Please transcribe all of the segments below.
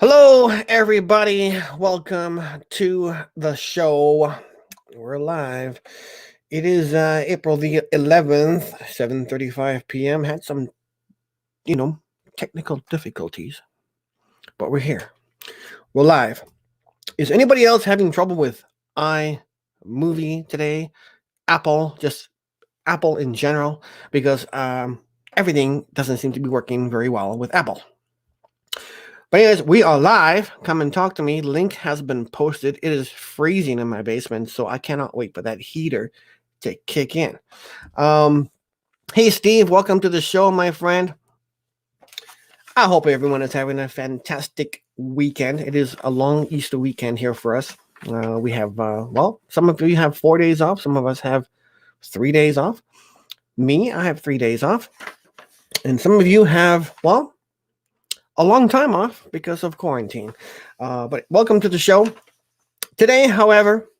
Hello, everybody. Welcome to the show. We're live. It is April the 11th, 7:35 p.m. Had some, technical difficulties, but we're here. We're live. Is anybody else having trouble with iMovie today? Apple, just Apple in general, because everything doesn't seem to be working very well with Apple. But anyways, we are live. Come and talk to me. Link has been posted. It is freezing in my basement, so I cannot wait for that heater to kick in. Hey, Steve, welcome to the show, my friend. I hope everyone is having a fantastic weekend. It is a long Easter weekend here for us. We have, some of you have 4 days off. Some of us have 3 days off. Me, I have 3 days off. And some of you have, a long time off because of quarantine. But welcome to the show. Today, however,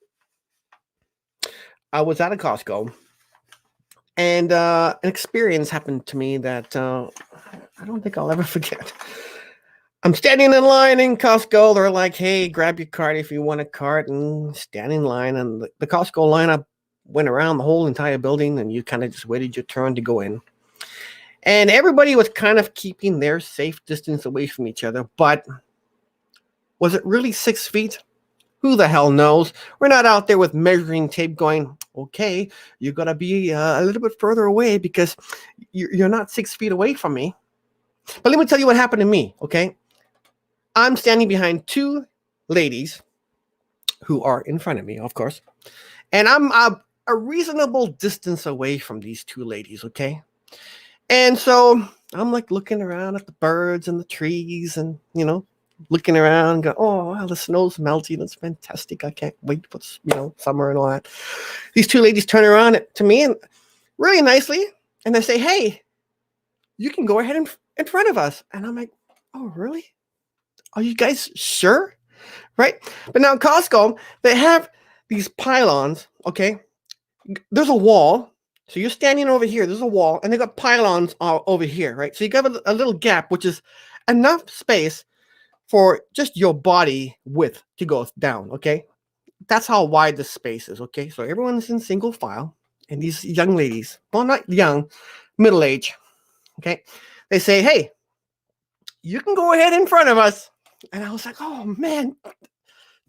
I was at a Costco, and an experience happened to me that I don't think I'll ever forget. I'm standing in line in Costco. They're like, hey, grab your card if you want a card, and stand in line. And the Costco lineup went around the whole entire building, and you kind of just waited your turn to go in. And everybody was kind of keeping their safe distance away from each other. But was it really 6 feet? Who the hell knows? We're not out there with measuring tape going, okay, you got to be a little bit further away because you're not 6 feet away from me. But let me tell you what happened to me, okay? I'm standing behind two ladies who are in front of me, of course. And I'm a reasonable distance away from these two ladies, okay? And so I'm like looking around at the birds and the trees and, looking around and go, oh, wow, the snow's melting. That's fantastic. I can't wait for, summer and all that. These two ladies turn around to me and really nicely, and they say, hey, you can go ahead in front of us. And I'm like, oh, really? Are you guys sure? Right? But now Costco, they have these pylons, okay? There's a wall. So you're standing over here. There's a wall, and they got pylons over here, right? So you got a little gap, which is enough space for just your body width to go down, okay? That's how wide the space is, okay? So everyone's in single file, and these young ladies, well, not young, middle age, okay? They say, hey, you can go ahead in front of us. And I was like, oh, man,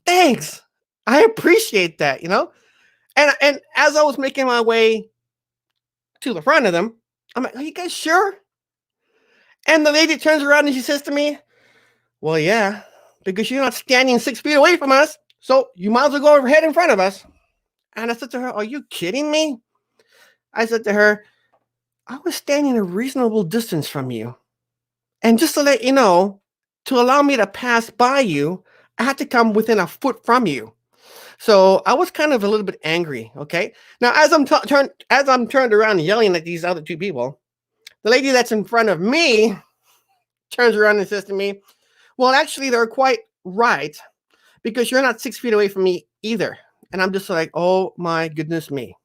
thanks. I appreciate that, And as I was making my way to the front of them, I'm like, are you guys sure? And the lady turns around and she says to me, well, yeah, because you're not standing 6 feet away from us, so you might as well go ahead in front of us. And I said to her, are you kidding me? I said to her, I was standing a reasonable distance from you. And just to let you know, to allow me to pass by you, I had to come within a foot from you. So I was kind of a little bit angry, okay? Now, as I'm turned around yelling at these other two people, the lady that's in front of me turns around and says to me, well, actually, they're quite right because you're not 6 feet away from me either. And I'm just like, oh my goodness me.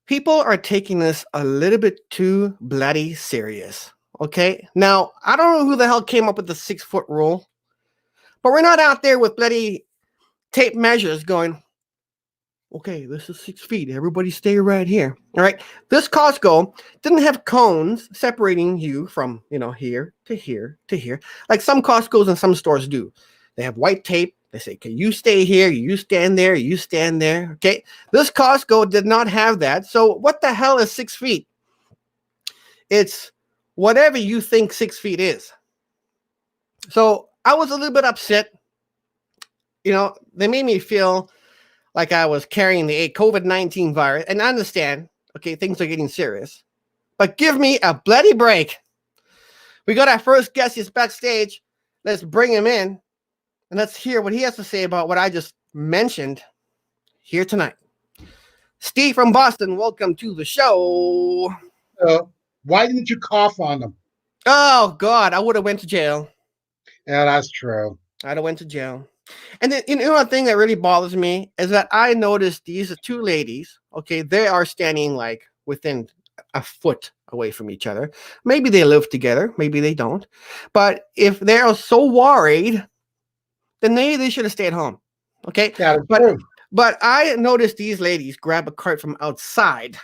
People are taking this a little bit too bloody serious, okay? Now, I don't know who the hell came up with the 6 foot rule, but we're not out there with bloody tape measures going, okay, this is 6 feet. Everybody stay right here. All right. This Costco didn't have cones separating you from, here to here to here. Like some Costco's and some stores do. They have white tape. They say, okay, you stay here, you stand there, you stand there. Okay. This Costco did not have that. So what the hell is 6 feet? It's whatever you think 6 feet is. So I was a little bit upset. They made me feel like I was carrying the COVID-19 virus. And I understand, okay, things are getting serious. But give me a bloody break. We got our first guest. He's backstage. Let's bring him in. And let's hear what he has to say about what I just mentioned here tonight. Steve from Boston, welcome to the show. Why didn't you cough on them? Oh, God, I would have went to jail. Yeah, that's true. I'd have went to jail. And then, one thing that really bothers me is that I noticed these are two ladies. Okay, they are standing like within a foot away from each other. Maybe they live together. Maybe they don't. But if they are so worried, then they should have stayed home. Okay, true. But I noticed these ladies grab a cart from outside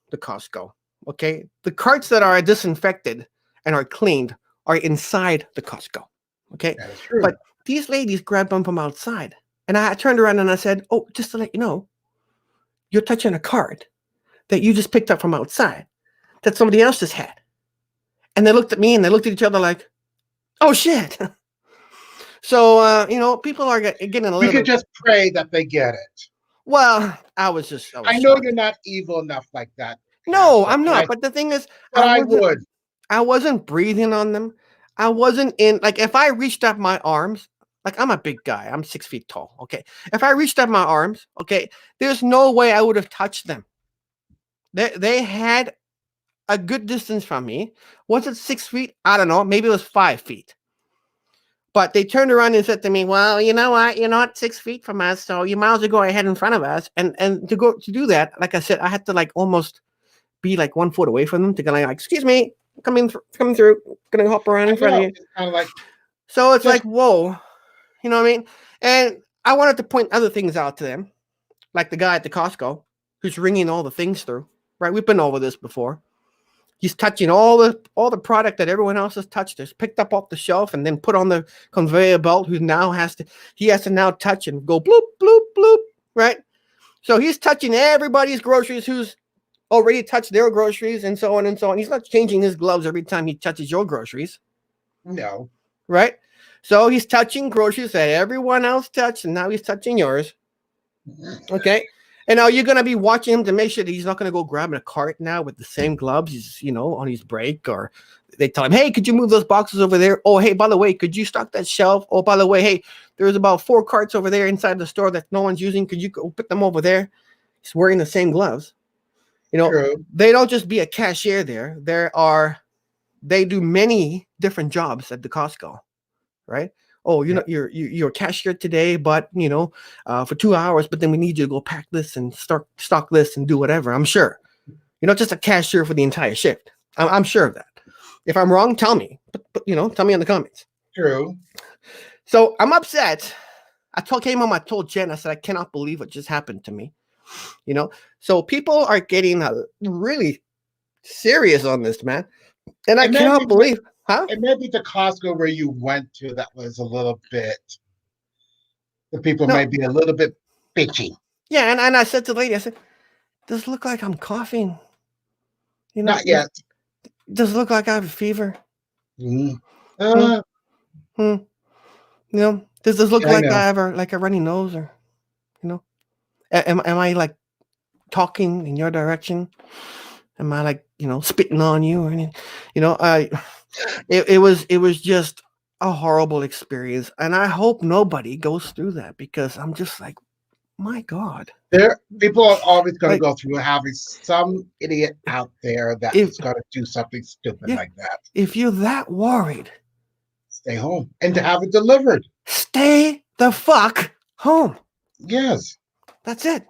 the Costco. Okay, the carts that are disinfected and are cleaned are inside the Costco. Okay, that is true. But these ladies grabbed them from outside. And I turned around and I said, oh, just to let you know, you're touching a cart that you just picked up from outside that somebody else just had. And they looked at me and they looked at each other like, oh, shit. So, people are getting a little. We could just pray that they get it. Well, I know shocked. You're not evil enough like that. No, I'm not. But the thing is, I would. I wasn't breathing on them. I wasn't in, like, if I reached up my arms, like, I'm a big guy. I'm 6 feet tall. Okay. If I reached up my arms, okay, there's no way I would have touched them. They had a good distance from me. Was it 6 feet? I don't know. Maybe it was 5 feet. But they turned around and said to me, well, you know what? You're not 6 feet from us, so you might as well go ahead in front of us. And to do that, like I said, I had to like almost be like 1 foot away from them to go like, excuse me, coming through, gonna hop around in front of you. It's kind of like, so it's like, whoa, you know what I mean? And I wanted to point other things out to them, like the guy at the Costco who's ringing all the things through. Right? We've been over this before. He's touching all the product that everyone else has touched. It's picked up off the shelf and then put on the conveyor belt. He has to now touch and go bloop bloop bloop. Right? So he's touching everybody's groceries who's already touched their groceries and so on and so on. He's not changing his gloves every time he touches your groceries. No. Right? So he's touching groceries that everyone else touched, and now he's touching yours. Okay? And now you're going to be watching him to make sure that he's not going to go grabbing a cart now with the same gloves, he's, on his break, or they tell him, hey, could you move those boxes over there? Oh, hey, by the way, could you stock that shelf? Oh, by the way, hey, there's about 4 carts over there inside the store that no one's using. Could you go put them over there? He's wearing the same gloves. True. They don't just be a cashier there. They do many different jobs at the Costco, right? Oh, you're a cashier today, but for 2 hours, but then we need you to go pack this and stock this and do whatever. I'm sure you're not just a cashier for the entire shift. I'm sure of that. If I'm wrong, tell me. But tell me in the comments. True. So I'm upset. I told Jen, I said, I cannot believe what just happened to me. So people are getting really serious on this, man. And I cannot believe, huh? It may be the Costco where you went to that was a little bit, the people may be a little bit bitchy. Yeah, and I said to the lady, I said, does it look like I'm coughing? Not yet. Does it look like I have a fever? Mm-hmm. Does this look like I have a runny nose, or am I like talking in your direction? Am I like spitting on you or anything? It was just a horrible experience, and I hope nobody goes through that, because I'm just like, my God. People are always going to go through having some idiot out there that is going to do something stupid like that. If you're that worried, stay home and to have it delivered. Stay the fuck home. Yes. That's it.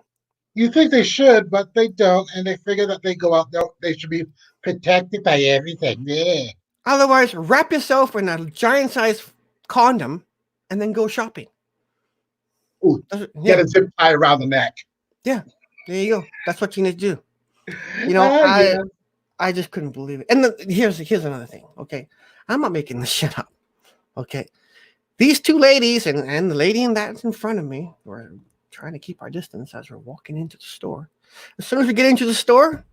You think they should, but they don't, and they figure that they go out there, they should be protected by everything. Yeah. Otherwise, wrap yourself in a giant-sized condom and then go shopping. Ooh, get a zip tie around the neck. Yeah, there you go. That's what you need to do. You know, Oh I yeah. I just couldn't believe it. And here's another thing. Okay, I'm not making this shit up. Okay, these two ladies and the lady that's in front of me were trying to keep our distance as we're walking into the store. As soon as we get into the store,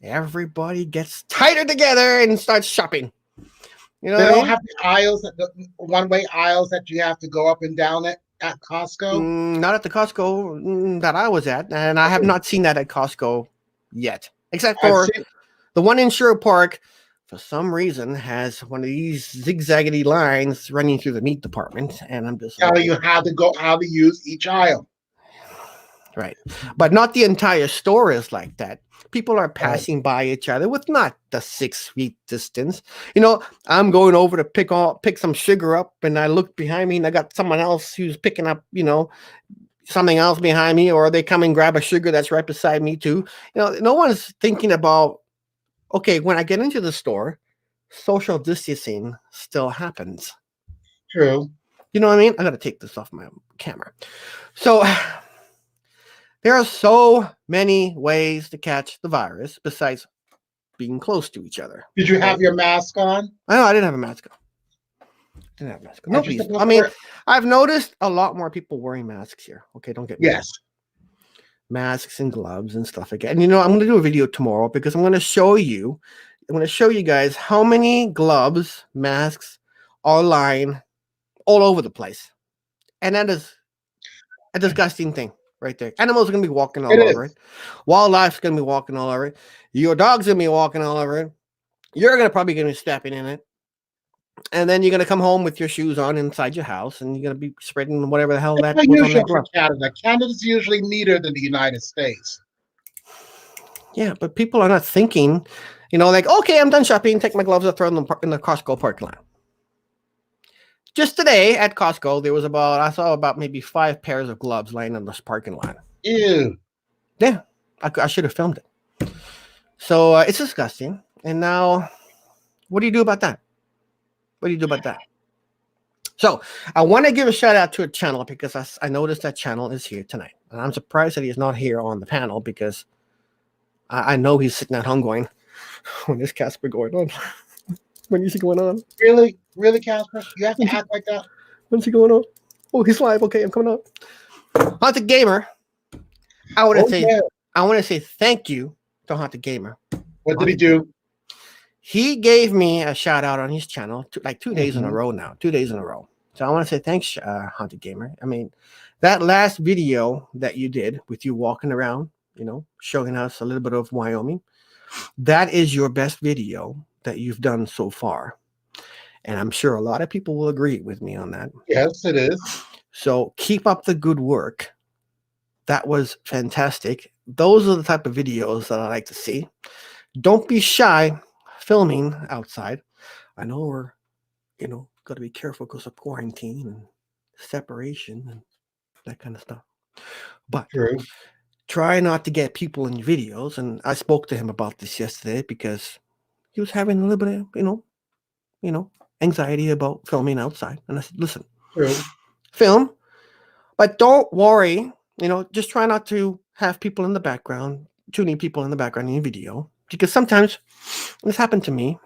everybody gets tighter together and starts shopping. You know They what I don't mean? have the aisles, the one-way aisles that you have to go up and down at Costco. Not at the Costco that I was at, and I have Oh, not seen that at Costco yet, except I've for seen. the one in Sherwood Park. For some reason, has one of these zigzaggedy lines running through the meat department, and I'm just like, Telling you how to use each aisle. right, but not the entire store is like that. People are Oh, passing by each other with not the 6 feet distance. You know, I'm going over to pick some sugar up, and I look behind me, and I got someone else who's picking up, something else behind me, or they come and grab a sugar that's right beside me too. No one's thinking about, okay, when I get into the store, social distancing still happens. true. You know what I mean? I got to take this off my camera. So there are so many ways to catch the virus besides being close to each other. Did you Okay. have your mask on? I know I didn't have a mask on. Didn't have a mask on. Aren't you Nobody's. supposed I to mean, wear? I've noticed a lot more people wearing masks here. Okay, don't get me wrong. Yes. Masks and gloves and stuff like that. And I'm going to do a video tomorrow because I'm going to show you. I'm going to show you guys how many gloves, masks are lying all over the place, and that is a disgusting thing right there. Animals are going to be walking It all over is. it. Wildlife's going to be walking all over it. Your dog's going to be walking all over it. You're probably going to be stepping in it. And then you're going to come home with your shoes on inside your house, and you're going to be spreading whatever the hell It's that was on that unusual for glove. Canada. Canada's usually neater than the United States. Yeah, but people are not thinking, like, okay, I'm done shopping, take my gloves, and throw them in the Costco parking lot. Just today at Costco, I saw about maybe 5 pairs of gloves laying in this parking lot. Ew. Yeah, I should have filmed it. So it's disgusting. And now, what do you do about that? What do you do about that? So I want to give a shout out to a channel because I noticed that channel is here tonight. And I'm surprised that he's not here on the panel because I know he's sitting at home going, when is Casper going on? When is he going on? Really? Really, Casper? You have to act like that? When's he going on? Oh, he's live. Okay, I'm coming up. Haunted Gamer. I want to say thank you to Haunted Gamer. What did he do? He gave me a shout out on his channel like 2 days in a row now. 2 days in a row. So I want to say thanks, Haunted Gamer. I mean, that last video that you did with you walking around, showing us a little bit of Wyoming, that is your best video that you've done so far. And I'm sure a lot of people will agree with me on that. Yes, it is. So keep up the good work. That was fantastic. Those are the type of videos that I like to see. Don't be shy filming outside. I know we're, got to be careful because of quarantine and separation and that kind of stuff. But True. try not to get people in your videos. And I spoke to him about this yesterday because he was having a little bit of, anxiety about filming outside. And I said, listen, True. film, but don't worry. Just try not to have people in the background, tuning people in the background in your video. Because sometimes this happened to me.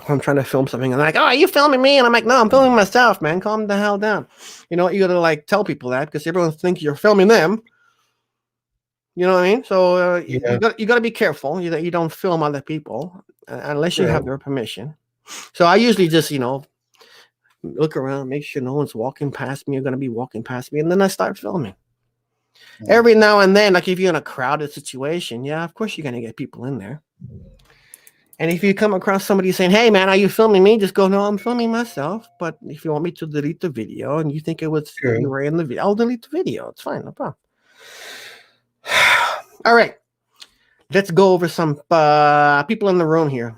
I'm trying to film something and they're like, oh, are you filming me? And I'm like, no, I'm filming myself, man. Calm the hell down. You gotta tell people that because everyone thinks you're filming them. You know what I mean? So you gotta be careful that you don't film other people unless you have their permission. So I usually just look around, make sure no one's walking past me or gonna be walking past me, and then I start filming. Every now and then, like if you're in a crowded situation, yeah, of course you're gonna get people in there. And if you come across somebody saying, hey, man, are you filming me? Just go, no, I'm filming myself. But if you want me to delete the video and you think you were in the video, I'll delete the video. It's fine. No problem. All right. Let's go over some people in the room here.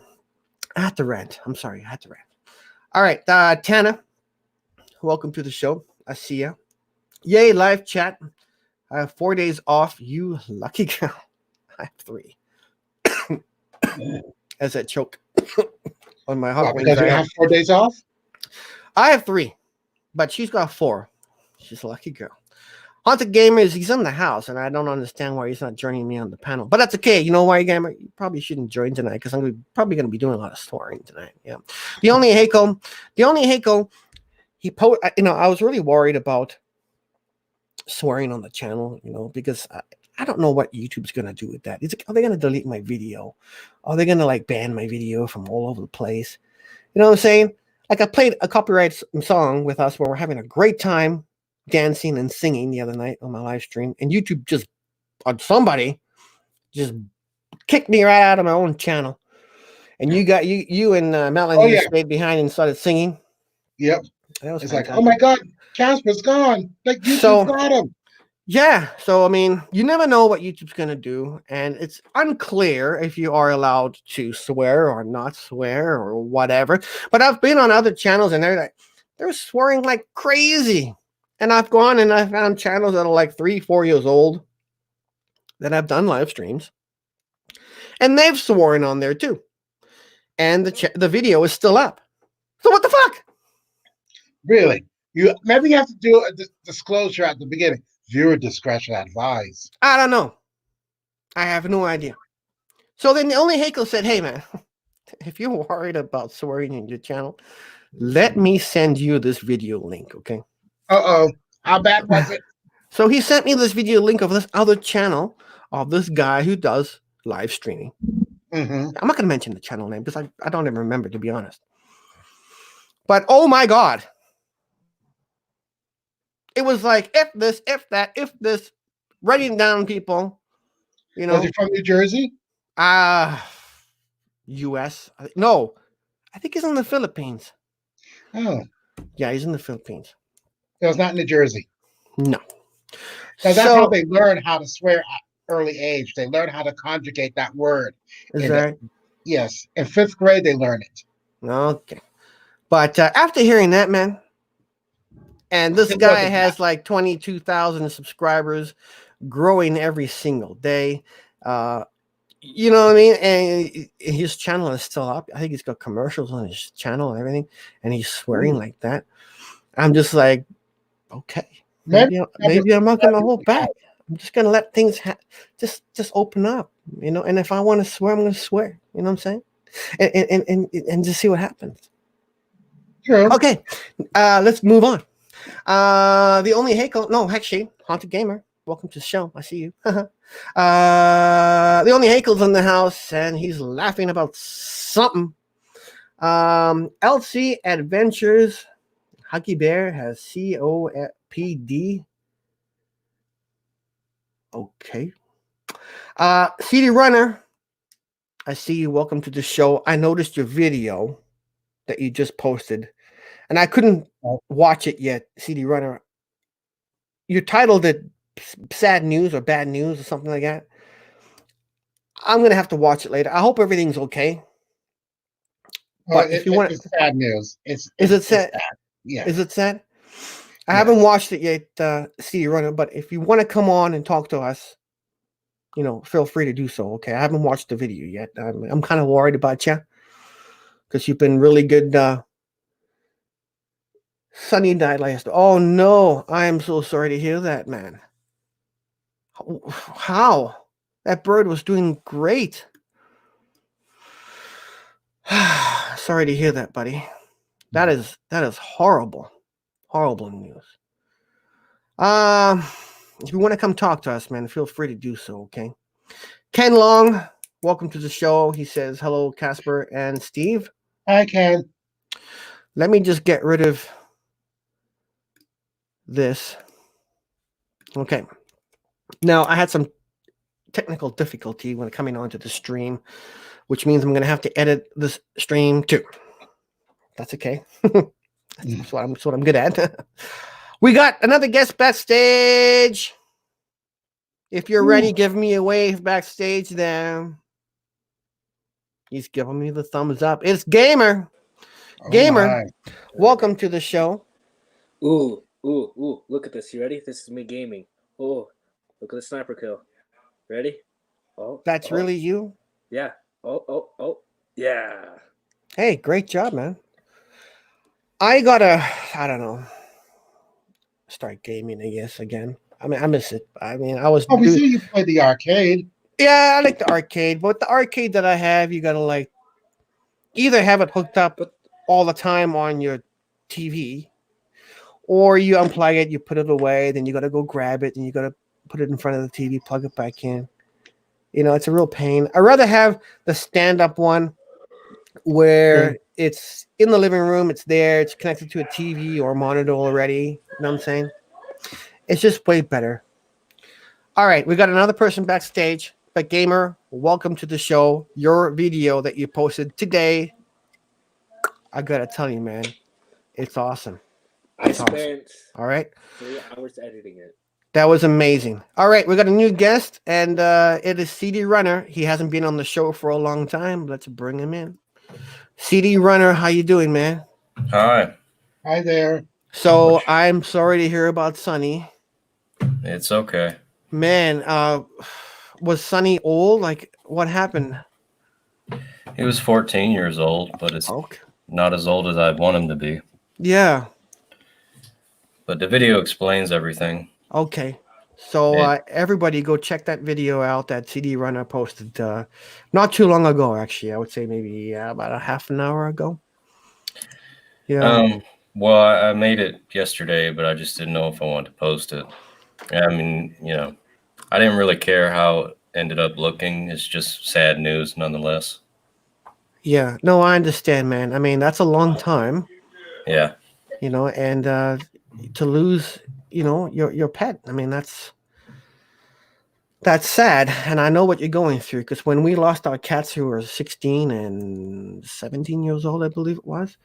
I had to rant. I'm sorry. I had to rant. All right. Tana, welcome to the show. I see ya. Yay, live chat. I have 4 days off. You lucky girl. I have 3. As that choke on my hot wings. Does you have 4 days off? I have 3, but she's got 4. She's a lucky girl. Haunted Gamer he's in the house, and I don't understand why he's not joining me on the panel. But that's okay. You know why, Gamer? You probably shouldn't join tonight because I'm probably going to be doing a lot of swearing tonight. Yeah. The only Heiko, I was really worried about swearing on the channel, because I don't know what YouTube's going to do with that. Are they going to delete my video? Are they going to like ban my video from all over the place? You know what I'm saying? Like I played a copyright song with us where we're having a great time dancing and singing the other night on my live stream, and YouTube somebody just kicked me right out of my own channel. And you and Melanie stayed behind and started singing. Yep. That was it's fantastic. like, oh my God, Casper's gone. Like YouTube got him. Yeah. So I mean, you never know what YouTube's gonna do, and it's unclear if you are allowed to swear or not swear or whatever. But I've been on other channels and they're swearing like crazy. And I've gone and I found channels that are like 3-4 years old that have done live streams, and they've sworn on there too. And the video is still up. So what the fuck? Really? Maybe you have to do a disclosure at the beginning. Viewer discretion advised. I don't know. I have no idea. So then the only Heiko said, hey man, if you're worried about swearing in your channel, let me send you this video link, okay? Uh-oh. How bad was it? So he sent me this video link of this other channel of this guy who does live streaming. Mm-hmm. I'm not going to mention the channel name because I don't even remember, to be honest. But oh my God. It was like, if this, if that, if this, writing down people, Was he from New Jersey? U.S. No, I think he's in the Philippines. Oh. Yeah, he's in the Philippines. It was not New Jersey. No. So that's how they learn how to swear at early age. They learn how to conjugate that word. Is that? Yes. In 5th grade, they learn it. Okay. But after hearing that, man, and this guy has like 22,000 subscribers, growing every single day. You know what I mean? And his channel is still up. I think he's got commercials on his channel and everything, and he's swearing like that. I'm just like, okay, maybe I'm not going to hold back. I'm just going to let things just open up, And if I want to swear, I'm going to swear. You know what I'm saying? And just see what happens. Sure. Okay, let's move on. The only Heiko, no, actually, Haunted Gamer. Welcome to the show. I see you. The only Heiko's in the house, and he's laughing about something. LC Adventures. Huggy Bear has COPD. Okay. CD Runner. I see you. Welcome to the show. I noticed your video that you just posted, and I couldn't watch it yet. CD Runner. You titled it sad news or bad news or something like that. I'm going to have to watch it later. I hope everything's okay. But if you want, it's sad news. Is it sad? Yeah. Is it sad? I haven't watched it yet, CD Runner, but if you want to come on and talk to us, feel free to do so. Okay. I haven't watched the video yet. I'm kind of worried about you because you've been really good. Sunny died last. Oh no. I am so sorry to hear that, man. How? That bird was doing great. Sorry to hear that, buddy. That is horrible. Horrible news. If you want to come talk to us, man, feel free to do so, okay? Ken Long, welcome to the show. He says, hello, Casper and Steve. Hi, Ken. Let me just get rid of this. Okay. Now, I had some technical difficulty when coming onto the stream, which means I'm going to have to edit this stream too. That's okay. That's what I'm good at. We got another guest backstage. If you're ready, give me a wave backstage there. He's giving me the thumbs up. It's Gamer. Gamer, welcome to the show. Ooh. Look at this. You ready? This is me gaming. Oh, look at the sniper kill. Ready? Oh. That's really you? Yeah. Oh. Yeah. Hey, great job, man. I don't know, start gaming, I guess, again. I mean, I miss it. I mean, I was Oh, we do- see you play the arcade. yeah, I like the arcade, but the arcade that I have, you gotta like either have it hooked up But all the time on your TV, or you unplug it, you put it away, then you gotta go grab it, and you gotta put it in front of the TV, plug it back in. You know, it's a real pain. I'd rather have the stand-up one where it's in the living room, it's there, it's connected to a TV or monitor already. You know what I'm saying? It's just way better. All right, we got another person backstage. But Gamer, welcome to the show. Your video that you posted today, I gotta tell you, man, it's awesome. I It's awesome. spent All right, 3 hours editing it. that was amazing. All right, we got a new guest, and it is CD Runner. He hasn't been on the show for a long time. Let's bring him in. CD Runner, how you doing, man? Hi. Hi there. So I'm sorry to hear about Sonny. It's okay. Man, was Sonny old? Like, what happened? He was 14 years old, but it's Okay. not as old as I'd want him to be. Yeah. But the video explains everything. Okay. So Yeah. everybody go check that video out that CD Runner posted not too long ago, actually. I would say maybe about a half an hour ago. Yeah. Well, I made it yesterday, but I just didn't know if I wanted to post it. I mean, I didn't really care how it ended up looking. It's just sad news nonetheless. Yeah. No, I understand, man. I mean, that's a long time, Yeah. and to lose, your pet. I mean, that's sad. And I know what you're going through because when we lost our cats who were 16 and 17 years old, I believe it was,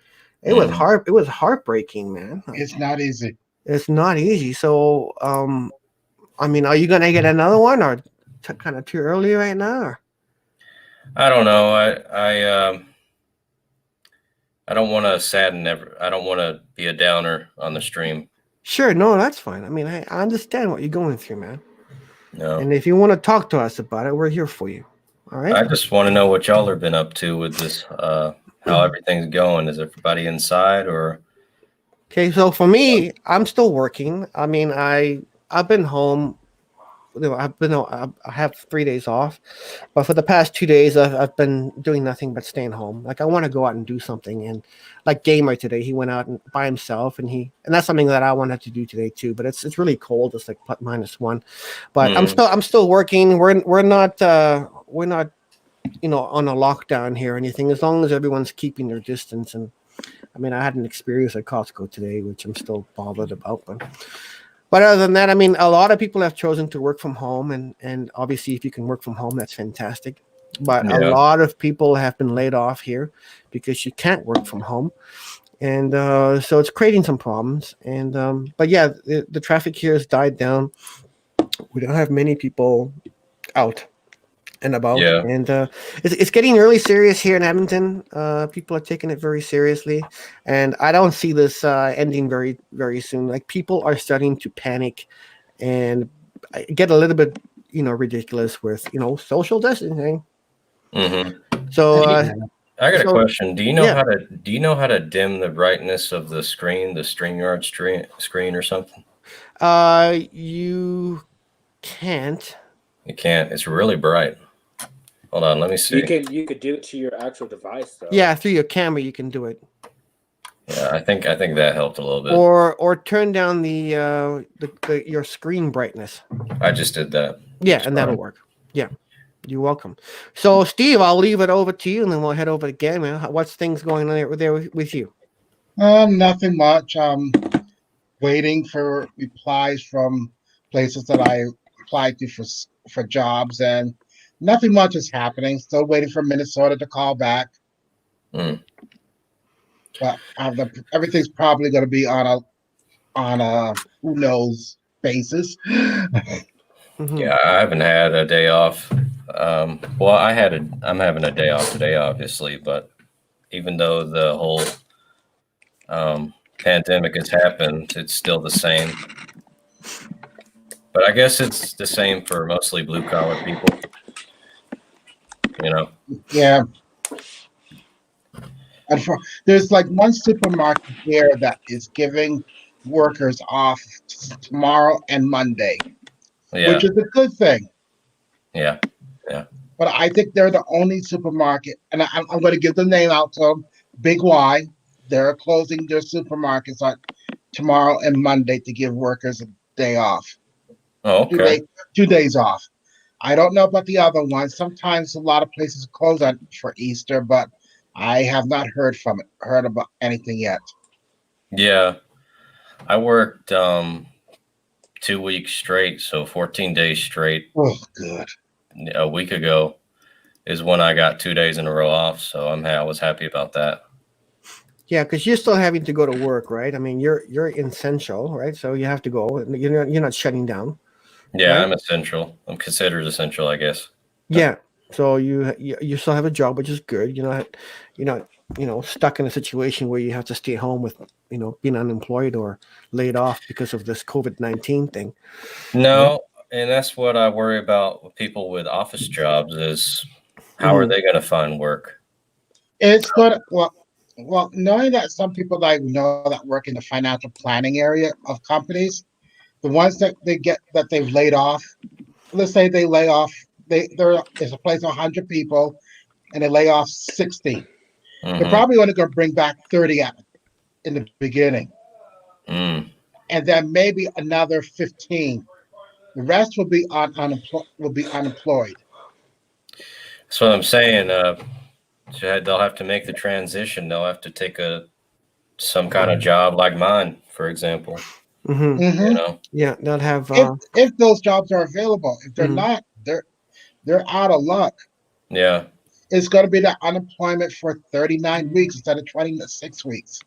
it was Mhm. hard. It was heartbreaking, man. It's not easy. It's not easy. So, I mean, are you gonna get another one, or kind of too early right now? Or? I don't know. I don't want to sadden I don't want to be a downer on the stream. Sure, no, that's fine. I mean, I understand what you're going through, man. No. And if you want to talk to us about it, we're here for you. All right. I just want to know what y'all have been up to with this, how everything's going. Is everybody inside or? Okay, so for me, I'm still working. I mean, I've been home. I have 3 days off, but for the past 2 days, I've been doing nothing but staying home. Like I want to go out and do something, and like Gamer today, he went out and by himself, and that's something that I wanted to do today too. But it's really cold. It's like -1. But I'm still working. We're not on a lockdown here or anything. As long as everyone's keeping their distance. And I mean, I had an experience at Costco today, which I'm still bothered about, But other than that, I mean, a lot of people have chosen to work from home, and obviously, if you can work from home, that's fantastic. But a Yeah. lot of people have been laid off here because you can't work from home, and so it's creating some problems. And but yeah, the traffic here has died down. We don't have many people out and about, Yeah. and it's getting really serious here in Edmonton. People are taking it very seriously, and I don't see this ending very, very soon. Like people are starting to panic and get a little bit, ridiculous with social distancing. Mm-hmm. So I got a So- question. Do you know yeah. how to dim the brightness of the screen, the StreamYard screen or something? you can't. You can't. It's really bright. Hold on, let me see. You could do it to your actual device though. Yeah, through your camera you can do it, Yeah, I think that helped a little bit. or turn down the your screen brightness. I just did that. Yeah, It's and that'll fine. work. Yeah, you're welcome. So, Steve, I'll leave it over to you, and then we'll head over to Gamer. What's things going on there with you? Nothing much. Waiting for replies from places that I applied to for jobs, and nothing much is happening. Still waiting for Minnesota to call back. Mm. But everything's probably going to be on a who knows basis. Mhm. Yeah, I haven't had a day off. Well, I'm having a day off today, obviously, but even though the whole pandemic has happened, it's still the same. But I guess it's the same for mostly blue collar people. Yeah. And there's like one supermarket here that is giving workers off tomorrow and Monday, Yeah. which is a good thing. Yeah. But I think they're the only supermarket, and I'm going to give the name out to them. Big Y, they're closing their supermarkets on tomorrow and Monday to give workers a day off, Oh, okay. 2 days off. I don't know about the other ones. Sometimes a lot of places close on for Easter, but I have not heard about anything yet. Yeah. I worked 2 weeks straight, so 14 days straight. Oh, good. A week ago is when I got 2 days in a row off, so I was happy about that. Yeah, because you're still having to go to work, right? I mean, you're essential, right? So you have to go. You're not shutting down. Yeah, Right. I'm essential. I'm considered essential, I guess. Yeah. So you still have a job, which is good. You're not stuck in a situation where you have to stay home with being unemployed or laid off because of this COVID-19 thing. No, and that's what I worry about with people with office jobs is how are Mhm. they going to find work? It's good. Well, knowing that some people that I know that work in the financial planning area of companies, the ones that they've laid off, let's say they lay off, there is a place of 100 people, and they lay off 60. They're Hmm. probably only going to bring back 30 in the beginning, Mm. and then maybe another 15. The rest will be unemployed. That's what I'm saying. They'll have to make the transition. They'll have to take some kind of job like mine, for example. Mhm. You Hmm. know, Yeah, they'll have. If those jobs are available, if they're Mhm. not, they're out of luck. yeah, It's going to be that unemployment for 39 weeks instead of 26 weeks.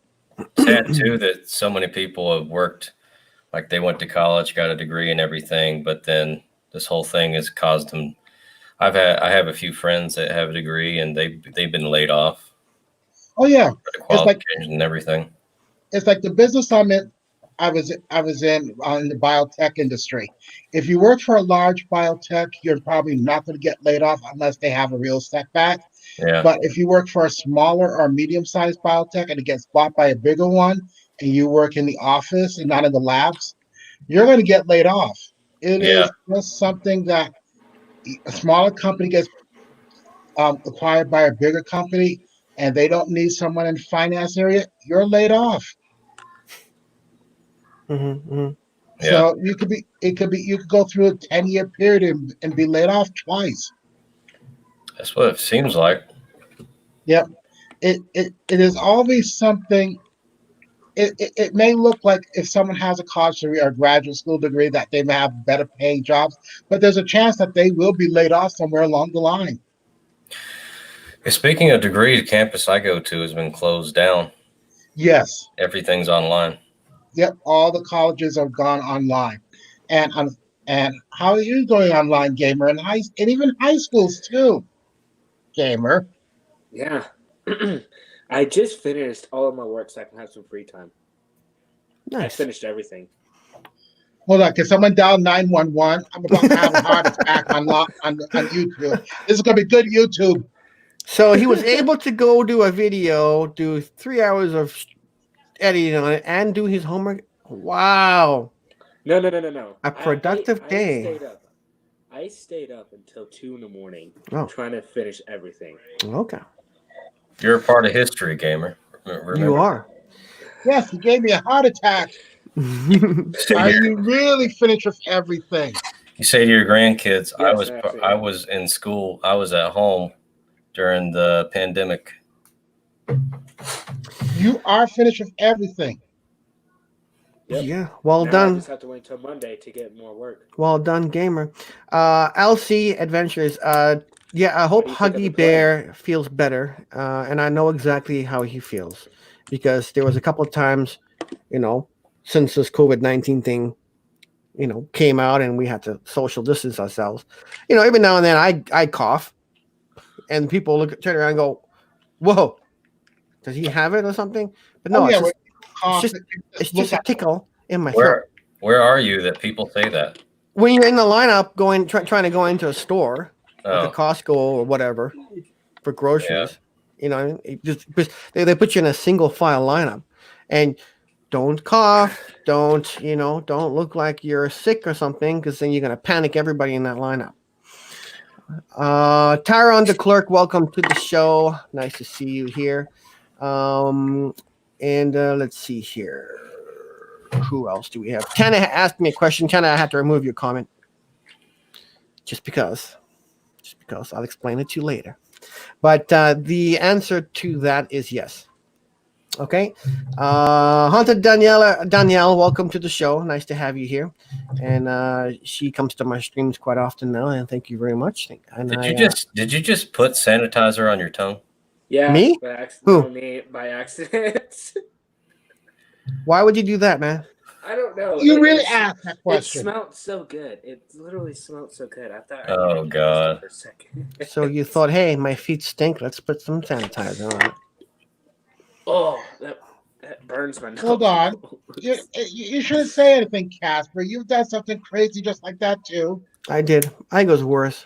sad too that so many people have worked like they went to college, got a degree and everything, but then this whole thing has caused them. I have a few friends that have a degree and they've been laid off Oh yeah, for the it's like qualifications and everything. the business summit I was in the biotech industry. If you work for a large biotech, you're probably not going to get laid off unless they have a real setback. Yeah, But if you work for a smaller or medium-sized biotech and it gets bought by a bigger one, and you work in the office and not in the labs, you're going to get laid off. It yeah, is just something that a smaller company gets acquired by a bigger company, and they don't need someone in the finance area. You're laid off. Mhm, mhm. yeah. So you could go through a 10-year period and be laid off twice. That's what it seems like. Yep. It is always something. It may look like if someone has a college degree or a graduate school degree that they may have better paying jobs, but there's a chance that they will be laid off somewhere along the line. Speaking of degree, the campus I go to has been closed down. Yes. Everything's online. Yep. All the colleges have gone online, and and how are you doing online, gamer, and even high schools too, gamer? Yeah. I just finished all of my work so I can have some free time. I Nice. finished everything. Hold on, can someone dial 911? I'm about to have a heart attack on YouTube. This is gonna be good YouTube. So he was able to go do a video, do 3 hours of editing on it, and do his homework. Wow. No. A productive day. I stayed up until 2 in the morning Oh. trying to finish everything. Okay. You're a part of history, gamer. Remember? You are. Yes, he gave me a heart attack. Are you really finished with everything? You say to your grandkids, Yes, I was in school. I was at home during the pandemic. You are finished with everything. Yep. Yeah. Well Now I done. just have to wait until Monday to get more work. Well done, gamer. LC Adventures. Yeah, I hope What do you think of Huggy the play? Bear feels better. And I know exactly how he feels because there was a couple of times, since this COVID-19 thing, came out and we had to social distance ourselves. Every now and then I cough, and people turn around and go, "Whoa, does he have it or something?" But no, Oh yeah, it's cough. just a tickle in my throat. Where are you that people say that? When you're in the lineup trying to go into a store, like a Oh, Costco or whatever, for groceries, it just they put you in a single file lineup, and Don't cough. Don't look like you're sick or something, because then you're gonna panic everybody in that lineup. Tyron the clerk, welcome to the show. Nice to see you here. And let's see here. Who else do we have? Tana asked me a question. Tana, I have to remove your comment. Just because. I'll explain it to you later. But the answer to that is yes. Okay. Haunted Danielle, welcome to the show. Nice to have you here. And she comes to my streams quite often now, and thank you very much. And Did you just put sanitizer on your tongue? Yeah. Me? By accident. Who? No, me, by accident. why would you do that, man? I don't know. You It- really it's- asked that It question. smelled so good. It literally smelled so good. I thought. Oh, I might God. for a second. So you thought, hey, my feet stink. Let's put some sanitizer on it. Oh, that burns my nose. Hold on. You shouldn't say anything, Casper. You've done something crazy just like that too. I did. I goes worse.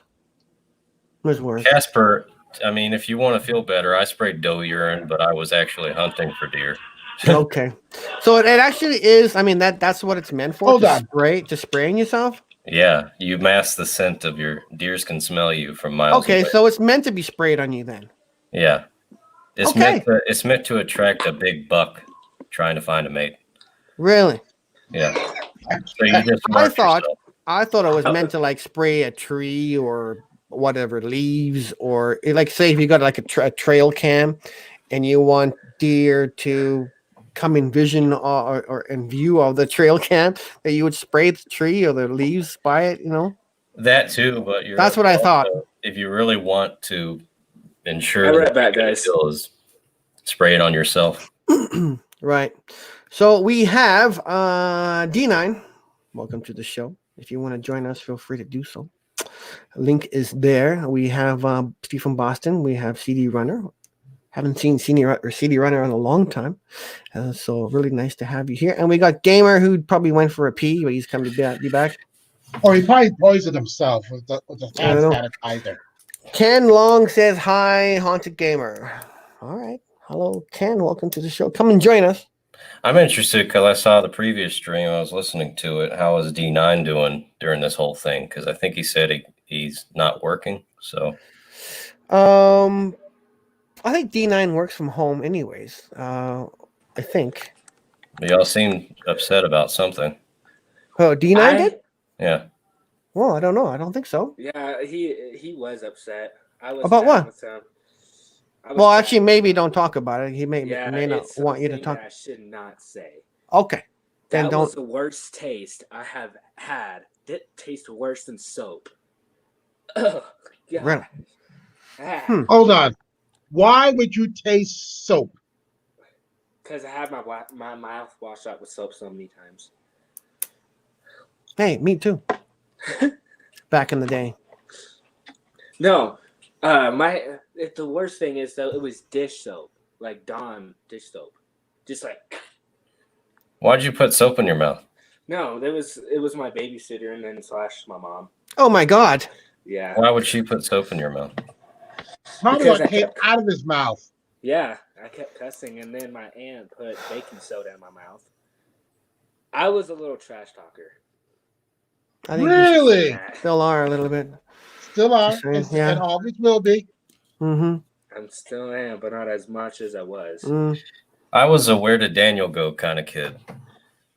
It was worse. Casper, I mean, if you want to feel better, I sprayed doe urine, but I was actually hunting for deer. Okay. So it actually is. I mean, that's what it's meant for. Hold to on. spraying yourself. Yeah, you mask the scent of your deers can smell you from miles Okay, away. so it's meant to be sprayed on you then. Yeah. Okay. It's meant to attract a big buck trying to find a mate. Really? Yeah. So you just mark yourself. I thought it was meant to like spray a tree or whatever, leaves, or like say if you got like a trail cam and you want deer to come in vision or in view of the trail cam, that you would spray the tree or the leaves by it, That too, but That's what I thought. If you really want to ensure I read that that, you're gonna guys. kill is spray it on yourself. Right. So we have D9. Welcome to the show. If you want to join us, feel free to do so. Link is there. We have Steve from Boston. We have CD Runner. Haven't seen CD Runner in a long time. So really nice to have you here. And we got Gamer, who probably went for a pee, but he's coming to be back. Or he probably poisoned himself with the I hand don't know. sanitizer. Ken Long says, hi, Haunted Gamer. All right. Hello, Ken. Welcome to the show. Come and join us. I'm interested because I saw the previous stream. I was listening to it. How is D9 doing during this whole thing? Because I think he said he's not working. So I think D9 works from home anyways. I think. y'all seem upset about something. Oh, D9 did? Yeah. Well, I don't know. I don't think so. Yeah, he was upset. I was About what? chatting with him. Well, actually, maybe don't talk about it. He may not it's want you to something talk. that I should not say. Okay. Then That don't. was the worst taste I have had. That tastes worse than soap. Ugh, God. Really? Ah, Hold on. Why would you taste soap? Because I had my mouth washed out with soap so many times. Hey, me too. Back in the day. No, the worst thing is though it was dish soap, like Dawn dish soap, just like Why'd you put soap in your mouth? no, it was my babysitter and then / my mom. Oh my God. Yeah, Why would she put soap in your mouth? Probably Because what I came kept- out of his mouth. yeah. I kept cussing, and then my aunt put baking soda in my mouth. I was a little trash talker. I think you Really? Yeah, still are a little bit. Still are. Sure, And, yeah. and always will be. Mm-hmm. I'm still am, but not as much as I was. Mm-hmm. I was a where did Daniel go kind of kid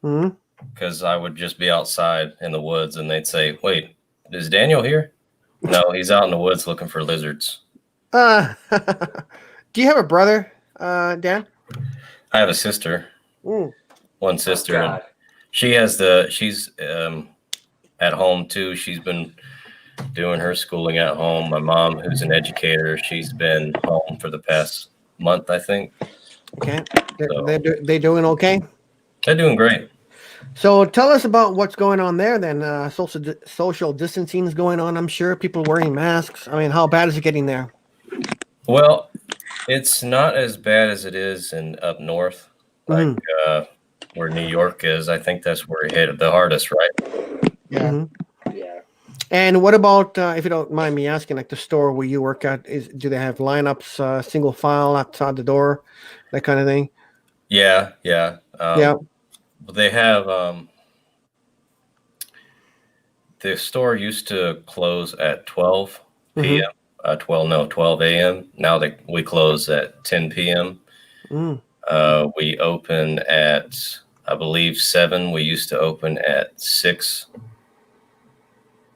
Mm-hmm. because I would just be outside in the woods and they'd say, wait, is Daniel here? No, he's out in the woods looking for lizards. Do you have a brother, Dan? I have a sister, Mm. one sister, and God. she's at home too. She's been doing her schooling at home. My mom, who's an educator, she's been home for the past month, I think. Okay. So- They doing okay? They're doing great. So tell us about what's going on there then. Social distancing is going on, I'm sure. People wearing masks. I mean, how bad is it getting there? Well, it's not as bad as it is in up north, like where New York is. I think that's where it hit the hardest, right? Yeah. Mhm. Yeah. And what about, if you don't mind me asking, like the store where you work at, do they have lineups, single file outside the door, that kind of thing? Yeah. Yeah. they have the store used to close at 12 p.m. 12 a.m. Now we close at 10 p.m. Mm. We open at, I believe, 7. We used to open at 6.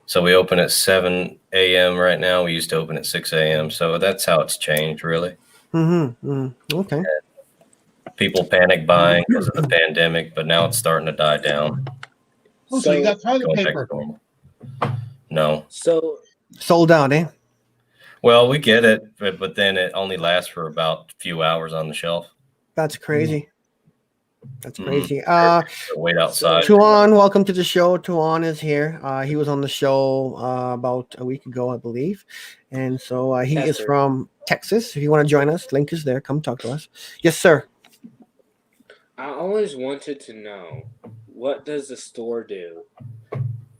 So we open at 7 a.m. right now. We used to open at 6 a.m. So that's how it's changed, really. Okay. People panic buying because of the pandemic, but now it's starting to die down. Oh, so you got toilet Going back paper. to normal. No. So Sold out, eh? Well, we get it, but then it only lasts for about a few hours on the shelf. That's crazy. That's Mhm. crazy. Wait outside. Tuan, welcome to the show. Tuan is here. He was on the show about a week ago, I believe. And so he Yes, is sir. from Texas. If you want to join us, link is there. Come talk to us. Yes, sir. I always wanted to know, what does the store do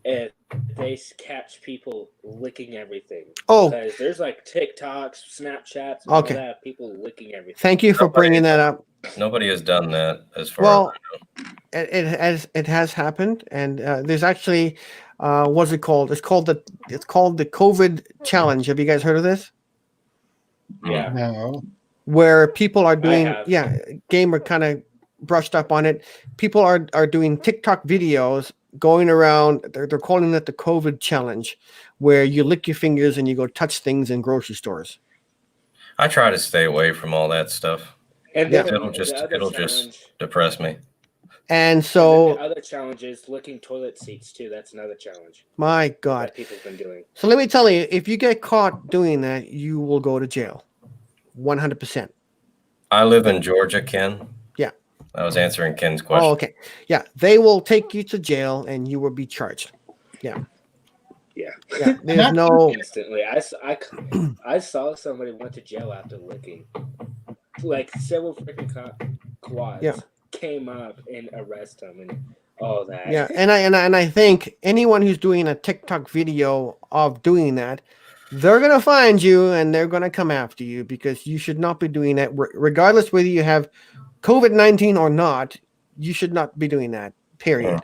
if they catch people licking everything? Oh, Because there's like TikToks, Snapchats, and all Okay. that, people licking everything. thank you for bringing that up. Nobody has done that as far Well, as it has happened, and there's actually what's it called? It's called the COVID challenge. Have you guys heard of this? I know. Yeah. No. Where people are doing have. Gamer kind of brushed up on it. People are doing TikTok videos going around. They're calling it the COVID challenge, where you lick your fingers and you go touch things in grocery stores. I try to stay away from all that stuff. And Yeah. then It'll just the other challenge, depress me. And and then so, the other challenge is licking toilet seats too. That's another challenge my God. that people have been doing. So let me tell you, if you get caught doing that, you will go to jail. 100%. I live in Georgia, Ken. Yeah. I was answering Ken's question. Oh, okay. Yeah, they will take you to jail and you will be charged. Yeah. Yeah. Yeah. There's no. Instantly. I saw somebody went to jail after licking. Like several freaking quads Yeah. came up and arrest him and all that. Yeah, and I think anyone who's doing a TikTok video of doing that, they're gonna find you and they're gonna come after you, because you should not be doing that, regardless whether you have COVID-19 or not. You should not be doing that. Period.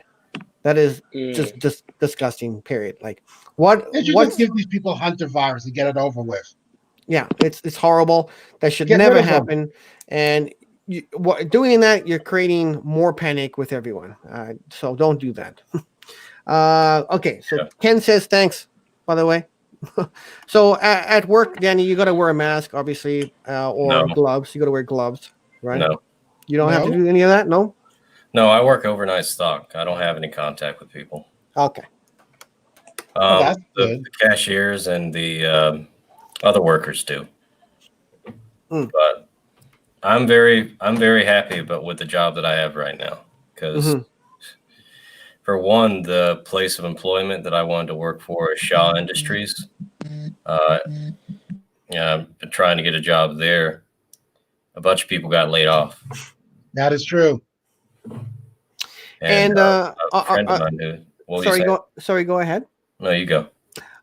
That is just disgusting. Period. Like what? They should What's just give these people hunter virus and get it over with. Yeah, it's horrible. That should Get rid never of them. happen. And doing that, you're creating more panic with everyone. So don't do that. Okay, so Yeah. Ken says thanks, by the way. So at work, Danny, you got to wear a mask, obviously, or No. gloves. You got to wear gloves, right? No, You don't have to No. do any of that? No? no, I work overnight stock. I don't have any contact with people. Okay. That's The good. cashiers and the other workers do. Mm. But I'm very happy with the job that I have right now, because Mhm. for one, the place of employment that I wanted to work for is Shaw Industries. Yeah, I've been trying to get a job there. A bunch of people got laid off, That is true. And a friend of mine who. What were you saying? Go ahead. No, you go.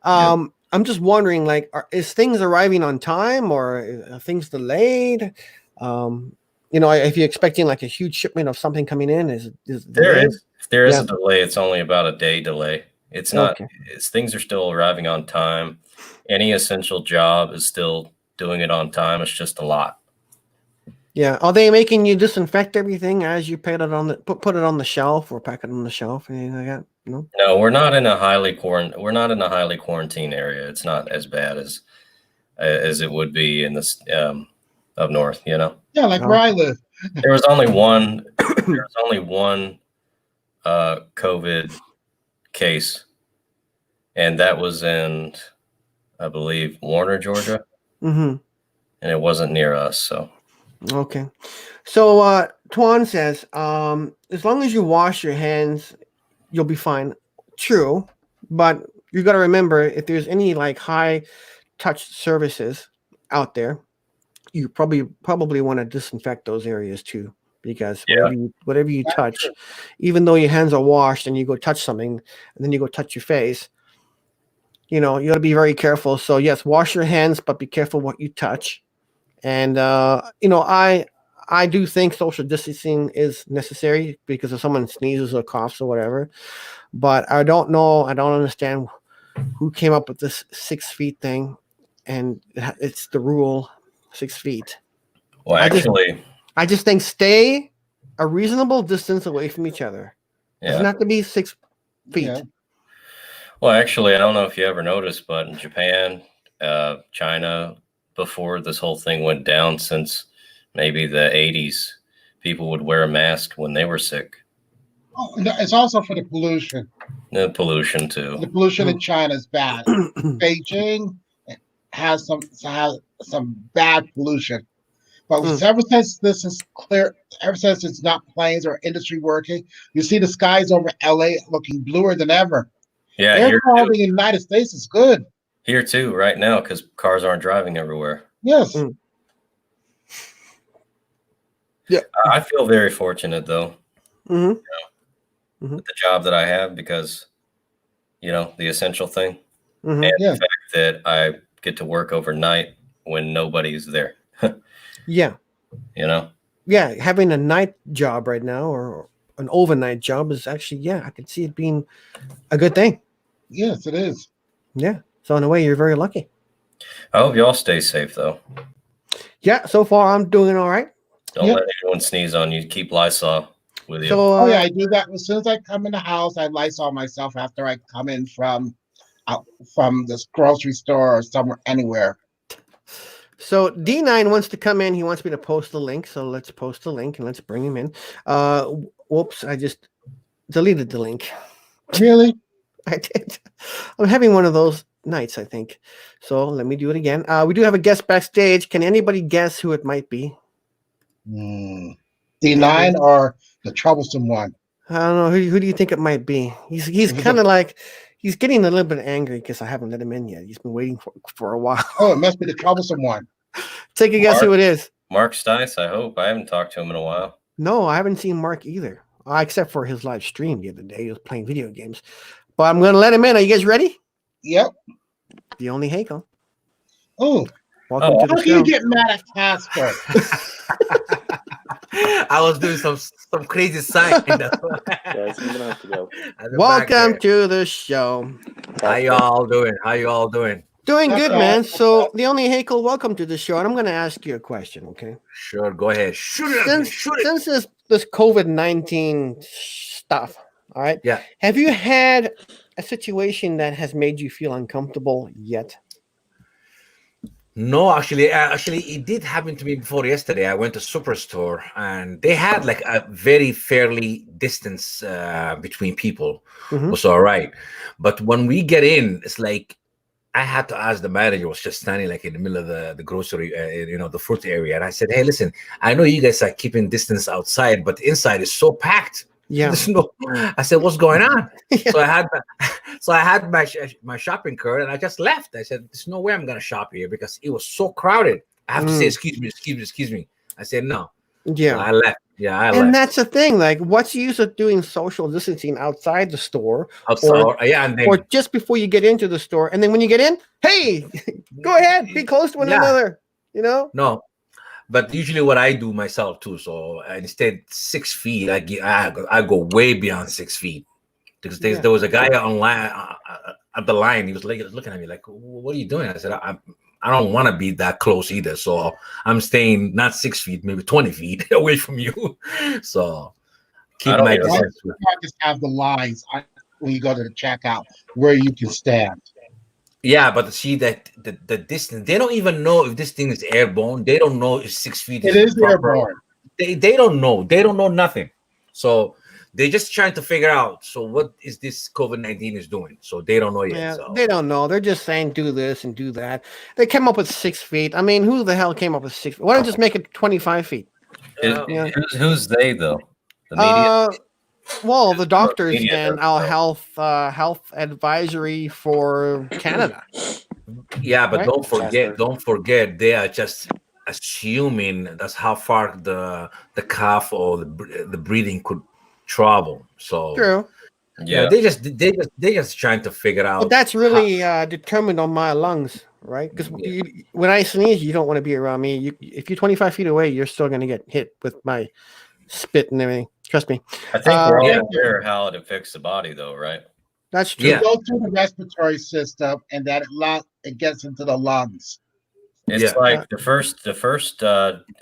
I'm just wondering, like, is things arriving on time, or are things delayed? If you're expecting like a huge shipment of something coming in, is There delayed? is. If there is Yeah. a delay, it's only about a day delay. It's not. Okay. Things are still arriving on time. Any essential job is still doing it on time. It's just a lot. Yeah. Are they making you disinfect everything as you put it on the put it on the shelf, or pack it on the shelf, anything like that? No. No, we're not in a highly quarantine area. It's not as bad as it would be in this up north. Yeah, like Oh. where I live. There was only one. There was only one COVID case, and that was in, I believe, Warner, Georgia, Mm-hmm. and it wasn't near us. So Okay. So Tuan says, as long as you wash your hands, you'll be fine. True, but you got to remember, if there's any like high touch services out there, you probably want to disinfect those areas too, because Yeah. whatever you That's touch, true. even though your hands are washed and you go touch something and then you go touch your face, you got to be very careful. So yes, wash your hands, but be careful what you touch. And I do think social distancing is necessary because if someone sneezes or coughs or whatever. But I don't know. I don't understand who came up with this 6 feet thing, and it's the rule, 6 feet. Well, I just think stay a reasonable distance away from each other. It doesn't yeah. have to be 6 feet. Yeah. Well, actually, I don't know if you ever noticed, but in Japan, China, before this whole thing went down, since maybe the 80s, people would wear a mask when they were sick. Oh, and it's also for the pollution. The pollution too. The pollution in China is bad. Beijing has some bad pollution. But ever since this is clear, ever since it's not planes or industry working, you see the skies over LA looking bluer than ever. Yeah, Air quality in the United States is good. Here too, right now, because cars aren't driving everywhere. Yes. Yeah. I feel very fortunate though. Mm-hmm. With the job that I have, because the essential thing, Mm-hmm. and Yeah. the fact that I get to work overnight when nobody's there. Yeah. Yeah, having a night job right now or an overnight job is actually, I can see it being a good thing. Yes, it is. Yeah. So in a way, you're very lucky. I hope y'all stay safe though. Yeah. So far, I'm doing all right. Don't Yep. let anyone sneeze on you. Keep Lysol with you. So Oh yeah, I do that as soon as I come in the house. I Lysol myself after I come in from this grocery store or somewhere anywhere. So D9 wants to come in. He wants me to post the link. So let's post the link and let's bring him in. Whoops, I just deleted the link. Really? I did. I'm having one of those nights, I think. So let me do it again. We do have a guest backstage. Can anybody guess who it might be? D9 or the troublesome one? I don't know. Who do you think it might be? He's kind of like, he's getting a little bit angry because I haven't let him in yet. He's been waiting for a while. Oh, it must be the troublesome one. Take a guess who it is. Mark Stice, I hope. I haven't talked to him in a while. No, I haven't seen Mark either, except for his live stream the other day. He was playing video games. But I'm going to let him in. Are you guys ready? Yep. The only Hakel. Oh, Welcome to how the can show. you get mad at Casper? I was doing some crazy sign. Guys, I'm gonna have to go. Welcome to the show. How y'all doing? How you all doing? Doing That's good, all. man. So the only Hakel, welcome to the show. And I'm going to ask you a question, okay? Sure, go ahead. Shoot it at me. Shoot it. Since this COVID-19 stuff, all right? Yeah. Have you had a situation that has made you feel uncomfortable yet? No, actually, it did happen to me before yesterday. I went to Superstore and they had like a very fairly distance between people. Mhm. It was all right. But when we get in, it's like I had to ask the manager, was just standing like in the middle of the grocery, the fruit area. And I said, hey, listen, I know you guys are keeping distance outside, but inside is so packed. Yeah. There's no, I said, what's going on? Yeah. So I had my shopping cart and I just left. I said, there's no way I'm going to shop here because it was so crowded. I have to say, excuse me. I said, no. Yeah. So I left. Yeah, I And left. that's the thing. Like, what's the use of doing social distancing outside the store Outside, and then, or just before you get into the store? And then when you get in, hey, go ahead, be close to one Yeah. another, you know? no. But usually what I do myself too. So instead 6 feet, I go way beyond 6 feet. Because there was a guy online at the line. He was looking at me like, what are you doing? I said, I don't want to be that close either. So I'm staying not 6 feet, maybe 20 feet away from you. So keep my distance. You just have the lines when you go to the checkout where you can stand. Yeah, but see that the distance, they don't even know if this thing is airborne. They don't know if 6 feet It is proper. airborne. They don't know. They don't know nothing. So they're just trying to figure out. So what is this COVID-19 is doing? So they don't know yet. Yeah, So. they don't know. They're just saying do this and do that. They came up with 6 feet. I mean, who the hell came up with 6 feet? Why don't you just make it 25 feet? Yeah. Who's they though? The media. Well, the doctors media and doesn't our know. health advisory for Canada. Yeah, but Right? don't forget, they are just assuming that's how far the cough or the breathing could travel. So True. yeah, they just trying to figure out. But that's really determined on my lungs, right? Because Yeah. when I sneeze, you don't want to be around me. If you're 25 feet away, you're still going to get hit with my spit and everything. Trust me. I think we're all Yeah. aware how it affects the body, though, right? That's true. Yeah. It goes through the respiratory system, and that it gets into the lungs. It's Yeah. like the first.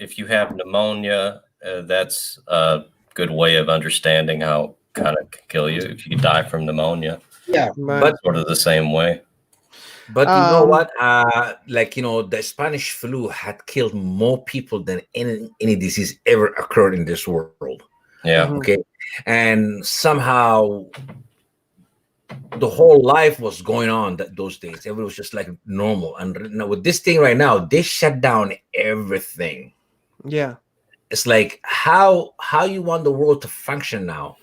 If you have pneumonia, that's a good way of understanding how kind of can kill you if you die from pneumonia. Yeah, Right. But Sort of the same way. But you know Um, what? Like the Spanish flu had killed more people than any disease ever occurred in this world. Yeah. Mhm. Okay, and somehow the whole life was going on those days. Everything was just like normal. And now with this thing right now, they shut down everything. Yeah. It's like how you want the world to function now.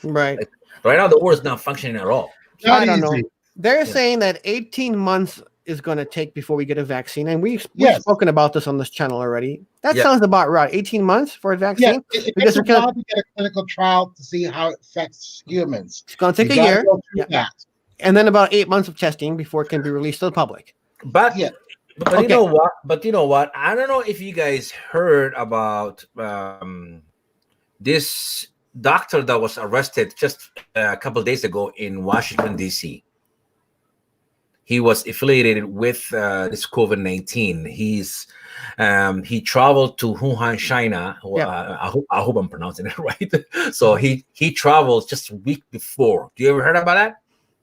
Right. Like, right now, the world is not functioning at all. not I don't know. easy. They're Yeah. saying that 18 months is going to take before we get a vaccine, and we've Yes. spoken about this on this channel already. That Yeah. sounds about right. 18 months for a Yeah, vaccine. it Because takes a we're gonna- while to get a clinical trial to see how it affects humans. It's going to take You a gotta year, go through yeah. that. and then about 8 months of testing before it can be released to the public. But Yeah. but Okay. you know what? But you know what? I don't know if you guys heard about this doctor that was arrested just a couple of days ago in Washington D.C. He was affiliated with this COVID-19. He traveled to Wuhan, China. Yeah. I hope I'm pronouncing it right. So he traveled just a week before. Do you ever heard about that?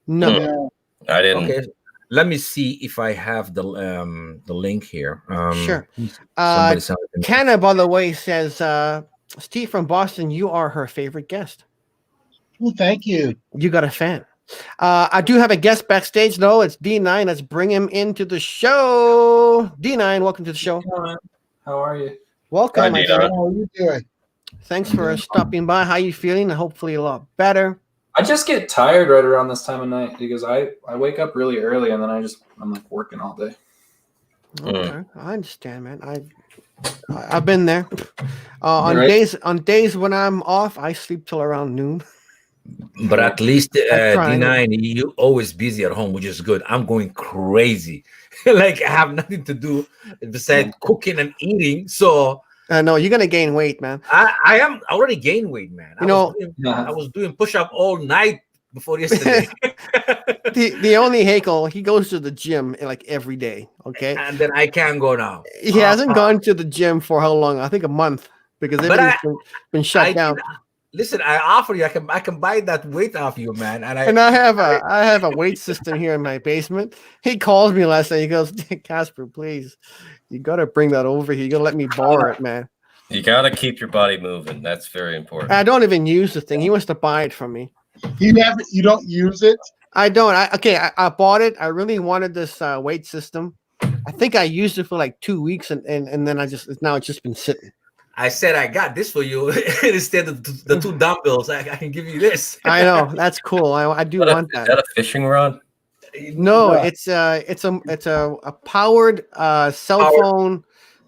No. Yeah. I didn't. Okay, let me see if I have the link here. Sure. Somebody sent it to me. Canna, by the way, says, Steve from Boston, you are her favorite guest. Well, thank you. You got a fan. I do have a guest backstage, though. It's D9. Let's bring him into the show. D9, welcome to the show. How are you? Welcome. Hi, my D9. friend. How are you doing? Thanks for stopping by. How you feeling? Hopefully a lot better. I just get tired right around this time of night because I wake up really early and then I'm like working all day. Okay, I understand, man. I've been there. On Right. days when I'm off, I sleep till around noon. But at least I try. D9, you always busy at home, which is good. I'm going crazy. Like I have nothing to do besides cooking and eating. So No, you're gonna gain weight, man. I am already gained weight, man. You know- I was doing push-up all night before yesterday. The only Hakel, he goes to the gym like every day. Okay, And then I can't go now. he hasn't gone to the gym for how long? I think a month because But everything's been shut down. Listen, I offer you. I can buy that weight off you, man. And I have a weight system here in my basement. He calls me last night. He goes, Casper, please, you gotta bring that over here. You gotta let me borrow it, man. You got to keep your body moving. That's very important. I don't even use the thing. He wants to buy it from me. You don't use it? I don't. I bought it. I really wanted this weight system. I think I used it for like 2 weeks, and then now it's just been sitting. I said I got this for you instead of the two dumbbells. I can give you this. I know that's cool. I do want Is that. that a fishing rod? No, Yeah. it's a powered cell Powered phone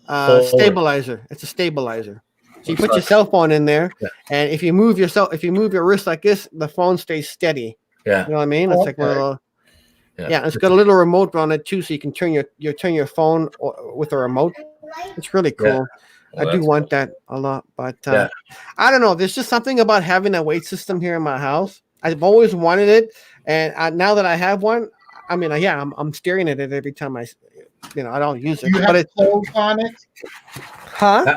phone. stabilizer. It's a stabilizer. So you Looks put your like- cell phone in there, Yeah. and if you move your wrist like this, the phone stays steady. Yeah. You know what I mean? It's like one of Okay. the, yeah. It's got a little remote on it too, so you can turn your phone with a remote. It's really cool. Yeah. I do that's want that a lot, but Yeah. I don't know. There's just something about having a weight system here in my house. I've always wanted it, and now that I have one, I mean, yeah, I'm staring at it every time I don't use Do it. you But have clothes on it? huh?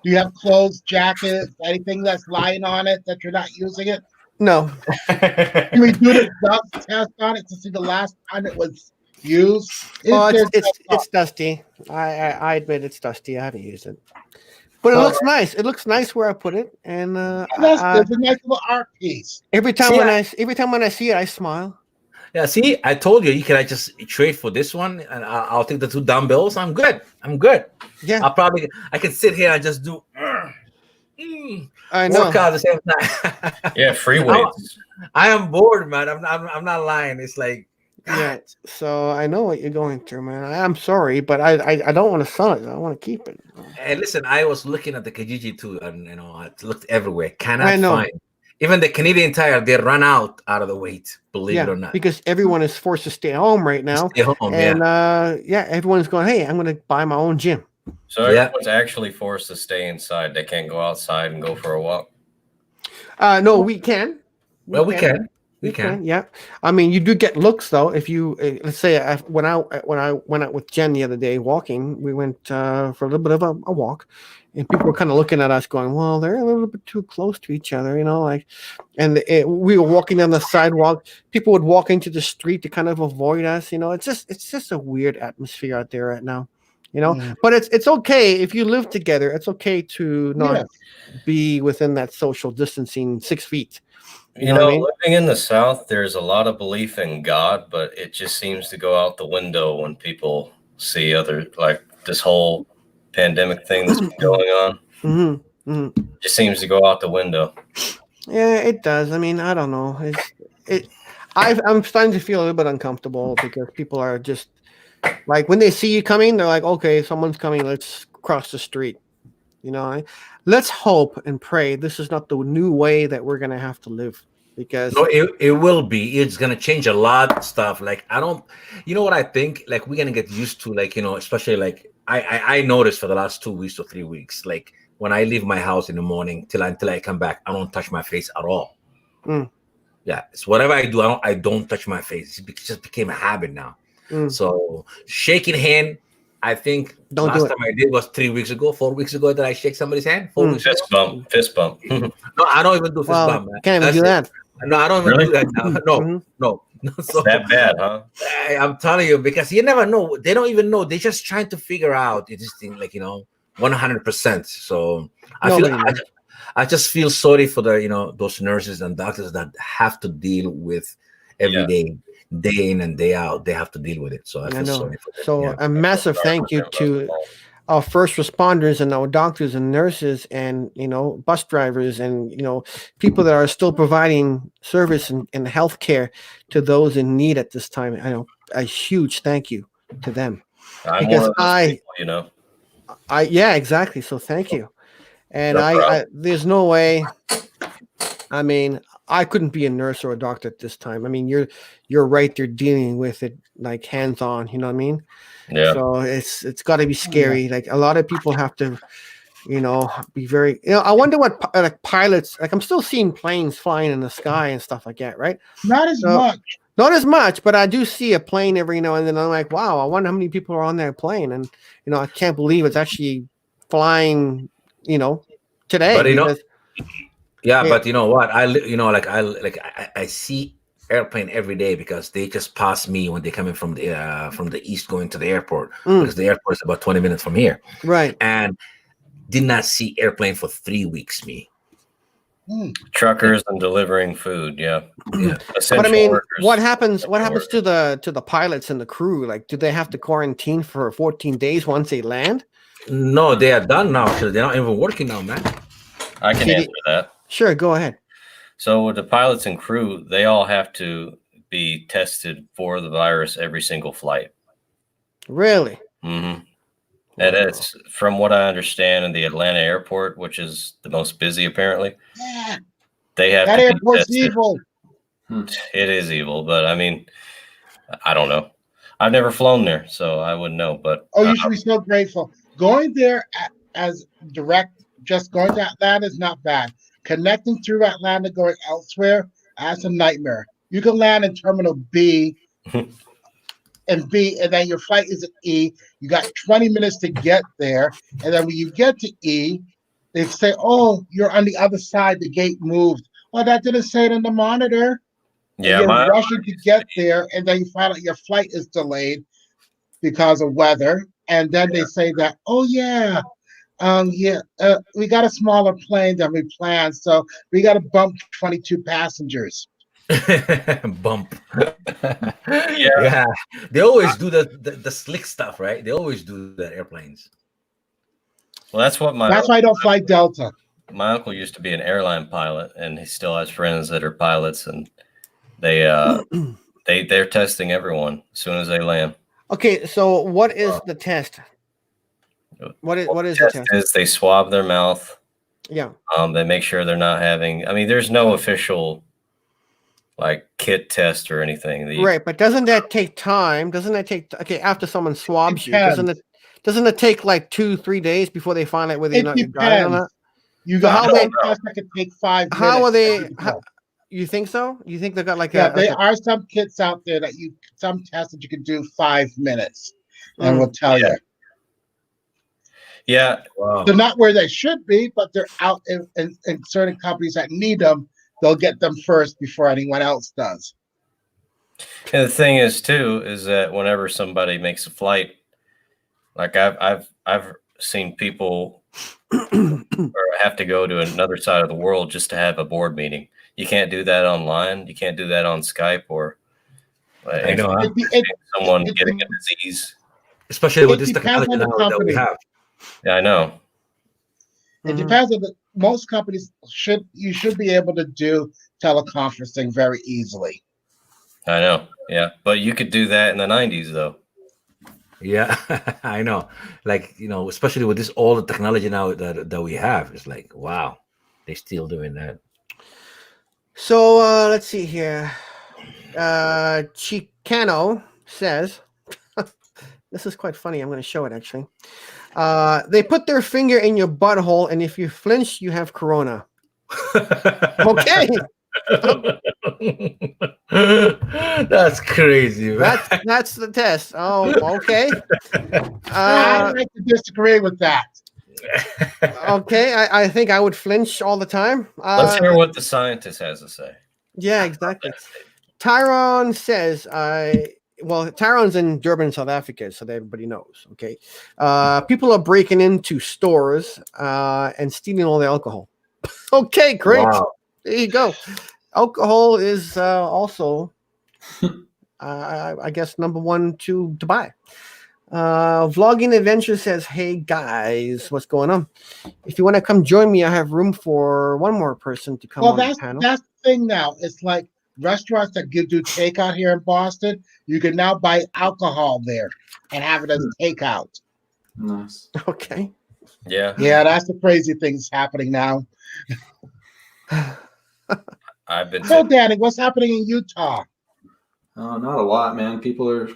Do you have clothes, jackets, anything that's lying on it that you're not using it? No, Can we do the dust test on it to see the last time it was used? Is well, there it's dust on it's dusty. I admit it's dusty. I haven't used it, but it Well, looks nice. It looks nice where I put it, and it? That's it's a nice little art piece. every time See, every time when I see it, I smile. Yeah, see, I told you can I just trade for this one and I'll take the two dumbbells. I'm good. Yeah, I can sit here and just do I know. work out at the same time. Yeah, free weights. I am bored, man. I'm not lying. It's like Yeah, so I know what you're going through, man. I'm sorry, but I don't want to sell it. I want to keep it. And listen, I was looking at the Kijiji too, and I looked everywhere. I know. Even the Canadian Tire, they run out of the weight. Believe it or not. because everyone is forced to stay home right now. Stay home, And everyone's going, hey, I'm going to buy my own gym. So Yeah. everyone's actually forced to stay inside. They can't go outside and go for a walk. No, we can. Well, we can. We can. Yeah. I mean, you do get looks though. If you let's say when I went out with Jen the other day walking, we went for a little bit of a walk, and people were kind of looking at us, going, "Well, they're a little bit too close to each other," like. And we were walking down the sidewalk. People would walk into the street to kind of avoid us. It's just a weird atmosphere out there right now. But it's okay if you live together. It's okay to not be within that social distancing 6 feet. You know, living in the South, there's a lot of belief in God, but it just seems to go out the window when people see like this whole pandemic thing that's been going on. Just seems to go out the window. Yeah, it does. I mean, I don't know. I'm starting to feel a little bit uncomfortable because people are just like, when they see you coming, they're like, okay, someone's coming. Let's cross the street. Let's hope and pray this is not the new way that we're going to have to live, because No, it will be. It's gonna change a lot of stuff. Like you know what I think? Like we're gonna get used to, like, especially like I noticed for the last 2 weeks or 3 weeks, like when I leave my house in the morning until I come back, I don't touch my face at all. Yeah, it's whatever I do, I don't touch my face. It just became a habit now. So shaking hand, I think last time I did was 3 weeks ago, 4 weeks ago that I shake somebody's hand. 4 weeks ago. Fist bump. No, I don't even do fist bump, man. Can't even do that. No, I don't even do that now. No. So, that bad, huh? I'm telling you, because you never know. They don't even know. They're just trying to figure out this thing, like 100%. So I just feel sorry for the those nurses and doctors that have to deal with every day in and day out. They have to deal with it. So I feel sorry for them. So a massive thank you to our first responders and our doctors and nurses and bus drivers and people that are still providing service and healthcare to those in need at this time. I know a huge thank you to them, because yeah, exactly. So thank you. And I there's no way. I mean, I couldn't be a nurse or a doctor at this time. I mean, you're right there dealing with it like hands on. You know what I mean? Yeah. So it's got to be scary. Like a lot of people have to, be very. I wonder what like pilots. Like I'm still seeing planes flying in the sky and stuff like that, right? Not as much. Not as much, but I do see a plane every now and then. I'm like, wow, I wonder how many people are on that plane, and I can't believe it's actually flying. Today. But but you know what? I see airplane every day because they just pass me when they come in from the east going to the airport, because the airport is about 20 minutes from here. Right. And did not see airplane for 3 weeks. Truckers and delivering food. Yeah. But I mean, what happens to the pilots and the crew? Like, do they have to quarantine for 14 days once they land? No, they are done now. So they're not even working now, man. I can answer that. Sure, go ahead. So with the pilots and crew, they all have to be tested for the virus every single flight. Really? Mm-hmm. And it's, from what I understand, in the Atlanta airport, which is the most busy apparently. Yeah. They have That airport's evil. It is evil, but I mean, I don't know. I've never flown there, so I wouldn't know. But you should be so grateful. Going there as direct, just going to Atlanta is not bad. Connecting through Atlanta, going elsewhere, that's a nightmare. You can land in Terminal B and then your flight is at E. You got 20 minutes to get there, and then when you get to E, they say, "Oh, you're on the other side. The gate moved." Well, that didn't say it in the monitor. yeah, You're rushing to get there, and then you find out your flight is delayed because of weather, and then they say that, "Oh yeah, we got a smaller plane than we planned, so we got to bump 22 passengers." Bump. Yeah. They always do the slick stuff, right? They always do that, airplanes. Well, that's what That's why I don't fly Delta. my uncle used to be an airline pilot, and he still has friends that are pilots, and they're testing everyone as soon as they land. Okay, so what is the test? What is the test? Is they swab their mouth Yeah. They make sure they're not having. I mean, there's no official like kit test or anything. Right, but doesn't that take time? Doesn't that take okay after someone swabs you? Depends. Doesn't it take like 2-3 days before they find out whether or It not you got it or not? depends. You So got how they- some tests that could take 5 minutes. How are they? and you How, go. you think so? You think they got like Yeah, a? there Like are some kits out there that some tests that you can do 5 minutes, and Mm. we'll tell you. Yeah, Wow. They're not where they should be, but they're out in certain companies that need them. They'll get them first before anyone else does. and the thing is too is that whenever somebody makes a flight, like I've seen people or have to go to another side of the world just to have a board meeting. You can't do that online. You can't do that on Skype or I know, huh? someone it- getting a disease. Especially with It this depends technology on the now that we company. have. Yeah, I know. It Mhm. depends on most companies you should be able to do teleconferencing very easily. I know. Yeah, but you could do that in the 90s though. Yeah, I know. Like, especially with this all the technology now that we have, it's like, wow, they're still doing that. So let's see here. Chicano says, this is quite funny. I'm going to show it actually. They put their finger in your butthole, and if you flinch, you have corona. Okay, That's crazy, man. that's the test. Oh, okay. I'd like to disagree with that. Okay, I think I would flinch all the time. Let's hear what the scientist has to say. Yeah, exactly. Tyron says, Tyron's in Durban, South Africa, so that everybody knows. Okay. People are breaking into stores and stealing all the alcohol. Okay, great. Wow. There you go. Alcohol is also, I guess, number one to buy. Vlogging Adventure says, hey guys, what's going on? If you want to come join me, I have room for one more person to come Well, on the that's panel. the thing now. It's like restaurants that do takeout here in Boston. You can now buy alcohol there and have it as takeout. Nice. Okay. Yeah, Yeah, that's the crazy things happening now. I've been. So, Danny, what's happening in Utah? Not a lot, man. People are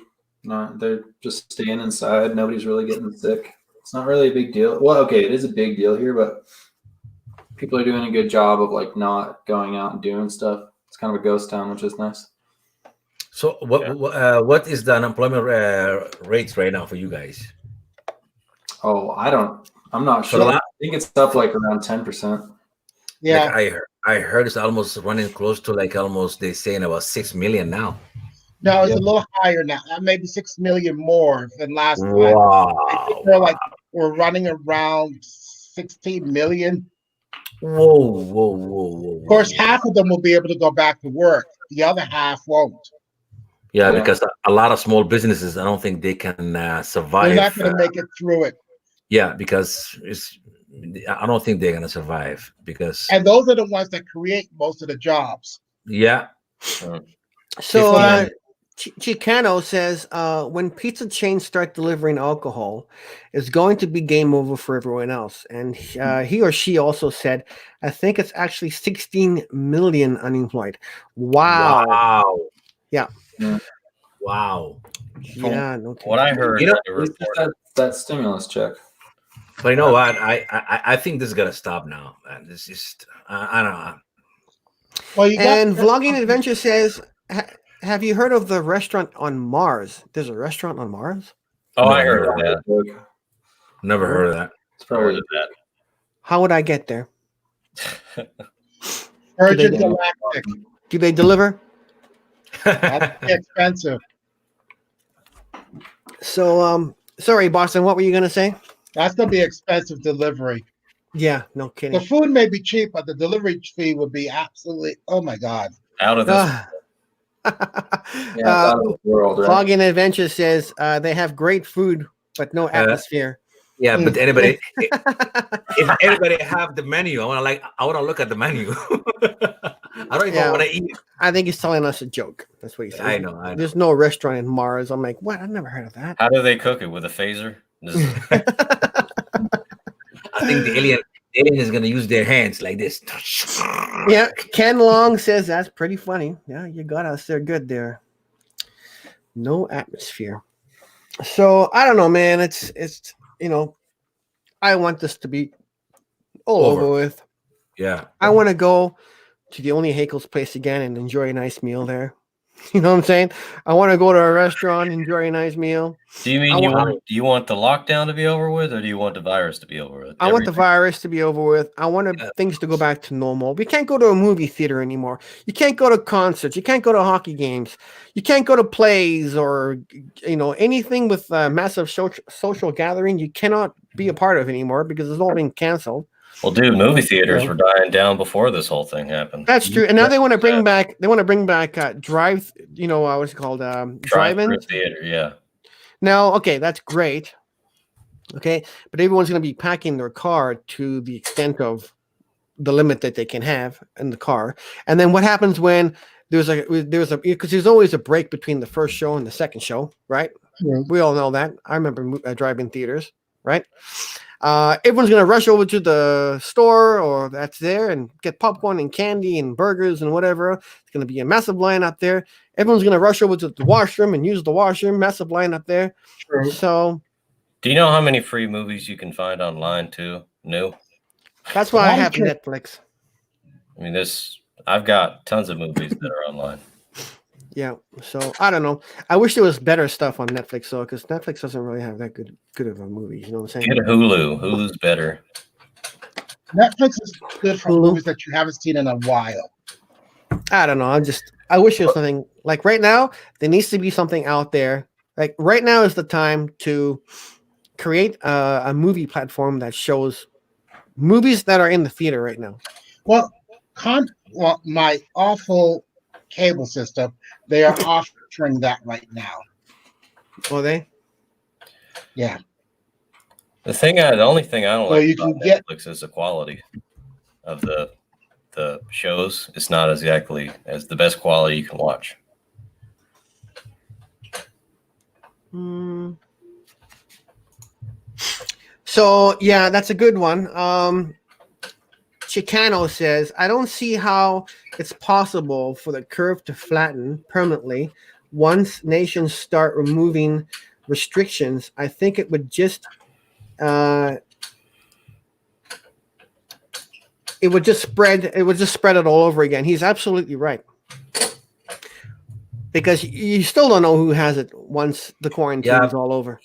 not. They're just staying inside. Nobody's really getting sick. It's not really a big deal. Well, okay, it is a big deal here, but people are doing a good job of like not going out and doing stuff. It's kind of a ghost town, which is nice. So what is the unemployment rates right now for you guys? Oh, I'm not So sure. la- I think it's up like around 10%. Yeah, Like I heard it's almost running close to like almost they're saying about 6 million now. no, it's Yeah. a little higher now. Maybe 6 million more than last time. I think Wow. we're running around 16 million. Whoa. Of course, half of them will be able to go back to work. The other half won't. Yeah, Yeah. because a lot of small businesses, I don't think they can They're survive. not going to make it through it. Yeah, because I don't think they're gonna survive because And those are the ones that create most of the jobs. yeah, So Yeah. Chicano says when pizza chains start delivering alcohol, it's going to be game over for everyone else. And he or she also said, I think it's actually 16 million unemployed. Wow. Yeah. Wow. Yeah. No kidding. What I heard, You know, the It's just report- that stimulus check. But you know what? I think this is gonna stop now. Man. This just I don't know. Well, you got And Vlogging Adventure says, have you heard of the restaurant on Mars? There's a restaurant on Mars? oh, I No, heard of that. Never heard of that. It's I heard probably of that. How would I get there? Virgin Today. Galactic. Do they deliver? That's expensive. So, sorry, Boston, what were you going to say? That's going to be expensive delivery. Yeah, no The kidding. food may be cheap, but the delivery fee would be absolutely, oh my God. Out of this. Uh, yeah, it's out of the world, right? Vlogging Adventure says they have great food, but no atmosphere. Yeah, but Mm. anybody, if anybody have the menu, I want to look at the menu. I don't even Yeah. want to eat. I think he's telling us a joke. That's what he said. I know. There's no restaurant in Mars. I'm like, what? I've never heard of that. How do they cook it with a phaser? Does- I think the alien is gonna use their hands like this. Yeah, Ken Long says that's pretty funny. Yeah, you got us there good there. No atmosphere. So I don't know, man. It's I want this to be all over with. Yeah. I want to go to the only Hakel's place again and enjoy a nice meal there. You know what I'm saying? I want to go to a restaurant, enjoy a nice meal. Do you mean do you want the lockdown to be over with, or do you want the virus to be over with? I want the virus to be over with. I want things to go back to normal. We can't go to a movie theater anymore. You can't go to concerts. You can't go to hockey games. You can't go to plays or anything with massive social gathering. You cannot be a part of anymore because it's all been canceled. Well, dude, movie theaters were dying down before this whole thing happened. That's true. And now they want to bring back. They want to bring back drive. What's it called? Drive-in theater. Yeah. Now, okay, that's great. Okay, but everyone's going to be packing their car to the extent of the limit that they can have in the car. And then what happens when because there's always a break between the first show and the second show, right? Yeah. We all know that. I remember drive-in theaters, right? Everyone's going to rush over to the store or that's there and get popcorn and candy and burgers and whatever. It's going to be a massive line up there. Everyone's going to rush over to the washroom and use the washroom. Massive line up there. True. So, do you know how many free movies you can find online too? New. That's why I have Netflix. I mean, I've got tons of movies that are online. Yeah, so I don't know. I wish there was better stuff on Netflix, though, because Netflix doesn't really have that good of a movie. You know what I'm saying? Get a Hulu. Hulu's better. Netflix is good for movies that you haven't seen in a while. I don't know. I wish there was something like right now. There needs to be something out there. Like right now is the time to create a movie platform that shows movies that are in the theater right now. Well, my awful cable system, they are offering that right now. Are they? Yeah. The only thing I don't Well, like you about can get- Netflix is the quality of the shows. It's not exactly as the best quality you can watch. So yeah, that's a good one. Chicano says, I don't see how it's possible for the curve to flatten permanently once nations start removing restrictions. I think it would just spread it all over again. He's absolutely right. Because you still don't know who has it once the quarantine is all over.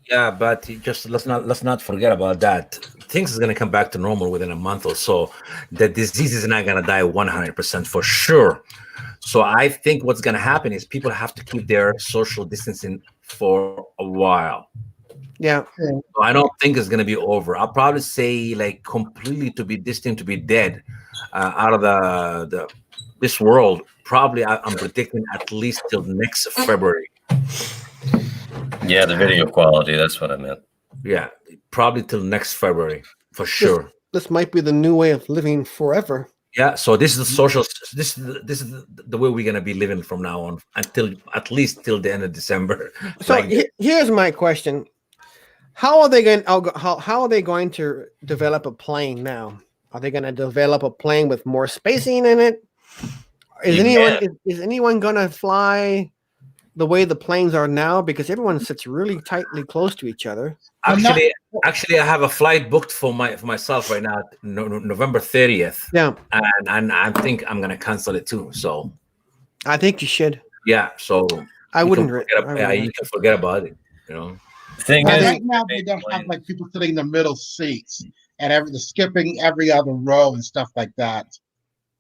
Yeah, but just let's not forget about that. Things is gonna come back to normal within a month or so. The disease is not gonna die 100% for sure. So I think what's gonna happen is people have to keep their social distancing for a while. Yeah. So I don't think it's gonna be over. I'll probably say like completely to be distant, to be dead out of this world. Probably I'm predicting at least till next February. Yeah, the video quality. That's what I meant. Yeah, probably till next February for sure. This might be the new way of living forever. Yeah, so this is the social. This is the way we're gonna be living from now on until at least till the end of December. So here's my question: How are they going to develop a plane now? Are they going to develop a plane with more spacing in it? Is anyone going to fly the way the planes are now? Because everyone sits really tightly close to each other. Actually, I have a flight booked for myself right now, November 30th. Yeah, and I think I'm gonna cancel it too. So I think you should. Yeah, so I wouldn't. You can forget about it. You know, the thing is, is, right now they don't have like people sitting in the middle seats and skipping every other row and stuff like that.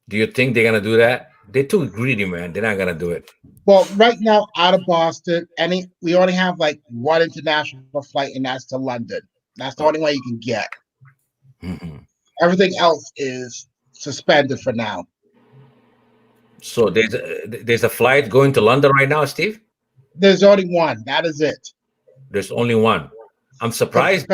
Do you think they're gonna do that? They're too greedy, man. They're not gonna do it. Well, right now, out of Boston, we only have like one international flight, and that's to London. That's the only way you can get. Mm-hmm. Everything else is suspended for now. So there's a flight going to London right now, Steve? There's only one. That is it. There's only one. I'm surprised.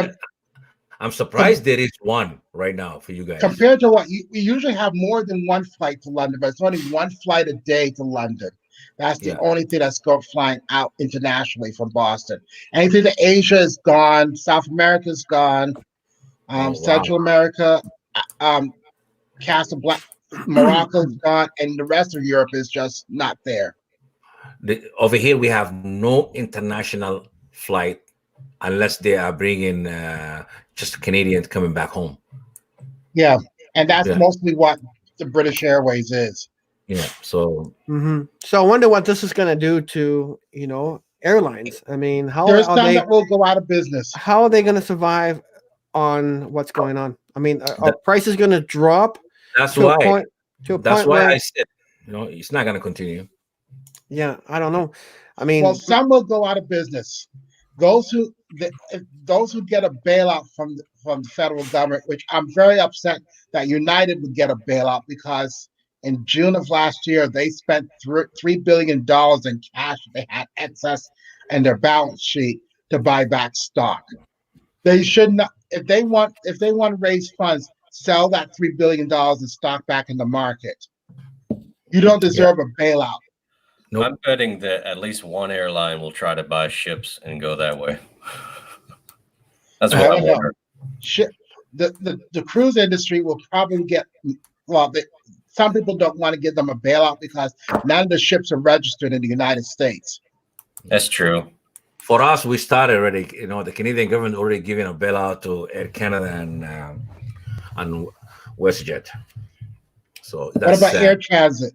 I'm surprised there is one right now for you guys. Compared to what we usually have more than one flight to London, but it's only one flight a day to London. That's the only thing that's flying out internationally from Boston. Anything to Asia is gone. South America is gone. Central America, Casablanca, Morocco's gone, and the rest of Europe is just not there. Over here, we have no international flight unless they are bringing just Canadians coming back home. Yeah, and that's Yeah. mostly what the British Airways is. Yeah. So So I wonder what this is going to do to airlines. I mean, There's some that will go out of business. how are they going to survive on what's going on? I mean, are prices going to drop that's to a why. point That's why where I said, it's not going to continue. yeah, I don't know. I mean, Well, some will go out of business. Those who get a bailout from the federal government, which I'm very upset that United would get a bailout, because in June of last year they spent $3 billion in cash they had excess in their balance sheet to buy back stock. They should not. If they want to raise funds, sell that $3 billion in stock back in the market. You don't deserve a bailout. Nope. I'm betting that at least one airline will try to buy ships and go that way. That's I what I don't know. wonder. The cruise industry will probably get, some people don't want to give them a bailout because none of the ships are registered in the United States. That's true. For us, we started already. The Canadian government already giving a bailout to Air Canada and WestJet. So What that's about Air Transit?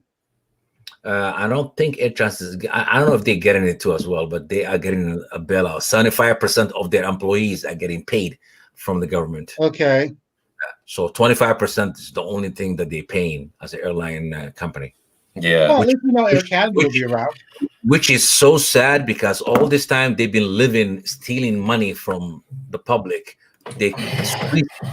I don't think Air Transit. I don't know if they're getting it too as well, but they are getting a bailout. 75% of their employees are getting paid from the government. Okay. So 25% is the only thing that they're paying as an airline company. Yeah. Well, at least Air Canada will be around. Which is so sad, because all this time they've been stealing money from the public. They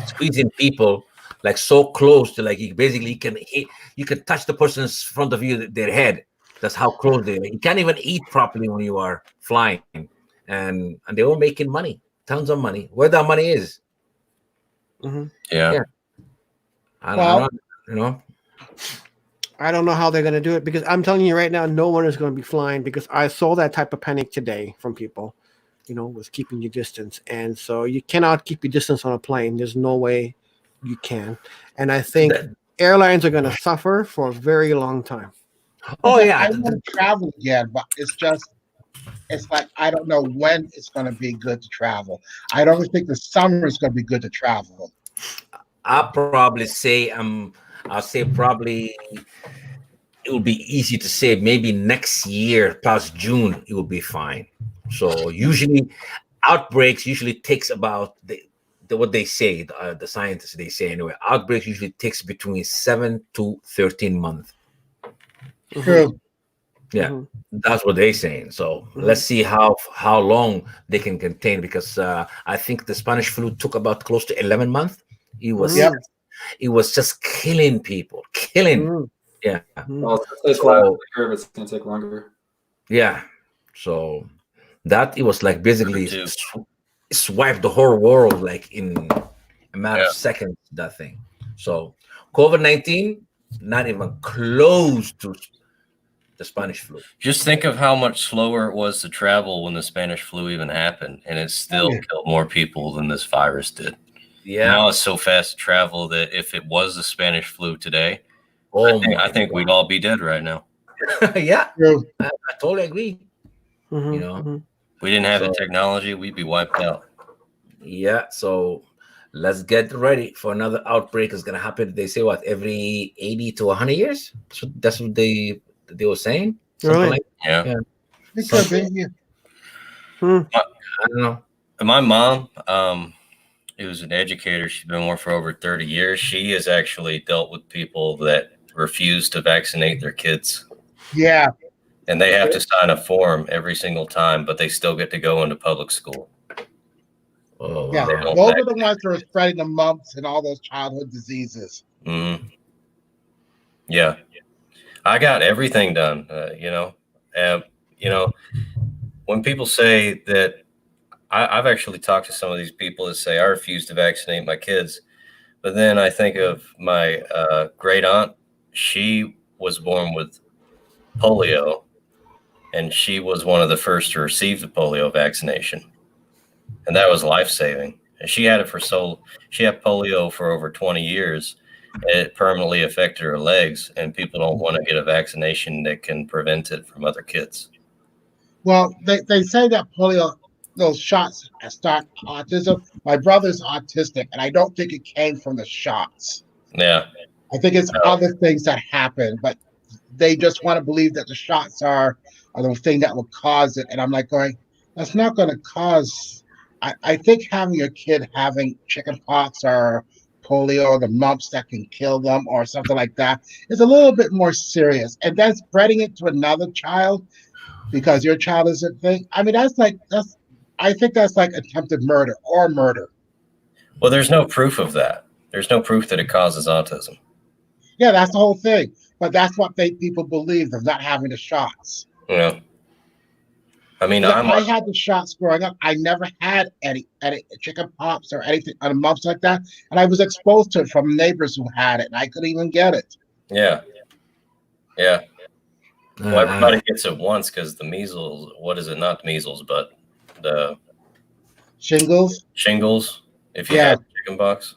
squeezing people like so close to, like, you can touch the person's front of you, their head. That's how close they are. You can't even eat properly when you are flying, and they were making money, tons of money. Where that money is, Yeah. I don't know. I don't know how they're going to do it, because I'm telling you right now, no one is going to be flying, because I saw that type of panic today from people, with keeping your distance. And so you cannot keep your distance on a plane. There's no way you can. And I think airlines are going to suffer for a very long time. Oh yeah, I want to travel again, but it's like I don't know when it's going to be good to travel. I don't think the summer is going to be good to travel. I'll probably say I'll say probably it will be easy to say maybe next year, past June, it will be fine. So usually outbreaks takes about what they say, the scientists, they say anyway, outbreaks usually takes between 7 to 13 months. True. Yeah, that's what they're saying. So let's see how long they can contain, because I think the Spanish flu took about close to 11 months. It was just killing people, Yeah. Well, it's going to take longer. Yeah. So it was like basically Too. swiped the whole world like in a matter of seconds, that thing. So COVID-19, not even close to the Spanish flu. Just think of how much slower it was to travel when the Spanish flu even happened, and it still killed more people than this virus did. Yeah. Now it's so fast to travel that if it was the Spanish flu today, I think we'd all be dead right now. Yeah. True. I totally agree. We didn't have the technology, we'd be wiped out. Yeah. So let's get ready for another outbreak. Is going to happen. They say what, every 80 to 100 years? So that's what they were saying. Really? Yeah. It could be. I don't know. And my mom, who's an educator, she's been working for over 30 years. She has actually dealt with people that refuse to vaccinate their kids. Yeah. And they have to sign a form every single time, but they still get to go into public school. Oh, Yeah. They don't Those are the ones that are spreading the mumps and all those childhood diseases. Mm-hmm. Yeah. I got everything done, when people say that, I've actually talked to some of these people that say I refuse to vaccinate my kids. But then I think of my great aunt. She was born with polio, and she was one of the first to receive the polio vaccination. And that was life-saving. And she had polio for over 20 years. It permanently affected her legs, and people don't want to get a vaccination that can prevent it from other kids. Well, they say that polio, those shots start autism. My brother's autistic, and I don't think it came from the shots. Yeah. I think it's other things that happen, but they just want to believe that the shots are the thing that will cause it. And I'm like going, that's not going to cause. I think having your kid having chicken pox or polio or the mumps that can kill them or something like that is a little bit more serious. And then spreading it to another child because your child isn't thing. I mean, I think that's like attempted murder or murder. Well, there's no proof of that. There's no proof that it causes autism. Yeah, that's the whole thing. But that's what people believe of not having the shots. Yeah. I mean, I had the shots growing up. I never had any chicken pox or anything on mumps like that, and I was exposed to it from neighbors who had it, and I couldn't even get it. Yeah. Yeah. Well, everybody gets it once because the measles. What is it? Not measles, but the Shingles. If you have chickenpox.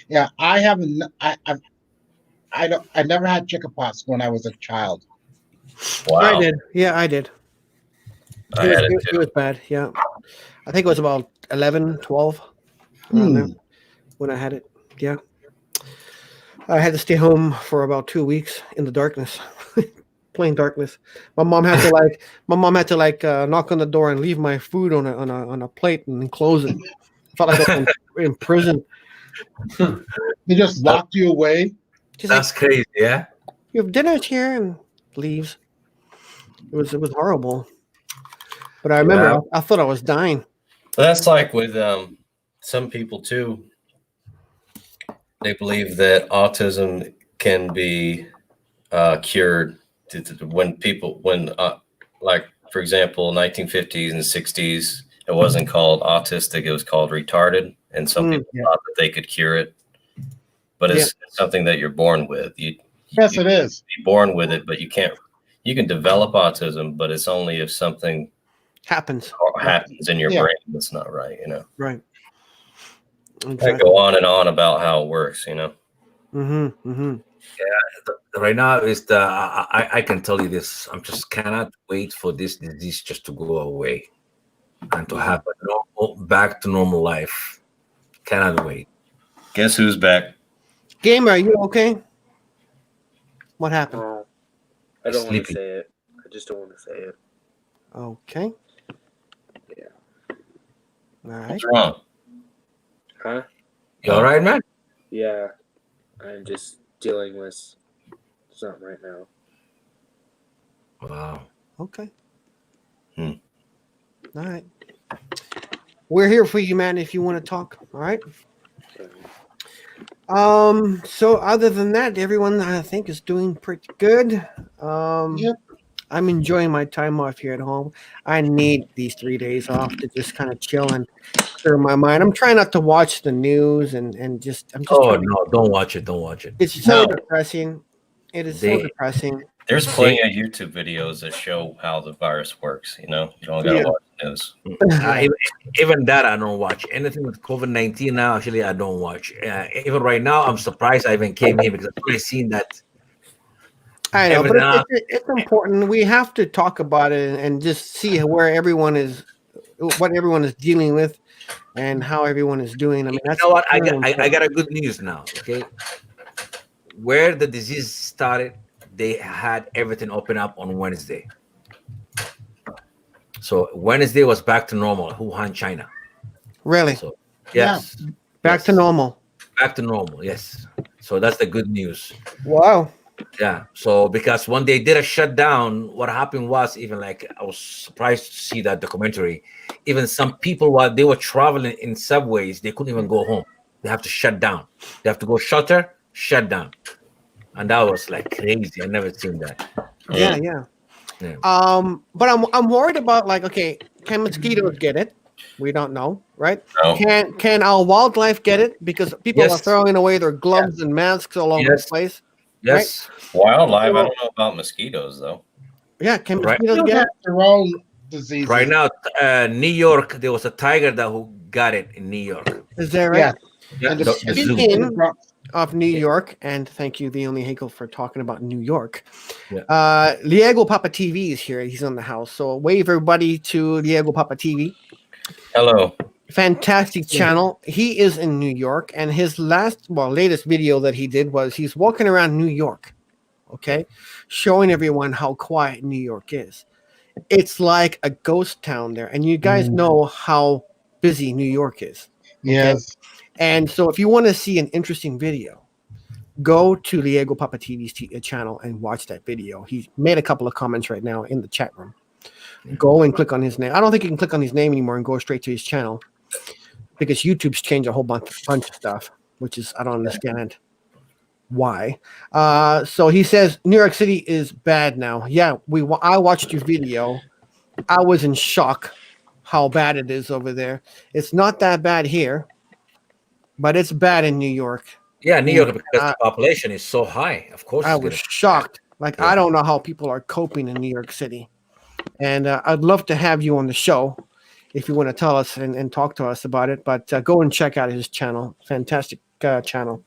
Yeah, I haven't. I never had chickenpox when I was a child. Wow. I did. Yeah, I did. I had it It too. was bad. Yeah. I think it was about 11, 12 around there when I had it. Yeah. I had to stay home for about 2 weeks in the darkness, plain darkness. My mom had to knock on the door and leave my food on a plate and close it. I felt like I was in prison. They just locked you away. She's That's like, crazy, yeah. "You have dinner here," and leaves. It was horrible. But I remember Yeah. I thought I was dying. That's like with some people too. They believe that autism can be cured like for example, 1950s and 60s, it wasn't called autistic; it was called retarded, and some people thought that they could cure it. But it's something that you're born with. Yes, it is. You're born with it, but you can't. You can develop autism, but it's only if something Happens in your brain that's not right. right. I Exactly. go on and on about how it works. Right now is I can tell you this. I'm just cannot wait for this disease just to go away and to have back to normal life. Cannot wait. Guess who's back? Gamer, are you okay? What happened? I don't want to Sleepy. say it. I just don't want to say it. Okay. Yeah. All right. What's wrong? Huh? You all right, man? Yeah. I'm just dealing with something right now. Wow. Okay. Hmm. All right. We're here for you, man, if you want to talk. All right. So other than that, everyone I think is doing pretty good. Yep. I'm enjoying my time off here at home. I need these 3 days off to just kind of chill and clear my mind. I'm trying not to watch the news and I'm just Oh trying to- no! Don't watch it. Don't watch it. It's so No. depressing. It is so They- depressing. There's plenty of YouTube videos that show how the virus works. You don't gotta Yeah. watch the news. Even that I don't watch. Anything with COVID-19 now, actually, I don't watch. Even right now, I'm surprised I even came here because I've already seen that. I know, but Everything it's important. We have to talk about it and just see what everyone is dealing with, and how everyone is doing. I mean, You that's know what? I really got a good news now. Okay, where the disease started, they had everything open up on Wednesday. So Wednesday was back to normal. Wuhan, China. really So yes, back to yes. normal. Back to normal. Yes. So that's the good news. Wow. Yeah. So because when they did a shutdown, what happened was even like I was surprised to see that documentary. Even some people while they were traveling in subways, they couldn't even go home. They have to shut down. They have to go shelter, shut down. And that was like crazy. I never seen that. Yeah. But I'm worried about okay, can mosquitoes get it? We don't know, right? No. Can our wildlife get it? Because people are Yes. throwing away their gloves and masks all over Yes. the place. Yes. Wildlife, I don't know about mosquitoes though. Yeah, can Right. mosquitoes They get have it? their own diseases. Right now, New York, there was a tiger that who got it in New York. Is that right? Yeah. Yeah, And the zoo. Speaking the Bronx- of New York, and thank you, The Only Hagel, for talking about New York. Yeah. Liego Papa TV is here. He's in the house. So wave everybody to Liego Papa TV. Hello. Fantastic channel. He is in New York, and his latest video that he did was he's walking around New York, okay, showing everyone how quiet New York is. It's like a ghost town there, and you guys know how busy New York is. Yes. And so, if you want to see an interesting video, go to Liego Papa TV's channel and watch that video. He made a couple of comments right now in the chat room. Go and click on his name. I don't think you can click on his name anymore and go straight to his channel, because YouTube's changed a whole bunch of stuff, which is, I don't understand why. So he says New York City is bad now. Yeah, I watched your video. I was in shock how bad it is over there. It's not that bad here, but it's bad in New York. Yeah, New York, because the population is so high. Of course, I it's was gonna- shocked. Like, Yeah. I don't know how people are coping in New York City. And I'd love to have you on the show if you want to tell us and talk to us about it. But go and check out his channel. Fantastic channel.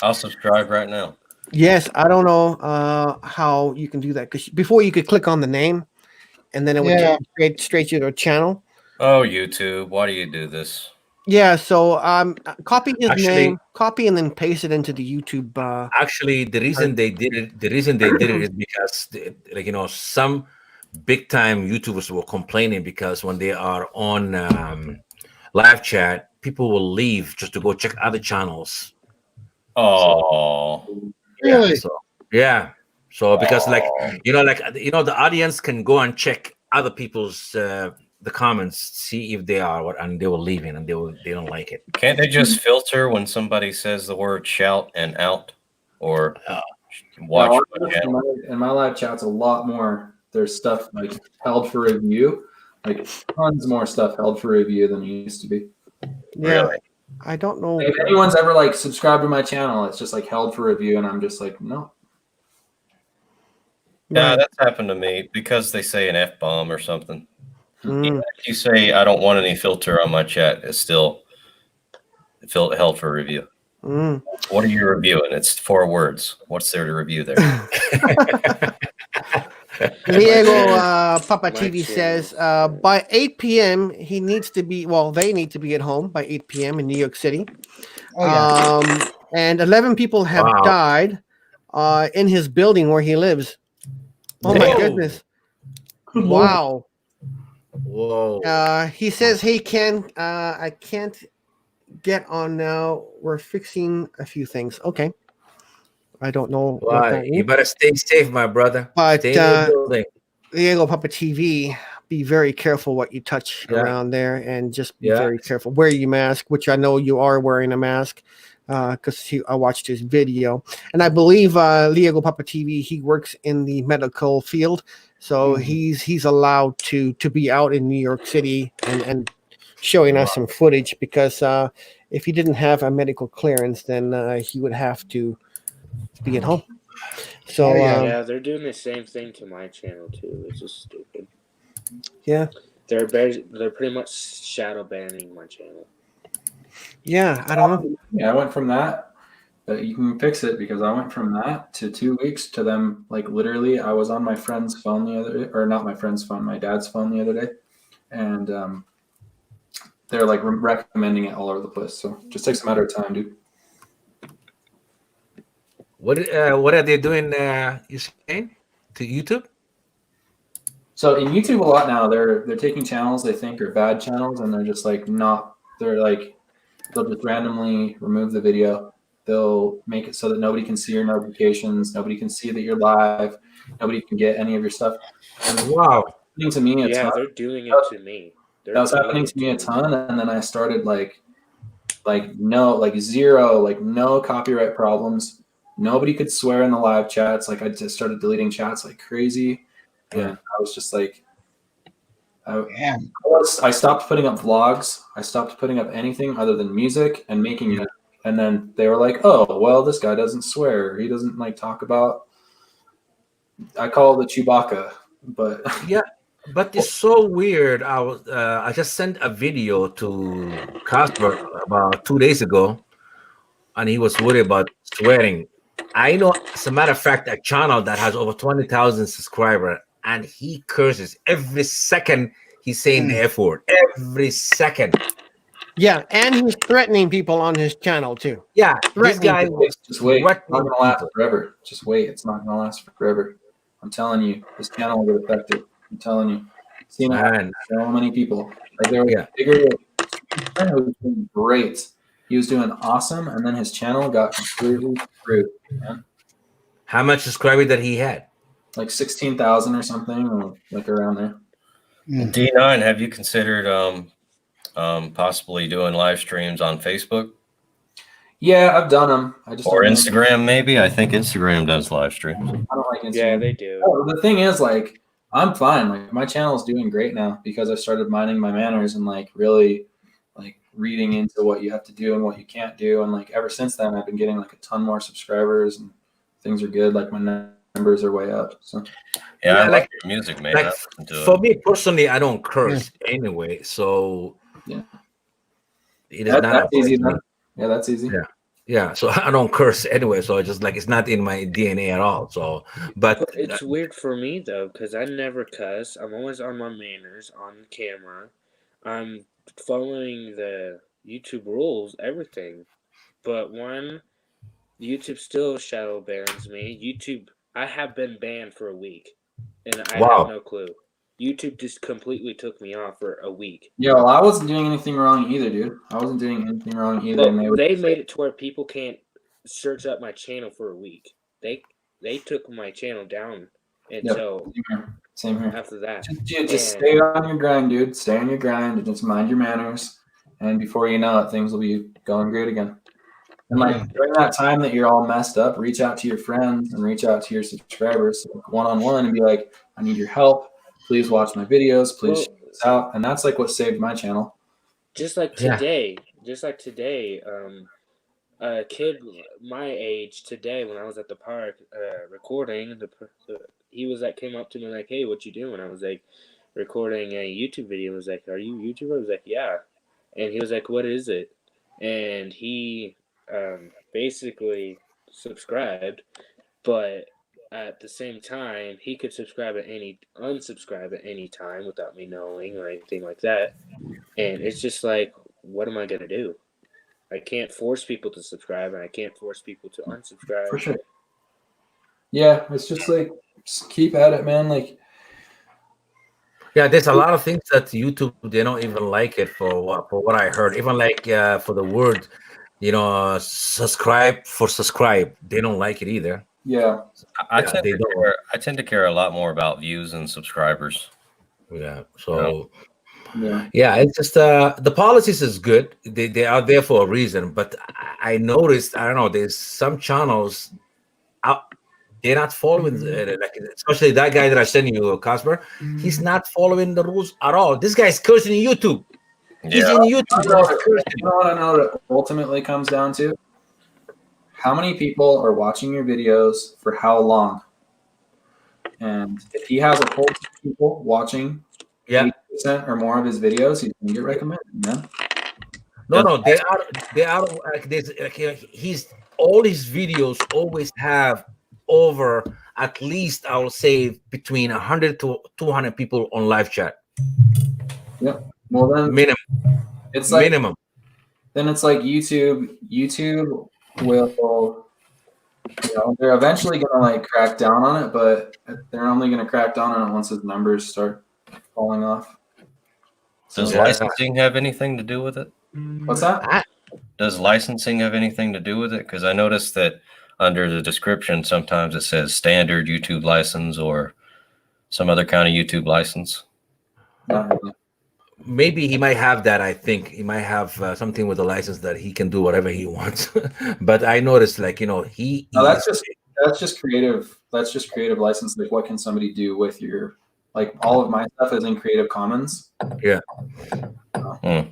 I'll subscribe right now. Yes, I don't know how you can do that, because before you could click on the name and then it would Yeah. take you straight to their channel. Oh, YouTube, why do you do this? Yeah, so copy his Actually- name, copy and then paste it into the YouTube. Actually, the reason they did it is because, some big time YouTubers were complaining because when they are on live chat, people will leave just to go check other channels. Oh, Really? So because the audience can go and check other people's the comments, see if they are what, and they will leave in and they don't like it. can't they just filter when somebody says the word shout and out, or watch? No, what channel? in my live chats, a lot more. There's stuff like held for review, like tons more stuff held for review than it used to be. Yeah, Really? I don't know. Like, if anyone's ever like subscribed to my channel, it's just like held for review, and I'm just like, no. Yeah, Right. that's happened to me because they say an F-bomb or something. Mm. If you say I don't want any filter on my chat, it's still held for review. Mm. What are you reviewing? It's 4 words. What's there to review there? Diego Papa My TV channel. says by 8 p.m. they need to be at home by 8 p.m. in New York City. Oh yeah. And 11 people have Wow. died in his building where he lives. Oh my Whoa. goodness. Wow. Whoa. He says, hey, Ken, I can't get on now. We're fixing a few things. Okay. I don't know what Why? that You means. better stay safe, my brother. But, Stay in the building. Diego Papa TV, be very careful what you touch Yeah. around there, and just be Yeah. very careful. Wear your mask, which I know you are wearing a mask, because I watched his video. And I believe Diego Papa TV, he works in the medical field. So he's allowed to be out in New York City and showing us some footage, because if he didn't have a medical clearance, then he would have to be at home. So Oh, yeah. Yeah, they're doing the same thing to my channel too. It's just stupid. yeah, They're pretty much shadow banning my channel. yeah, I don't know. Yeah, I went from that. But you can fix it, because I went from that to 2 weeks to them. Like literally, I was on my friend's phone the other day, or not my friend's phone, my dad's phone the other day, and they're like recommending it all over the place. So just takes a matter of time, dude. What are they doing? You saying to YouTube? So in YouTube, a lot now they're taking channels they think are bad channels, and they're just like not. They're like they'll just randomly remove the video. They'll make it so that nobody can see your notifications. Nobody can see that you're live. Nobody can get any of your stuff. And Wow. happening to me a Yeah, ton. they're doing it to me. That was happening to me a ton, and then I started like zero, no copyright problems. Nobody could swear in the live chats. Like I just started deleting chats like crazy, and I was just like, Yeah. I stopped putting up vlogs. I stopped putting up anything other than music and making it. And then they were like, "Oh, well, this guy doesn't swear. He doesn't like talk about." I call it the Chewbacca, but Yeah. But it's so weird. I just sent a video to Casper about 2 days ago, and he was worried about swearing. I know, as a matter of fact, a channel that has over 20,000 subscribers, and he curses every second. He's saying the F word every second. Yeah, and he's threatening people on his channel too. Yeah, this Threatening guy people. was Just wait. It's not threatening gonna last people. forever. Just wait. It's not gonna last forever. I'm telling you, this channel will get affected. I'm telling you. I've seen it happen Man, to so many people. Like there was Yeah. a bigger friend who was doing great. He was doing awesome, and then his channel got completely screwed. Man. how much subscribers that he had? Like 16,000 or something, or like around there. D9, have you considered possibly doing live streams on Facebook Yeah, I've done them. I just or don't Instagram? Maybe I think Instagram does live streams. I don't like Instagram. Yeah, they do. Oh, the thing is, like, I'm fine. Like, my channel is doing great now because I started minding my manners and like really like reading into what you have to do and what you can't do. And like ever since then, I've been getting like a ton more subscribers and things are good. Like my numbers are way up. So Yeah, Yeah, I like like- your music, man. like, I listen to For it. me personally, I don't curse anyway, so Yeah. it is that, not that's easy. affecting me. Then. Yeah, that's easy. Yeah. Yeah, so I don't curse anyway, so it's just like it's not in my DNA at all. So, but It's weird for me though, because I never cuss. I'm always on my manners on camera. I'm following the YouTube rules, everything. But one, YouTube still shadow bans me. YouTube, I have been banned for a week, and I Wow. have no clue. YouTube just completely took me off for a week. Yeah, well, I wasn't doing anything wrong either, dude. I wasn't doing anything wrong either. And But they made it to where people can't search up my channel for a week. They took my channel down until Same here. after that. Just stay on your grind, dude. Stay on your grind and just mind your manners. And before you know it, things will be going great again. And like during that time that you're all messed up, reach out to your friends and reach out to your subscribers one-on-one and be like, I need your help. Please watch my videos. Please check this out. And that's like what saved my channel. Just like Yeah. today, a kid my age today when I was at the park recording, he was like came up to me like, "Hey, what you doing?" I was like, "Recording a YouTube video." He was like, "Are you a YouTuber?" I was like, "Yeah," and he was like, "What is it?" And he basically subscribed, but at the same time, he could unsubscribe at any time without me knowing or anything like that. And it's just like, what am I gonna do? I can't force people to subscribe, and I can't force people to unsubscribe. For sure. Yeah, it's just like just keep at it, man. Like yeah, there's a lot of things that YouTube they don't even like it for what I heard. Even like for the word, subscribe for subscribe, they don't like it either. yeah. I Yeah, tend they to don't. care. I tend to care a lot more about views and subscribers. Yeah, so. Yeah. Yeah, it's just the policies is good. They are there for a reason. But I noticed, I don't know, there's some channels out they're not following like especially that guy that I sent you, Casper. He's not following the rules at all. This guy's cursing YouTube. He's Yeah, in YouTube. You know He's cursing. what I know that ultimately comes down to? How many people are watching your videos for how long? And if he has a whole bunch of people watching Yeah. 80% or more of his videos, he's gonna get recommended, man. No, they are like this. Like, he's all his videos always have over at least I will say between 100 to 200 people on live chat Well, then minimum. it's like Minimum. then it's like YouTube. YouTube will, they're eventually gonna like crack down on it, but they're only gonna crack down on it once his numbers start falling off. Does Yeah. licensing have anything to do with it? What's that? Does licensing have anything to do with it? Because I noticed that under the description, sometimes it says standard YouTube license or some other kind of YouTube license. Not really. Maybe he might have that. I think he might have something with the license that he can do whatever he wants. But I noticed, like he. No, that's just creative. That's just creative license. Like, what can somebody do with your all of my stuff is in Creative Commons. Yeah. Yeah.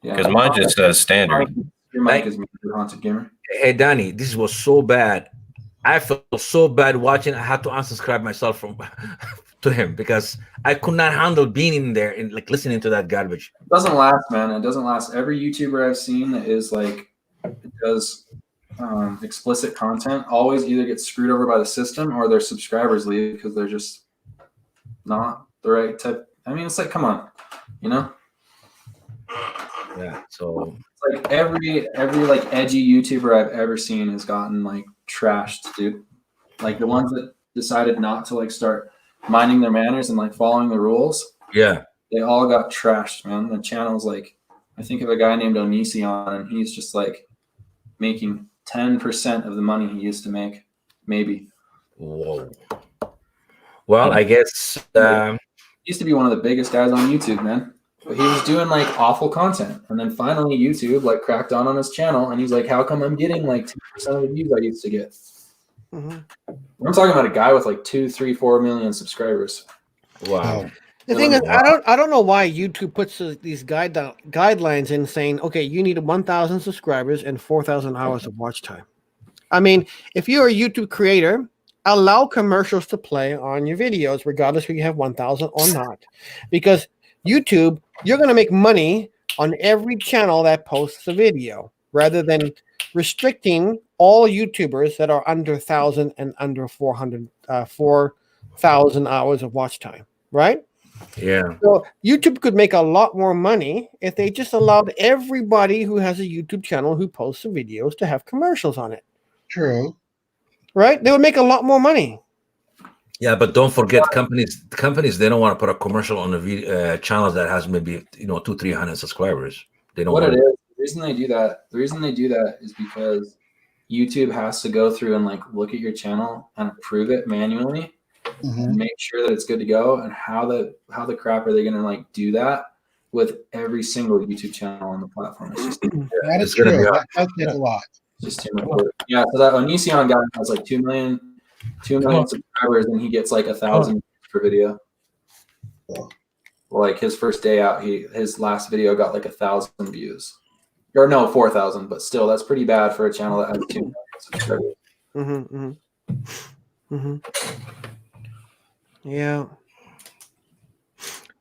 Because mine just says standard. Your mic is muted, Haunted Gamer. Hey Danny, this was so bad. I felt so bad watching. I had to unsubscribe myself from to him because I could not handle being in there and like listening to that garbage. It doesn't last, man. It doesn't last. Every YouTuber I've seen that is like does explicit content always either gets screwed over by the system or their subscribers leave because they're just not the right type. I mean, it's like, come on, you know? Yeah. So It's like every like edgy YouTuber I've ever seen has gotten like trashed, dude. Like the ones that decided not to like start minding their manners and like following the rules, yeah. they all got trashed, man. The channel's like, I think of a guy named Onision, and he's just like making 10% of the money he used to make, maybe. Whoa. Well, I guess He used to be one of the biggest guys on YouTube, man. But he was doing like awful content, and then finally YouTube like cracked on his channel, and he's like, "How come I'm getting like 2% of the views I used to get?" Mhm. I'm talking about a guy with like 2, 3, 4 million subscribers. wow. The thing is, I don't know why YouTube puts these guidelines in saying, okay, you need 1,000 subscribers and 4,000 hours of watch time. I mean, if you're a YouTube creator, allow commercials to play on your videos, regardless if you have 1,000 or not, because YouTube, you're going to make money on every channel that posts a video, rather than restricting all YouTubers that are under 1,000 and under 4,000 hours of watch time, right? Yeah. So YouTube could make a lot more money if they just allowed everybody who has a YouTube channel who posts some videos to have commercials on it, True. right? They would make a lot more money. Yeah, but don't forget, companies they don't want to put a commercial on the channel that has maybe 200-300 subscribers. They don't. What want it is, the reason they do that is because YouTube has to go through and like look at your channel and approve it manually and make sure that it's good to go. And how the crap are they gonna like do that with every single YouTube channel on the platform? It's just, That is It's gonna true. be That does take a lot. just too much work. Yeah, so that Onision guy has like 2 million subscribers, and he gets like 1,000 per video. Cool. Like his first day out, his last video got like 1,000 views, or no, 4,000, but still, that's pretty bad for a channel that has 2 million subscribers. Mm-hmm, mm-hmm. Mm-hmm. Yeah.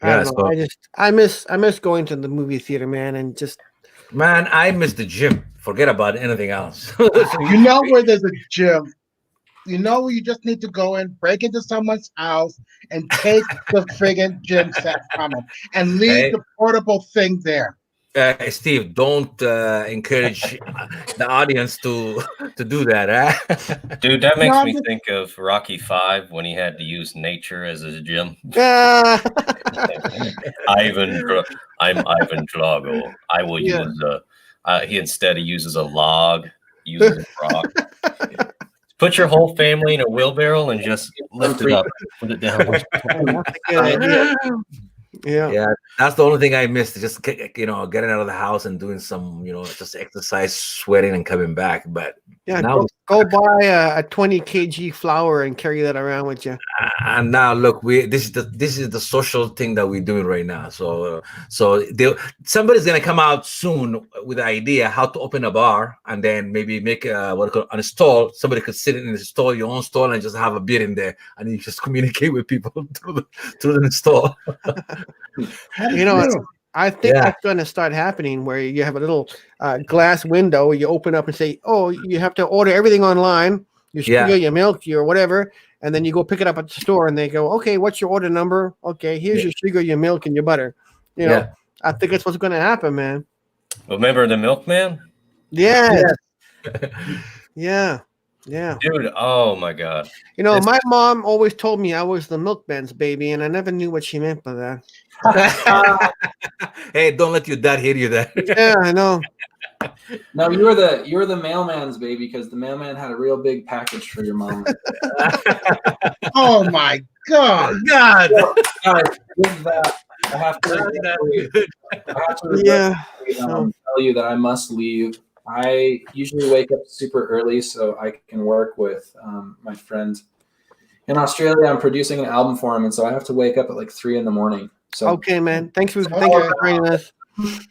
I Yeah, don't know. I miss going to the movie theater, man, and just Man, I miss the gym. Forget about anything else. You know where there's a gym. You know where you just need to go in, break into someone's house, and take the friggin' gym set from them, and leave Hey. the portable thing there. Steve, don't encourage the audience to do that. Dude, that makes No, me I'm just- think of Rocky V when he had to use nature as his gym. yeah. I'm Ivan Drago. I will Yeah. use he instead uses a log, uses a rock. Put your whole family in a wheelbarrow and just lift it up, put it down. That's a good idea. Yeah. Yeah, that's the only thing I missed. Just getting out of the house and doing some, just exercise, sweating, and coming back. But Yeah, now, go buy a 20 kg flour and carry that around with you. and now look, this is the social thing that we're doing right now. So somebody's gonna come out soon with the idea how to open a bar and then maybe make an stall. Somebody could sit in the stall, your own stall, and just have a beer in there, and you just communicate with people through the stall. You know, True. I think Yeah. that's going to start happening where you have a little glass window where you open up and say, oh, you have to order everything online, your Yeah. sugar, your milk, your whatever, and then you go pick it up at the store and they go, okay, what's your order number? Okay, here's your sugar, your milk, and your butter. Yeah. I think that's what's going to happen, man. Remember the milkman? Yeah. Yeah. Dude, oh my God. My mom always told me I was the milkman's baby, and I never knew what she meant by that. Hey, don't let your dad hear you there. Yeah, I know. No, you were the mailman's baby because the mailman had a real big package for your mom. Oh my God. God. Guys, with that, I have to Yeah. tell you that I must leave. I usually wake up super early so I can work with my friend in Australia. I'm producing an album for him, and so I have to wake up at like 3 a.m. So, Okay, man. Thanks for Okay. joining us.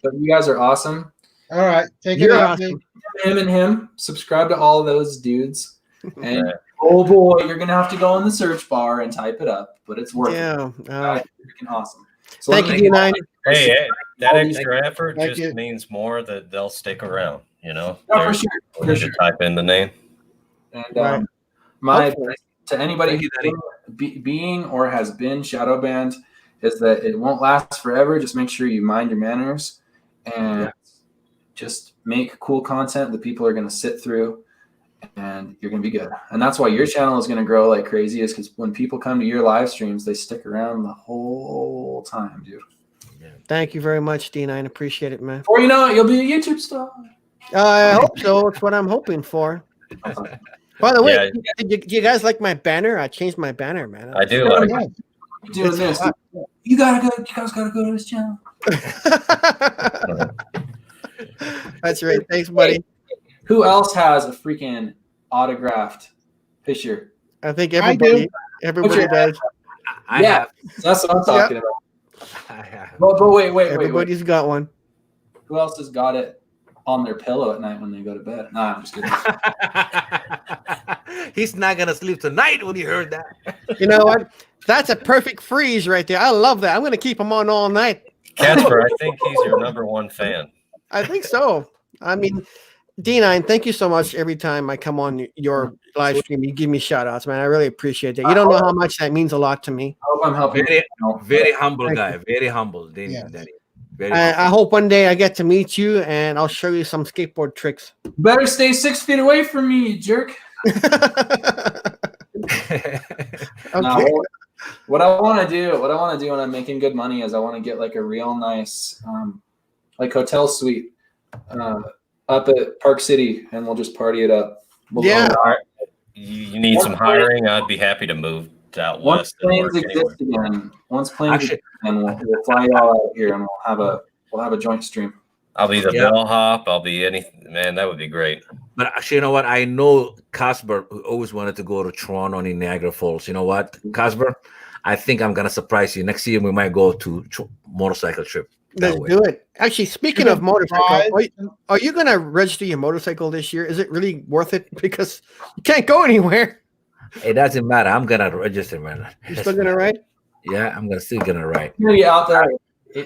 but you guys are awesome. All right. Take it You're easy. awesome. Him and him. Subscribe to all of those dudes, and Oh boy, you're gonna have to go in the search bar and type it up, but it's worth it. Yeah. Guys, freaking awesome. So Thank let you, me- D9. Hey, that extra effort Thank just you. means more that they'll stick around. You know, Yeah, for There's- sure. we For need sure. to type in the name. And Right. my Hopefully. advice to anybody Thank you, who's being or has been shadow banned is that it won't last forever. Just make sure you mind your manners and just make cool content that people are going to sit through, and you're going to be good. And that's why your channel is going to grow like crazy, is because when people come to your live streams, they stick around the whole time, dude. Thank you very much, D9. Appreciate it, man. Or you know, you'll be a YouTube star. I hope so. It's what I'm hoping for. By the way, Yeah. do you guys like my banner? I changed my banner, man. I do like. Yeah. Doing It's this. hot. You guys gotta go to his channel. That's right. Thanks, buddy. Who else has a freaking autographed picture? I think I everybody, do. everybody does. I Yeah. have. That's what I'm talking about. I have. But wait. Everybody's got one. Who else has got it on their pillow at night when they go to bed? Nah, I'm just kidding. He's not gonna sleep tonight when he heard that. You know what? That's a perfect freeze right there. I love that. I'm going to keep him on all night. Casper, I think he's your #1 fan. I think so. I mean, D9, thank you so much. Every time I come on your live stream, you give me shout outs, man. I really appreciate that. You don't know how much that means a lot to me. I hope I'm helping. Very, you. very humble Thank guy. Very humble, Danny. Yes. Danny. Very I humble. hope one day I get to meet you and I'll show you some skateboard tricks. Better stay 6 feet away from me, you jerk. Okay. No, what I want to do when I'm making good money is I want to get like a real nice, like hotel suite, up at Park City, and we'll just party it up. We'll Yeah. go- You need some hiring. I'd be happy to move out Once west and planes work anywhere. exist again, Actually- and we'll fly you all out here, and we'll have a joint stream. I'll be the Yeah. bellhop. I'll be anything. Man, that would be great. But actually, you know what? I know Casper who always wanted to go to Toronto and in Niagara Falls. You know what, Casper? I think I'm gonna surprise you. Next year we might go to motorcycle trip. Let's do it. Actually, speaking of motorcycle, are you going to register your motorcycle this year? Is it really worth it? Because you can't go anywhere. It doesn't matter. I'm gonna register, man. You're still going to ride? Yeah, I'm still gonna ride. You're gonna be out there.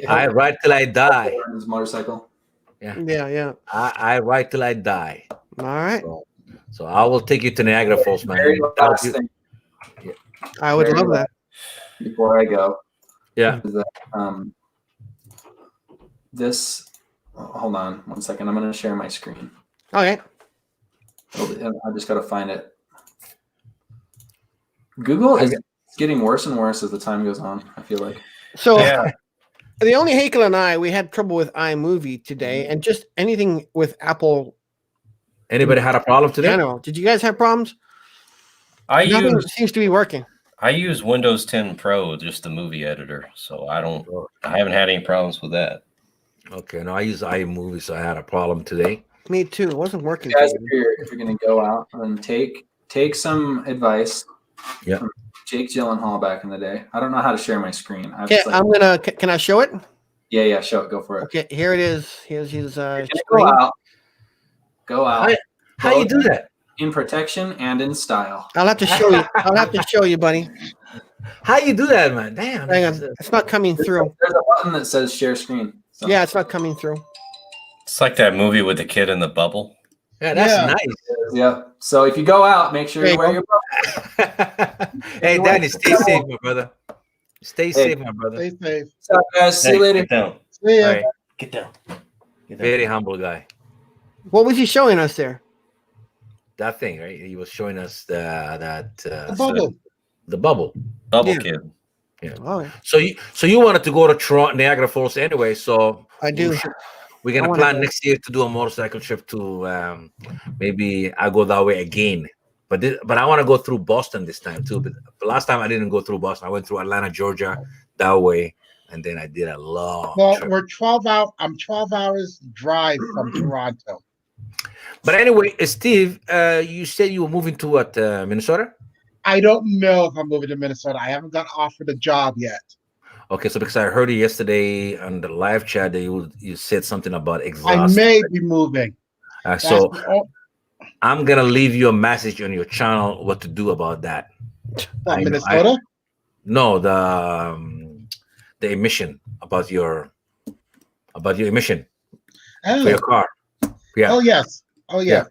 I ride till I die. on his motorcycle. Yeah. I ride till I die. All right. So I will take you to Niagara Falls, man. Very last thing I would love that. before I go. Yeah. Is that, this. Hold on 1 second. I'm gonna share my screen. Okay. I just gotta find it. Google is getting worse and worse as the time goes on. I feel like. So Yeah. the only Hakel and I, we had trouble with iMovie today, and just anything with Apple Anybody had a problem in today? general. Did you guys have problems? I Nothing use seems to be working. Windows 10 Pro, just the movie editor. So I haven't had any problems with that. Okay, no, I use iMovie, so I had a problem today. Me too. It wasn't working. Guys, for me. if you're gonna go out and take some advice. Yeah. From Jake Gyllenhaal back in the day. I don't know how to share my screen. I was Okay, like, can I show it? yeah, show it. Go for it. Okay, here it is. Here's his Go screen. out. Go out. How you do that? In protection and in style. I'll have to show you. I'll have to show you, buddy. How you do that, man? Damn. Hang on. It's not coming through. There's a button that says share screen. So- Yeah, it's not coming through. It's like that movie with the kid in the bubble. Yeah, that's Yeah. nice. Yeah. So if you go out, make sure There you you wear go. your. Hey, Danny, stay safe, my brother. Stay safe, my brother. Stay safe. What's up, guys? See you later. Get down. See ya. All right. Get down. Get down. Very humble guy. What was he showing us there? That thing, right? He was showing us The bubble. the bubble. Bubble Yeah. kid. Oh, So you wanted to go to Toronto, Niagara Falls anyway. So I do. we're I gonna wanna plan go. next year to do a motorcycle trip to maybe I go that way again. But I want to go through Boston this time too. But last time I didn't go through Boston. I went through Atlanta, Georgia, that way, and then I did a long Well, trip. we're 12 out. I'm 12 hours drive from Toronto. But anyway, Steve, you said you were moving to what, Minnesota? I don't know if I'm moving to Minnesota. I haven't got offered a job yet. Okay, so because I heard you yesterday on the live chat that you said something about I exhaust. may be moving. So I'm gonna leave you a message on your channel what to do about that. What, I know- Minnesota? No, the emission about your emission Oh. for your car. Yeah. Oh yes. Oh yeah.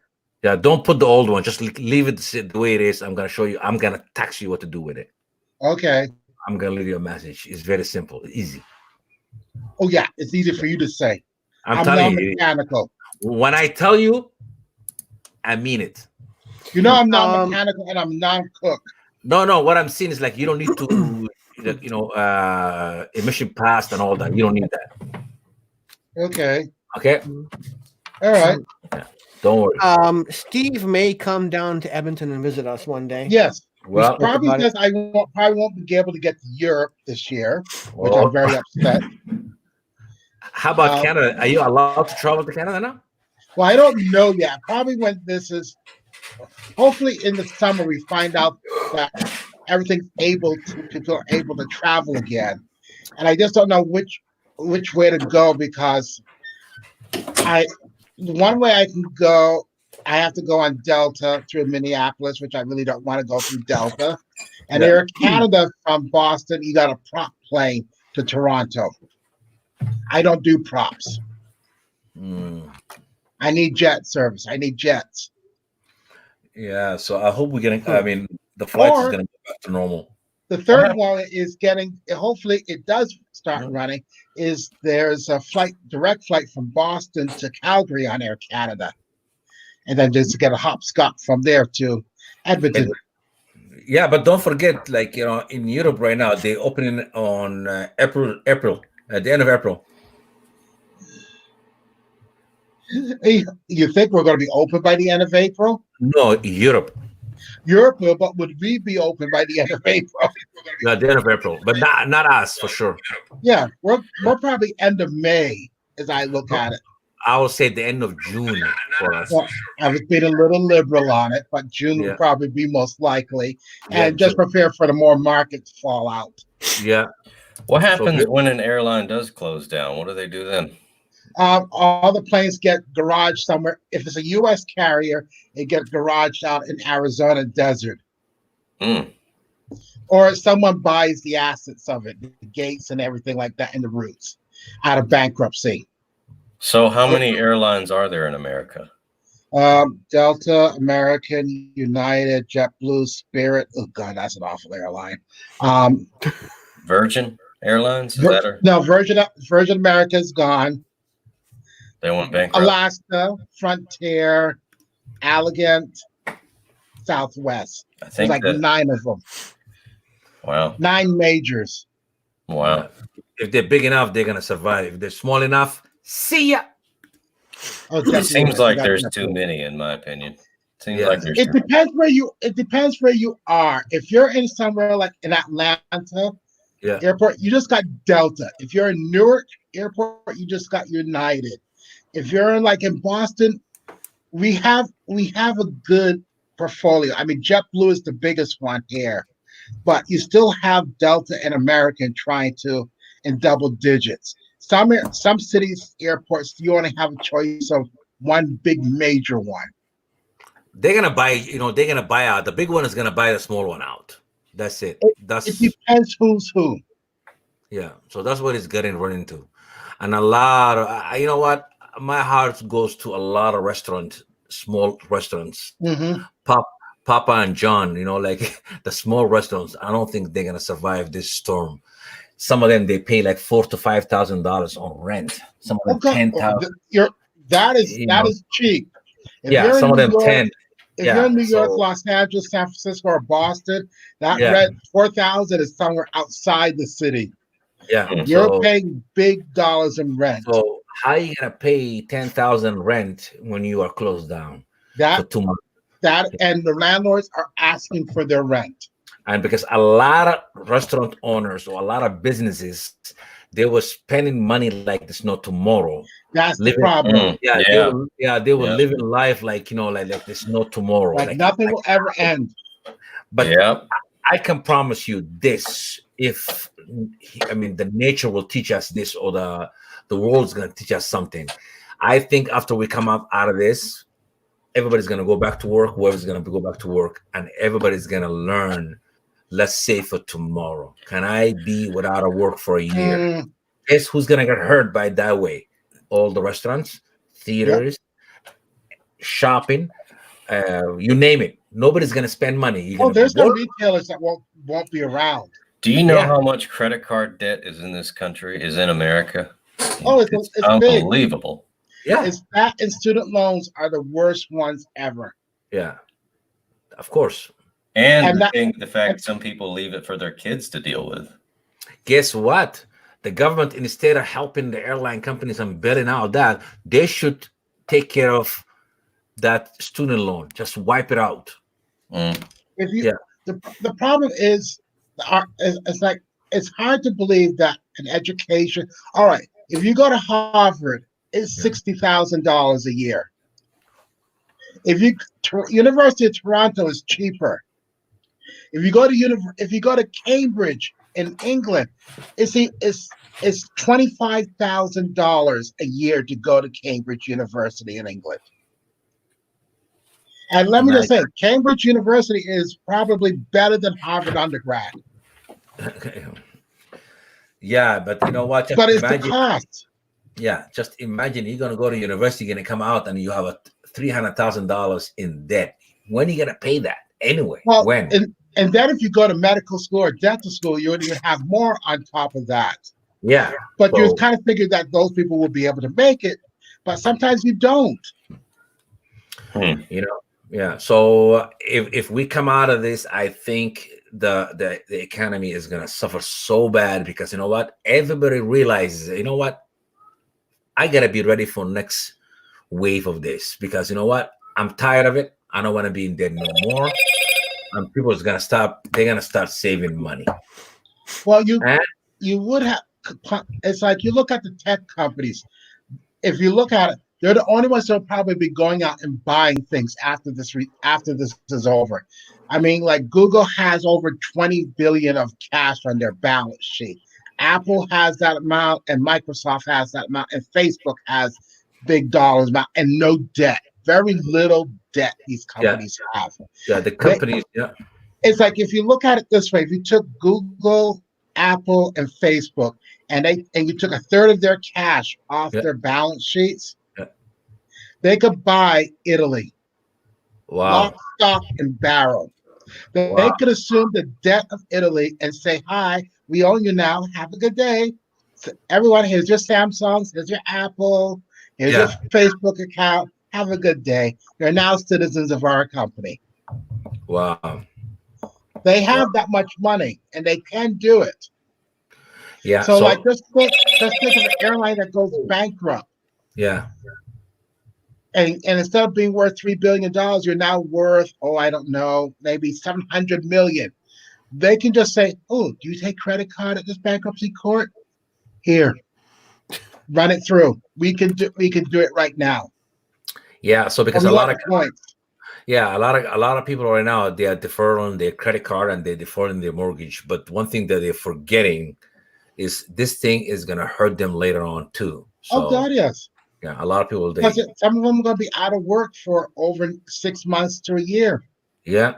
Yeah, don't put the old one. Just leave it the way it is. I'm gonna show you. I'm gonna text you what to do with it. Okay. I'm gonna leave you a message. It's very simple, easy. Oh yeah. It's easy for you to say. I'm I'm telling you. non-mechanical. When I tell you, I mean it. You know I'm non-mechanical and I'm non-cook. No. What I'm saying is like you don't need to, emission pass and all that. You don't need that. Okay. Okay. All right. Don't worry. Steve may come down to Edmonton and visit us one day. Yes. Well, Probably about it. because probably won't be able to get to Europe this year, which well, I'm very upset. how about Canada? Are you allowed to travel to Canada now? Well, I don't know yet. Probably when this is, hopefully in the summer, we find out that everything's people are able to travel again. And I just don't know which way to go because one way I can go, I have to go on Delta through Minneapolis, which I really don't want to go through Delta. And Yeah. Air Canada from Boston, you got a prop plane to Toronto. I don't do props. Mm, I need jet service. I need jets. yeah. So I hope we're getting. I mean, the flights is Or- gonna go back to normal. The third one is getting, hopefully it does start Mhm. running, is there's a direct flight from Boston to Calgary on Air Canada. And then just get a hopscotch from there to Edmonton. Yeah, but don't forget, like in Europe right now, they opening on April at the end of April. Hey, you think we're going to be open by the end of April? No, Europe. Europe will, but would we be open by the end of April? Yeah, the end of April, but not us for sure. Yeah, we're probably end of May as I look at it. I will say the end of June for us. Well, I was being a little liberal on it, but June Yeah. would probably be most likely. Yeah, And just prepare for the more market fallout. Yeah. What happens good. when an airline does close down? What do they do then? All the planes get garaged somewhere. If it's a U.S. carrier, it gets garaged out in Arizona desert. Mm. Or someone buys the assets of it, the gates and everything like that, and the routes out of bankruptcy. So, how many airlines are there in America? Delta, American, United, JetBlue, Spirit. Oh God, that's an awful airline. Virgin Airlines? Is that her? No, Virgin America's gone. They went bankrupt. Alaska, Frontier, Allegiant, Southwest. I There's think like that. 9 of them, Wow. 9 majors. Wow. If they're big enough, they're gonna survive. If they're small enough, see ya. Oh, It definitely. seems like That's there's definitely. too many, in my opinion. Seems Yeah. like there's It depends where you. It depends where you are. If you're in somewhere like in Atlanta Yeah. airport, you just got Delta. If you're in Newark airport, you just got United. If you're in like in Boston, we have a good portfolio. I mean, JetBlue is the biggest one here, but you still have Delta and American trying to in double digits. Some cities airports you only have a choice of one big major one. They're gonna buy. They're gonna buy out. The big one is gonna buy the small one out. That's it. That's It depends who's who. yeah. So that's what it's getting run into, and a lot of. You know what? My heart goes to a lot of small restaurants. Mm-hmm. Papa and John, like the small restaurants. I don't think they're gonna survive this storm. Some of them they pay like $4,000 to $5,000 on rent. Some of them $10,000. That is cheap. If Yeah, you're in some of New them York, 10. If Yeah, you're in New York, so- Los Angeles, San Francisco, or Boston, that Yeah. rent 4,000 is somewhere outside the city. Yeah. You're So, paying big dollars in rent. so how are you gonna pay 10,000 rent when you are closed down for That 2 months? and the landlords are asking for their rent. And because a lot of restaurant owners or a lot of businesses, they were spending money like there's no tomorrow. That's the Living- problem. Mm. Yeah, Yeah. they were Yeah. living life like like there's no tomorrow. Like nothing will ever end. But yeah. I can promise you this: if the nature will teach us this, or the world's gonna teach us something. I think after we come out of this, everybody's gonna go back to work. Whoever's gonna go back to work, and everybody's gonna learn. Let's save for tomorrow. Can I be without a work for a year? Mm, Guess who's gonna get hurt by that way? All the restaurants, theaters, shopping, you name it. Nobody's gonna spend money. You're oh, gonna there's be no broke. retailers that won't be around. Do you know Yeah. how much credit card debt is in this country, is in America? Oh, it's big. unbelievable. Yeah, It's that and student loans are the worst ones ever. yeah, of course. And And the fact some people leave it for their kids to deal with. Guess what? The government, instead of helping the airline companies and bailing out that, they should take care of that student loan. Just wipe it out. Mm. If you, Yeah. the problem is, it's like it's hard to believe that an education. All right, if you go to Harvard, it's $60,000 a year. If you University of Toronto is cheaper. If you go to Cambridge in England, it's $25,000 a year to go to Cambridge University in England. And let me just say, Cambridge University is probably better than Harvard undergrad. Yeah, but you know what? Just But it's the imagine, cost. yeah, just imagine you're gonna go to university, you're gonna come out and you have a $300,000 in debt. When are you gonna pay that anyway? Well, when? and then if you go to medical school or dental school, you would even have more on top of that. Yeah, But you So- kind of figured that those people will be able to make it, but sometimes you don't. you know, yeah. So if we come out of this, I think the economy is gonna suffer so bad because you know what? Everybody realizes, you know what? I gotta be ready for next wave of this because you know what? I'm tired of it. I don't want to be in debt no more. And people is gonna stop. They're gonna start saving money. Well, And- you would have. It's like you look at the tech companies. If you look at it, they're the only ones that'll probably be going out and buying things after this is over. I mean, like Google has over 20 billion of cash on their balance sheet. Apple has that amount, and Microsoft has that amount, and Facebook has big dollars amount, and no debt. Very little debt these companies have. Yeah, the companies. Yeah, It's like if you look at it this way, if you took Google, Apple, and Facebook, and you took a third of their cash off Yeah. their balance sheets, Yeah. they could buy Italy, wow. lock, stock, and barrel. They Wow. could assume the debt of Italy and say, "Hi, we own you now. Have a good day." So everyone, here's your Samsungs, here's your Apple, here's your Facebook account. Have a good day. You're now citizens of our company. Wow. They have that much money, and they can do it. Yeah. So, like, just think of an airline that goes bankrupt, yeah. and instead of being worth $3 billion, you're now worth, I don't know, maybe 700 million. They can just say, "Oh, do you take credit card at this bankruptcy court? Here, run it through. We can do it right now." Yeah. So because And a we lot want of the points. Yeah, a lot of people right now they are deferring their credit card and they're deferring their mortgage. But one thing that they're forgetting is this thing is gonna hurt them later on too. So Oh God, yes. yeah, a lot of people they Because some of them are going to be out of work for over 6 months to a year. yeah,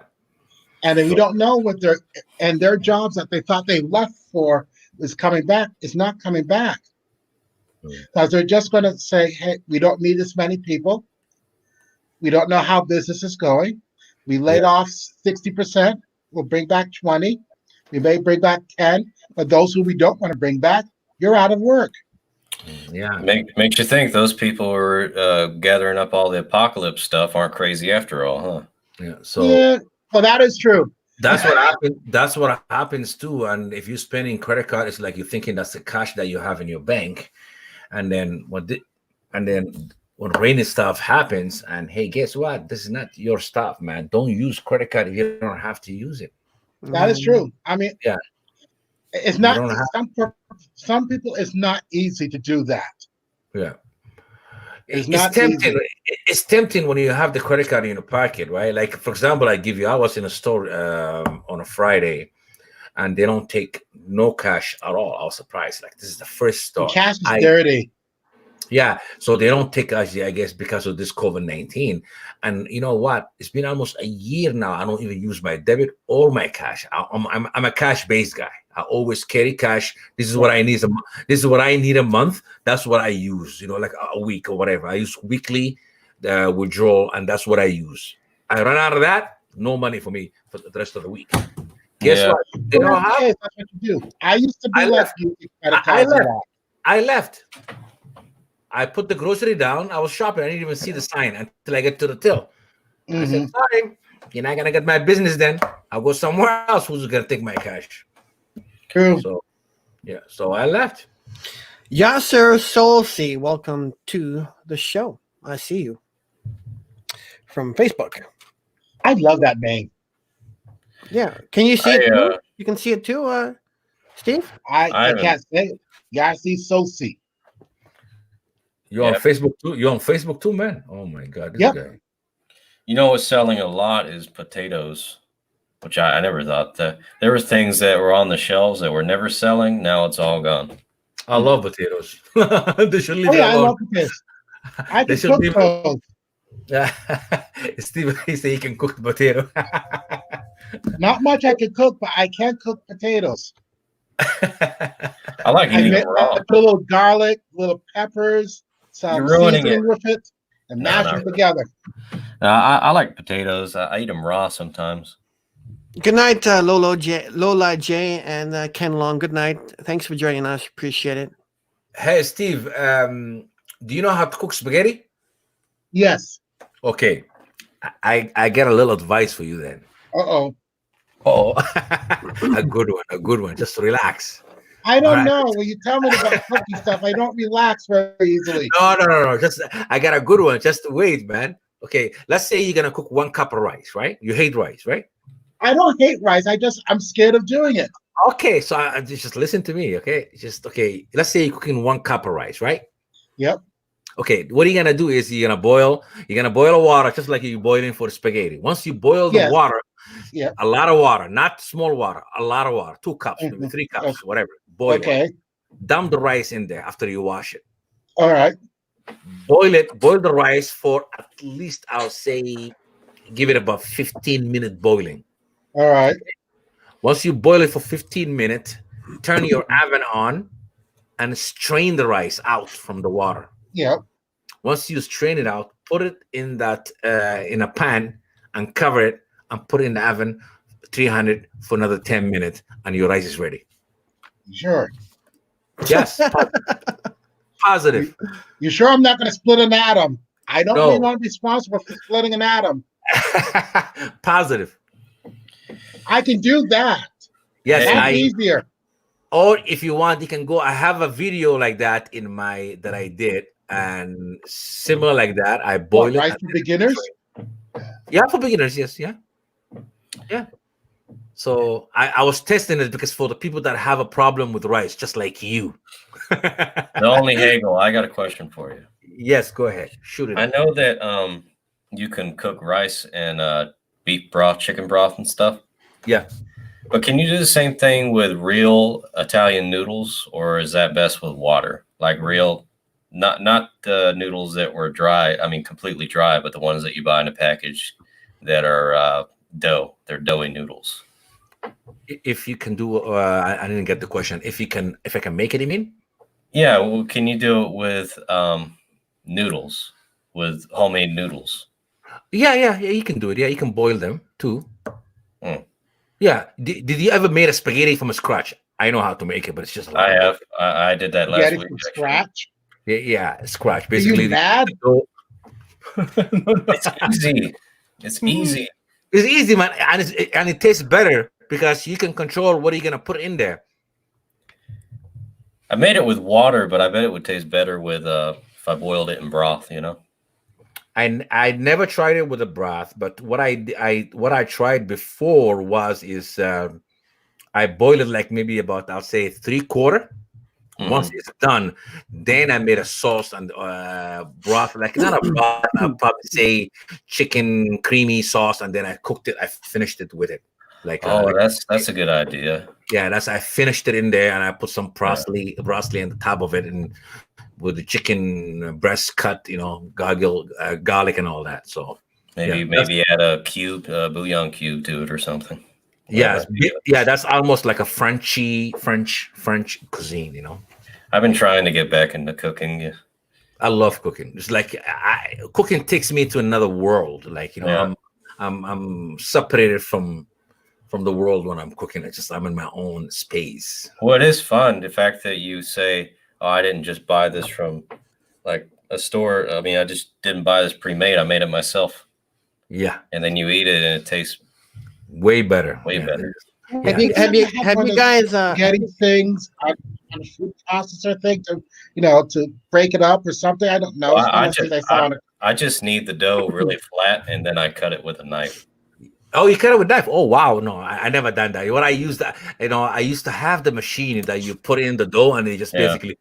And if you don't know what their jobs that they thought they left for is coming back, is not coming back. Because they're just going to say, "Hey, we don't need this many people. We don't know how business is going. We laid off 60%. We'll bring back 20. We may bring back 10. But those who we don't want to bring back, you're out of work." yeah. Makes you think those people who are gathering up all the apocalypse stuff aren't crazy after all, huh? Yeah. So Yeah, well, that is true. that's what happens. That's what happens too. And if you're spending credit card, it's like you're thinking that's the cash that you have in your bank, and then when rainy stuff happens, and hey, guess what? This is not your stuff, man. Don't use credit card if you don't have to use it. That is true. I mean, Yeah. It's You not don't have- some people. It's not easy to do that. Yeah. It's It's not tempting. easy. It's tempting when you have the credit card in your pocket, right? Like, for example, I was in a store on a Friday, and they don't take no cash at all. I was surprised. Like, this is the first store. Cash is I- dirty. Yeah, so they don't take us, I guess, because of this COVID-19. And you know what? It's been almost a year now. I don't even use my debit or my cash. I'm a cash-based guy. I always carry cash. This is what I need. This is what I need a month. That's what I use. Like a week or whatever. I use weekly withdrawal, and that's what I use. I run out of that, no money for me for the rest of the week. Guess Yeah. what? They don't have. Yes, that's what you do. I used to be I like left. you. Credit I cards a left. lot. I left. I put the grocery down. I was shopping. I didn't even see the sign until I get to the till. I said, Mhm. sorry, you're not gonna get my business then. I'll go somewhere else who's gonna take my cash. True. So yeah, so I left. Yasser Solsi, welcome to the show. I see you from Facebook. I love that name. Yeah, can you see it I, too? You can see it too, Steve. I haven't- can't say it. Yassi Sosi. You're on Yeah. Facebook too. You're on Facebook too, man. Oh my god, this Yep. guy. You know what's selling a lot is potatoes, which I never thought that there were things that were on the shelves that were never selling. Now it's all gone. I love potatoes. They should leave Oh it yeah, I alone. love potatoes. I They can should cook leave those. Steve, he said he can cook the potato. Not much I can cook, but I can cook potatoes. I like I eating make them raw. I put a little garlic, little peppers, some You're ruining seasoning with it, and No, mash not them really. together. I like potatoes. I eat them raw sometimes. Good night, Lola J, and Ken Long. Good night. Thanks for joining us. Appreciate it. Hey Steve, do you know how to cook spaghetti? Yes. Okay, I get a little advice for you then. Uh-oh. Oh, a good one. Just relax. I don't Alright. know. When you tell me about cooking stuff, I don't relax very easily. No. Just I got a good one. Just wait, man. Okay, let's say you're gonna cook 1 cup of rice, right? You hate rice, right? I don't hate rice. I'm scared of doing it. Okay, so just listen to me, okay? Okay. Let's say you're cooking 1 cup of rice, right? Yep. Okay, what you're gonna do is you're gonna boil the water just like you're boiling for the spaghetti. Once you boil the Yes. water, Yep. a lot of water, not small water, a lot of water, 2 cups, maybe Mhm. 3 cups, Okay. whatever. Boil it. Okay. Dump the rice in there after you wash it. All right. Boil the rice for at least, I'll say, give it about 15-minute boiling. All right. Once you boil it for 15 minutes, turn your oven on and strain the rice out from the water. Yep. Once you strain it out, put it in that in a pan and cover it and put it in the oven 300 for another 10 minutes, and your rice is ready. Sure. Yes, positive. You sure I'm not going to split an atom? I don't No. really want to be responsible for splitting an atom. Positive. I can do that. Yes, That's easier. or if you want, you can go. I have a video like that that I did, and similar like that. I boil What, it. rice for beginners? Yeah, for beginners, yes, yeah. So I was testing it because for the people that have a problem with rice, just like you. The only Hagel, I got a question for you. Yes, go ahead, shoot it. I know that you can cook rice and beef broth, chicken broth, and stuff. Yeah. But can you do the same thing with real Italian noodles, or is that best with water? Like real, not the noodles that were dry. I mean, completely dry, but the ones that you buy in a package that are dough. They're doughy noodles. If you can do, I didn't get the question. If I can make it, you mean? Yeah. Well, can you do it with noodles, with homemade noodles? Yeah, you can do it. Yeah, you can boil them too. Mm. Yeah. Did you ever made a spaghetti from scratch? I know how to make it, but it's just a lot I of have. I did that last Get it week. from actually. scratch? Yeah, scratch. Are Basically, you mad? It's easy. It's easy. it's easy, man, and it tastes better because you can control what you're gonna put in there. I made it with water, but I bet it would taste better with if I boiled it in broth. You know. I never tried it with a broth, but what I tried before is I boiled it like maybe about, I'll say 3/4. Mhm. Once it's done, then I made a sauce and broth, like not a broth, I'll probably say chicken creamy sauce, and then I cooked it. I finished it with it. Like Oh, that's a good idea. yeah, I finished it in there, and I put some parsley on the top of it, and with the chicken breast cut, garlic and all that. So Maybe add a cube, bouillon cube to it or something. yeah, that's almost like a French cuisine. I've been trying to get back into cooking. Yeah. I love cooking. It's like cooking takes me to another world. Like I'm separated from the world when I'm cooking. I'm in my own space. Well, it is fun, the fact that you say, "Oh, I didn't just buy this from like a store. I mean, I just didn't buy this pre-made. I made it myself." Yeah, and then you eat it, and it tastes way better. Way better. Have you guys getting things on a food processor thing to break it up or something? I don't know. Well, I just knead the dough really flat, and then I cut it with a knife. Oh, you cut it with a knife? Oh, wow. No, I never done that. What I used I used to have the machine that you put in the dough and it just basically.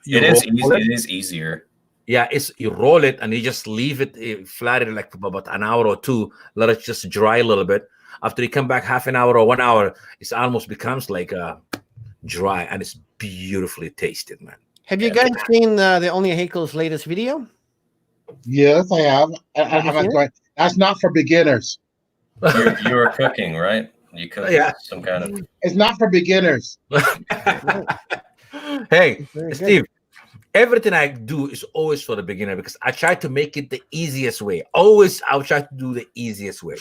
It is easier. Yeah, you roll it and you just leave it flat like for about an hour or two. Let it just dry a little bit. After you come back half an hour or 1 hour, it almost becomes like dry, and it's beautifully tasted, man. Have you guys seen the Only Hakel's latest video? Yes, I have. That's not for beginners. You were cooking, right? You cooked some kind of. It's not for beginners. Hey, Steve. Everything I do is always for the beginner because I try to make it the easiest way. Always, I'll try to do the easiest way.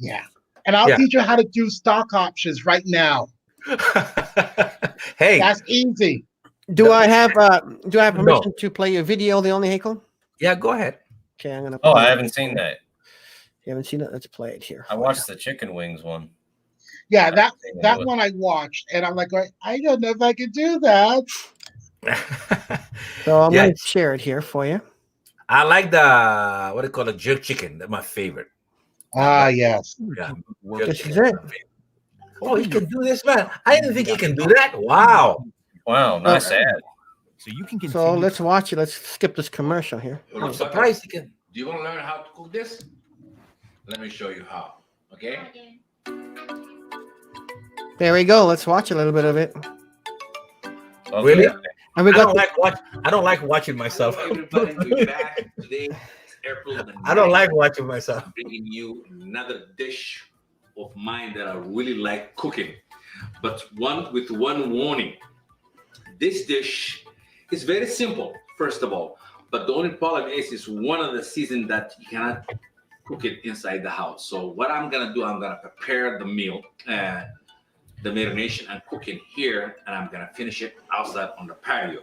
Yeah, and I'll teach you how to do stock options right now. Hey, that's easy. Do I have permission to play a video, The Only Hakel? Yeah, go ahead. Okay, I'm gonna. I haven't seen that. You haven't seen it? Let's play it here. I watched the chicken wings one. Yeah, that one I watched, and I'm like, I don't know if I can do that. So I'm going to share it here for you. I like the what do you call it, jerk chicken. That's my favorite. Yes. Yeah. This is it. Oh, you can do this, man. I didn't think you can do that. Wow. Wow, nice ad. So you can. So let's watch it. Let's skip this commercial here. I'm surprised you can. Do you want to learn how to cook this? Let me show you how. Okay. There we go. Let's watch a little bit of it. Okay. Really? And we got I don't like watching myself. Everybody, we're back today. April the 9th. I don't like watching myself. Bringing you another dish of mine that I really like cooking, but with one warning. This dish is very simple, first of all, but the only problem is it's one of the seasons that you cannot cook it inside the house. So what I'm gonna do, I'm gonna prepare the meal, the marination and cooking here, and I'm gonna finish it outside on the patio.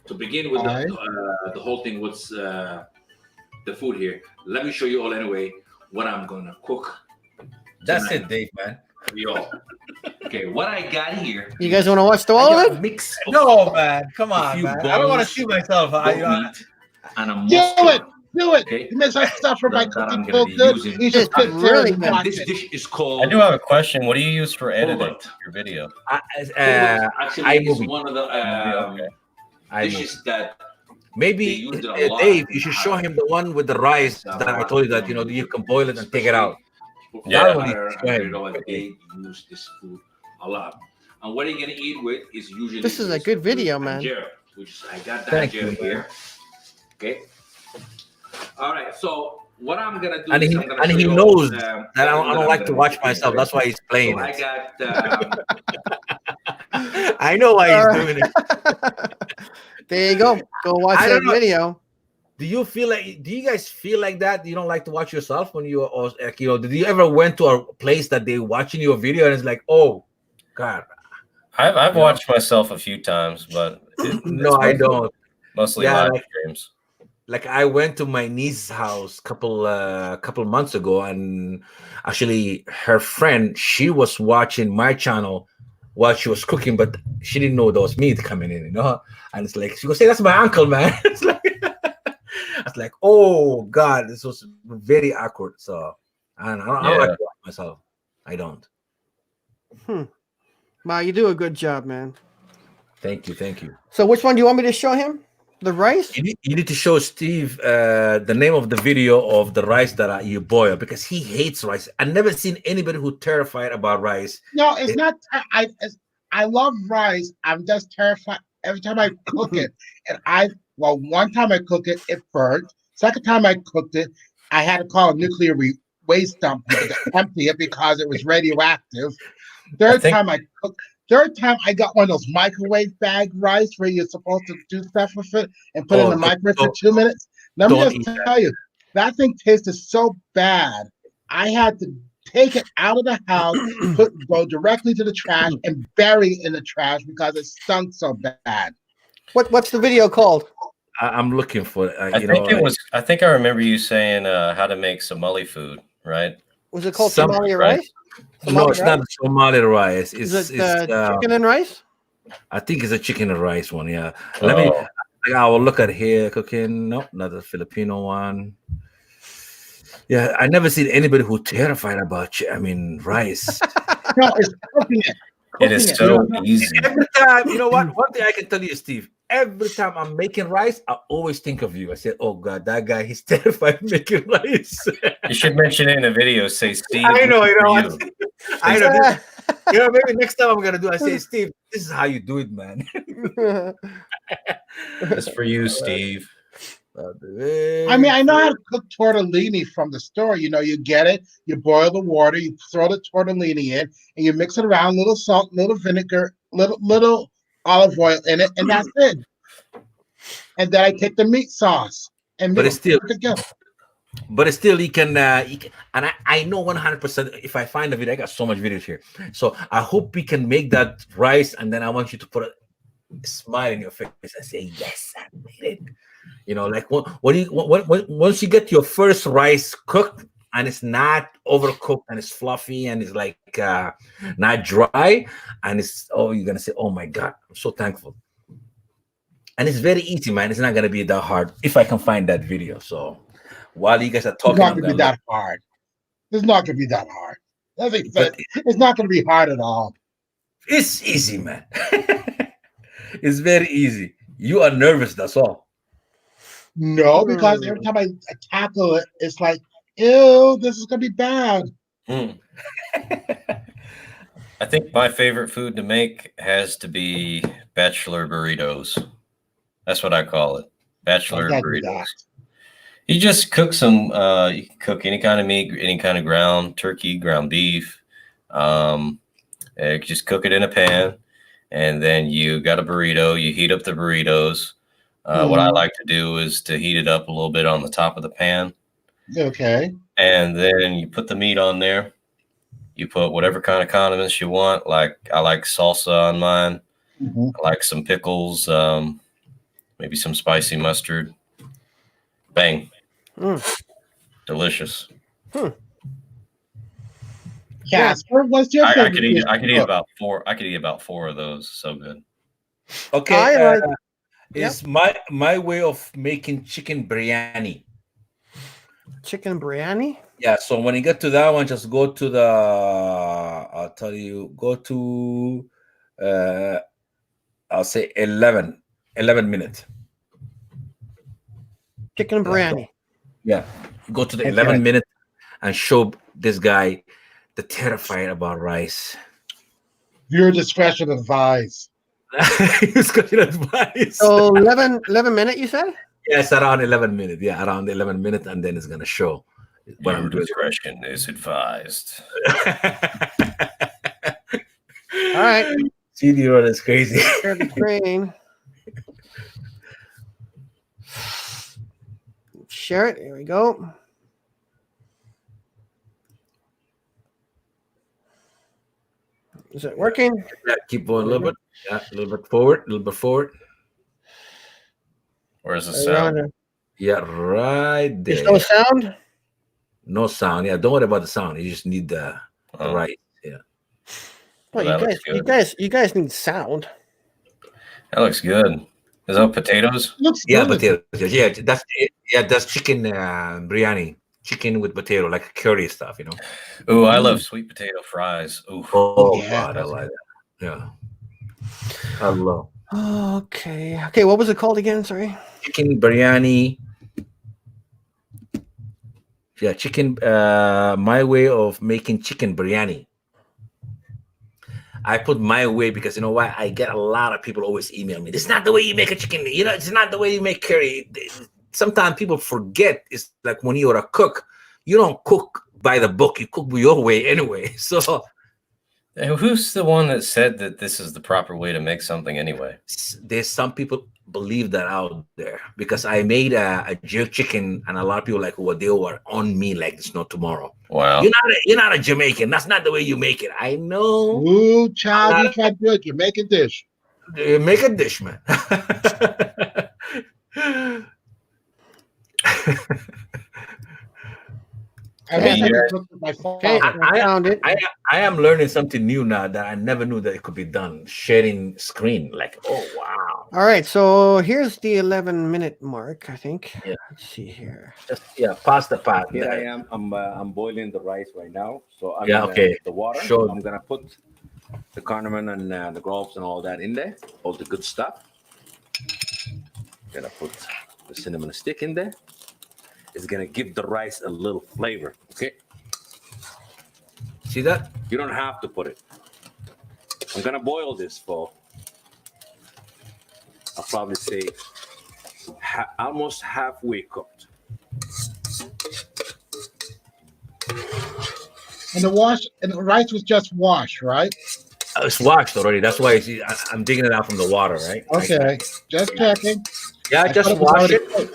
To begin with the whole thing with the food here, let me show you all anyway what I'm gonna cook. That's it, Dave, man. Yo. Okay, what I got here. You guys want to watch all of it? Mix. No, man. Come on, man. I don't want to see myself. And a Do it. Okay. You miss our stuff for my cooking so good. Using. You just sit really there and watch This it. dish is called. I do have a question. What do you use for editing your video? Actually, it's one of the dishes that maybe Dave, you should show him the one with the rice that I told you that you can boil it and take it out. Yeah. They use this food a lot. And what you're gonna eat with is usually. This is a good video, man. Injera, which I got that Thank you, here. Okay. All right. So what I'm gonna do, And he knows that I don't like to watch myself. That's why he's playing. So I got. I know why he's doing it. There you go. Go watch that video. Do you guys feel like that? You don't like to watch yourself when you are like, did you ever went to a place that they watching your video and it's like, oh God. I've watched myself a few times, but no, I don't. Mostly live streams. Like I went to my niece's house couple months ago, and actually her friend, she was watching my channel while she was cooking, but she didn't know there was meat coming in, And it's like she goes, "Say that's my uncle, man." It's like I was like, "Oh God, this was very awkward." So I don't like to watch myself. I don't. Wow, you do a good job, man. Thank you. So which one do you want me to show him? The rice? You need to show Steve the name of the video of the rice that you boil, because he hates rice. I've never seen anybody who terrified about rice. No, it's not. I love rice. I'm just terrified. every time I cook it, and one time I cooked it, it burnt. Second time I cooked it, I had to call a nuclear waste dump to empty it because it was radioactive. Third time I got one of those microwave bag rice where you're supposed to do stuff with it and put it in the microwave for 2 minutes. Let me just tell you, that thing tasted so bad. I had to take it out of the house, go directly to the trash, and bury it in the trash because it stunk so bad. What's the video called? I'm looking for it. I think it was. I think I remember you saying how to make Somali food, right? Was it called Somali rice? No, it's not Somali rice. Is it chicken and rice? I think it's a chicken and rice one. Yeah. Let me. I will look at here. Cooking. Nope, not the Filipino one. Yeah, I never seen anybody who terrified about. Rice. No, it's cooking it. It is so easy. Every time, you know what? One thing I can tell you, Steve. Every time I'm making rice, I always think of you. I say, "Oh God, that guy, he's terrified making rice." You should mention it in a video. Say, Steve. I know. I know. Maybe next time I'm gonna do. I say, Steve, this is how you do it, man. It's for you, Steve. I know how to cook tortellini from the store. You get it, you boil the water, you throw the tortellini in, and you mix it around, little salt, little vinegar, little olive oil in it, and that's it. And then I take the meat sauce and but it's still together. But it's still, you can and I know 100%. If I find a video, I got so much videos here. So I hope we can make that rice, and then I want you to put a smile in your face and say, "Yes, I made it." Like once you get your first rice cooked and it's not overcooked and it's fluffy and it's like not dry, and you're gonna say, "Oh my God, I'm so thankful." And it's very easy, man. It's not gonna be that hard if I can find that video. So while you guys are talking, it's not gonna be that hard. It's not gonna be that hard. It's not gonna be hard at all. It's easy, man. It's very easy. You are nervous, that's all. No, because every time I tackle it, it's like, ew, this is gonna be bad. I think my favorite food to make has to be bachelor burritos. That's what I call it. Bachelor burritos. You just cook some, you can cook any kind of meat, any kind of ground turkey, ground beef. Just cook it in a pan, and then you got a burrito. You heat up the burritos. What I like to do is to heat it up a little bit on the top of the pan. Okay. And then you put the meat on there. You put whatever kind of condiments you want. Like I like salsa on mine. I like some pickles, maybe some spicy mustard. Bang. Delicious. Casper, what's your favorite? I could eat about 4. I could eat about 4 of those. So good. Okay. It's my way of making chicken biryani. Chicken biryani? Yeah, so when you get to that one, just go to I'll tell you, go to I'll say 11 minutes. Chicken biryani. Yeah. Go to the 11 minutes and show this guy the terrified about rice. Your discretion advised. Discretion advised. So 11 minutes, you said? Yes, around 11 minutes. Yeah, around 11 minutes, and then it's gonna show what I'm doing. Discretion is advised. All right. CD run is crazy. Share the screen. Share it. Here we go. Is it working? Yeah, keep going a little bit. Yeah, a little bit forward. Where's the sound? Yeah, right there. There's no sound? No sound. Yeah, don't worry about the sound. You just need the right. Yeah. Well, you guys need sound. That looks good. Is that potatoes? Yeah, potatoes. Yeah, that's chicken biryani. Chicken with potato, like curry stuff, Oh, I love sweet potato fries. Ooh. Oh God, I like that. Yeah. I love. Okay, what was it called again? Sorry. Chicken biryani. Yeah, chicken. My way of making chicken biryani. I put my way because you know why? I get a lot of people always email me. This is not the way you make a chicken. You know, it's not the way you make curry. Sometimes people forget. It's like when you're a cook, you don't cook by the book. You cook your way anyway. So And who's the one that said that this is the proper way to make something anyway? there's some people believe that out there because I made a jerk chicken and a lot of people like, well, they were on me like it's not tomorrow. Wow. You're not a Jamaican. That's not the way you make it. I know. Ooh, child, you tried to do it. You make a dish. Make a dish, man. I wish I Yeah. could cook with my phone. Okay, I found it. I am learning something new now that I never knew that it could be done. Sharing screen, like, oh wow. All right, so here's the 11-minute mark, I think. Yeah. Let's see here. Just pass the pot. Here I am. I'm boiling the rice right now. So I'm Yeah, gonna okay. the water. Sure. I'm gonna put the cardamom and the cloves and all that in there, all the good stuff. Gonna put the cinnamon stick in there. It's gonna give the rice a little flavor. Okay, See that? you don't have to put it. I'm gonna boil this for, I'll probably say almost halfway cooked. And the rice was just washed, right? It's washed already. That's why I'm digging it out from the water, right? Okay, just checking. Yeah, I just thought it was wash already it. cooked.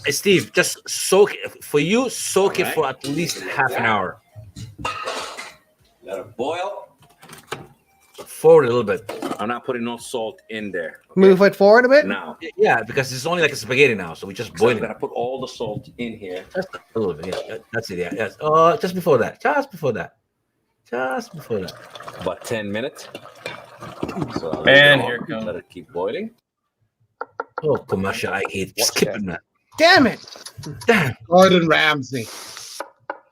Hey, Steve, just soak it. For you, soak it Alright. for at least half an hour. Let it boil. Forward a little bit. I'm not putting no salt in there. okay? Move it forward a bit. Now. Yeah, because it's only like a spaghetti now, so we just So boil I'm it. gonna put all the salt in here. Just a little bit. Yeah, that's it. Yeah, yes. Just before that. Just before that. Just before that. About 10 minutes. So I'll And let it here go. comes- Let it keep boiling. Oh, commercial! I hate. Watch Skip that. it, man. Damn it. Damn. Gordon Ramsay.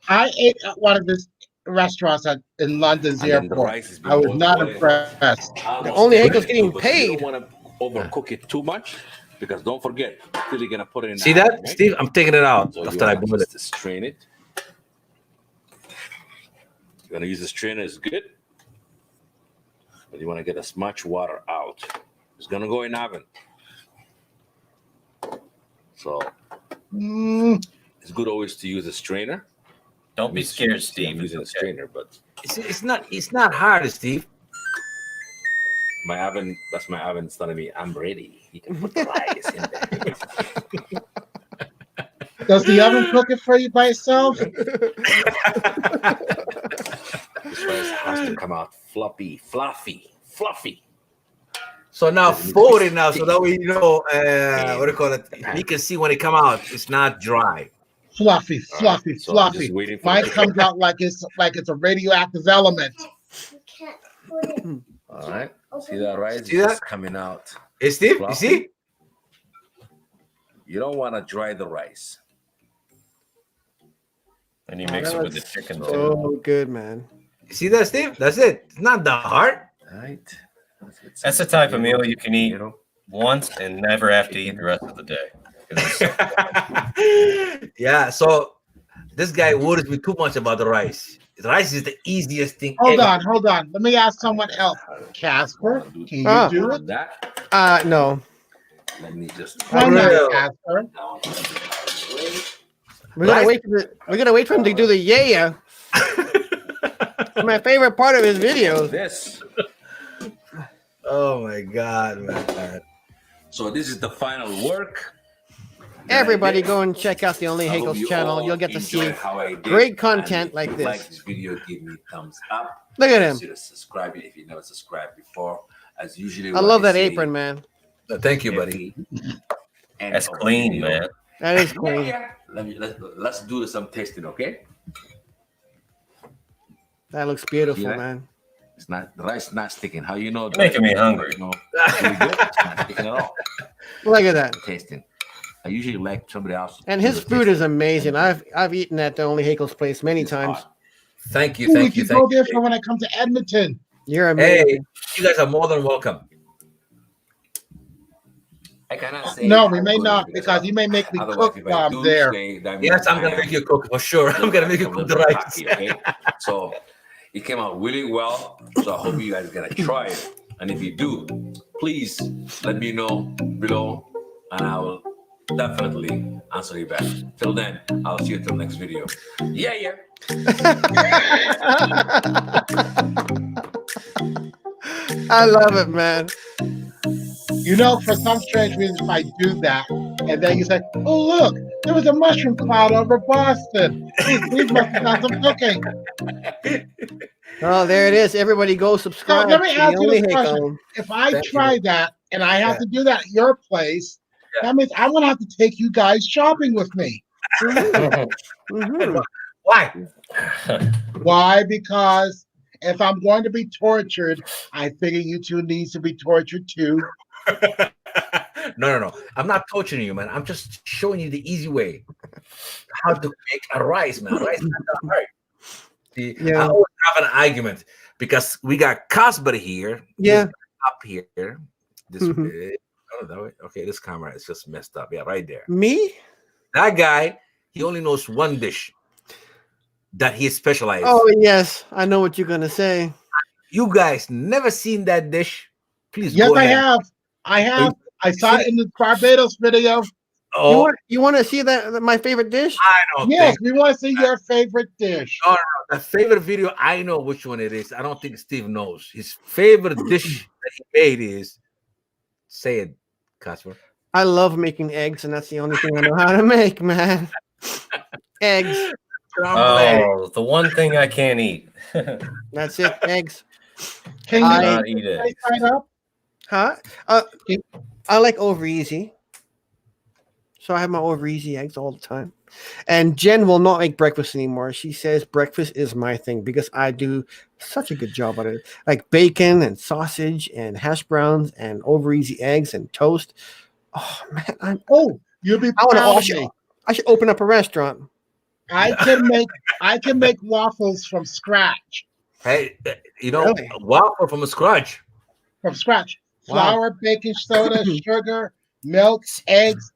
I ate at one of his restaurants in London's And then the airport. rice has been I was boiled not for impressed. almost only 10 Hakel's getting minutes, but You paid. don't want to overcook it too much because don't forget, still you're gonna put it in. See the that, oven, right? Steve? I'm taking it out So after I you boil want it. to strain it. You're gonna use the strainer is good, but you want to get as much water out. It's gonna go in oven. So Mm, it's good always to use a strainer. Don't be Me too. scared, I'm Steve. using a It's okay. strainer, but It's not hard, Steve. my oven, that's my oven telling me I'm ready. You can put the rice in there. does the oven cook it for you by itself? This rice has to come out fluffy. So now Doesn't need to forward be it now, so that way you know what do you call it? You can see when it come out, it's not dry. Fluffy, fluffy, So I'm fluffy. just waiting for Mine the- comes out like it's a radioactive element. All right. See that rice See is that? just coming out. Hey, Steve, you Fluffy. see? You don't want to dry the rice. And you mix it with the chicken too. Oh, good, man. You see that, Steve? That's it. It's not that hard. All right. That's the type of meal you can eat You know, once and never have to eat the rest of the day. 'Cause it's so- Yeah, so this guy worries me too much about the rice. The rice is the easiest thing. Hold ever. on. Let me ask someone else. Casper, can you Ah. do it? that. No. Let me just. Why Unreal. not, Casper? We're gonna Rice- wait for him to do the yeah. My favorite part of his videos. This. Oh my God, man. So this is the final work. that I Everybody did. go and check out the Only I hope Hagels you channel. all You'll get to enjoy see how I did. great And content if like you this. Like this video, give me a thumbs up. Look at him. Consider subscribing if you never subscribed before. As usually, I what love that say apron, man. Thank you, buddy. every end That's of the clean, video. man. That is Yeah, clean. yeah. Let's do some tasting, okay? That looks beautiful, See that? man. It's not the rice not sticking. How you know? You're making me hungry. You know, it's really good. It's not sticking at all. Look at that. Tasting. I usually like somebody else. to And do his the food tasting. is amazing. I've eaten at the Only Hagels place many It's times. hot. Thank you, Ooh, we thank you, can go thank there you. for when I come to Edmonton. You're amazing. Hey, you guys are more than welcome. I cannot say. No, how we may good not it is, because you may make me otherwise, cook if I while I'm do there. say, that means Yes, I'm I gonna am make you cook for sure. I'm gonna make you a cook the little rice. cocky, okay? So It came out really well. So I hope you guys are gonna try it. And if you do, please let me know below, and I will definitely answer you back. Till then, I'll see you till next video. Yeah. I love it, man. You know, for some strange reason, if I do that, and then you say, "Oh, look, there was a mushroom cloud over Boston. We must have done some cooking." Oh, there it is. Everybody go So subscribe. let me to ask the you Only this Hake question: Home. if I Thank try that and I have to do that at your place, that means I'm gonna have to take you guys shopping with me. Mhm. Why? Why? Because if I'm going to be tortured, I figure you two needs to be tortured too. No. I'm not torturing you, man. I'm just showing you the easy way how to make a rice, man. Rice is not that hard. See, I Yeah. always have an argument because we got Cosby here. Yeah. Up here. This Mhm. way. Oh, that way. Okay, this camera is just messed up. Yeah, right there. Me? That guy, he only knows one dish that he specializes. Oh, yes. I know what you're going to say. You guys never seen that dish? Please Yes, go I ahead. have. I have. I saw it in the Barbados video. Oh, You want to see that my favorite dish? I don't Yes, think we want to see your favorite dish. No, the favorite video. I know which one it is. I don't think Steve knows. His favorite dish that he made is, say it, Casper. I love making eggs, and that's the only thing I know how to make, man. Eggs. Oh, the one thing I can't eat. That's it. Eggs. Can you I- Not eat say it. sign up? Huh? I like over easy. So I have my over easy eggs all the time. And Jen will not make breakfast anymore. She says breakfast is my thing because I do such a good job at it. Like bacon and sausage and hash browns and over easy eggs and toast. Oh man, Oh, you'll be I want to proud of wash me. it. I should open up a restaurant. I can make waffles from scratch. Hey, Really? waffle from scratch. From scratch. Wow. Flour, baking soda, sugar, milk, eggs.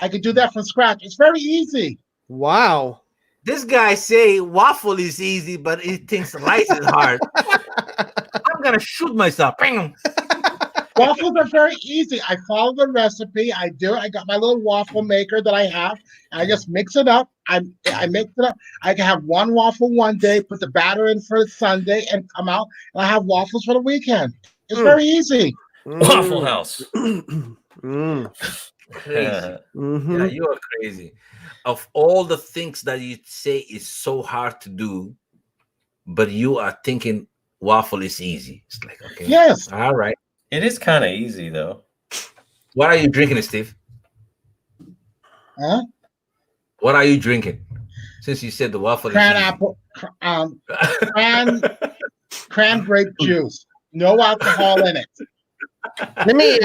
I can do that from scratch. It's very easy. Wow. This guy say waffle is easy, but he thinks rice is hard. I'm gonna shoot myself. Bam. Waffles are very easy. I follow the recipe. I do it. I got my little waffle maker that I have. I just mix it up. I mix it up. I can have one waffle one day, put the batter in for Sunday, and come out and I have waffles for the weekend. It's very easy. Waffle House. Crazy. Mhm. Yeah, you are crazy. Of all the things that you say is so hard to do, but you are thinking waffle is easy. It's like, okay. Yes. All right. It is kind of easy though. What are you drinking, Steve? Huh? What are you drinking? Since you said the waffle Cran is easy. apple, cran grape juice. No alcohol in it. Let me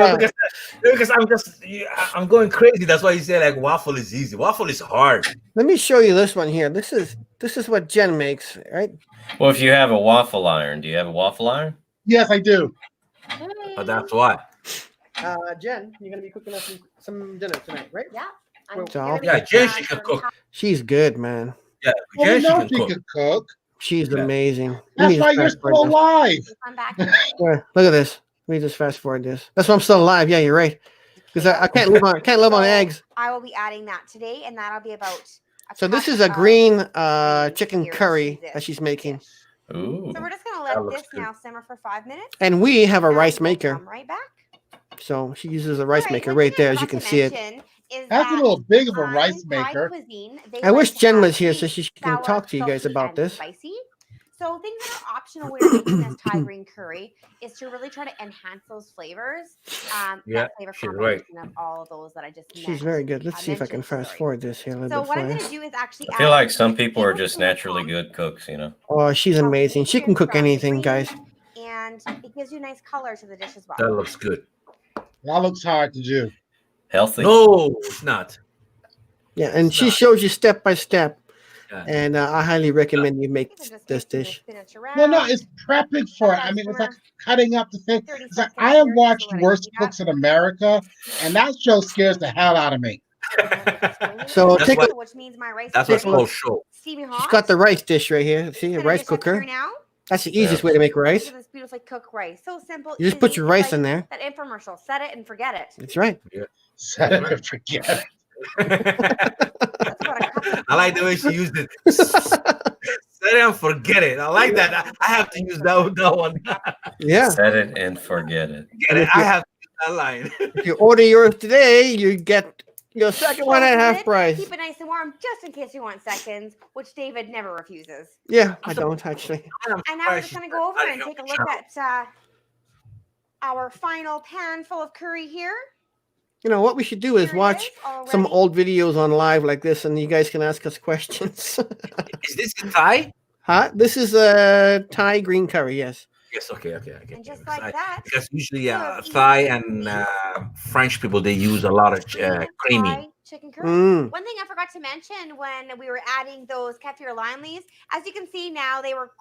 Because I'm going crazy. That's why you say like waffle is easy. Waffle is hard. let me show you this one here. This is what Jen makes, right? Well, if you have a waffle iron, do you have a waffle iron? Yes, I do. But that's why. Jen, you're gonna be cooking us some dinner tonight, right? Yeah. Well, gonna be yeah, Jen, she some can cook. She's good, man. Yeah, Well, Jen, we she know can she cook. can cook. She's Yeah. amazing. Let That's me just why you're fast forward still this. alive. Come back. Here, look at this. Let me just fast forward this. That's why I'm still alive. Yeah, you're right. Because I can't live on So, eggs. I will be adding that today, and that'll be about. So this cup is a of green green chicken here curry to this that she's making. dish. Ooh. So we're just gonna That let looks this good. now simmer for 5 minutes. And we have a and rice we'll maker. come right back. So she uses a rice All maker one right thing I there, as you forgot can to see it. mention is That's a that little big of a Thai rice and Thai maker. cuisine, they I wish like to Jen have was here so sweet, she can sour, talk to you guys salty, about and this. Spicy. So things that are optional when you're making this Thai green curry is to really try to enhance those flavors. Yeah, That flavor she's right. combination of all of those that I just She's very good. Let's see if I can mentioned, fast sorry. forward this here a So little bit what for I'm you. going to do is actually I feel add like some a people are tablespoon just of naturally tom. good cooks, you know. Oh, she's Now, amazing. this She is can cook from the anything, green, guys. And it gives you a nice color to the dish as well. That looks good. That looks hard to do. Healthy. No, it's not. Yeah, and It's she not. shows you step by step. Yeah. And I highly recommend you make So just this mixing the dish. spinach No, around. it's prepping for it. I mean, it's like cutting up the thing. 30 It's like seconds I have here, watched just to let it worst heat up. cooks in America, and that show scares the hell out of me. So That's take what- a which means my rice That's is what's Take a called look. show. steaming hot. She's got the rice dish right here. See, a Gonna rice dish up here cooker. now. That's the easiest way to make Look rice. at this beautifully cooked rice. So simple. You just put easy. your It's rice like in there. That infomercial. Set it and forget it. That's right. Set it and forget it. That's what a cup of I like the way she used it. Set it and forget it. I like that. I have to use that one. Yeah. Set it and forget it. Get it? I have to use that line. If you order yours today, you get your second one at half price. Keep it nice and warm just in case you want seconds, which David never refuses. Yeah, I don't actually. And now we're just going to go over and take a look at our final pan full of curry here. You know what we should do is Here it watch is some already. old videos on live like this, and you guys can ask us questions. Is this a Thai? Huh? This is a Thai green curry. Yes. Yes. Okay. And just like that, Because usually, Full of Thai easy and meat. French people, they use a lot of creamy. Thai chicken curry. Mm. One thing I forgot to mention when we were adding those kaffir lime leaves, as you can see now, they were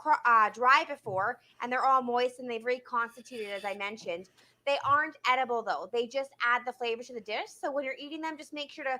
dry before, and they're all moist and they've reconstituted, as I mentioned. They aren't edible though. They just add the flavor to the dish. So when you're eating them, just make sure to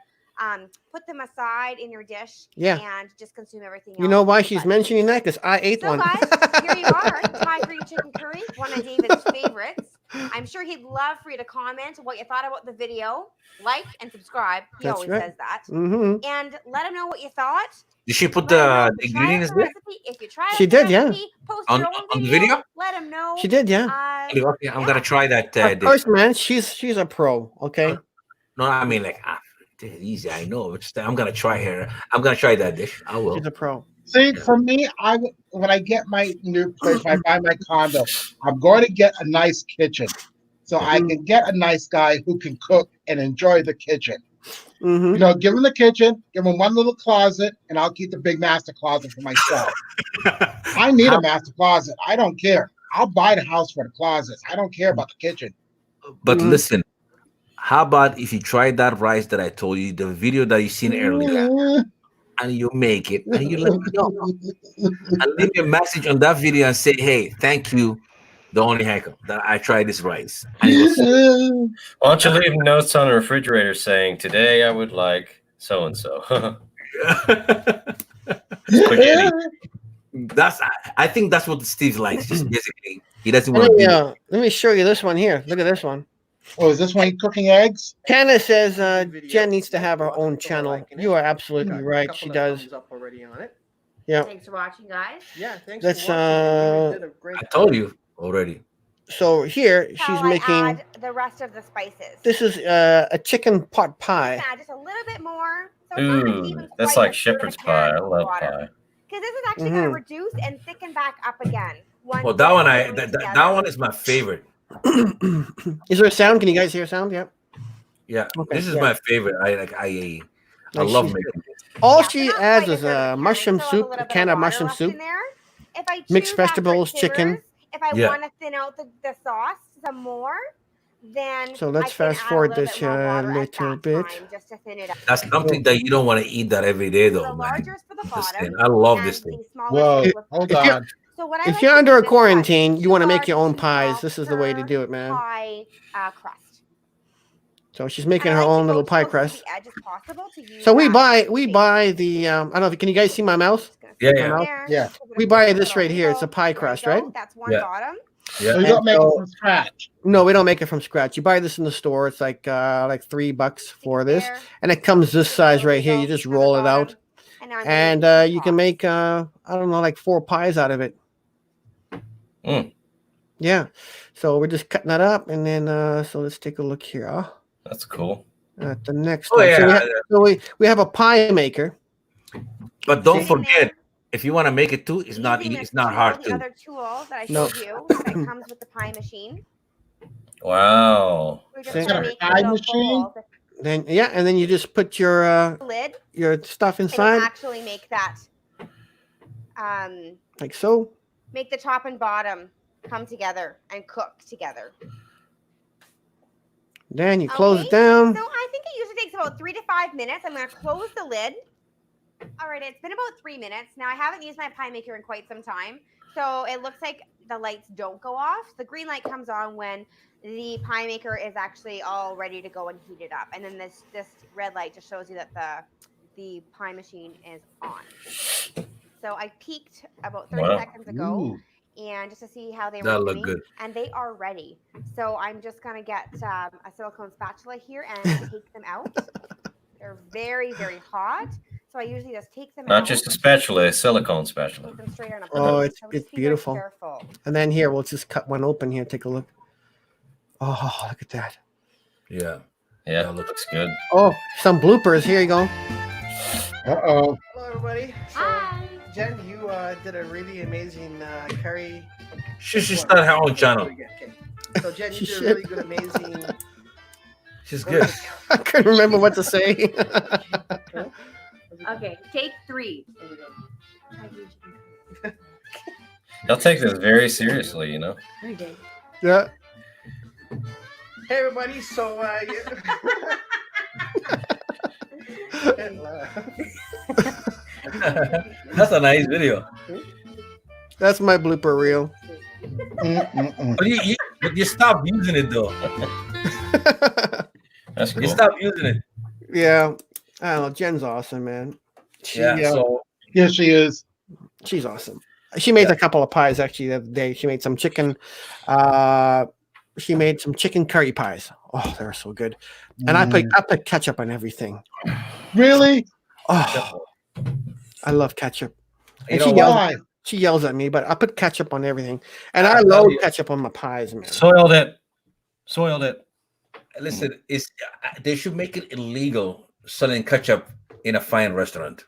put them aside in your dish. Yeah. And just consume everything. You know else. why she's But- mentioning that? Because I ate So one. guys, here you are, Thai green chicken curry, one of David's favorites. I'm sure he'd love for you to comment what you thought about the video, like and subscribe. He That's always right. says that. Mm-hmm. And let him know what you thought. Did she put Let him know the if you tried ingredients the there? recipe. If you tried She the did, yeah. recipe, post On- your own on the video? Let him know. She did, yeah. Okay, I'm gonna try that. Of dish. course, man. She's a pro. Okay. No, I mean like this is easy. I know. It's just, I'm gonna try her. I'm gonna try that dish. I will. She's a pro. See, for me, when I get my new place, when I buy my condo, I'm going to get a nice kitchen, so I can get a nice guy who can cook and enjoy the kitchen. Mm-hmm. You know, give him the kitchen, give him one little closet, and I'll keep the big master closet for myself. I need a master closet. I don't care. I'll buy the house for the closets. I don't care about the kitchen. But Mhm. listen, how about if you try that rice that I told you, the video that you seen earlier, and you make it, and you let me know, and leave me a message on that video and say, "Hey, thank you, the only hacker that I tried this rice." And you will say, Why don't you leave notes on the refrigerator saying, today I would like so and so? Spaghetti. I think that's what Steve likes. Just basically, he doesn't Let want me, to be. let me show you this one here. Look at this one. Oh, is this one cooking eggs? Hannah says Jen needs to have her own channel. You are absolutely right. She does. Up already on it. Yeah. Thanks for watching, guys. Yeah, thanks That's, for watching. You did a great I told you already. So here How she's I making. add the rest of the spices. This is a chicken pot pie. Add just a little bit more. So it's not Ooh, even that's quite like a shepherd's pan pie. I of love water. pie. Because this is actually going Mhm. to reduce and thicken back up again. Once Well, that it's one, joined that together. one is my favorite. Is there a sound? Can you guys hear sound? Yep. Yeah, Okay, this is yeah. my favorite. I Like love she's- making this. All Yeah, she so not adds quite is a third of a can, mushroom so I have soup, little a bit can of water mushroom left in soup, there. If I mixed choose that for vegetables, chicken. shivers, if I Yeah. want to thin out the sauce some more, then So let's I can fast add a forward little this bit more water at little that bit. time just to thin it up. That's something that you don't want to eat that every day, So though, the man. larger is for the This bottom. thing. I love and this thing. the smaller Whoa, is for the hold If you're- on. So what I If like you're to under do a is cut quarantine, you 2 want to make large your own pieces pies. of This is the way to do it, man. Pie crust. So she's making And her I like to own go little as pie close to crust. the edge as possible to use So we that buy shape. the I don't know. Can you guys see my mouse? Just gonna Yeah, stick it yeah. there, Yeah. give it a We quick buy little this right here. It's a wiggle. pie There you crust, go. right? That's one Yeah. bottom. Yeah. So you don't And make it so- from scratch. No, we don't make it from scratch. You buy this in the store. It's like $3 Stick for it this, there, and it comes this give it a size little right here. You wiggle just on the roll it bottom, out, and now I'm and gonna make you some can tops. make I don't know, like 4 pies out of it. Mm. Yeah. So we're just cutting that up, and then so let's take a look here. That's cool. At the next Oh, one. yeah. So we have a pie maker. But don't Sit in forget, there, if you want to make it too, it's not using easy. this It's not tool, hard the to. other tool that I No. showed you that comes with the pie machine. Wow. We're just See? gonna Got a make pie little machine? holes. Then and then you just put your Lid. stuff It'll inside actually make that like so. make the top and bottom come together and cook together. Then you close Okay, it down. So I think it usually takes about 3 to 5 minutes. I'm going to close the lid. All right, it's been about 3 minutes. Now I haven't used my pie maker in quite some time. So it looks like the lights don't go off. The green light comes on when the pie maker is actually all ready to go and heated up. And then this red light just shows you that the pie machine is on. So I peeked about 30 Wow. seconds ago. Ooh. and just to see how they That were look doing. good. And they are ready. So I'm just gonna get a silicone spatula here and take them out. They're very, very hot. So I usually just take them out. Not just a spatula, a silicone spatula. Put them straight on a Oh, plate. it's So just be very beautiful. careful. And then here, we'll just cut one open here. Take a look. Oh, look at that. Yeah. Yeah, That looks good. Oh, some bloopers. Here you go. Uh-oh. Hello, everybody. So, Hi. Jen, you did a really amazing curry. She should start her own channel. Okay. So, Jen, She you did should. a really good, amazing. She's good. I couldn't remember what to say. Okay, take 3. Y'all take this very seriously, you know. Okay. Yeah. Hey, everybody. So, and, That's a nice video. That's my blooper reel. Mm-mm-mm. But you stopped using it though. That's You cool. stopped using it. Yeah. I don't know. Jen's awesome, man. Yeah. So Yes, she is. She's awesome. She made a couple of pies actually the other day. She made some chicken. She made some chicken curry pies. Oh, they're so good. And I put ketchup on everything. Really? Oh, I love ketchup. you And know she what? yells, Why? she yells at me, but I put ketchup on everything. And I I'll load tell you. ketchup on my pies, man. Soiled it. Soiled it. Listen, it's they should make it illegal selling ketchup in a fine restaurant.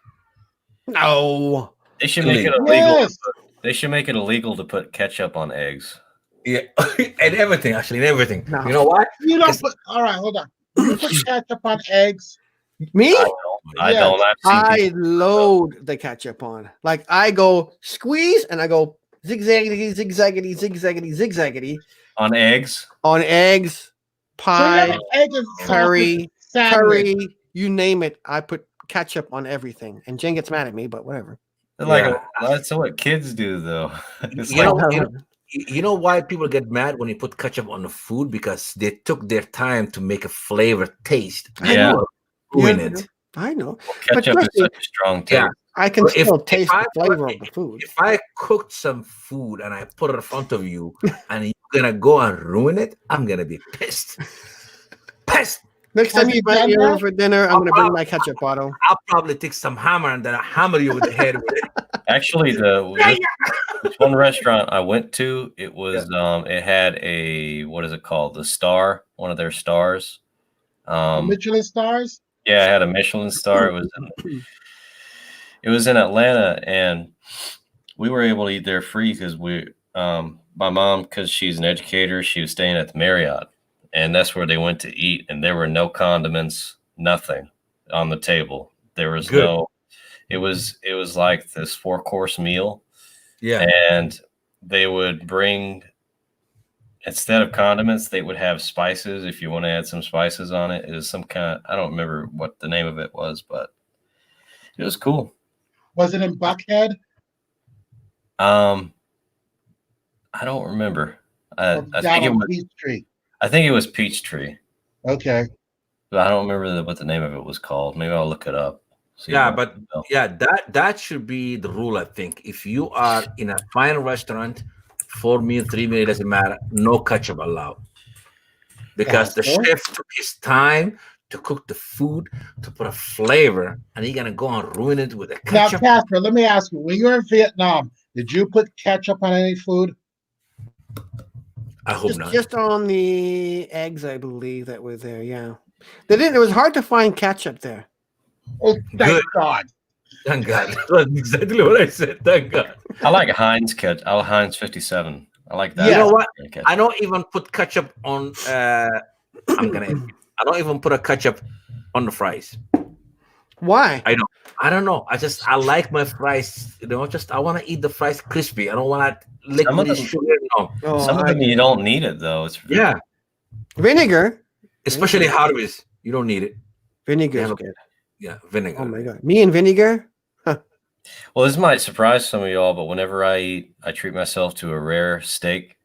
No. They should make it illegal. Yes. They should make it illegal to put ketchup on eggs. Yeah, and everything actually, and everything. No. You know why? You don't It's- put. All right, hold on. You put ketchup on eggs. Me? I Yes. don't. I've seen I people- load the ketchup on. Like I go squeeze and I go zigzaggity, zigzaggity, zigzaggity, zigzaggity on eggs. on eggs, So pie, you have egg and curry, sandwich. curry, you name it. I put ketchup on everything. And Jen gets mad at me, but whatever. They're like, Yeah. that's what kids do, though. It's You like, know, you know why people get mad when you put ketchup on the food? Because they took their time to make a flavor taste. Yeah. And ruin Yeah, it. I know. ketchup is Christy- such a strong taste. Yeah. I can But if- still if taste I- the flavor of the food. If I cooked some food and I put it in front of you and you're gonna go and ruin it, I'm gonna be pissed. Pissed. Next time Have you you invite done me that? over for dinner, I'm I'll gonna bring prob- my ketchup bottle. I'll probably take some hammer and then I'll hammer you with the head with it. Actually, this one restaurant I went to, it was it had a, what is it called? The Star, one of their stars. Michelin stars. Yeah, it had a Michelin star. It was in Atlanta, and we were able to eat there free because my mom, because she's an educator, she was staying at the Marriott, and that's where they went to eat, and there were no condiments, nothing on the table. There was Good. no. It was like this 4-course meal, Yeah. and they would bring, instead of condiments, they would have spices. If you want to add some spices on it, it was some kind. I don't remember what the name of it was, but it was cool. Was it in Buckhead? I don't remember. I Or think down it on was. Peachtree? I think it was Peachtree, Okay. but I don't remember what the name of it was called. Maybe I'll look it up. See Yeah, what- but yeah, that should be the rule. I think if you are in a fine restaurant, 4 meal, 3 meal, it doesn't matter. No ketchup allowed, because the Okay. chef took his time to cook the food, to put a flavor, and he's gonna go and ruin it with a Now, ketchup. Casper, let me ask you: when you were in Vietnam, did you put ketchup on any food? I hope Just, not. just on the eggs, I believe that were there. Yeah, they didn't. It was hard to find ketchup there. Oh, thank Good. God! Thank God. That's exactly what I said. Thank God. I like Heinz ketchup. I like Heinz 57. I like that. You know what? Ketchup. I don't even put ketchup on. I'm gonna. I don't even put a ketchup on the fries. Why? I don't know. I like my fries. You know, I want to eat the fries crispy. I don't want to lick Some of the them- sugar. No. Oh, Some of them you don't need it though. It's Yeah, vinegar. especially Harvey's. You don't need it. Vinegar is Yeah. good. Yeah, vinegar. Oh my god, me and vinegar. Well, this might surprise some of y'all, but whenever I eat, I treat myself to a rare steak,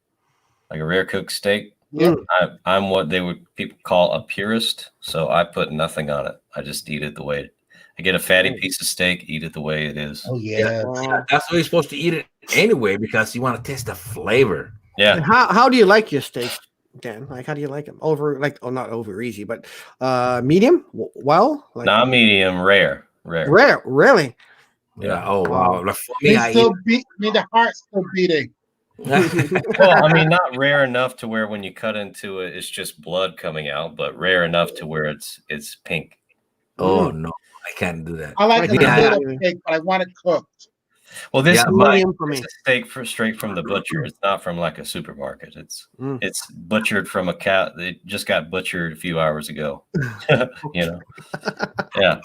like a rare cooked steak. Yep. I'm what people call a purist, so I put nothing on it. I just eat it the way I get a fatty piece of steak, eat it the way it is. Oh yeah. Oh, Yeah, that's the way you're supposed to eat it. anyway because you want to taste the flavor. Yeah. And how do you like your steaks, Dan? Like, how do you like them? Not over easy, but medium? Well? Like, Not medium, rare. rare, really? Yeah. Oh wow. Like, for me, Me I still beat me. The heart's still beating. Well, I mean, not rare enough to where when you cut into it, it's just blood coming out, but rare enough to where it's pink. Oh no, I can't do that. I like it Yeah. a little steak, but I want it cooked. Well, this Yeah, is like medium for me. it's a steak straight from the butcher. It's not from like a supermarket. It's Mm. it's butchered from a cow. It just got butchered a few hours ago. You know. Yeah.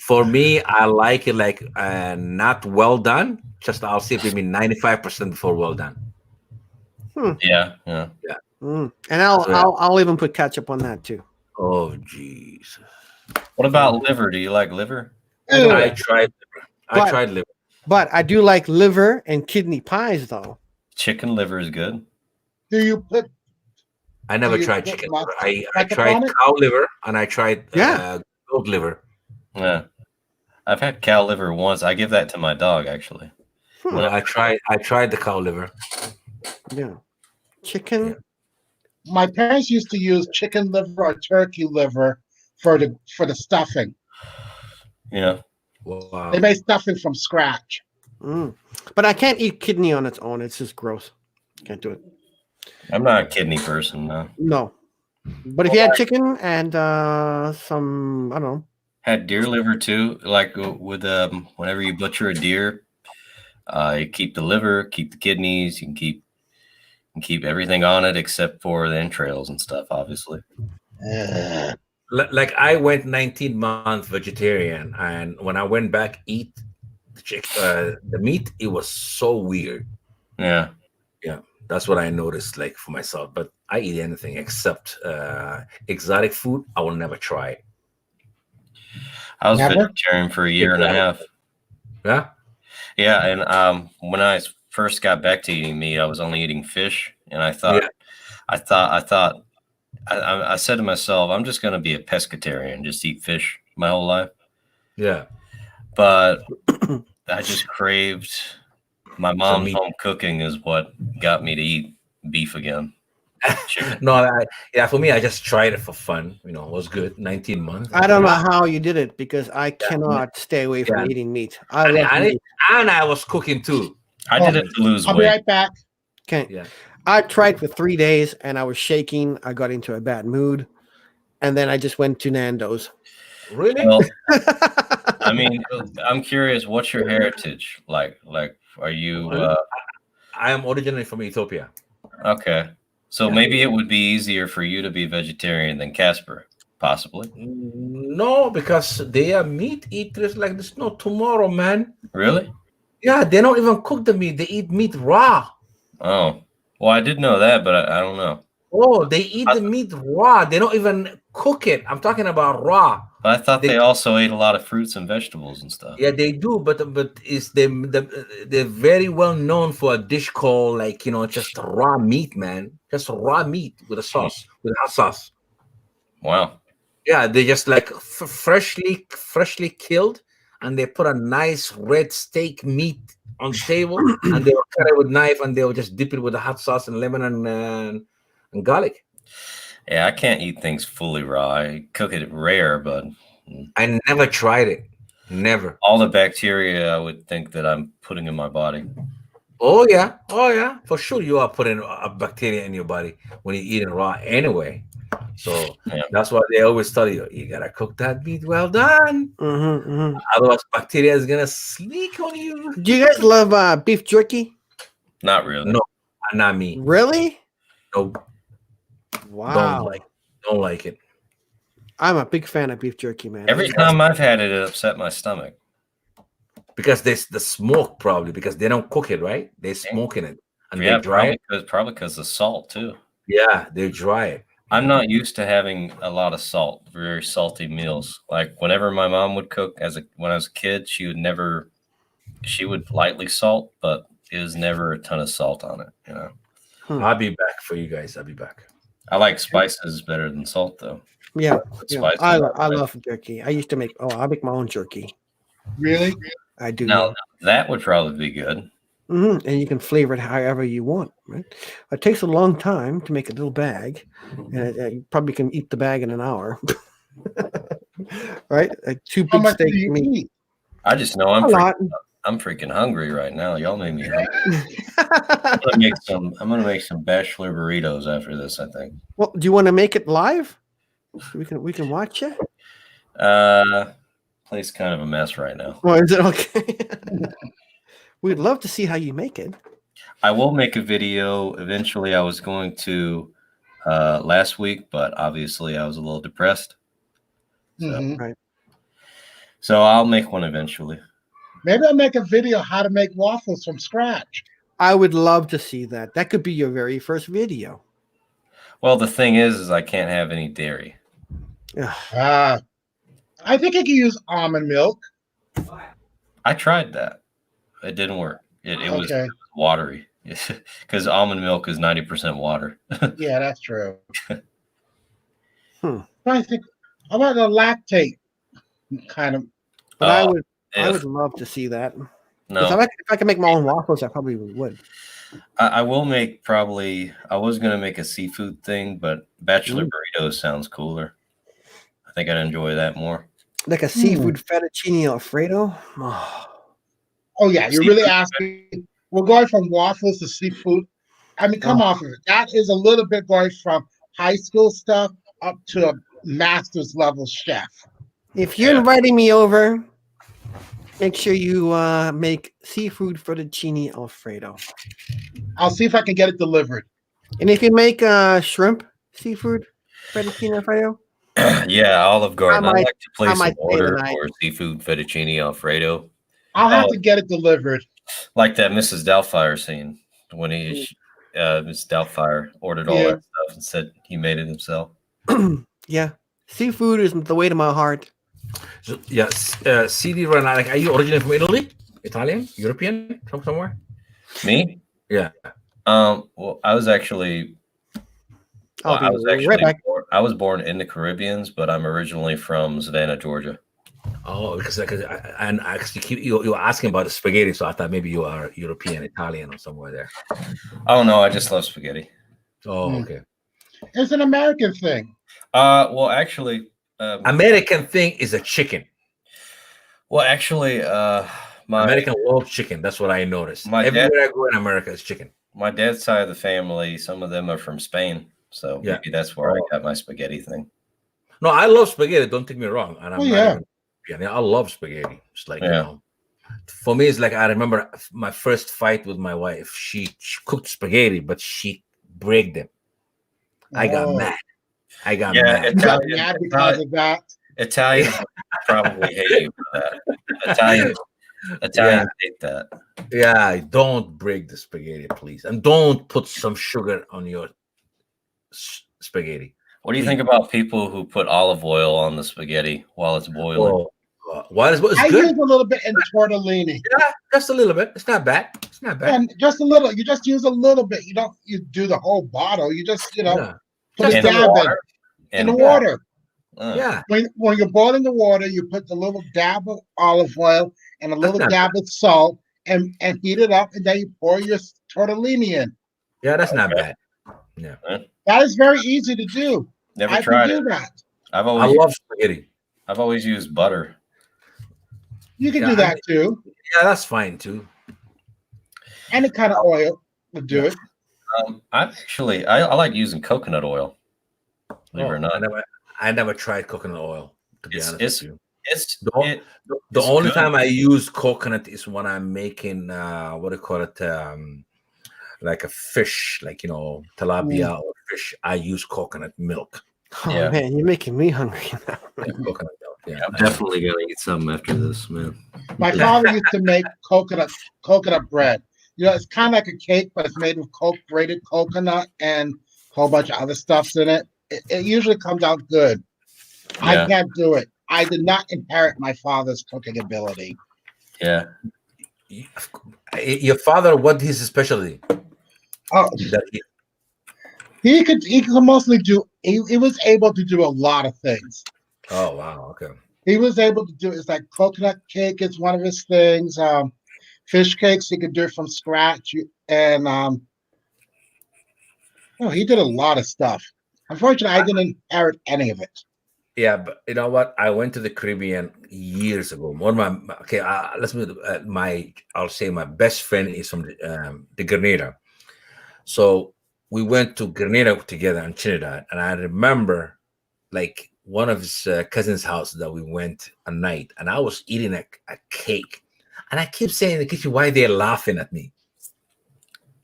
For me, I like it like not well done. Just I'll say maybe 95% before well done. Yeah. Yeah. Mm. And I'll even put ketchup on that too. Oh jeez. What about liver? Do you like liver? Ew. I tried liver. But I do like liver and kidney pies, though. Chicken liver is good. Do you put? I never Do you tried put chicken mustard liver. I ketchup tried on it? cow liver and I tried Yeah. goat liver. Yeah. I've had cow liver once. I give that to my dog actually. Well, I tried the cow liver. Yeah. Chicken. Yeah. My parents used to use chicken liver or turkey liver for the stuffing. Yeah. Wow. They made stuffing from scratch. Mm. But I can't eat kidney on its own. It's just gross. Can't do it. I'm not a kidney person, no. No. But if you had chicken and some, I don't know. Had deer liver too. Like with whenever you butcher a deer, you keep the liver, keep the kidneys, you can keep everything on it except for the entrails and stuff, obviously. Like I went 19 months vegetarian, and when I went back eat the meat, it was so weird. Yeah. Yeah, that's what I noticed, like for myself. But I eat anything except exotic food. I will never try it. I was Never? vegetarian for a year and a half. Yeah. Yeah, and when I first got back to eating meat, I was only eating fish, and I thought, I said to myself, I'm just going to be a pescatarian, just eat fish my whole life. Yeah. But I just craved my mom's meat. home cooking is what got me to eat beef again. Chicken. No, for me, I just tried it for fun. You know, it was good. 19 months. I don't know how you did it because I cannot stay away from eating meat. I love meat. And I was cooking too. I did it to lose I'll be weight. right back. Okay. Yeah. I tried for 3 days and I was shaking. I got into a bad mood. And then I just went to Nando's. Really? Well, I mean, I'm curious, what's your heritage like? Like, are you I am originally from Ethiopia. okay? So maybe it would be easier for you to be vegetarian than Casper, possibly. No, because they are meat eaters like there's no tomorrow, man. Really? Yeah, they don't even cook the meat. They eat meat raw. Oh, well, I did know that, but I don't know. Oh, they eat the meat raw. They don't even cook it. I'm talking about raw. But I thought they also ate a lot of fruits and vegetables and stuff. Yeah, they do, but it's they're very well known for a dish called just raw meat, man. Just raw meat with a sauce, with hot sauce. Wow. Yeah, they just like freshly killed, and they put a nice red steak meat on the table, and they will cut it with knife, and they will just dip it with the hot sauce and lemon and garlic. Yeah, I can't eat things fully raw. I cook it rare, but I never tried it. Never. all the bacteria I would think that I'm putting in my body. Oh yeah, for sure. You are putting a bacteria in your body when you eat it raw anyway. So that's why they always tell you gotta cook that meat well done. Otherwise, bacteria is gonna sneak on you. Do you guys love beef jerky? Not really. No, not me. Really? No. Wow. Don't like it. I'm a big fan of beef jerky, man. Every time I've had it, it upset my stomach. Because there's the smoke, probably because they don't cook it, right? They smoke in it and they dry it. Probably because of salt too. Yeah, they dry it. I'm not used to having a lot of salt, very salty meals. Like whenever my mom would cook when I was a kid, she would lightly salt, but it was never a ton of salt on it, you know. I'll be back for you guys. I'll be back. I like spices better than salt though. Yeah, Spices I are great. love jerky. I used to make. I make my own jerky. Really? I do. Now that would probably be good. And you can flavor it however you want. Right? It takes a long time to make a little bag, and you probably can eat the bag in an hour. Right? Like 2 How big much do steaks you meat. eat? I just know A lot. I'm freaking hungry right now. Y'all made me hungry. I'm gonna make some bachelor burritos after this, I think. Well, do you want to make it live? So we can watch it. Place kind of a mess right now. Well, is it okay? We'd love to see how you make it. I will make a video eventually. I was going to last week, but obviously I was a little depressed. So, Mhm. Right. so I'll make one eventually. Maybe I'll make a video how to make waffles from scratch. I would love to see that. That could be your very first video. Well, the thing is I can't have any dairy. I think I can use almond milk. I tried that. It didn't work. It was Okay. watery because almond milk is 90% water. Yeah, that's true. Hmm. I think how about the lactate kind of? But I would Ugh. love to see that. 'Cause No, if I could make my own waffles, I probably would. I will make probably. I was gonna make a seafood thing, but bachelor burritos sounds cooler. I think I'd enjoy that more. Like a seafood fettuccine Alfredo. Oh, Oh yeah, you're really asking. We're going from waffles to seafood. I mean, come off of it. That is a little bit going from high school stuff up to a master's level chef. if you're inviting me over, make sure you make seafood fettuccine Alfredo. I'll see if I can get it delivered. And if you make shrimp seafood fettuccine Alfredo, Yeah, Olive Garden. I'd might- like to place I an might stay order tonight. for seafood fettuccine Alfredo, I'll have to get it delivered. like that Mrs. Doubtfire scene when Mrs. Doubtfire ordered all Yeah. that stuff and said he made it himself. yeah, seafood is the way to my heart. So, yes, CD right now. Like, are you originally from Italy, Italian, European, from somewhere? Me? Yeah. Well, I was actually. I'll Well, I be was right actually back. I was born in the Caribbeans, but I'm originally from Savannah, Georgia. Oh, because and actually you were asking about the spaghetti, so I thought maybe you are European, Italian, or somewhere there. Oh no, I just love spaghetti. Oh, Hmm. okay. It's an American thing. Well, actually, American thing is a chicken. my American love chicken. That's what I noticed. My dad- Everywhere I go in America, it's chicken. my dad's side of the family, some of them are from Spain, so Yeah. maybe that's where I got my spaghetti thing. No, I love spaghetti. Don't take me wrong. And I'm Oh, not yeah. even- yeah, I love spaghetti. It's like, Yeah. for me, it's like I remember my first fight with my wife. She cooked spaghetti, but she break them. I got Oh. mad. I got Yeah, mad. You got mad because of that. Italians probably hate you for that. Italians hate that. Yeah, don't break the spaghetti, please, and don't put some sugar on your spaghetti. What do you think about people who put olive oil on the spaghetti while it's boiling? What is I good? use a little bit in tortellini. Yeah, just a little bit. It's not bad. It's not bad. And just a little. You just use a little bit. You do the whole bottle. You just Yeah. put a In the dab water? in the water. Yeah. When you're boiling the water, you put the little dab of olive oil and a little not dab of salt and heat it up, and then you pour your tortellini in. Yeah, that's not bad. That is very easy to do. Never I tried can it. do that. I've I always love spaghetti. I've always used butter. You can Yeah, do that too. Yeah, that's fine too. Any kind of oil would do it. I like using coconut oil. Believe it or not. I never tried coconut oil, to be honest with you. It's The it's only good. time I use coconut is when I'm making what do you call it? Like a fish, like tilapia or fish. I use coconut milk. Oh Yeah. man, you're making me hungry now. Coconut milk. Yeah. I'm definitely gonna eat something after this, man. My father used to make coconut bread. It's kind of like a cake, but it's made with grated coconut and a whole bunch of other stuffs in it. It usually comes out good. Yeah. I can't do it. I did not inherit my father's cooking ability. Yeah. Your father, what is his specialty? Oh, That he could mostly do. He was able to do a lot of things. oh wow, okay. He was able to do. It's like coconut cake is one of his things. fish cakes. He could do it from scratch, and he did a lot of stuff. Unfortunately, I didn't inherit any of it. Yeah, but you know what? I went to the Caribbean years ago. One of my let's move. I'll say my best friend is from the Grenada. So we went to Grenada together in Trinidad, and I remember like one of his cousin's house that we went a night, and I was eating a cake, and I keep saying in the kitchen, why they're laughing at me.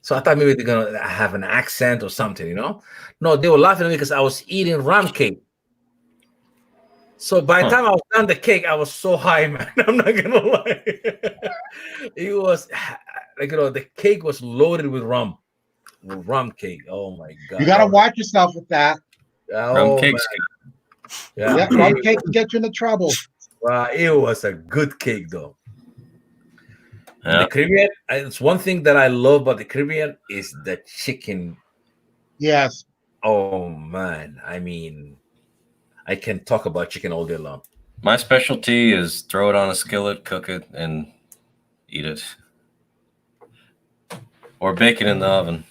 So I thought maybe they're gonna have an accent or something, you know? No, they were laughing at me because I was eating rum cake. So by the time I was done the cake, I was so high, man. I'm not gonna lie. It was like, the cake was loaded with rum cake. Oh my god! You gotta watch yourself with that. Oh, Rum cakes. Yeah, rum cake can get you into trouble. It was a good cake, though. Yeah. The Caribbean, it's one thing that I love about the Caribbean is the chicken. Yes. Oh man, I mean, I can talk about chicken all day long. My specialty is throw it on a skillet, cook it, and eat it. Or bake it in the oven.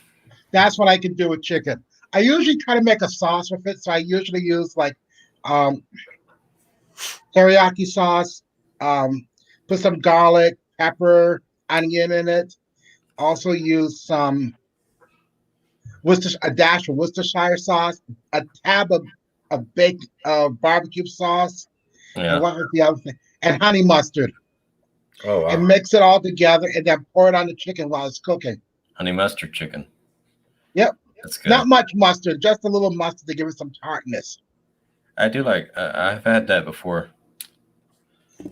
That's what I can do with chicken. I usually try to make a sauce with it, so I usually use like teriyaki sauce, put some garlic, pepper, onion in it. Also use some a dash of Worcestershire sauce, a tab of baked barbecue sauce, Yeah. and what was the other thing? And honey mustard. Oh wow! And mix it all together, and then pour it on the chicken while it's cooking. Honey mustard chicken. Yep. That's good. Not much mustard, just a little mustard to give it some tartness. I do like. I've had that before.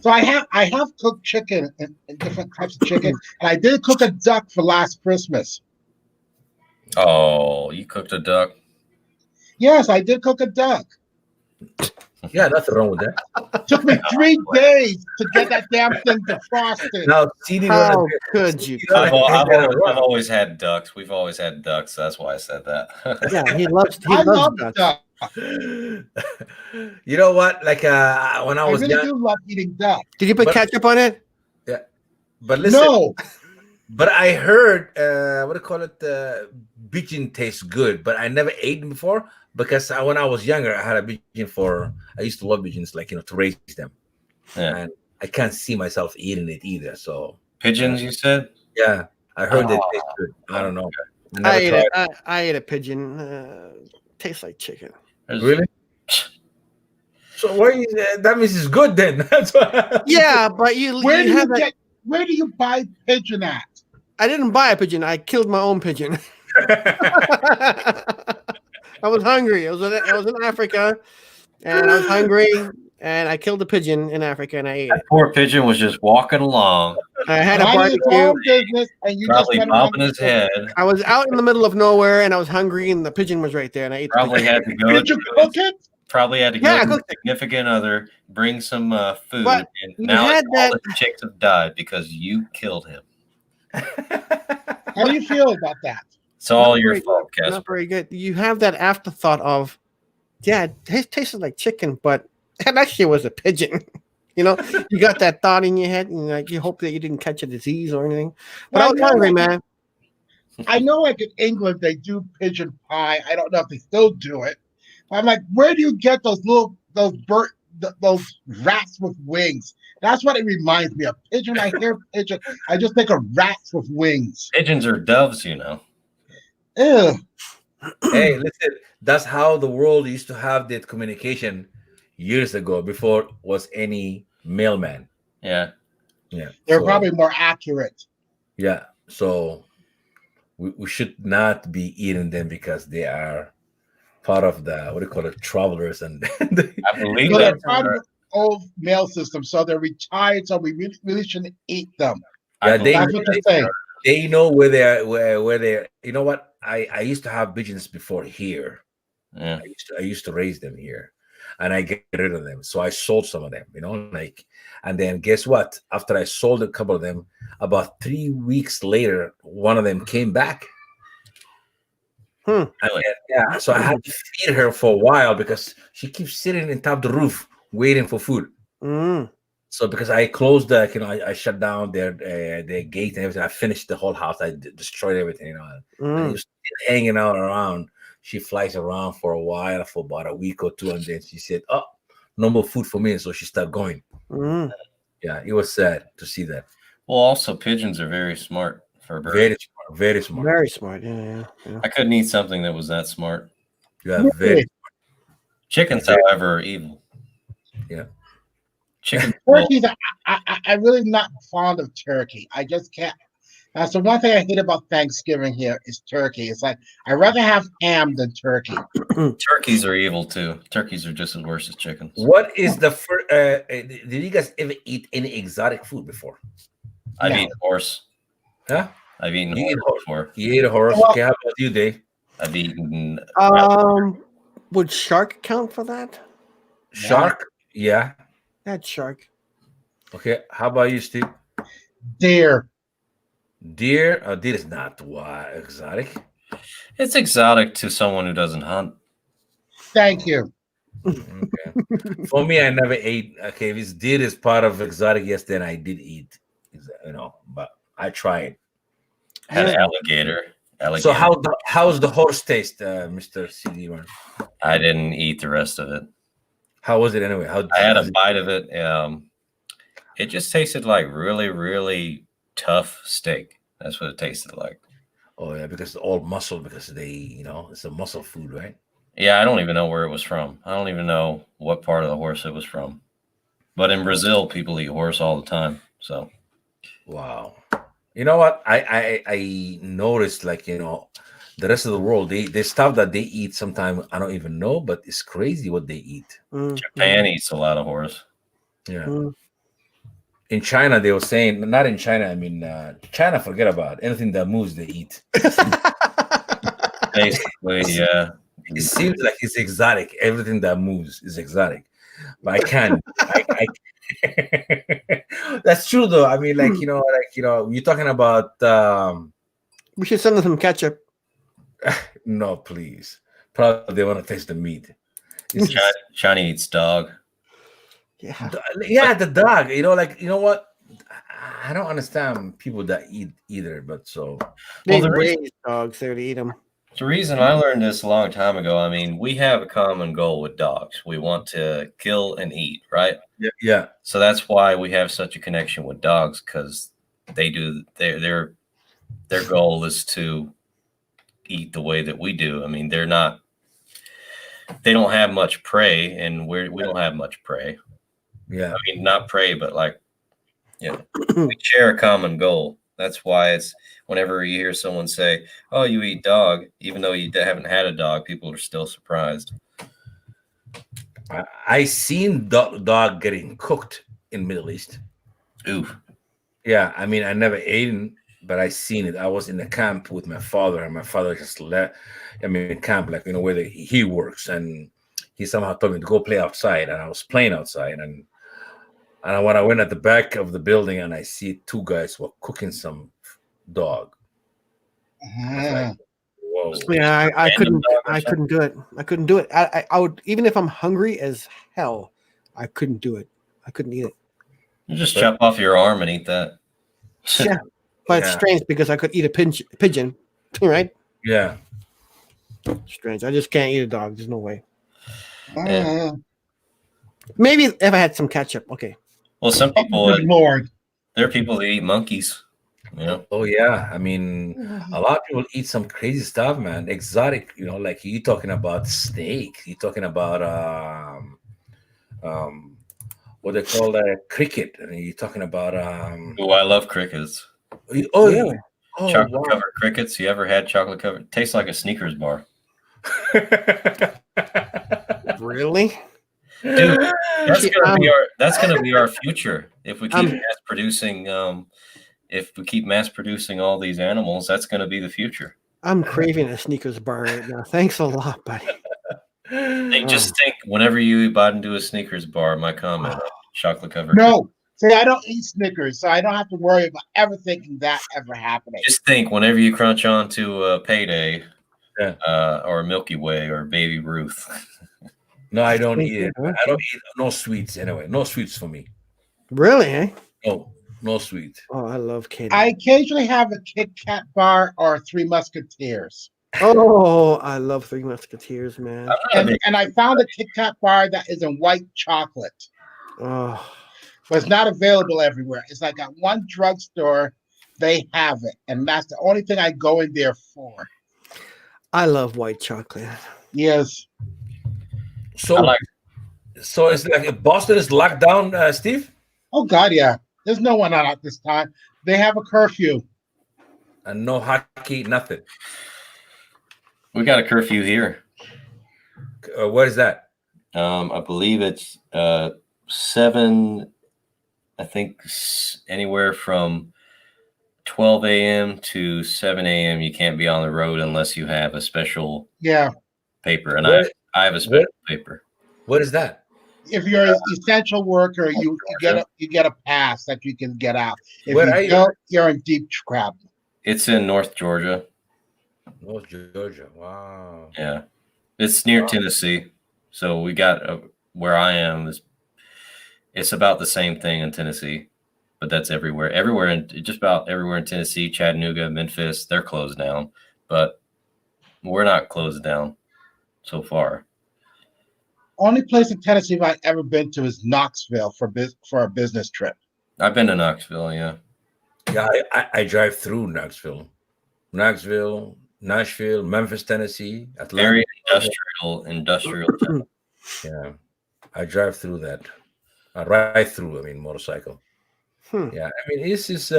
So I have cooked chicken and different types of chicken, and I did cook a duck for last Christmas. Oh, you cooked a duck? Yes, I did cook a duck. Yeah, nothing wrong with that. Took me 3 days to get that damn thing defrosted. Now, CD, How could you? I've always had ducks. We've always had ducks. That's why I said that. Yeah, he loves I love ducks. duck. You know what? Like when I I was really young, do love eating duck. Did you put But- ketchup on it? but listen, No, but I heard what do you call it? Pigeon tastes good, but I never ate them before because when I was younger, I had a pigeon I used to love pigeons, like to raise them, Yeah. and I can't see myself eating it either. So Pigeons, you said? yeah, I heard they taste good. I don't know. I never I ate tried. it. I ate a pigeon. Tastes like chicken. Really? So that means it's good then. That's why. Yeah, but you where do have you that. where do you buy pigeon at? I didn't buy a pigeon. I killed my own pigeon. I was hungry. I was in Africa, and I was hungry, and I killed a pigeon in Africa, and I ate it. That poor pigeon was just walking along, I had a Minding your barbecue. own business, and you probably just went around bobbing his head. I was out in the middle of nowhere, and I was hungry, and the pigeon was right there, and I ate. The Probably pigeon. had to go. Did you cook it? Probably had to Yeah, I go to a cooked it. significant other, bring some food, But and you now had all that- the chicks have died because you killed him. How do you feel about that? It's all Not your very fault, good. Casper. Not very good. You have that afterthought of, yeah, it tasted like chicken, but it actually was a pigeon. You know, you got that thought in your head, and like you hope that you didn't catch a disease or anything. But I was hungry, man. I know, like in England, they do pigeon pie. I don't know if they still do it. I'm like, where do you get those rats with wings? That's what it reminds me of. Pigeon. I hear pigeon. I just think of rats with wings. Pigeons are doves, you know. Ew. Hey, listen, that's how the world used to have that communication years ago before it was any mailman. Yeah. Yeah. They're so, probably more accurate. yeah. So we should not be eating them because they are part of the travelers and I believe So they're that. part of the old mail system, so they're retired. So we really shouldn't eat them. yeah, That's what they're saying. they know where they're. You know what? I used to have pigeons before here. Yeah. I used to raise them here, and I get rid of them. So I sold some of them, and then guess what? After I sold a couple of them, about 3 weeks later, one of them came back. Hmm. Yeah, so I had to feed her for a while because she keeps sitting on top of the roof waiting for food. Mm. So because I closed the, I shut down their gate and everything. I finished the whole house. I destroyed everything. And Mm. he was still hanging out around. She flies around for a while, for about a week or two, and then she said, "Oh, no more food for me," and so she started going. Mm. Yeah, it was sad to see that. Well, also pigeons are very smart for birds. Very smart, very smart. Very smart. Yeah. I couldn't eat something that was that smart. Yeah, very. Chickens, however, are evil. Yeah. Chickens. Turkeys, I'm really not fond of turkey. I just can't. That's the one thing I hate about Thanksgiving here is turkey. It's like I'd rather have ham than turkey. Turkeys are evil too. Turkeys are just as worse as chickens. What is the first? Did you guys ever eat any exotic food before? I've No. eaten horse. Huh? I've eaten You eat horse before. You ate a horse. Well- Okay, how about you, Dave? I've eaten. Would shark count for that? Shark? Yeah. That's shark. Okay. How about you, Steve? Deer. Deer? Deer is not exotic. It's exotic to someone who doesn't hunt. Thank you. Okay. For me, I never ate. Okay, if it's deer is part of exotic, yes, then I did eat. But I tried. Had Yeah. alligator. So how's the horse taste, Mr. CD1? I didn't eat the rest of it. How was it anyway? I had a bite of it. It just tasted like really, really tough steak. That's what it tasted like. Oh yeah, because it's all muscle. Because they, it's a muscle food, right? Yeah, I don't even know where it was from. I don't even know what part of the horse it was from. But in Brazil, people eat horse all the time. So, wow. You know what? I noticed, like, the rest of the world, they stuff that they eat sometimes I don't even know, but it's crazy what they eat. Japan eats a lot of horse. Yeah. Mm. In China, they were saying, not in China, I mean, China, forget about it. Anything that moves, they eat. Basically, yeah. It seems like it's exotic. Everything that moves is exotic. But I can't. That's true, though. I mean, you're talking about. We should send them some ketchup. No, please. Probably they want to taste the meat. China eats dog. Yeah. Yeah, the dog. You know what? I don't understand people that eat either, but so. They the raise dogs there to eat them. The reason I learned this a long time ago, I mean, we have a common goal with dogs. We want to kill and eat, right? Yeah. So that's why we have such a connection with dogs, because they do their goal is to eat the way that we do. I mean, they don't have much prey, and we don't have much prey. Yeah. I mean, not prey, but we share a common goal. That's why it's whenever you hear someone say, "Oh, you eat dog," even though you haven't had a dog, people are still surprised. I seen dog getting cooked in Middle East. Ooh. Yeah, I mean, I never ate it, but I seen it. I was in the camp with my father, and my father just camp, where he works, and he somehow told me to go play outside, and I was playing outside, and when I went at the back of the building, and I see two guys were cooking some dog. Mhm. Whoa! Yeah, I couldn't. dog or I couldn't do it. I couldn't do it. I would, even if I'm hungry as hell, I couldn't do it. I couldn't eat it. You just chop off your arm and eat that. Yeah, but it's Yeah. strange because I could eat a pigeon, right? Yeah. Strange. I just can't eat a dog. There's no way. Mhm. Maybe if I had some ketchup. Okay. Well, some people, Good Lord. there are people that eat monkeys. Oh yeah. I mean, a lot of people eat some crazy stuff, man. Exotic, like you talking about snake. You're talking about what they call cricket, and you're talking about Oh, I love crickets. oh Really? Chocolate wow. covered crickets. You ever had chocolate covered? Tastes like a Snickers bar. Really? Dude, that's See, gonna be our future if we keep I'm- mass producing. If we keep mass producing all these animals, that's gonna be the future. I'm craving a Snickers bar right now. Thanks a lot, buddy. Just think, whenever you bite into a Snickers bar, my comment, chocolate covered. No. See, I don't eat Snickers, so I don't have to worry about ever thinking that ever happening. Just think, whenever you crunch onto a Payday, Yeah. or a Milky Way or Baby Ruth. No, I don't eat it. Okay. I don't eat no sweets anyway. No sweets for me. Really? Eh? No sweet. Oh, I love candy. I occasionally have a Kit Kat bar or Three Musketeers. Oh, I love Three Musketeers, man. And I found a Kit Kat bar that is in white chocolate, Oh, but it's not available everywhere. It's like at one drugstore, they have it. And that's the only thing I go in there for. I love white chocolate. Yes. So it's like Boston is locked down, Steve? Oh, God, yeah. There's no one out at this time. They have a curfew. And no hockey, nothing. We got a curfew here. What is that? I believe it's 7. I think anywhere from 12 a.m. to 7 a.m. You can't be on the road unless you have a special paper, and I have a special paper. What is that? If you're an essential worker, you get a pass that you can get out. If Where are you you? don't, you're in deep crap. It's in North Georgia. North Georgia. Wow. Yeah, it's near Tennessee. So we got where I am it's about the same thing in Tennessee, but that's everywhere. Just about everywhere in Tennessee, Chattanooga, Memphis, they're closed down, but we're not closed down so far. Only place in Tennessee I've ever been to is Knoxville for a business trip. I've been to Knoxville, yeah. Yeah, I drive through Knoxville, Nashville, Memphis, Tennessee, Atlanta. Very industrial town. Yeah, I drive through that. I ride through. I mean, motorcycle. Yeah, I mean, this is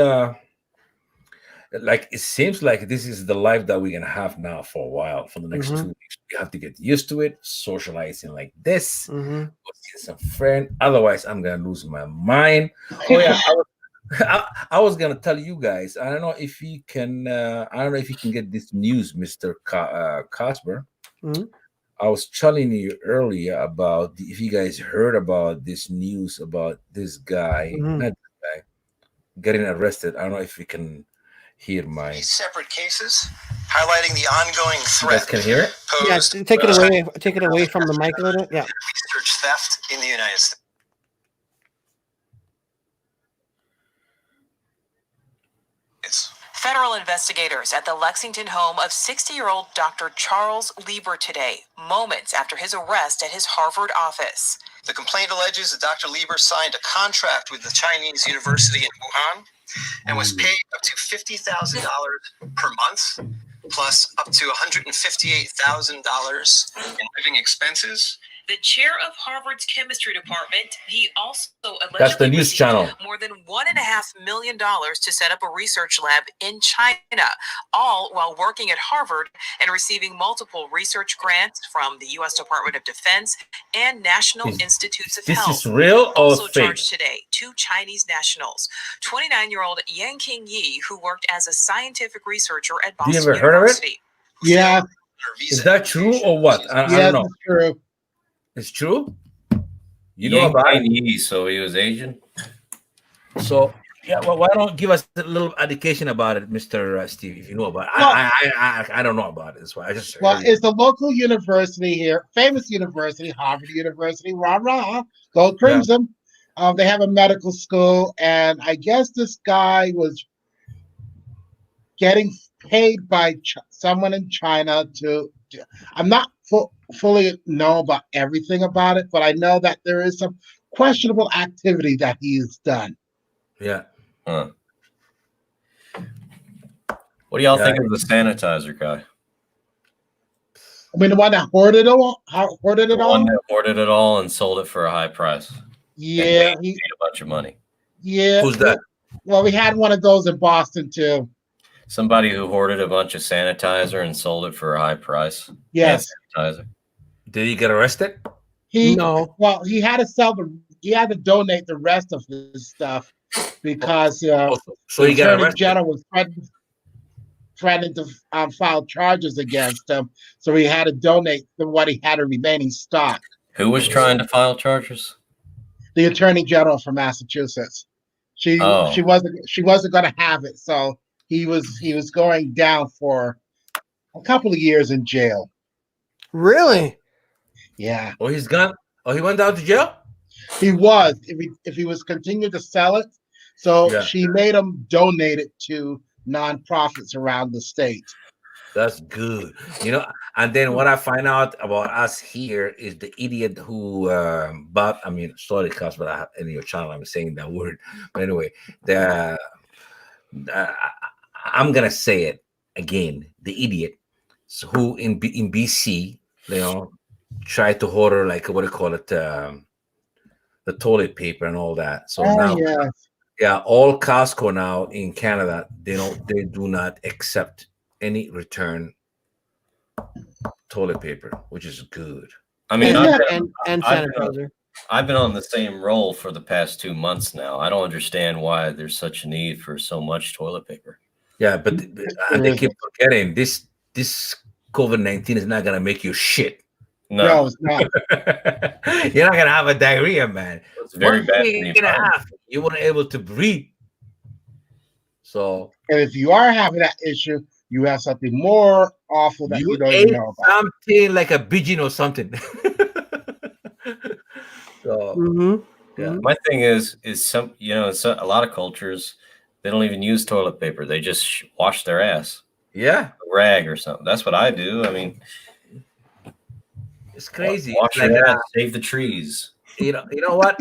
like, it seems like this is the life that we're gonna have now for a while. For the next 2 weeks, we have to get used to it. Socializing like this, go see some friend. Otherwise, I'm gonna lose my mind. Oh yeah, I was gonna tell you guys. I don't know if you can. I don't know if you can get this news, Mr. Cosper. I was telling you earlier about if you guys heard about this news about this guy, not this guy, getting arrested. I don't know if you can hear my separate cases highlighting the ongoing You guys threat can hear it? Yeah, take it away. Take it away from the mic a little. Yeah. research theft in the United States. Federal investigators at the Lexington home of 60-year-old Dr. Charles Lieber today, moments after his arrest at his Harvard office. The complaint alleges that Dr. Lieber signed a contract with the Chinese university in Wuhan and was paid up to $50,000 per month, plus up to $158,000 in living expenses. The chair of Harvard's chemistry department, he also allegedly That's the news received channel. more than $1.5 million to set up a research lab in China, all while working at Harvard and receiving multiple research grants from the U.S. Department of Defense and National Institutes of This Health. is real or Also fake? charged today, 2 Chinese nationals, 29-year-old Yang King Yi, who worked as a scientific researcher at You Boston ever heard of it? University. Yeah. Is that true or what? I Yes, don't know. it's true. It's true. You know about it? Chinese, so he was Asian. So yeah, well, why don't give us a little education about it, Mr. Steve? If you know about it, Well- I don't know about it. That's why I just Well, it's a local university here, famous university, Harvard University, rah rah, go Crimson. They have a medical school, and I guess this guy was getting paid by someone in China to. I'm not fully know about everything about it, but I know that there is some questionable activity that he's done. Yeah. Huh. What do y'all think of the sanitizer guy? I mean, the one that hoarded it all. Hoarded it The all. one that ordered it all and sold it for a high price. Yeah, And made a bunch of money. yeah. Who's that? Well, we had one of those in Boston too. Somebody who hoarded a bunch of sanitizer and sold it for a high price. Yes. Hand sanitizer. Did he get arrested? Well, he had to sell he had to donate the rest of his stuff because so the he got Attorney arrested. General was threatening to file charges against him, so he had to donate what he had in remaining stock. Who was trying to file charges? The Attorney General from Massachusetts. She wasn't going to have it, so he was going down for a couple of years in jail. Really? Yeah. Oh, he's gone. Oh, he went down to jail. He was if he was continuing to sell it. So Yeah. she made him donate it to nonprofits around the state. That's good. You know, and then what I find out about us here is the idiot who bought, I mean, sorry, cuz, but in your channel, I'm saying that word. But anyway, I'm going to say it again. The idiot who in BC, you know, tried to order, like, what do you call it? The toilet paper and all that. So now, yeah, all Costco now in Canada, they do not accept any return toilet paper, which is good. I mean, and sanitizer. I've been on the same roll for the past 2 months now. I don't understand why there's such a need for so much toilet paper. Yeah, but they keep forgetting this COVID-19 is not gonna make you shit. No, it's not. You're not gonna have a diarrhea, man. It's very One bad. thing you're gonna have, you weren't able to breathe. So, and if you are having that issue, you have something more awful that you don't ate even know about. something like a pigeon or something. So, yeah. My thing is some, you know, a lot of cultures, they don't even use toilet paper. They just wash their ass. Yeah, a rag or something. That's what I do. I mean, it's crazy. Wash Like, your ass, save the trees. You know what?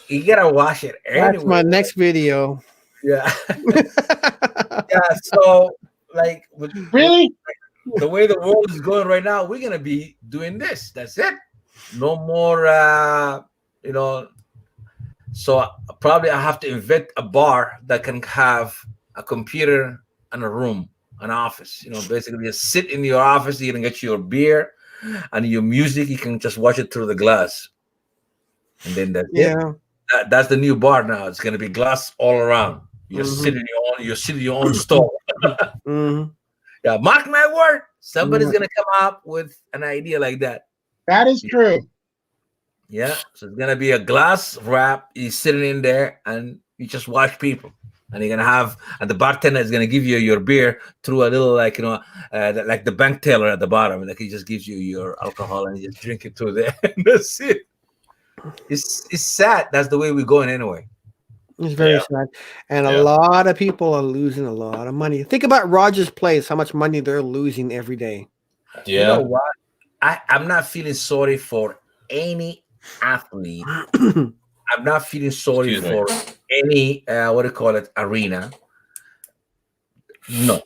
You gotta wash it anyway. That's my next video. Yeah. Yeah. So, like, really, the way the world is going right now, we're gonna be doing this. That's it. No more. You know. So probably I have to invent a bar that can have a computer and a room, an office. You know, basically just sit in your office. You can get your beer and your music. You can just watch it through the glass, and then that's it. That's the new bar now. It's gonna be glass all around. You just sit in your own. You sit in your own store. Yeah, mark my word. Somebody's gonna come up with an idea like that. That is true. Yeah, so it's gonna be a glass wrap. You're sitting in there, and you just watch people. And you're gonna have, and the bartender is gonna give you your beer through a little, like, you know, like the bank teller at the bottom. Like, he just gives you your alcohol, and you just drink it through there. And that's it. It's sad. That's the way we're going anyway. It's very sad, and a lot of people are losing a lot of money. Think about Rogers Place, how much money they're losing every day. Yeah. You know what? I'm not feeling sorry for any athlete. I'm not feeling sorry for any what do you call it, arena. No,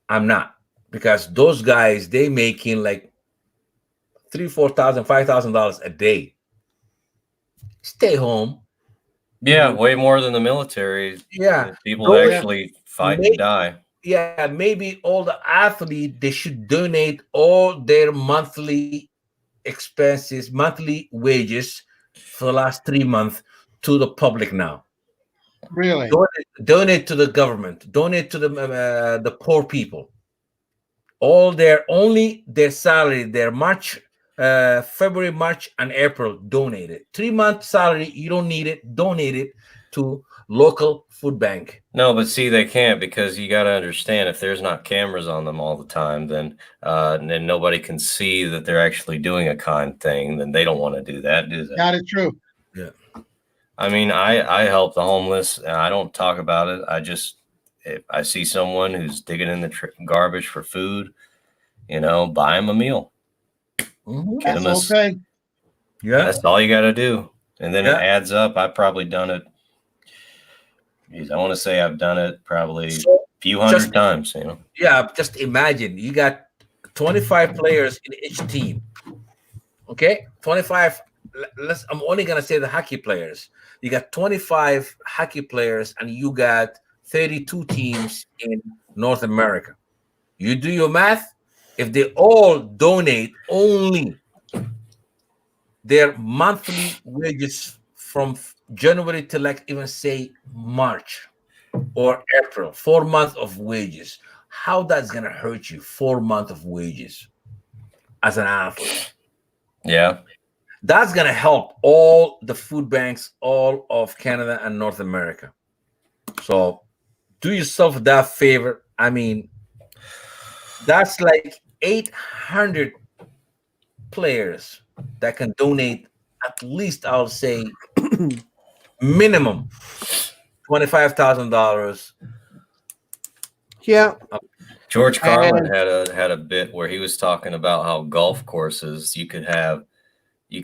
I'm not, because those guys, they making like $3,000, $4,000, $5,000 a day. Stay home. Yeah, way more than the military. Yeah, people that actually fight and die. Yeah, maybe all the athletes, they should donate all their monthly expenses, monthly wages for the last 3 months to the public now. Really? Donate to the government. Donate to the poor people. All their salary, their March, February, March, and April, donate it. 3 months salary, you don't need it. Donate it to local food bank. No, but see, they can't, because you got to understand, if there's not cameras on them all the time, then nobody can see that they're actually doing a kind thing. Then they don't want to do that, do they? That is true. Yeah. I mean, I help the homeless. I don't talk about it. If I see someone who's digging in the garbage for food, you know, buy them a meal. Get them okay. Yeah, that's all you got to do, and then it adds up. I've probably done it. Geez, I want to say I've done it probably a few hundred times. You know. Yeah, just imagine you got 25 players in each team. Okay, 25. I'm only gonna say the hockey players. You got 25 hockey players, and you got 32 teams in North America. You do your math. If they all donate only their monthly wages from January to, like, even say March or April, 4 months of wages, how that's gonna hurt you? 4 months of wages as an athlete. Yeah. That's gonna help all the food banks, all of Canada and North America. So do yourself that favor. I mean, that's like 800 players that can donate at least, I'll say, minimum $25,000. Yeah. George Carlin had a bit where he was talking about how golf courses you could have 2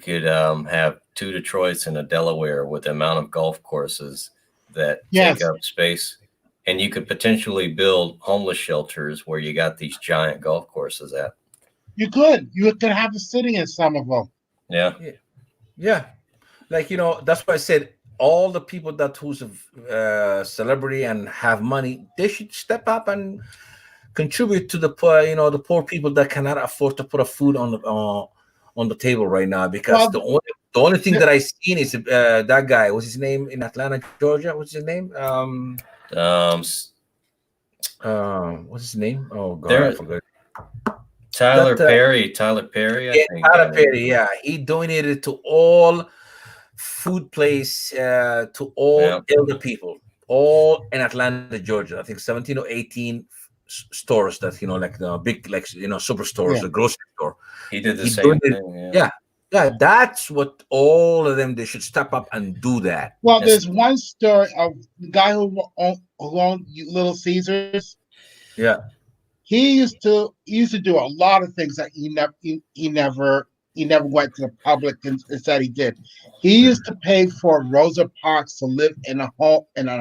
Detroits and a Delaware with the amount of golf courses that take up space, and you could potentially build homeless shelters where you got these giant golf courses at. You could have a sitting in some of them. Yeah. Like, that's why I said all the people who's a celebrity and have money, they should step up and contribute to the poor, the poor people that cannot afford to put a food on the table right now. Because the only thing that I seen is that guy. What's his name in Atlanta, Georgia? What's his name? What's his name? Oh God, I forgot. Tyler Perry. Tyler Perry. I think. Tyler Perry. Yeah, he donated to all food place to all elder people, all in Atlanta, Georgia. I think 17 or 18 stores that like the big superstores, the grocery store. He did the same thing. Yeah, that's what all of them. They should step up and do that. Well, there's one story of the guy who owned Little Caesars. Yeah, he used to do a lot of things that he never went to the public and said he did. He used to pay for Rosa Parks to live in an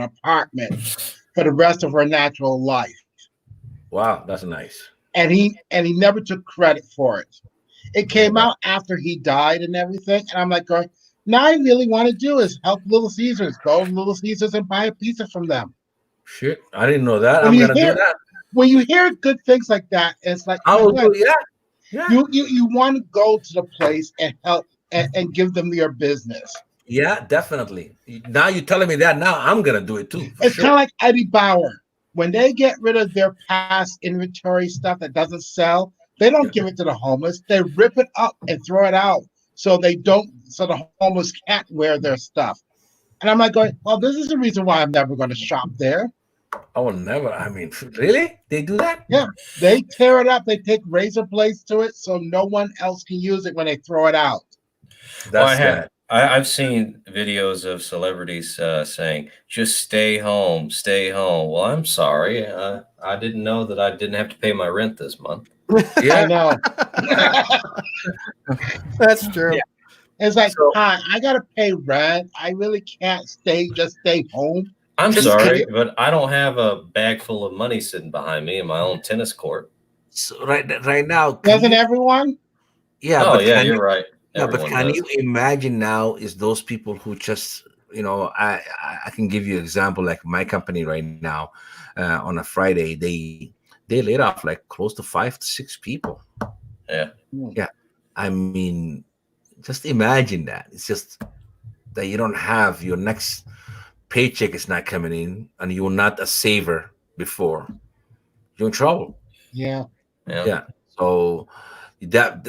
apartment for the rest of her natural life. Wow, that's nice. And he never took credit for it. It came out after he died and everything. And I'm like, now I really want to do is help Little Caesars. Go to Little Caesars and buy a pizza from them. Shit, I didn't know that. I'm gonna do that. When you hear good things like that, it's like, you want to go to the place and help and give them your business. Yeah, definitely. Now you're telling me that. Now I'm gonna do it too. It's kind of like Eddie Bauer. When they get rid of their past inventory stuff that doesn't sell, they don't give it to the homeless. They rip it up and throw it out so the homeless can't wear their stuff. And I'm like well, this is the reason why I'm never going to shop there. I will never. I mean, really? They do that? Yeah. They tear it up. They take razor blades to it so no one else can use it when they throw it out. I've seen videos of celebrities saying, just stay home. Well, I'm sorry. I didn't know that I didn't have to pay my rent this month. Yeah, I know. That's true. Yeah. It's like, I got to pay rent. I really can't stay home. I'm sorry, but I don't have a bag full of money sitting behind me in my own tennis court. So right now, doesn't everyone? Yeah. Oh, yeah, you're right. Yeah, but can you imagine now is those people who just, I can give you an example, like my company right now, on a Friday, they laid off like close to 5 to 6 people. Yeah. Yeah. I mean, just imagine that. It's just that you don't have your next paycheck is not coming in and you're not a saver before. You're in trouble. Yeah. So that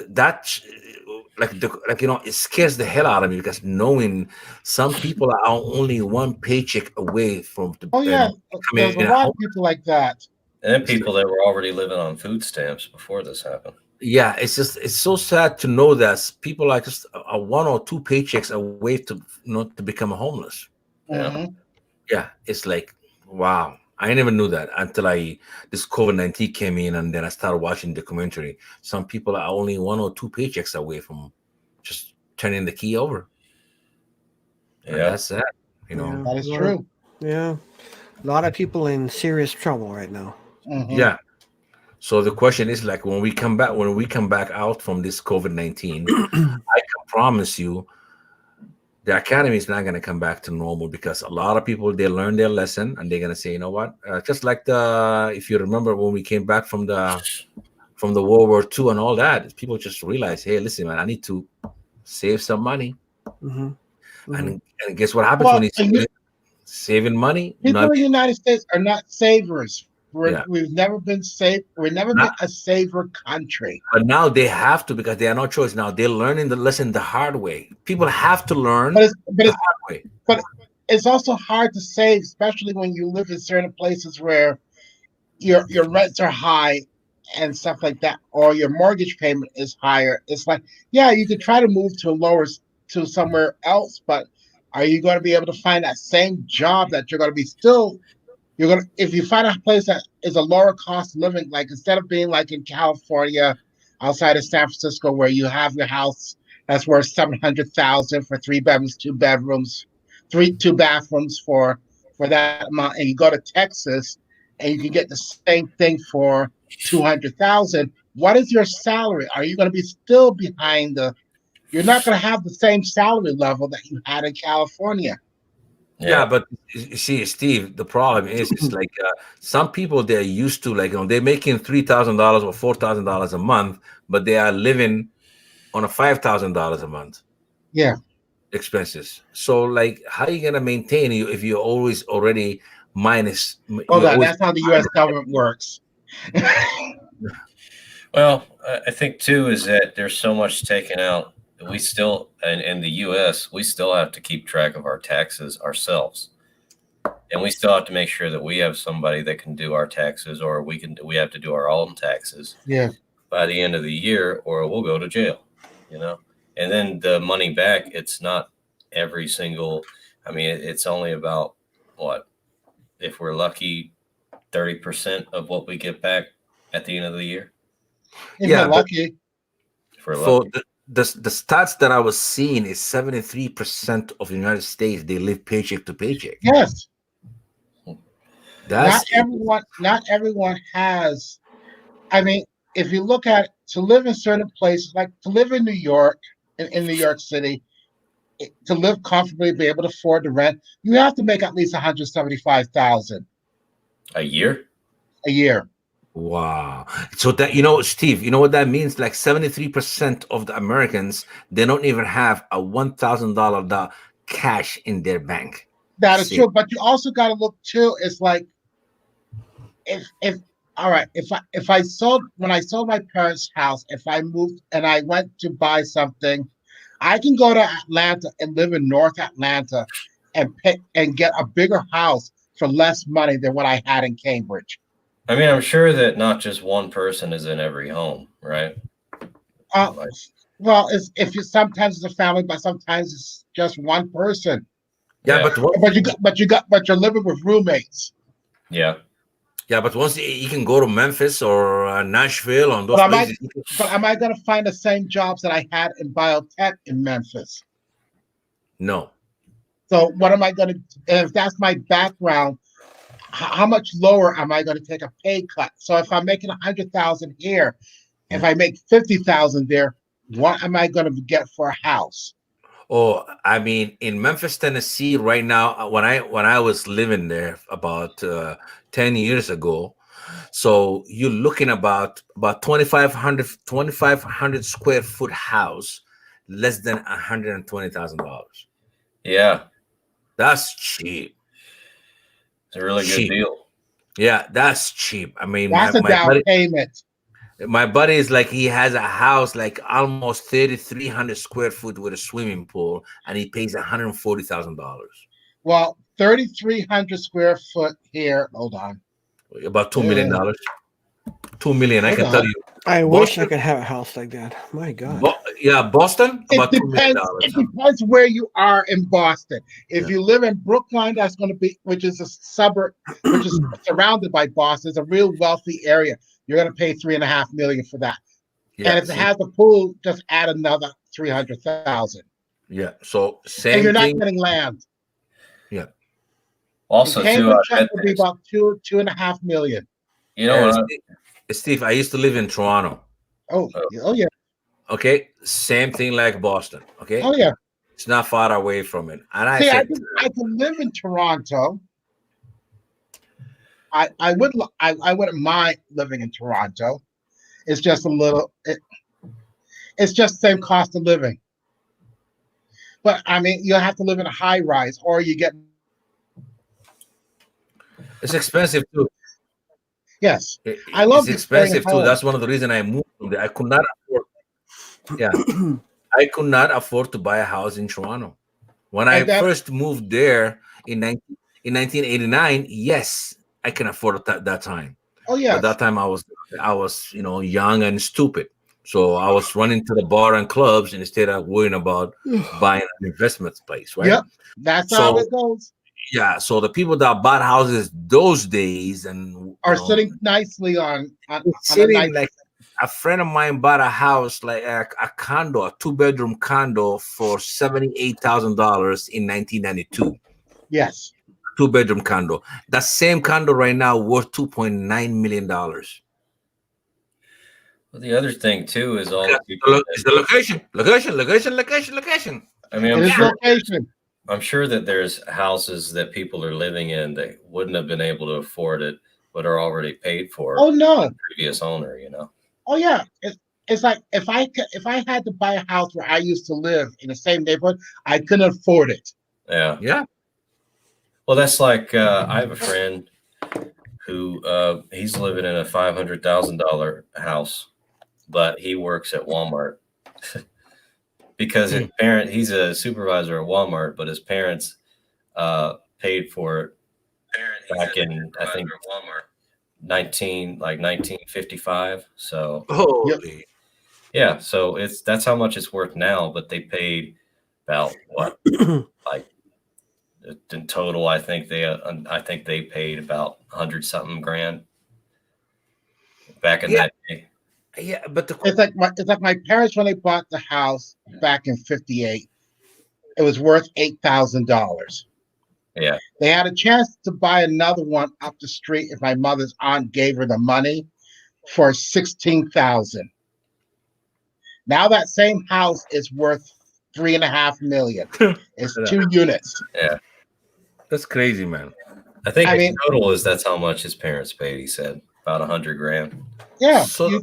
it scares the hell out of me because knowing some people are only one paycheck away from there's a lot of people like that. And then people that were already living on food stamps before this happened. Yeah, it's so sad to know that people are just 1 or 2 paychecks away to become homeless. Mm-hmm. Yeah, it's like, wow. I never knew that until this COVID-19 came in, and then I started watching the documentary. Some people are only 1 or 2 paychecks away from just turning the key over. Yeah, that's sad. That is true. Yeah, a lot of people in serious trouble right now. Mm-hmm. Yeah. So the question is, like, when we come back out from this COVID-19, I can promise you, the academy is not going to come back to normal because a lot of people, they learn their lesson and they're going to say, you know what? Just like if you remember when we came back from the World War II and all that, people just realized, hey, listen, man, I need to save some money. Mm-hmm. Mm-hmm. And guess what happens when he's saving money? People in the United States are not savers. We've never been safe. We've never been a saver country. But now they have to because they have no choice. Now they're learning the lesson the hard way. People have to learn the hard way. But it's also hard to save, especially when you live in certain places where your rents are high and stuff like that, or your mortgage payment is higher, it's like, yeah, you could try to move to somewhere else, but are you going to be able to find that same job that you're going to be still? You're gonna if you find a place that is a lower cost of living, like instead of being like in California, outside of San Francisco, where you have your house that's worth $700,000 for 3 bedrooms, 2 bedrooms, two bathrooms for that amount, and you go to Texas and you can get the same thing for $200,000. What is your salary? Are you going to be still behind you're not going to have the same salary level that you had in California. Yeah, but you see, Steve, the problem is like some people, they're used to, like, they're making $3,000 or $4,000 a month, but they are living on a $5,000 a month. Yeah, expenses. So like, how are you gonna maintain you if you're always already minus? That's how the U.S. government works. Well, I think too is that there's so much taken out. We still, in the U.S., we still have to keep track of our taxes ourselves, and we still have to make sure that we have somebody that can do our taxes, or we have to do our own taxes. Yeah. By the end of the year, or we'll go to jail. And then the money back. It's not every single. I mean, it's only about what, if we're lucky, 30% of what we get back at the end of the year. Yeah, lucky. If we're so lucky. The stats that I was seeing is 73% of the United States, they live paycheck to paycheck. Yes. That's not everyone has. I mean, if you look at to live in certain places, like to live in New York, in New York City, to live comfortably, be able to afford the rent, you have to make at least $175,000 a year. A year. Wow. So that, Steve, you know what that means? Like 73% of the Americans, they don't even have a $1,000 cash in their bank. That is true, but you also got to look too. It's like, if I sold my parents' house, if I moved and I went to buy something, I can go to Atlanta and live in North Atlanta and get a bigger house for less money than what I had in Cambridge. I mean, I'm sure that not just one person is in every home, right? Well, sometimes it's a family, but sometimes it's just one person. Yeah, but you're living with roommates. Yeah. Yeah, but once you can go to Memphis or Nashville on those places. But am I going to find the same jobs that I had in biotech in Memphis? No. So what am I going to? If that's my background, how much lower am I going to take a pay cut? So if I'm making $100,000 here, if I make $50,000 there, what am I going to get for a house? Oh, I mean, in Memphis, Tennessee, right now, when I was living there about 10 years ago, so you're looking about 2,500 square foot house, less than $120,000. Yeah, that's cheap. It's a really good deal. Yeah, that's cheap. I mean, that's a down payment. My buddy is like, he has a house like almost 3,300 square foot with a swimming pool, and he pays $140,000. Well, 3,300 square foot here. Hold on. About $2 million. $2 million. I can tell you. I wish I could have a house like that. My God. Boston. About $2 million. It depends where you are in Boston. If you live in Brookline, that's going to be, which is a suburb, which is surrounded by Boston. It's a real wealthy area. You're going to pay $3.5 million for that. Yeah, and if it has a pool, just add another $300,000. Yeah. So same. And you're not getting land. Yeah. Also, too, would be about $2.5 million. You know, Steve, I used to live in Toronto. Oh yeah. Okay, same thing like Boston. Okay. Oh yeah. It's not far away from it. And I can live in Toronto. I wouldn't mind living in Toronto. It's just it's just the same cost of living. But I mean, you have to live in a high rise, or you get. It's expensive too. Yes, I love. It's expensive too. That's one of the reasons I moved from there. I could not afford. Yeah, I could not afford to buy a house in Toronto. When I first moved there in 1989, yes, I can afford it that time. Oh yeah. At that time, I was young and stupid. So I was running to the bar and clubs instead of worrying about buying an investment place, right? Yep. That's how it goes. Yeah. So the people that bought houses those days and are sitting nicely on sitting a nice, like a friend of mine bought a house, like a condo, a 2-bedroom condo for $78,000 in 1992. Yes. 2-bedroom condo. That same condo right now worth $2.9 million. Well, the other thing too is all it's the location. I mean, it is location. I'm sure that there's houses that people are living in that wouldn't have been able to afford it, but are already paid for. Oh no, the previous owner, you know. Oh yeah, it's like if I had to buy a house where I used to live in the same neighborhood, I couldn't afford it. Yeah. Well, that's like I have a friend who he's living in a $500,000 house, but he works at Walmart because his he's a supervisor at Walmart, but his parents paid for it back in, I think, Walmart 1955. So yeah, so that's how much it's worth now, but they paid about what like in total, I think they paid about 100-something grand back in that day. Yeah, but it's like my parents when they bought the house back in '58. It was worth $8,000. Yeah, they had a chance to buy another one up the street if my mother's aunt gave her the money for $16,000. Now that same house is worth $3.5 million. It's 2 units. Yeah. That's crazy, man. I think in total that's how much his parents paid. He said about 100 grand. Yeah, you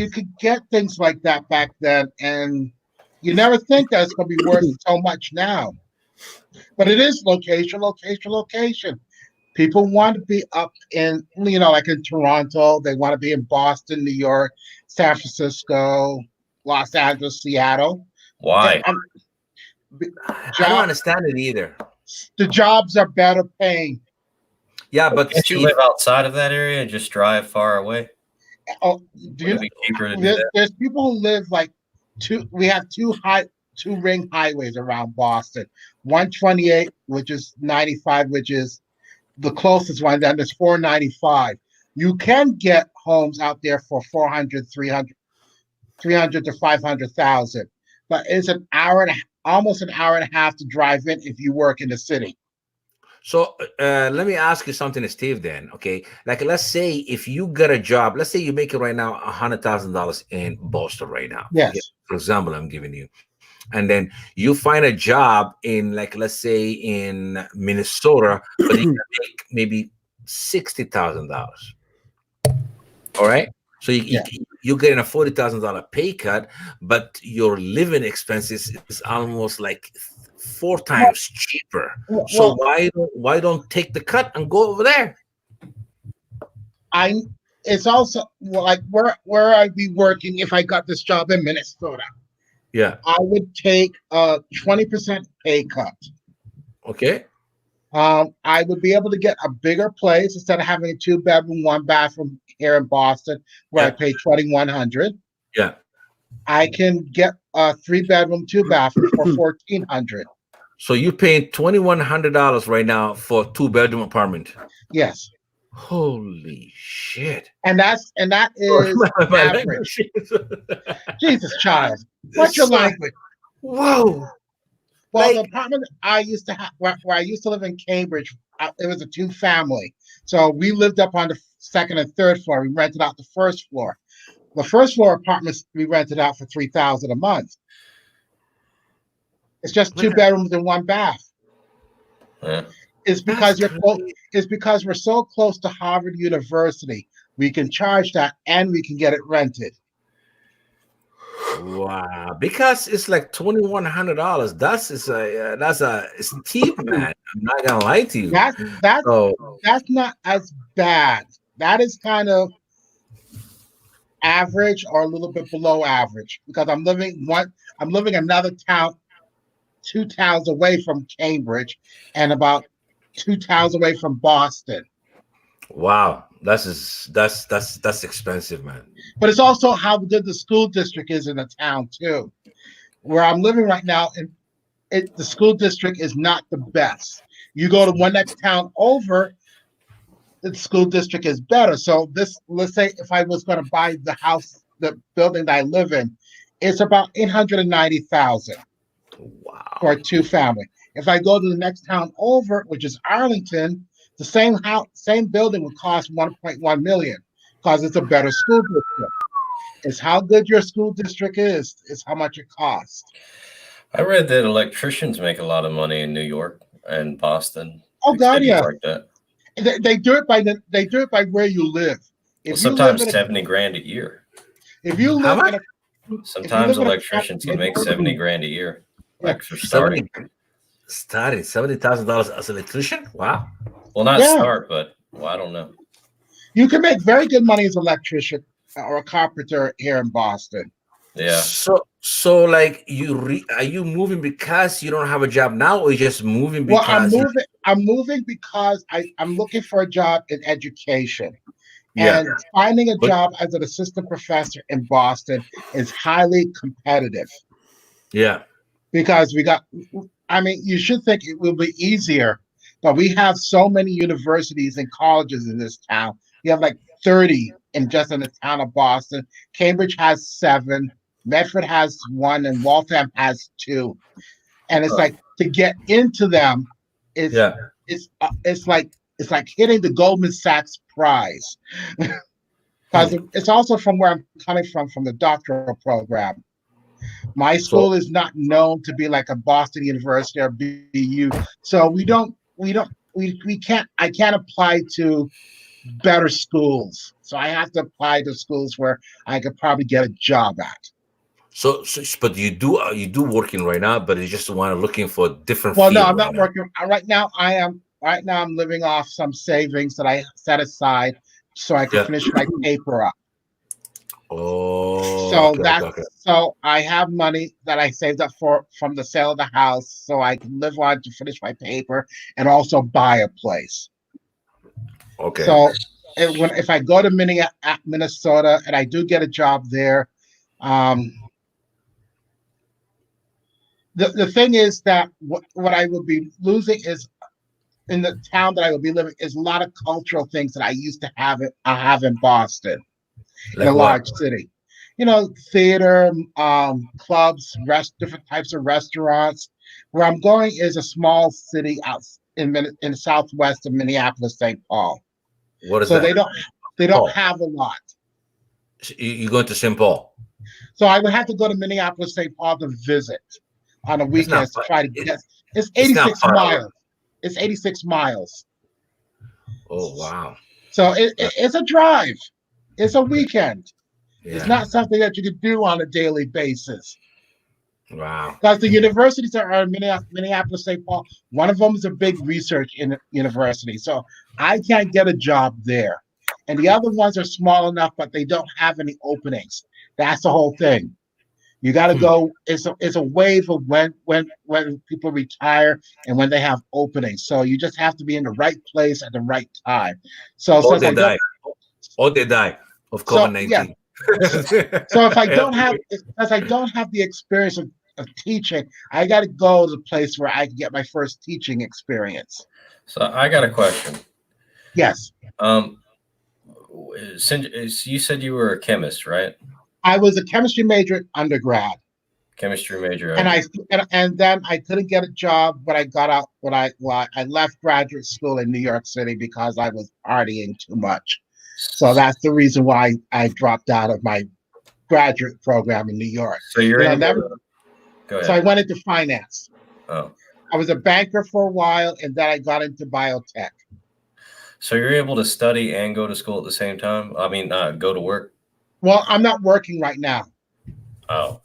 could get things like that back then, and you never think that it's going to be worth so much now. But it is location. People want to be up in, like in Toronto. They want to be in Boston, New York, San Francisco, Los Angeles, Seattle. Why? I don't understand it either. The jobs are better paying. Yeah, but can't you live outside of that area and just drive far away? Oh, Would it be cheaper to do that? There's people who live like we have two ring highways around Boston. 128, which is 95, which is the closest one. Then there's 495. You can get homes out there for 400, 300 to 500,000, but it's almost an hour and a half to drive in if you work in the city. So let me ask you something, Steve, then. Okay, like let's say if you got a job, let's say you make it right now $100,000 in Boston right now. Yes. Okay? For example, I'm giving you. And then you find a job in, like, let's say in Minnesota, but you can make maybe $60,000. All right. So you're getting a $40,000 pay cut, but your living expenses is almost like 4 times cheaper. So why don't take the cut and go over there? It's also like where I'd be working if I got this job in Minnesota. Yeah, I would take a 20% pay cut. Okay. I would be able to get a bigger place instead of having a 2-bedroom, 1-bathroom here in Boston, where I pay $2,100. Yeah. I can get a 3-bedroom, 2-bathroom for $1,400. So you're paying $2,100 right now for a 2-bedroom apartment. Yes. Holy shit! And that is average. Jesus, child, what's your language? Whoa. Well, the apartment I used to have, where I used to live in Cambridge, it was a 2-family. So we lived up on the 2nd and 3rd floor. We rented out the 1st floor. The 1st floor apartments we rented out for $3,000 a month. It's just 2 bedrooms and 1 bath. It's because it's because we're so close to Harvard University. We can charge that and we can get it rented. Wow, because it's like $2,100. That's it's cheap, man. I'm not gonna lie to you. That's not as bad. That is kind of average or a little bit below average because I'm living another town, 2 towns away from Cambridge, and about 2 towns away from Boston. Wow, That's expensive, man. But it's also how good the school district is in the town too. Where I'm living right now, and the school district is not the best. You go to one next town over, the school district is better. So let's say if I was going to buy the house, the building that I live in, it's about $890,000 for a 2-family. If I go to the next town over, which is Arlington, the same building would cost $1.1 million because it's a better school district. It's how good your school district is how much it costs. I read that electricians make a lot of money in New York and Boston. Oh God, yeah. Like that. They do it by where you live. Well, sometimes 70 grand a year. If you live in sometimes electricians can make 70 grand a year. Like for starting. $70,000 as an electrician? Wow. Well, not start, but I don't know. You can make very good money as an electrician or a carpenter here in Boston. Yeah. So like are you moving because you don't have a job now, or you just moving because? Well, I'm moving because I'm looking for a job in education. Yeah. And finding a job as an assistant professor in Boston is highly competitive. Yeah. Because you should think it will be easier, but we have so many universities and colleges in this town. You have like 30 in the town of Boston. Cambridge has 7, Medford has 1, and Waltham has 2. And it's like to get into them, it's like hitting the Goldman Sachs prize. Because it's also from where I'm coming from the doctoral program. My school is not known to be like a Boston University or BU, so I can't apply to better schools. So I have to apply to schools where I could probably get a job at. So but you do working right now, but you just looking for different. Well, no, I'm not working right now. I'm living off some savings that I set aside so I can finish my paper up. Oh, so so I have money that I saved up from the sale of the house, so I can live on to finish my paper and also buy a place. Okay. So if I go to Minnesota and I do get a job there, the thing is that what I will be losing is in the town that I will be living is a lot of cultural things that I used to have in Boston. Like in a large city, theater, clubs, different types of restaurants. Where I'm going is a small city out in southwest of Minneapolis, St. Paul. What is that? So they don't have a lot. You going to St. Paul? So I would have to go to Minneapolis, St. Paul to visit on a weekend to try to get. It's 86 miles. It's 86 miles. Oh wow! So it's a drive. It's a weekend. Yeah. It's not something that you could do on a daily basis. Wow. Because the universities that are in Minneapolis, St. Paul, one of them is a big research university. So I can't get a job there. And the other ones are small enough, but they don't have any openings. That's the whole thing. You got to go. It's a wave of when people retire and when they have openings. So you just have to be in the right place at the right time. So they die. They die of COVID-19. So if I don't have, because I don't have the experience of teaching, I got to go to the place where I can get my first teaching experience. So I got a question. Yes. Since you said you were a chemist, right? I was a chemistry major at undergrad. Chemistry major. And then I couldn't get a job when I got out. I left graduate school in New York City because I was partying too much. So that's the reason why I dropped out of my graduate program in New York. So you're go ahead. So I went into finance. Oh. I was a banker for a while, and then I got into biotech. So you're able to study and go to school at the same time? I mean, go to work? Well, I'm not working right now. Oh.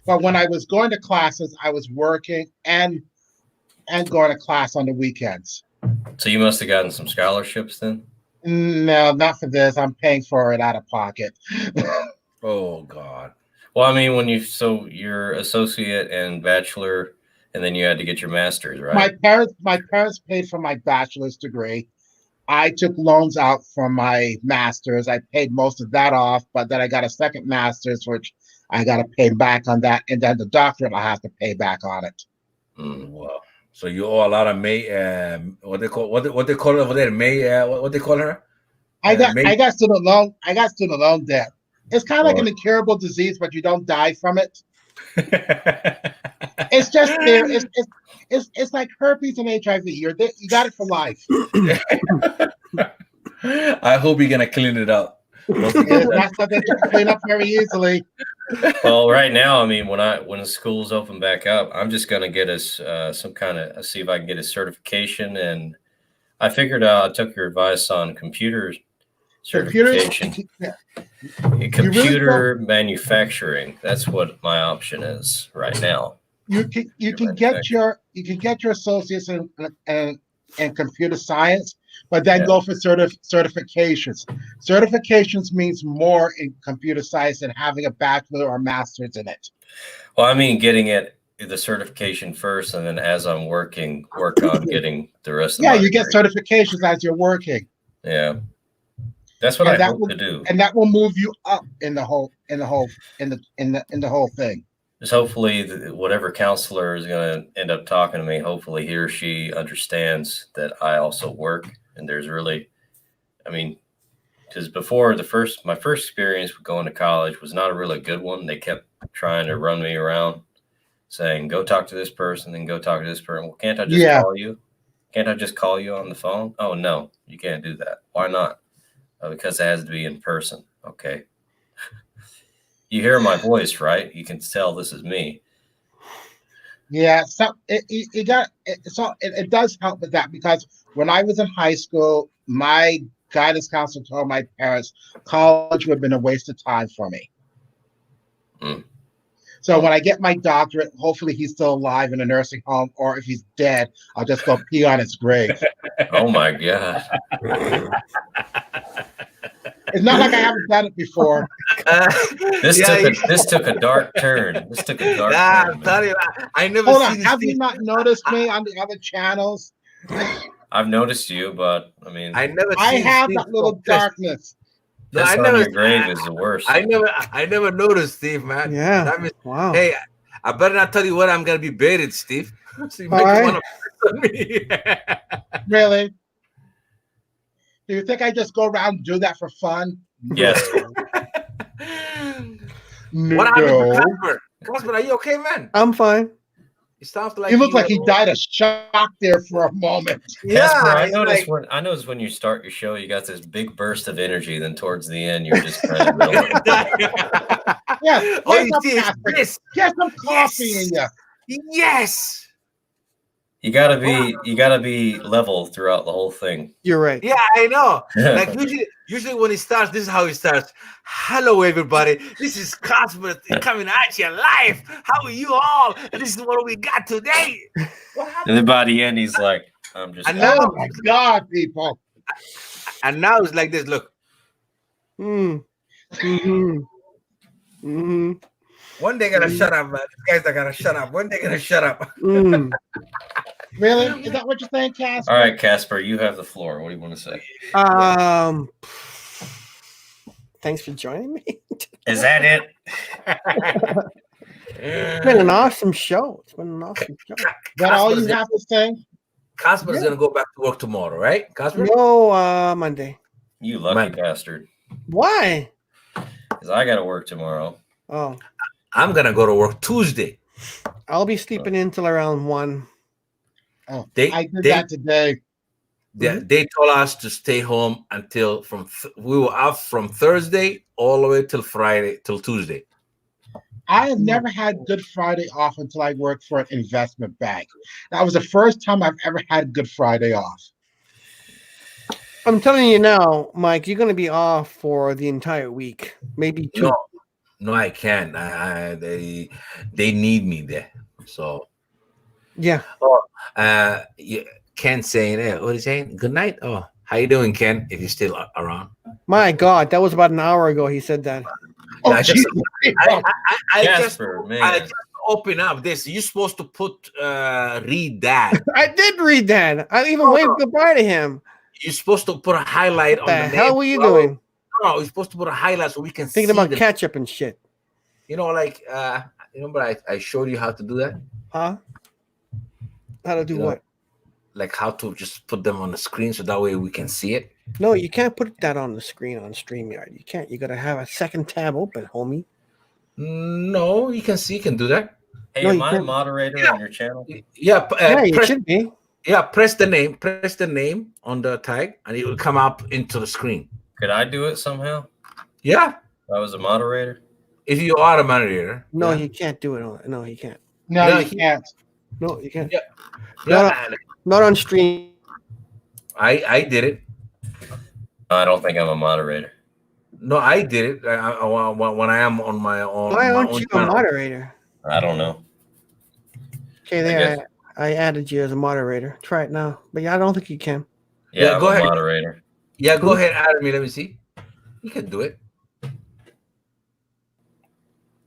But when I was going to classes, I was working and going to class on the weekends. So you must have gotten some scholarships then? No, not for this. I'm paying for it out of pocket. Oh God. Well, I mean, you're associate and bachelor, and then you had to get your master's, right? My parents paid for my bachelor's degree. I took loans out from my master's. I paid most of that off, but then I got a second master's, which I got to pay back on that, and then the doctorate I have to pay back on it. Wow. So you owe a lot of May. What they call it over there? May. What they call her? I got student loan. I got student loan debt. It's kind of like an incurable disease, but you don't die from it. It's just there. It's like herpes and HIV. You got it for life. I hope you're gonna clean it up. That's something you can clean up very easily. Well, right now, I mean, when the schools open back up, I'm just gonna get us some kind of see if I can get a certification. And I figured out I took your advice on computer certification. Computer manufacturing. That's what my option is right now. You can get your associates in computer science, but then go for certifications. Certifications means more in computer science than having a bachelor or master's in it. Well, I mean, getting the certification first, and then as I'm working, work on getting the rest of. Yeah, you get certifications as you're working. Yeah, that's what I hope to do, and that will move you up in the whole thing. Just hopefully, whatever counselor is going to end up talking to me, hopefully he or she understands that I also work. And there's really, I mean, because before my first experience with going to college was not a really good one. They kept trying to run me around, saying, "Go talk to this person, and go talk to this person." Well, can't I just call you? Can't I just call you on the phone? Oh no, you can't do that. Why not? Because it has to be in person. Okay. You hear my voice, right? You can tell this is me. Yeah, so it does help with that, because when I was in high school, my guidance counselor told my parents college would have been a waste of time for me. So when I get my doctorate, hopefully he's still alive in a nursing home, or if he's dead, I'll just go pee on his grave. Oh my God. It's not like I haven't done it before. This took a dark turn. This took a dark turn. I never. Hold on. Have you not noticed me on the other channels? I've noticed you, but I mean, I have that little darkness. This on your grave is the worst. I never noticed, Steve, man. Yeah. That means, wow. Hey, I better not tell you what I'm gonna be buried, Steve. So you make right. one of me. Really? Do you think I just go around and do that for fun? Yes. No. What happened to Casper? Casper, are you okay, man? I'm fine. It sounds like He looked like he died of shock there for a moment. Casper, I noticed when you start your show, you got this big burst of energy. Then towards the end, you're just kind of Yeah. Oh, you see, get some coffee in you. Yes. You gotta be level throughout the whole thing. You're right. Yeah, I know. Like usually when it starts, this is how it starts. Hello, everybody. This is Casper coming at you live. How are you all? And this is what we got today. And then by the end, he's like, "I'm just." And now, oh my God, people! And now it's like this. Look. One day gonna shut up, man. These guys are gonna shut up. One day gonna shut up. Really? Is that what you're saying, Casper? All right, Casper, you have the floor. What do you want to say? Thanks for joining me. Is that it? It's been an awesome show. Is that all you have to say? Casper's gonna go back to work tomorrow, right? Casper? No, Monday. You lucky bastard. Why? Because I got to work tomorrow. Oh. I'm gonna go to work Tuesday. I'll be sleeping in till around 1. Oh, I did that today. They told us to stay home until we were out from Thursday all the way till Friday, till Tuesday. I have never had Good Friday off until I worked for an investment bank. That was the first time I've ever had Good Friday off. I'm telling you now, Mike, you're going to be off for the entire week, maybe 2. No, I can't. They need me there. So yeah. Oh, Ken saying, "Hey, what are you saying? Good night." Oh, how you doing, Ken? If you're still around. My God, that was about an hour ago. He said that. Oh, I just man. open up this. You're supposed to read that. I did read that. I even waved goodbye to him. You're supposed to put a highlight What on the the hell name. were you doing? No, you're supposed to put a highlight so we can Thinking see about the, ketchup and shit. you know, like remember I showed you how to do that? Huh? How to do You know, what? like how to just put them on the screen so that way we can see it. No, you can't put that on the screen on StreamYard. You can't. You gotta have a second tab open, homie. No, you can do that. Hey, No, am you I a can't. moderator on your channel? Yeah, Yeah, you press, should be. yeah, press the name on the tag, and it will come up into the screen. Could I do it somehow? Yeah, If I was a moderator. if you are a moderator. No, yeah. he can't do it on. No, he can't. No, Yeah, you can't. No, you can't. Yeah. Not, Yeah, not on stream. I did it. I don't think I'm a moderator. No, I did it. When I am on my own. Why my aren't own you a channel. moderator? I don't know. Okay, there. I added you as a moderator. Try it now. But yeah, I don't think you can. Yeah, go I'm a ahead. moderator. Yeah, go ahead, add me. Let me see. You can do it.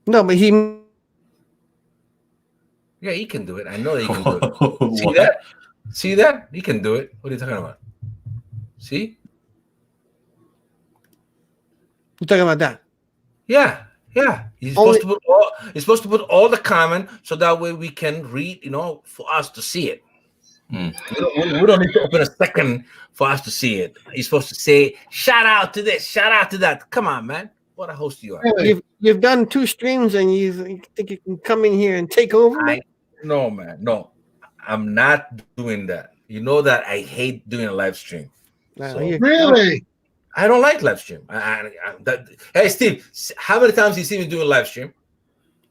No, but he. Yeah, he can do it. I know he can do it. See What? that? See that? He can do it. What are you talking about? See? You're talking about that. Yeah, yeah. He's supposed to put all the comment so that way we can read, you know, for us to see it. Hmm. We don't need to open a second for us to see it. He's supposed to say, shout out to this, shout out to that. Come on, man. What a host you are. Really? You've done 2 streams and you think you can come in here and take over? No, man. No. I'm not doing that. You know that I hate doing a live stream. No, So- Really? I don't like live stream. Hey, Steve, how many times you see me doing live stream?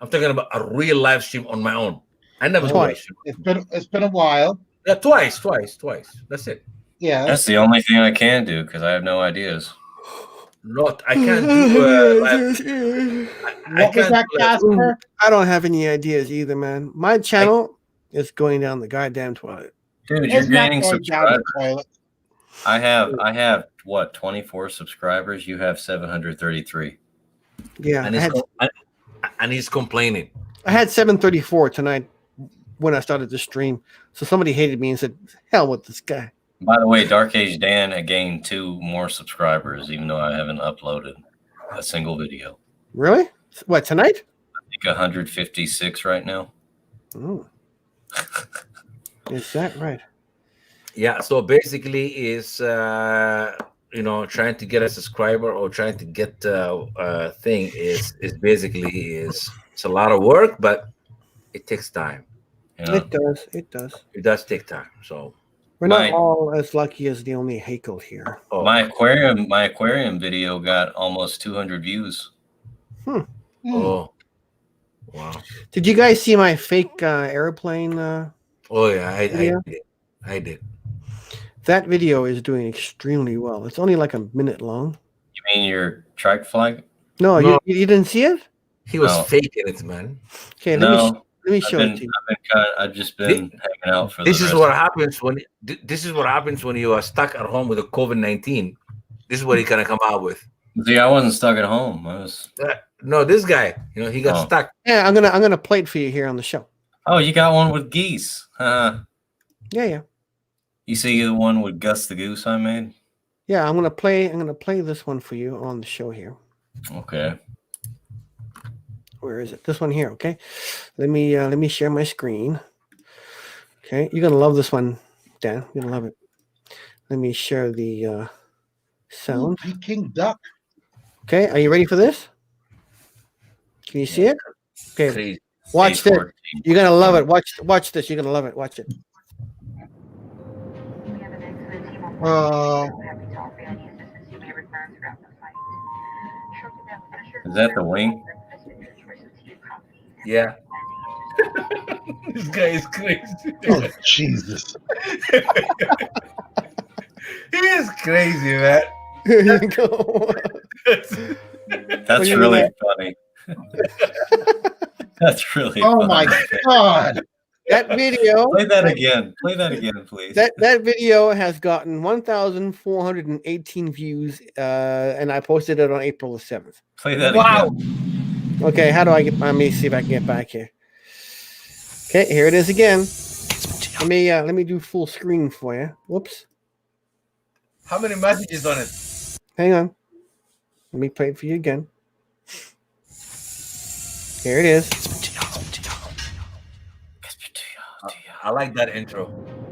I'm talking about a real live stream on my own. I never do live stream. It's been a while. Yeah, twice. That's it. Yeah. That's the only thing I can do because I have no ideas. Not, I can't do live. What was that, Casper? I don't have any ideas either, man. My channel is going down the goddamn toilet. Dude, you're It's not gaining going down the subscribers. toilet. I have what, 24 subscribers? You have 733. Yeah, And he's complaining. I had 734 tonight when I started the stream. So somebody hated me and said, "Hell with this guy." By the way, Dark Age Dan gained 2 more subscribers, even though I haven't uploaded a single video. Really? What, tonight? I think 156 right now. Oh. Is that right? Yeah, so basically is trying to get a subscriber or trying to get thing is basically it's a lot of work, but it takes time. You know? It does. It does. It does take time. So we're not all as lucky as the only Hakel here. My aquarium video got almost 200 views. Oh, wow. Did you guys see my fake airplane? Oh yeah, video? I did. That video is doing extremely well. It's only like a minute long. You mean your trike flag? No, No. You didn't see it? He was No. faking it, man. Okay, No, let me show it to you. I've just been hanging out for This the is rest what of- happens when you are stuck at home with the COVID-19. This is what he gonna come out with. See, I wasn't stuck at home. I was. No, this guy, he got Oh. stuck. Yeah, I'm gonna play it for you here on the show. Oh, you got one with geese. Yeah. You see the one with Gus the Goose I made? Yeah, I'm gonna play this one for you on the show here. Okay. Where is it? This one here, okay? Let me share my screen. Okay, you're gonna love this one, Dan. You're gonna love it. Let me share the sound. Peking duck. Okay, are you ready for this? Can you see it? Okay, Crazy. watch this. You're gonna love it. Watch this. You're gonna love it. Watch it. Is that the wing? Yeah. This guy is crazy. Oh, Jesus. He is crazy, man. Here you go. That's you really know funny. That's really Oh funny. my God. That video. Play that again. Play that again, please. That video has gotten 1,418 views, and I posted it on April the 7th. Play that Wow. again. Okay, how do I get? Let me see if I can get back here. Okay, here it is again. Let me do full screen for you. Whoops. How many messages on it? Hang on. Let me play it for you again. Here it is. I like that intro.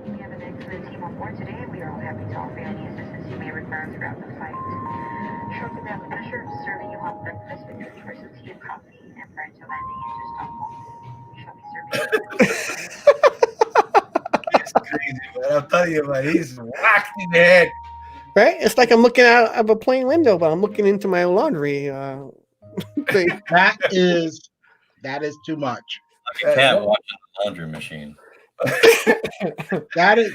We have an excellent team on board today. We are all happy to offer any assistance you may require throughout the flight. Shortly, we have the pleasure of serving you hot breakfast with your choice of tea and coffee. And prior to landing into Stockholm, we shall be serving. It's crazy, man. I'm telling you, man. He's whacked in the head. Right? It's like I'm looking out of a plane window, but I'm looking into my laundry thing. That is too much. Like a cat watching the laundry machine. That is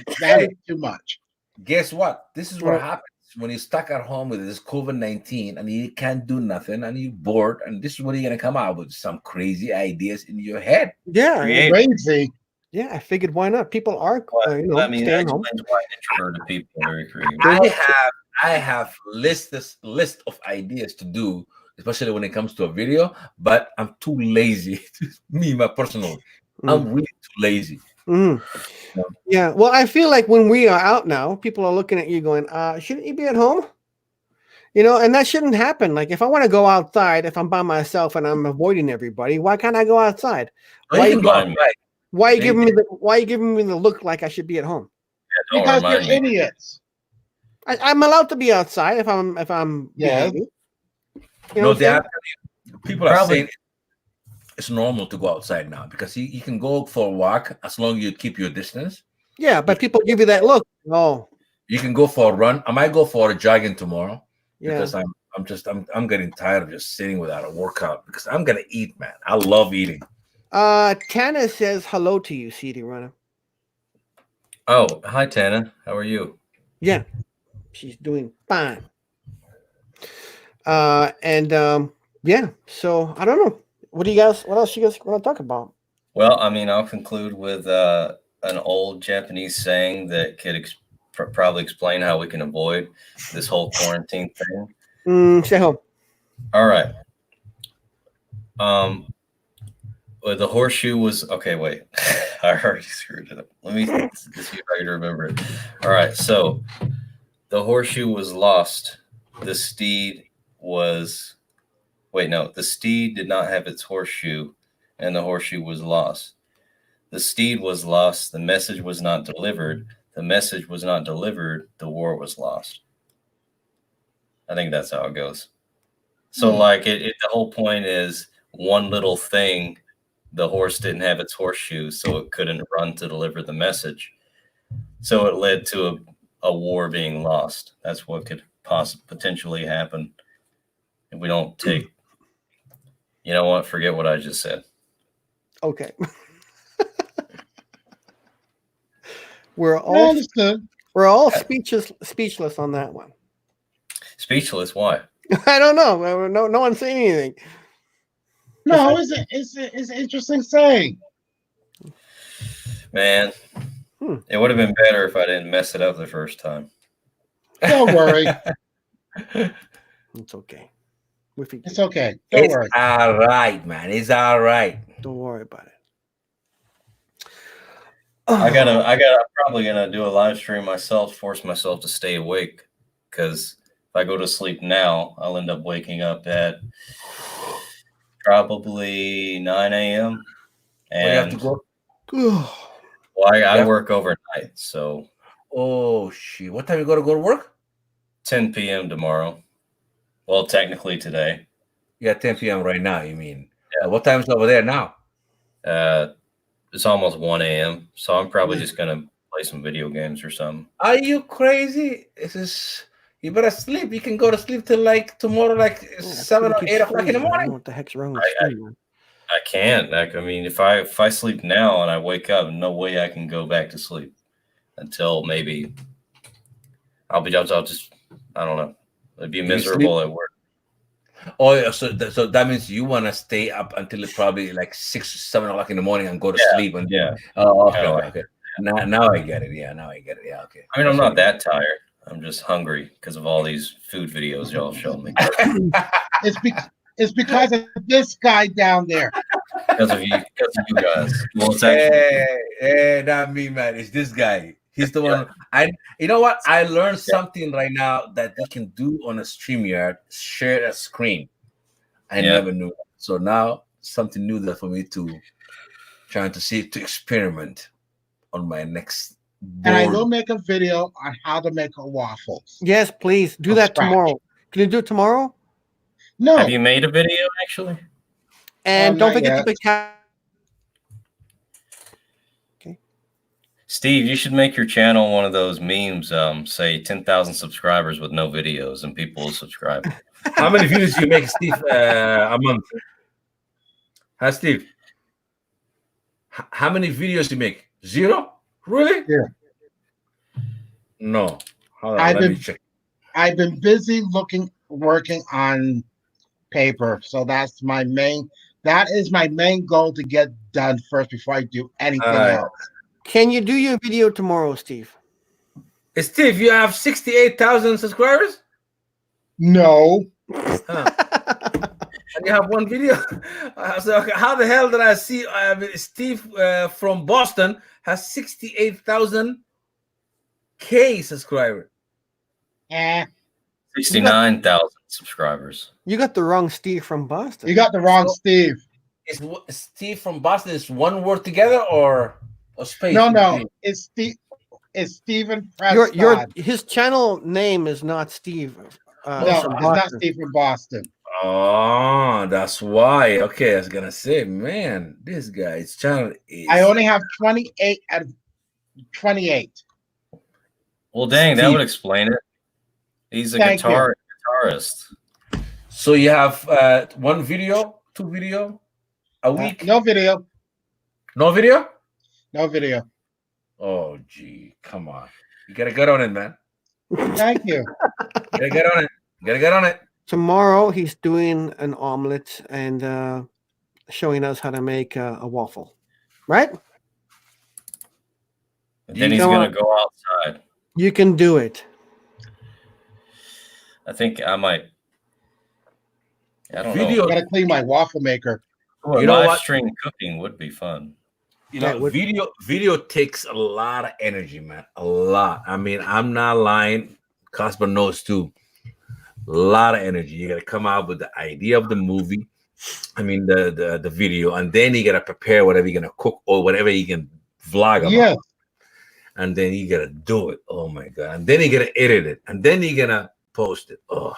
too much. Guess what? This is what happens when you're stuck at home with this COVID-19 and you can't do nothing and you're bored. And this is what you're gonna come out with, some crazy ideas in your head. Yeah, Crazy. Yeah, I figured why not? People are, I mean, that staying home. explains why introverted people are very creative. I have list of ideas to do, especially when it comes to a video, but I'm too lazy. Me, my personal, I'm really too lazy. Mm. Yeah, well, I feel like when we are out now, people are looking at you going, shouldn't you be at home? You know, and that shouldn't happen. Like, if I want to go outside, if I'm by myself and I'm avoiding everybody, why can't I go outside? Why are you giving me the look like I should be at home? Yeah, because they're idiots. I'm allowed to be outside if I'm yeah. behaving. You know, People are saying it's normal to go outside now because you can go for a walk as long as you keep your distance. Yeah, but people give you that look. Oh, you can go for a run. I might go for a jogging tomorrow because I'm getting tired of just sitting without a workout because I'm gonna eat, man. I love eating. Tana says hello to you, CD Runner. Oh, hi Tana. How are you? Yeah, she's doing fine. Yeah. So I don't know. What else you guys want to talk about? Well, I mean, I'll conclude with an old Japanese saying that could probably explain how we can avoid this whole quarantine thing. Stay home. All right. Well, the horseshoe was okay. Wait, I already screwed it up. Let me see if I can remember it. All right. So the horseshoe was lost. The steed was. Wait, no. The steed did not have its horseshoe, and the horseshoe was lost. The steed was lost. The message was not delivered. The message was not delivered. The war was lost. I think that's how it goes. So, like, the whole point is one little thing. The horse didn't have its horseshoe, so it couldn't run to deliver the message. So it led to a war being lost. That's what could potentially happen if we don't take. You know what? Forget what I just said. Okay. We're all speechless on that one. Speechless? Why? I don't know. No one's saying anything. No, it's an interesting saying. Man, it would have been better if I didn't mess it up the first time. Don't worry. It's okay. It's okay. Don't worry. All right, man. It's all right. Don't worry about it. I'm probably gonna do a live stream myself, force myself to stay awake, because if I go to sleep now, I'll end up waking up at probably 9 a.m. And you have to go? Well, I work overnight, so. Oh shit! What time you gotta go to work? 10 p.m. tomorrow. Well, technically today. Yeah, 10 p.m. right now. You mean? Yeah. What time is over there now? It's almost 1 a.m. So I'm probably just gonna play some video games or something. Are you crazy? You better sleep. You can go to sleep till like tomorrow, like 7 or 8 o'clock in the morning. What the heck's wrong with you? I can't. I mean, if I sleep now and I wake up, no way I can go back to sleep until maybe I'll just I don't know. It'd be miserable at work. Oh, yeah, so that means you want to stay up until it's probably like 6 or 7 o'clock in the morning and go to sleep. And Oh, okay, okay. Now I get it. Yeah, now I get it. Yeah, okay. I mean, I'm not that tired. I'm just hungry because of all these food videos y'all show me. It's because of this guy down there. Because of you guys. Well, it's hey, not me, man. It's this guy. He's the one. You know what? I learned something right now that you can do on a StreamYard, share a screen. I never knew that. So now something new there for me to trying to see to experiment on my next board. And I will make a video on how to make a waffles. Yes, please do that tomorrow. Can you do it tomorrow? No. Have you made a video actually? And don't forget to pick. Steve, you should make your channel one of those memes. Say 10,000 subscribers with no videos, and people will subscribe. How many videos do you make, Steve, a month? Huh, Steve? How many videos do you make? 0? Really? Yeah. No. Hold on, let me check. I've been busy working on paper, so that's my main. That is my main goal to get done first before I do anything else. Can you do your video tomorrow, Steve? Steve, you have 68,000 subscribers? No. And you have one video. So how the hell did I see Steve from Boston has 68,000 subscribers? 69,000 subscribers. You got the wrong Steve from Boston. You got the wrong Steve. Is Steve from Boston is one word together or a space? No. It's Steve. It's Stephen Prescott. His channel name is not Steve. No, it's not Steve from Boston. Oh, that's why. Okay, I was gonna say, man, this guy's channel is. I only have 28 out of 28. Well, dang, that would explain it. He's a guitarist. So you have one video, 2 video a week? No video. No video? No video. Oh, gee, come on. You gotta get on it, man. Thank you. Gotta get on it. Gotta get on it. Tomorrow he's doing an omelet and showing us how to make a waffle, right? And then he's gonna go outside. You can do it. I think I might. I don't know. I gotta clean my waffle maker. Well, You know live what? stream cooking would be fun. You know, video takes a lot of energy, man. A lot. I mean, I'm not lying. Casper knows too. A lot of energy. You gotta come out with the idea of the movie. I mean, the video, and then you gotta prepare whatever you're gonna cook or whatever you can vlog about. Yeah. And then you gotta do it. Oh my god! And then you gotta edit it, and then you're gonna post it. Oh,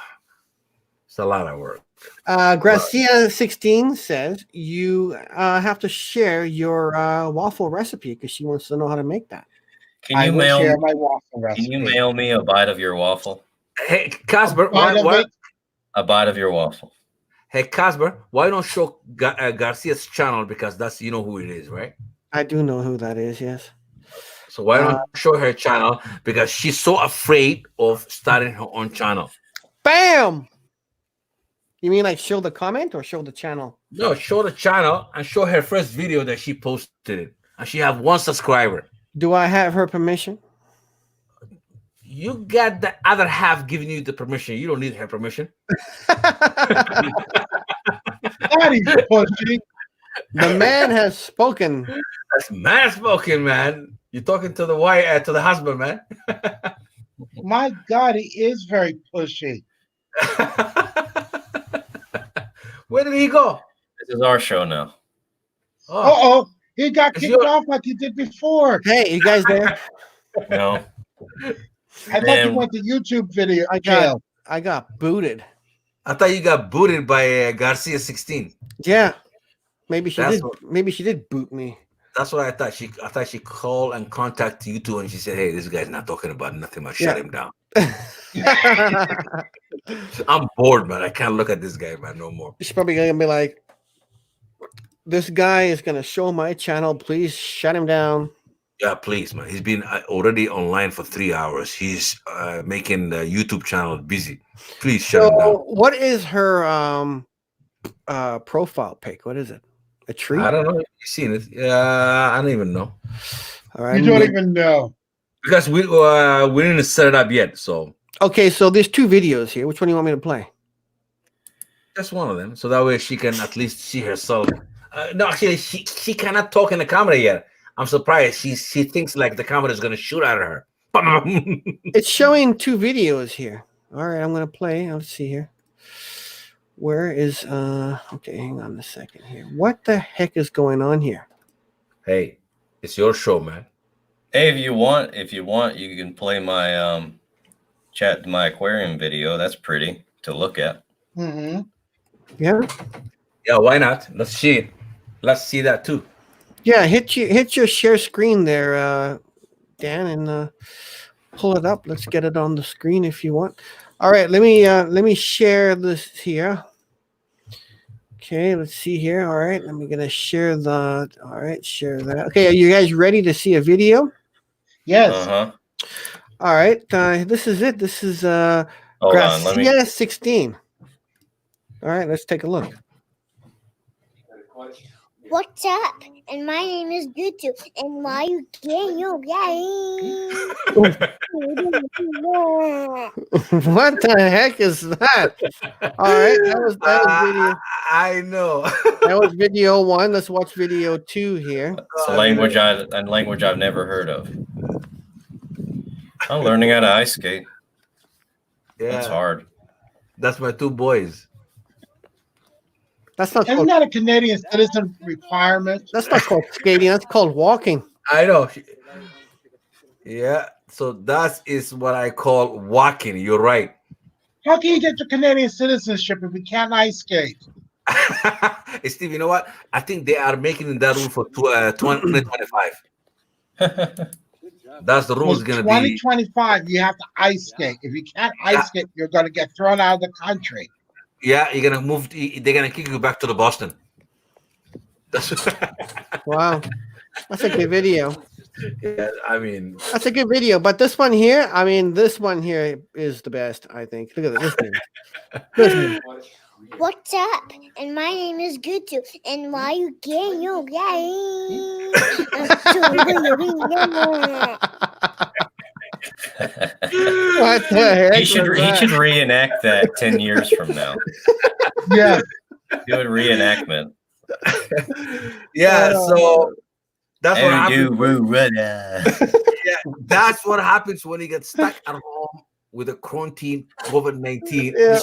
it's a lot of work. Gracia16 says you have to share your waffle recipe because she wants to know how to make that. Can you will share my waffle recipe. Can you mail me a bite of your waffle? Hey, Casper, a bite of your waffle. Hey, Casper, why don't show Garcia's channel, because that's, you know who it is, right? I do know who that is, yes. So why don't show her channel, because she's so afraid of starting her own channel. Bam! You mean like show the comment or show the channel? No, show the channel and show her first video that she posted it. And she have 1 subscriber. Do I have her permission? You got the other half giving you the permission. You don't need her permission. The man has spoken. That's man spoken, man. You're talking to the wife, to the husband, man. My God, he is very pushy. Where did he go? This is our show now. Oh, he got kicked off like he did before. Hey, you guys there? No. I thought you went to YouTube video. I got booted. I thought you got booted by Garcia 16. Yeah, maybe she did. Maybe she did boot me. That's what I thought. I thought she called and contacted you two, and she said, "Hey, this guy's not talking about nothing. I'll shut him down." I'm bored, man. I can't look at this guy, man, no more. She's probably gonna be like, "This guy is gonna show my channel. Please shut him down." Yeah, please, man. He's been already online for 3 hours. He's making the YouTube channel busy. Please shut him down. What is her profile pic? What is it? A tree? I don't know. You've seen it? I don't even know. All right. You don't even know. Because we didn't set it up yet. So okay, so there's 2 videos here. Which one do you want me to play? Just one of them, so that way she can at least see herself. No, actually, she cannot talk in the camera yet. I'm surprised. She thinks like the camera is gonna shoot at her. It's showing 2 videos here. All right, I'm gonna play. Let's see here. Where is okay, hang on a second here. What the heck is going on here? Hey, it's your show, man. Hey, if you want, you can play my my aquarium video. That's pretty to look at. Mm-hmm. Yeah. Yeah, why not? Let's see it. Let's see that too. Yeah, hit your share screen there, Dan, and pull it up. Let's get it on the screen if you want. All right, let me share this here. Okay, let's see here. All right, I'm gonna share the. All right, share that. Okay, are you guys ready to see a video? Yes. Uh-huh. All right, this is it. This is Hold on, let me. Gracia 16. All right, let's take a look. What's up? And my name is Gutu. And why you getting your What the heck is that? All right, that was video. I know. That was video 1. Let's watch video 2 here. It's a language I've never heard of. I'm learning how to ice skate. Yeah, That's hard. That's my 2 boys. That's not Isn't that a Canadian citizen requirement? That's not called skating. That's called walking. I know. Yeah, so that is what I call walking. You're right. How can you get your Canadian citizenship if you can't ice skate? Hey, Steve, you know what? I think they are making that rule for 2025. That's the rule is going to be 2025. You have to ice skate. If you can't ice skate, you're going to get thrown out of the country. Yeah, you're gonna move. They're gonna kick you back to the Boston. Wow, that's a good video. Yeah, I mean, that's a good video. But this one here, I mean, this one here is the best. I think. Look at this one. Listen. What's up? And my name is Gutu. And why you getting your What the heck? He should reenact that 10 years from now. Yeah. Do a reenactment. Yeah, so that's what happens. Yeah, that's what happens when you get stuck at home with a quarantine COVID-19. Yeah.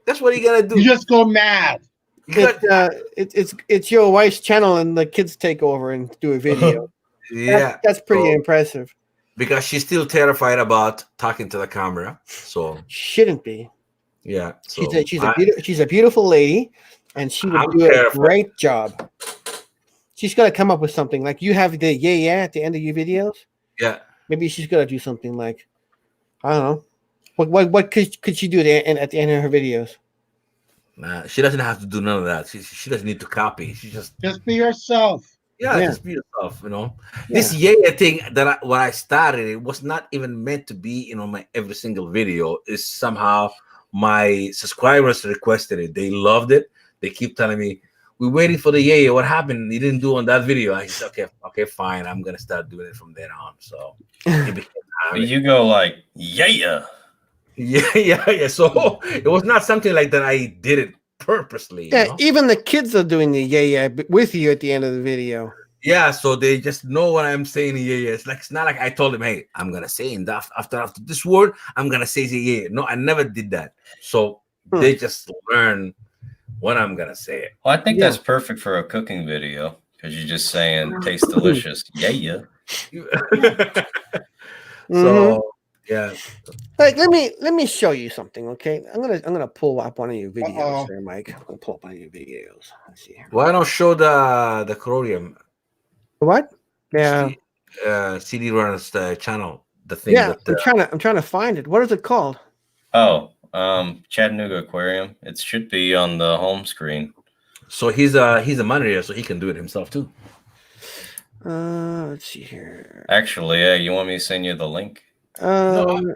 That's what you gotta do. You just go mad. It's your wife's channel, and the kids take over and do a video. Yeah, that's pretty impressive. Because she's still terrified about talking to the camera. So shouldn't be. Yeah, so she's a beautiful lady, and she would do a great job. She's gonna come up with something like you have the yeah at the end of your videos. Yeah, maybe she's gonna do something like, I don't know, what could she do at the end of her videos? Nah, she doesn't have to do none of that. She doesn't need to copy. She just be yourself. Yeah, just be yourself. You know, this yeah thing that when I started, it was not even meant to be my every single video. Is somehow my subscribers requested it. They loved it. They keep telling me, "We're waiting for the yeah. What happened? You didn't do on that video." I said, "Okay, fine. I'm gonna start doing it from then on." So you go like yeah. So it was not something like that. I did it purposely. Yeah, even the kids are doing the yeah with you at the end of the video. Yeah, so they just know what I'm saying. Yeah. It's not like I told them, "Hey, I'm gonna say in that after this word, I'm gonna say yeah." No, I never did that. So they just learn when I'm gonna say it. Well, I think that's perfect for a cooking video because you're just saying "tastes delicious." Yeah. So yeah. Like let me show you something, okay? I'm gonna pull up one of your videos there, Mike. I'm gonna pull up one of your videos. Let's see here. Why don't show the Corodium? What? Yeah. CD Runners channel. The thing. Yeah, that, I'm trying to find it. What is it called? Oh, Chattanooga Aquarium. It should be on the home screen. So he's a manager, so he can do it himself too. Let's see here. Actually, yeah, you want me to send you the link? No.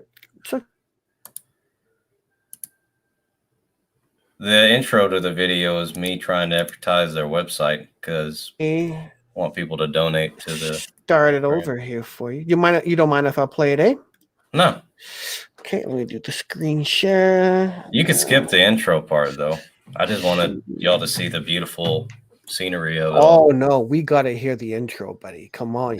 The intro to the video is me trying to advertise their website because I want people to donate to the. Start it over here for you. You don't mind if I play it, eh? No. Okay, let me do the screen share. You could skip the intro part though. I just wanted y'all to see the beautiful scenery of it all. Oh no, we gotta hear the intro, buddy. Come on,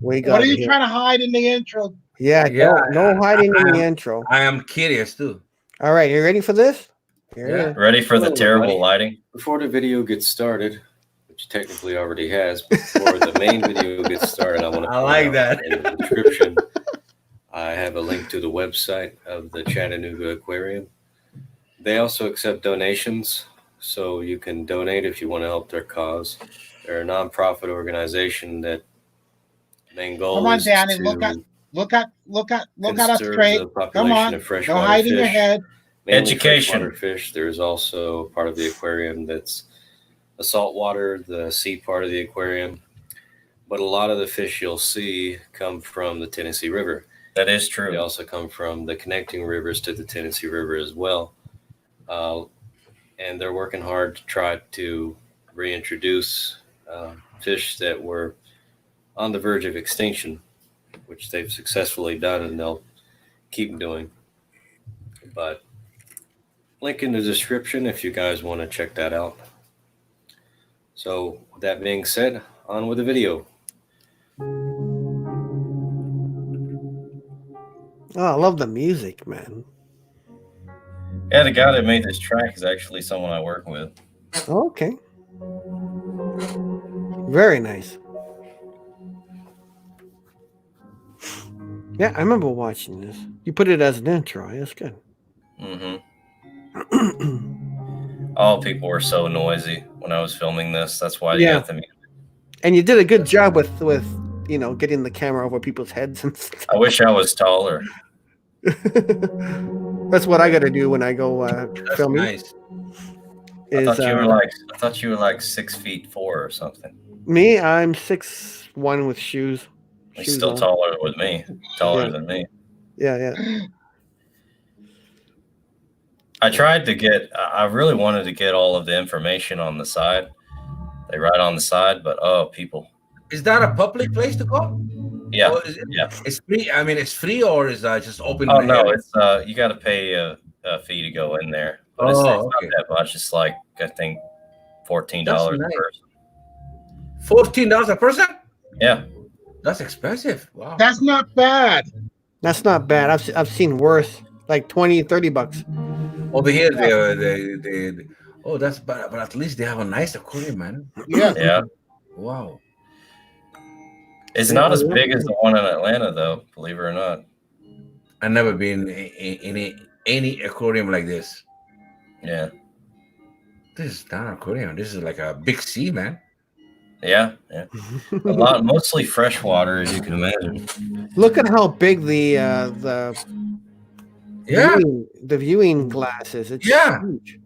we got. What are you trying to hide in the intro? Yeah, no hiding in the intro. I am curious too. All right, you ready for this? Here it is. Ready for the Hello, terrible everybody. lighting? Before the video gets started, which technically already has, before the main video gets started, I want to I like that. in the description, I have a link to the website of the Chattanooga Aquarium. They also accept donations, so you can donate if you want to help their cause. They're a nonprofit organization that main goal Come on, is Danny. to Look at us conserve straight. the Come population on. of No freshwater hiding your fish. head. Mainly Education. freshwater fish. There's also part of the aquarium that's the saltwater, the sea part of the aquarium. But a lot of the fish you'll see come from the Tennessee River. That is true. They also come from the connecting rivers to the Tennessee River as well. And they're working hard to try to reintroduce fish that were on the verge of extinction, which they've successfully done and they'll keep doing. But link in the description if you guys want to check that out. So with that being said, on with the video. Oh, I love the music, man. Yeah, the guy that made this track is actually someone I work with. Okay. Very nice. Yeah, I remember watching this. You put it as an intro. That's good. Mm-hmm. Oh, people were so noisy when I was filming this. That's why you got the music. And you did a good job with getting the camera over people's heads and stuff. I wish I was taller. That's what I got to do when I go filming. Nice. I thought you were like 6'4" or something. Me, I'm 6'1" with shoes. He's still on. taller with me. Taller than me. Yeah. I tried to I really wanted to get all of the information on the side. They write on the side, but people. Is that a public place to go? Yeah. Or it's free. I mean, it's free or is that just open? Oh no, it's you got to pay a fee to go in there. But it's not that much. It's like I think $14 a person. $14 a person? Yeah. That's expensive. Wow. That's not bad. That's not bad. I've seen worse, like $20-$30. Over here, they that's bad, but at least they have a nice aquarium, man. Yeah. Yeah. Wow. It's not as big as the one in Atlanta, though. Believe it or not. I've never been in any aquarium like this. Yeah. This is not an aquarium. This is like a big sea, man. Yeah. Mostly freshwater, as you can imagine. Look at how big the viewing glass is. It's huge.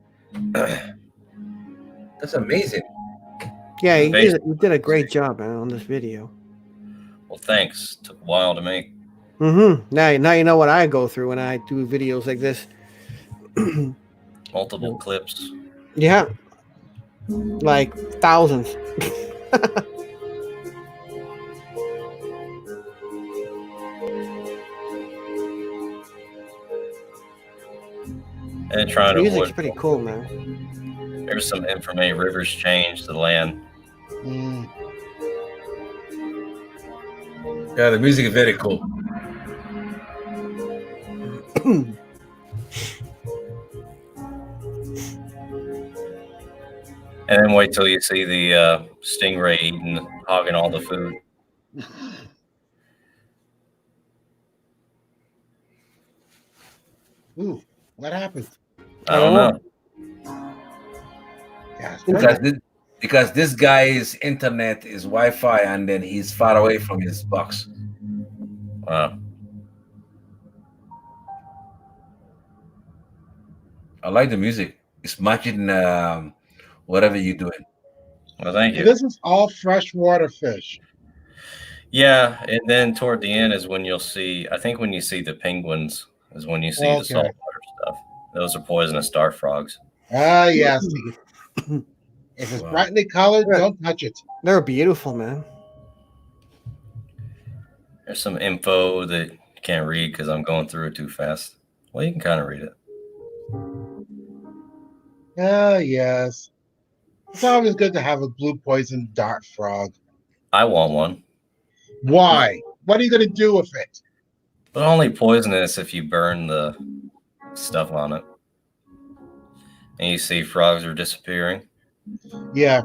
That's amazing. Yeah, you did a great job, man, on this video. Well, thanks. Took a while to make. Mm-hmm. Now you know what I go through when I do videos like this. Multiple clips. Yeah. Like thousands. And trying to Music's avoid. pretty cool, man. There's some information. Rivers change the land. Yeah, the music is very cool. And then wait till you see the stingray hogging all the food. Ooh, what happened? I don't know. Yeah, Because this guy's internet is Wi-Fi, and then he's far away from his box. Wow. I like the music. It's matching whatever you're doing. Well, thank you. This is all freshwater fish. Yeah, and then toward the end is when you'll see. I think when you see the penguins is when you see the saltwater stuff. Those are poisonous dart frogs. Ah, yes. If it's brightly colored, don't touch it. They're beautiful, man. There's some info that you can't read because I'm going through it too fast. Well, you can kind of read it. Ah, yes. It's always good to have a blue poison dart frog. I want one. Why? What are you gonna do with it? But only poisonous if you burn the stuff on it. And you see frogs are disappearing. Yeah.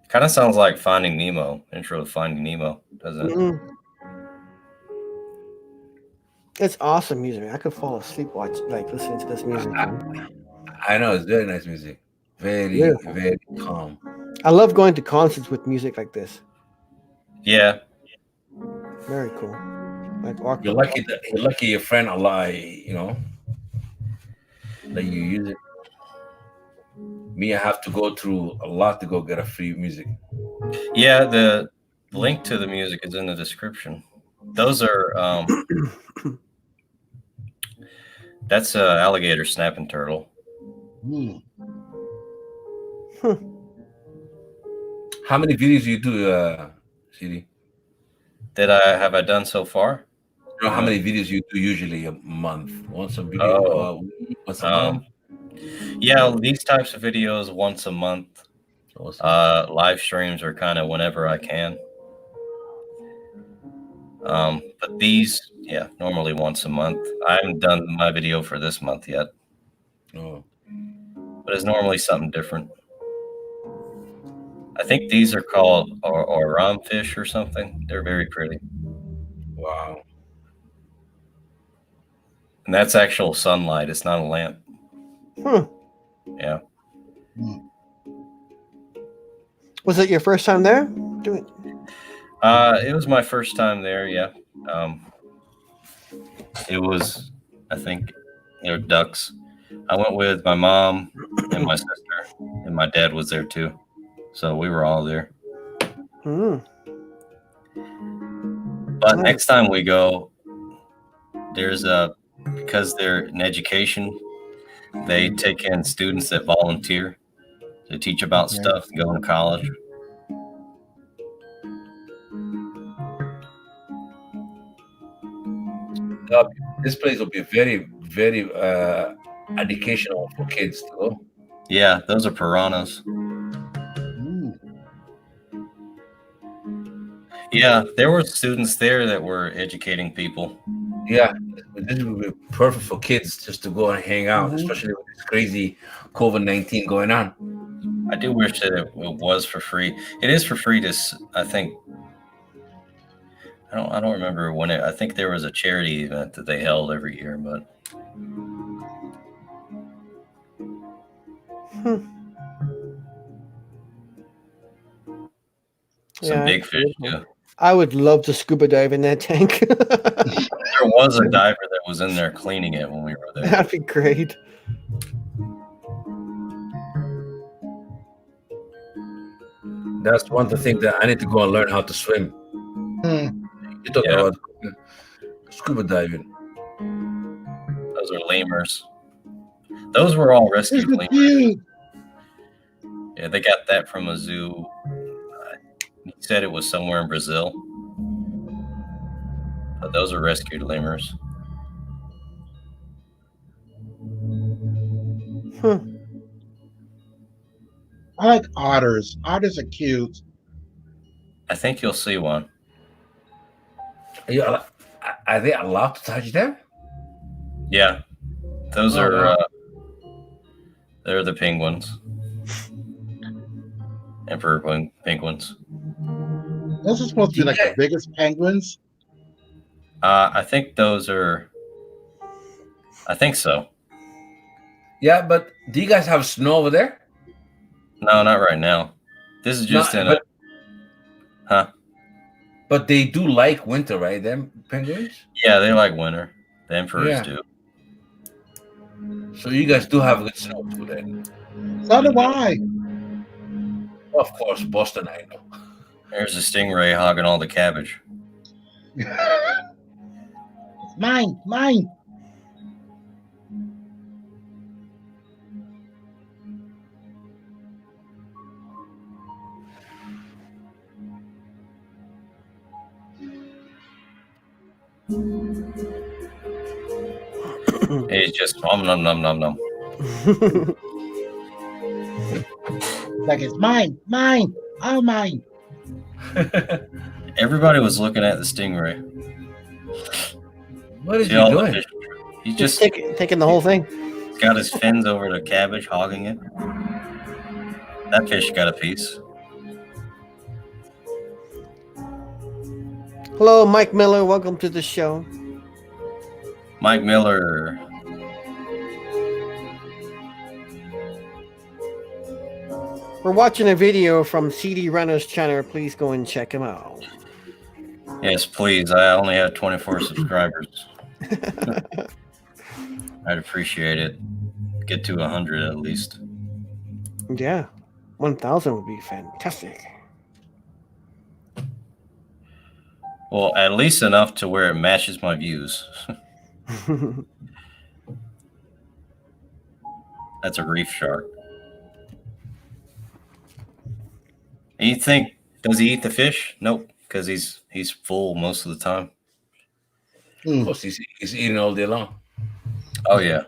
Kind of sounds like Finding Nemo, intro to Finding Nemo, doesn't it? Mhm. It's awesome music. I could fall asleep listening to this music. I know it's very nice music. Very, Beautiful. very calm. I love going to concerts with music like this. Yeah. Very cool. Like orchestra. You're lucky your friend alive, that you use it. Me, I have to go through a lot to go get a free music. Yeah, the link to the music is in the description. Those are that's alligator snapping turtle. How many videos do you do, CD? That have I done so far? You know how many videos you do usually a month? Once a video, once a month. Yeah, these types of videos once a month. Live streams are kind of whenever I can. But these, yeah, normally once a month. I haven't done my video for this month yet. Oh. But it's normally something different. I think these are called oram fish or something. They're very pretty. Wow. And that's actual sunlight. It's not a lamp. Yeah. Was it your first time there? It was my first time there. Yeah. It was, I think, ducks. I went with my mom and my sister, and my dad was there too. So we were all there. But next time we go, there's because they're in education, they take in students that volunteer to teach about stuff, going to college. This place will be very, very educational for kids to go. Yeah, those are piranhas. Yeah, there were students there that were educating people. Yeah, this would be perfect for kids just to go and hang out, especially with this crazy COVID-19 going on. I do wish that it was for free. It is for free to, I think. I don't remember when I think there was a charity event that they held every year, but some big fish. Yeah, I would love to scuba dive in that tank. there was a diver that was in there cleaning it when we were there. That'd be great. That's one of the things that I need to go and learn how to swim. You talk about scuba diving. Those are lemurs. Those were all rescued lemurs. Yeah, they got that from a zoo. He said it was somewhere in Brazil. But those are rescued lemurs. I like otters. Otters are cute. I think you'll see one. Are they allowed to touch them? Yeah, those are. They're the penguins. Emperor penguins. Those are supposed to be like the biggest penguins. I think those are. I think so. Yeah, but do you guys have snow over there? No, not right now. This is just in a. Huh? But they do like winter, right? Them penguins? Yeah, they like winter. The emperors do. So you guys do have good snow too then. So do I. Of course, Boston, I know. There's a stingray hogging all the cabbage. Mine. It's just nom nom nom nom nom. Like it's mine, all mine. Everybody was looking at the stingray. What is See he all the doing? fish? He's just taking the whole thing. got his fins over the cabbage, hogging it. That fish got a piece. Hello, Mike Miller. Welcome to the show. Mike Miller. We're watching a video from CD Runner's channel. Please go and check him out. Yes, please. I only have 24 subscribers. I'd appreciate it. Get to 100 at least. Yeah, 1,000 would be fantastic. Well, at least enough to where it matches my views. That's a reef shark. And you think, does he eat the fish? Nope, because he's full most of the time. Of course, he's eating all day long. Oh yeah.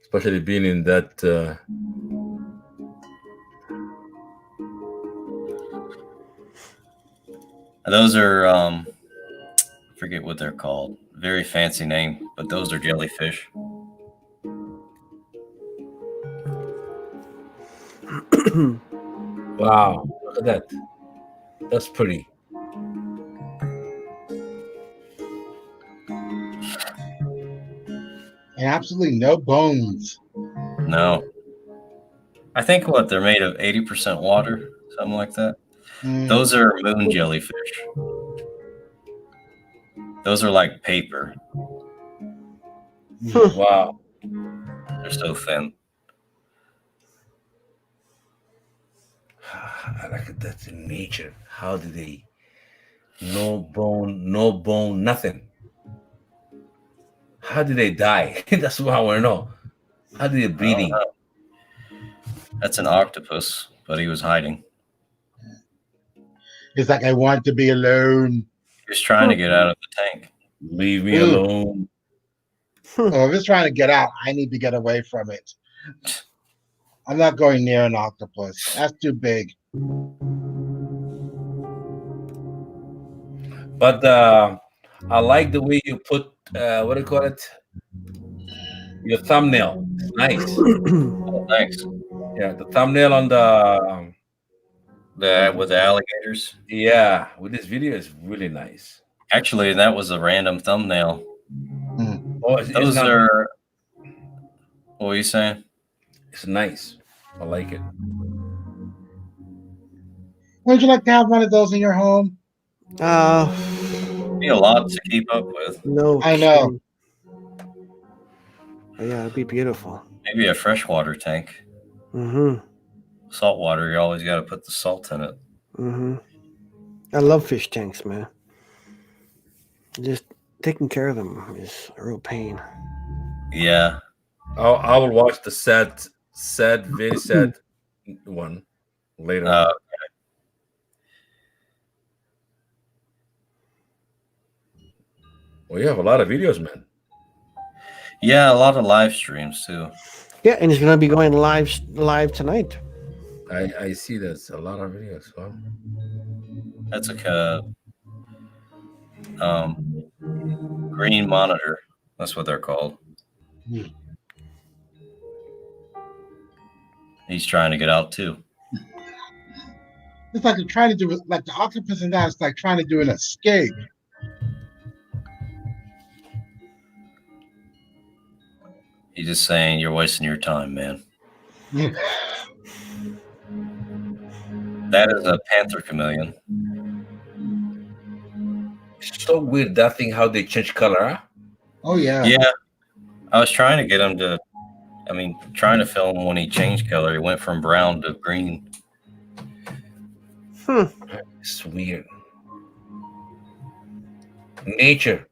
Especially being in that. Those are I forget what they're called. Very fancy name, but those are jellyfish. Wow, look at that. That's pretty. And absolutely no bones. No. I think they're made of 80% water, something like that. Those are moon jellyfish. Those are like paper. Wow. They're so thin. Like that's in nature. How do they? No bone, nothing. How do they die? That's what I want to know. How do they breathing? That's an octopus, but he was hiding. It's like I want to be alone. He was trying to get out of the tank. Leave me alone. Oh, if it's trying to get out, I need to get away from it. I'm not going near an octopus. That's too big. But I like the way you put what do you call it? Your thumbnail. It's nice. Oh, thanks. Yeah, the thumbnail on the with the alligators. Yeah, with this video is really nice. Actually, that was a random thumbnail. Oh, it's Those not- are. What were you saying? It's nice. I like it. Would you like to have one of those in your home? Be a lot to keep up with. No, I know. Yeah, it'd be beautiful. Maybe a freshwater tank. Mm-hmm. Saltwater, you always got to put the salt in it. Mm-hmm. I love fish tanks, man. Just taking care of them is a real pain. Yeah. I will watch the very sad one later. Well, you have a lot of videos, man. Yeah, a lot of live streams too. Yeah, and it's gonna be going live tonight. I see there's a lot of videos. Wow. That's a green monitor. That's what they're called. He's trying to get out too. It's like they're trying to do it, like the octopus and that. It's like trying to do an escape. He's just saying you're wasting your time, man. That is a panther chameleon. So weird that thing how they change color, huh? Oh yeah. Yeah. I was trying to get him to, trying to film when he changed color. He went from brown to green. It's weird. Nature.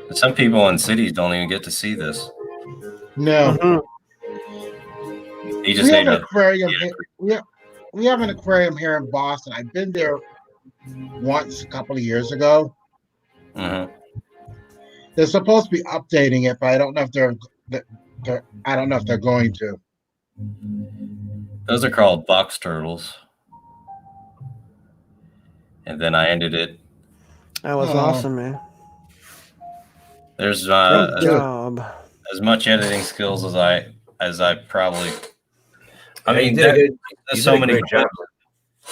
But some people in cities don't even get to see this. No. He just We have ate an a aquarium. We have an aquarium here in Boston. I've been there once a couple of years ago. Mhm. They're supposed to be updating it, but I don't know if I don't know if they're going to. Those are called box turtles. And then I ended it. That was awesome, man. There's Great job. as much editing skills as I probably. I Yeah, mean, you did a good- there's you so did a many great job. clips.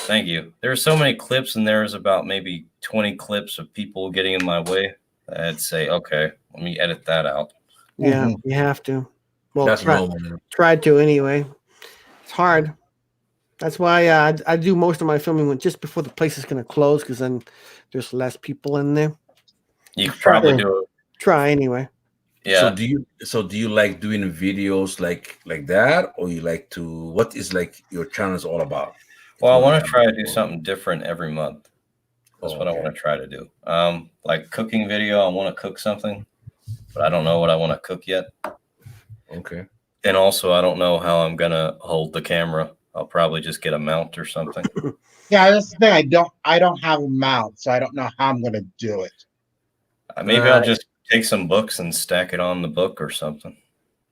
Thank you. There are so many clips, and there was about maybe 20 clips of people getting in my way. I'd say, okay, let me edit that out. Yeah, you have to. Well, That's normal, man. Tried to anyway. It's hard. That's why I do most of my filming when just before the place is going to close, because then there's less people in there. You could probably to do it. Try anyway. Yeah. So do you like doing videos like that, or you like to? What is like your channel is all about? Well, I want to try to do something different every month. That's Oh, what I okay. want to try to do. Like cooking video, I want to cook something, but I don't know what I want to cook yet. Okay. And also, I don't know how I'm gonna hold the camera. I'll probably just get a mount or something. Yeah, that's the thing. I don't have a mount, so I don't know how I'm gonna do it. Maybe I'll just take some books and stack it on the book or something.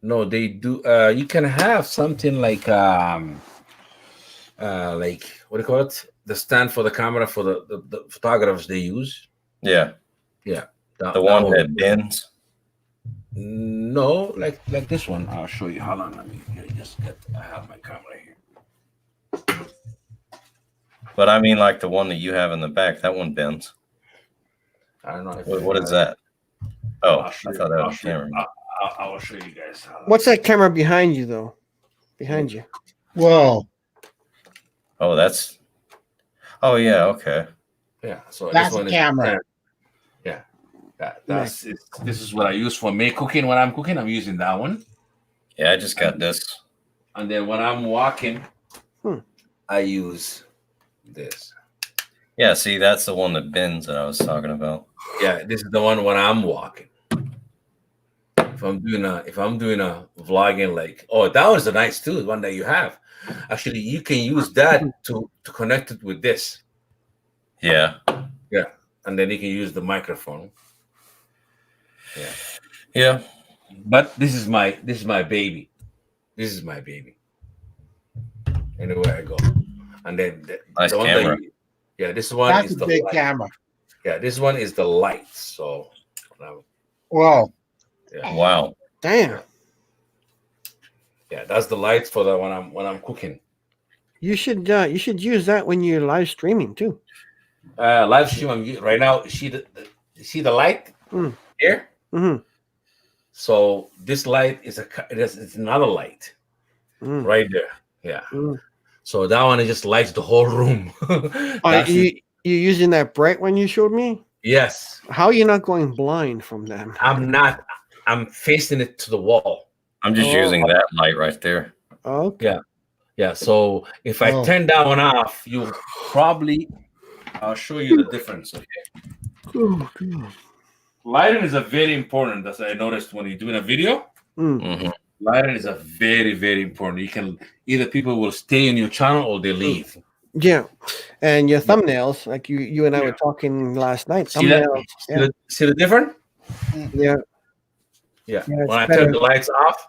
No, they do. You can have something like what do you call it? The stand for the camera for the photographers they use. Yeah. Yeah. The one that bends. No, like this one. I'll show you. Hold on, let me just get. I have my camera here. But I mean, like the one that you have in the back, that one bends. I don't know. What is that? Oh, I I'll show thought you. that was a camera. I will show you guys. What's that camera behind you, though? Behind you. Whoa. Oh, that's. Oh yeah. Okay. Yeah. So That's this one a camera. Yeah. This is what I use for me cooking. When I'm cooking, I'm using that one. Yeah, I just got this. And then when I'm walking, I use this. Yeah, see, that's the one that bends that I was talking about. Yeah, this is the one when I'm walking. If I'm doing a vlogging, like, oh, that was a nice too, the one that you have. Actually, you can use that to connect it with this. Yeah. Yeah. And then you can use the microphone. Yeah. Yeah. But this is my baby. This is my baby. Anywhere I go. And then Nice the one camera. this one That's is a the big light. camera. Yeah, this one is the light. So Whoa. yeah. Wow. Damn. Yeah, that's the light for the when I'm cooking. You should use that when you're live streaming too. Live stream right now. See the light here. Mm-hmm. So this light is it's another light right there. Yeah. So that one just lights the whole room. Are you using that bright one you showed me? Yes. How are you not going blind from that? I'm not. I'm facing it to the wall. I'm just using that light right there. Okay. Yeah. Yeah. So if I turn that one off, you'll probably. I'll show you the difference. Okay. Lighting is a very important. That's what I noticed when you're doing a video. Mm-hmm. Lighting is a very, very important. You can either people will stay in your channel or they leave. Yeah, and your thumbnails, like you and I were talking last night. See that? Thumbnails. See the difference? Yeah. Yeah. Yeah, When I it's turn better. the lights off,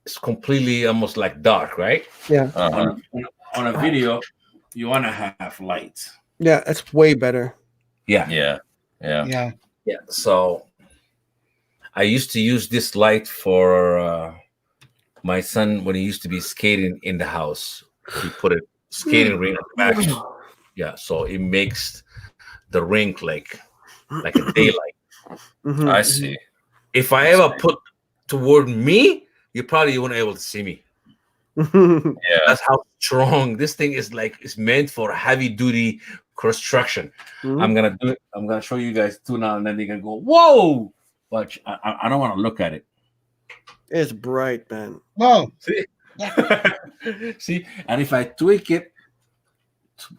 it's completely almost like dark, right? Yeah. On a video, you want to have lights. Yeah, it's way better. Yeah. Yeah. Yeah. Yeah. Yeah. So I used to use this light for my son when he used to be skating in the house. He put a skating ring on the back. Yeah. So it makes the rink like a daylight. Mm-hmm. I see. If I ever put toward me, you probably won't be able to see me. Yeah. That's how strong this thing is. Like it's meant for heavy duty construction. Mhm. I'm gonna do it. I'm gonna show you guys too now, and then they can go, "Whoa!" But I don't want to look at it. It's bright, man. Whoa. See, see, and if I tweak it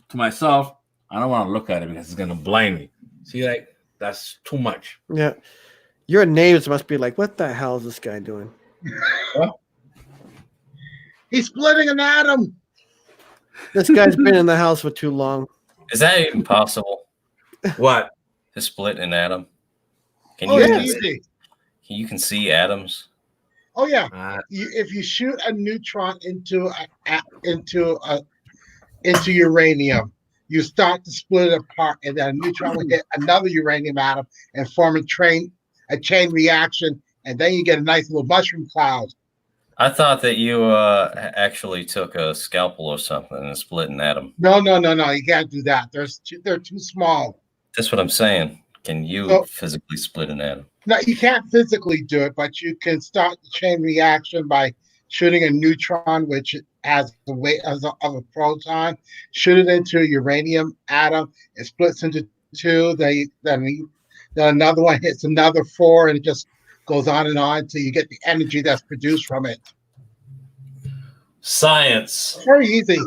to myself, I don't want to look at it because it's gonna blind me. See, like that's too much. Yeah. Your neighbors must be like, what the hell is this guy doing? He's splitting an atom. This guy's been in the house for too long. Is that even possible? What? To split an atom? Can Oh, you? it's easy. You can see atoms. Oh yeah. If you shoot a neutron into uranium, you start to split it apart, and then a neutron will hit another uranium atom and form a chain reaction, and then you get a nice little mushroom cloud. I thought that you actually took a scalpel or something and split an atom. No. You can't do that. They're too small. That's what I'm saying. Can you physically split an atom? No, you can't physically do it, but you can start the chain reaction by shooting a neutron, which has the weight of a proton, shoot it into a uranium atom, it splits into two, then another one hits another four, and it just goes on until you get the energy that's produced from it. Science. Very easy.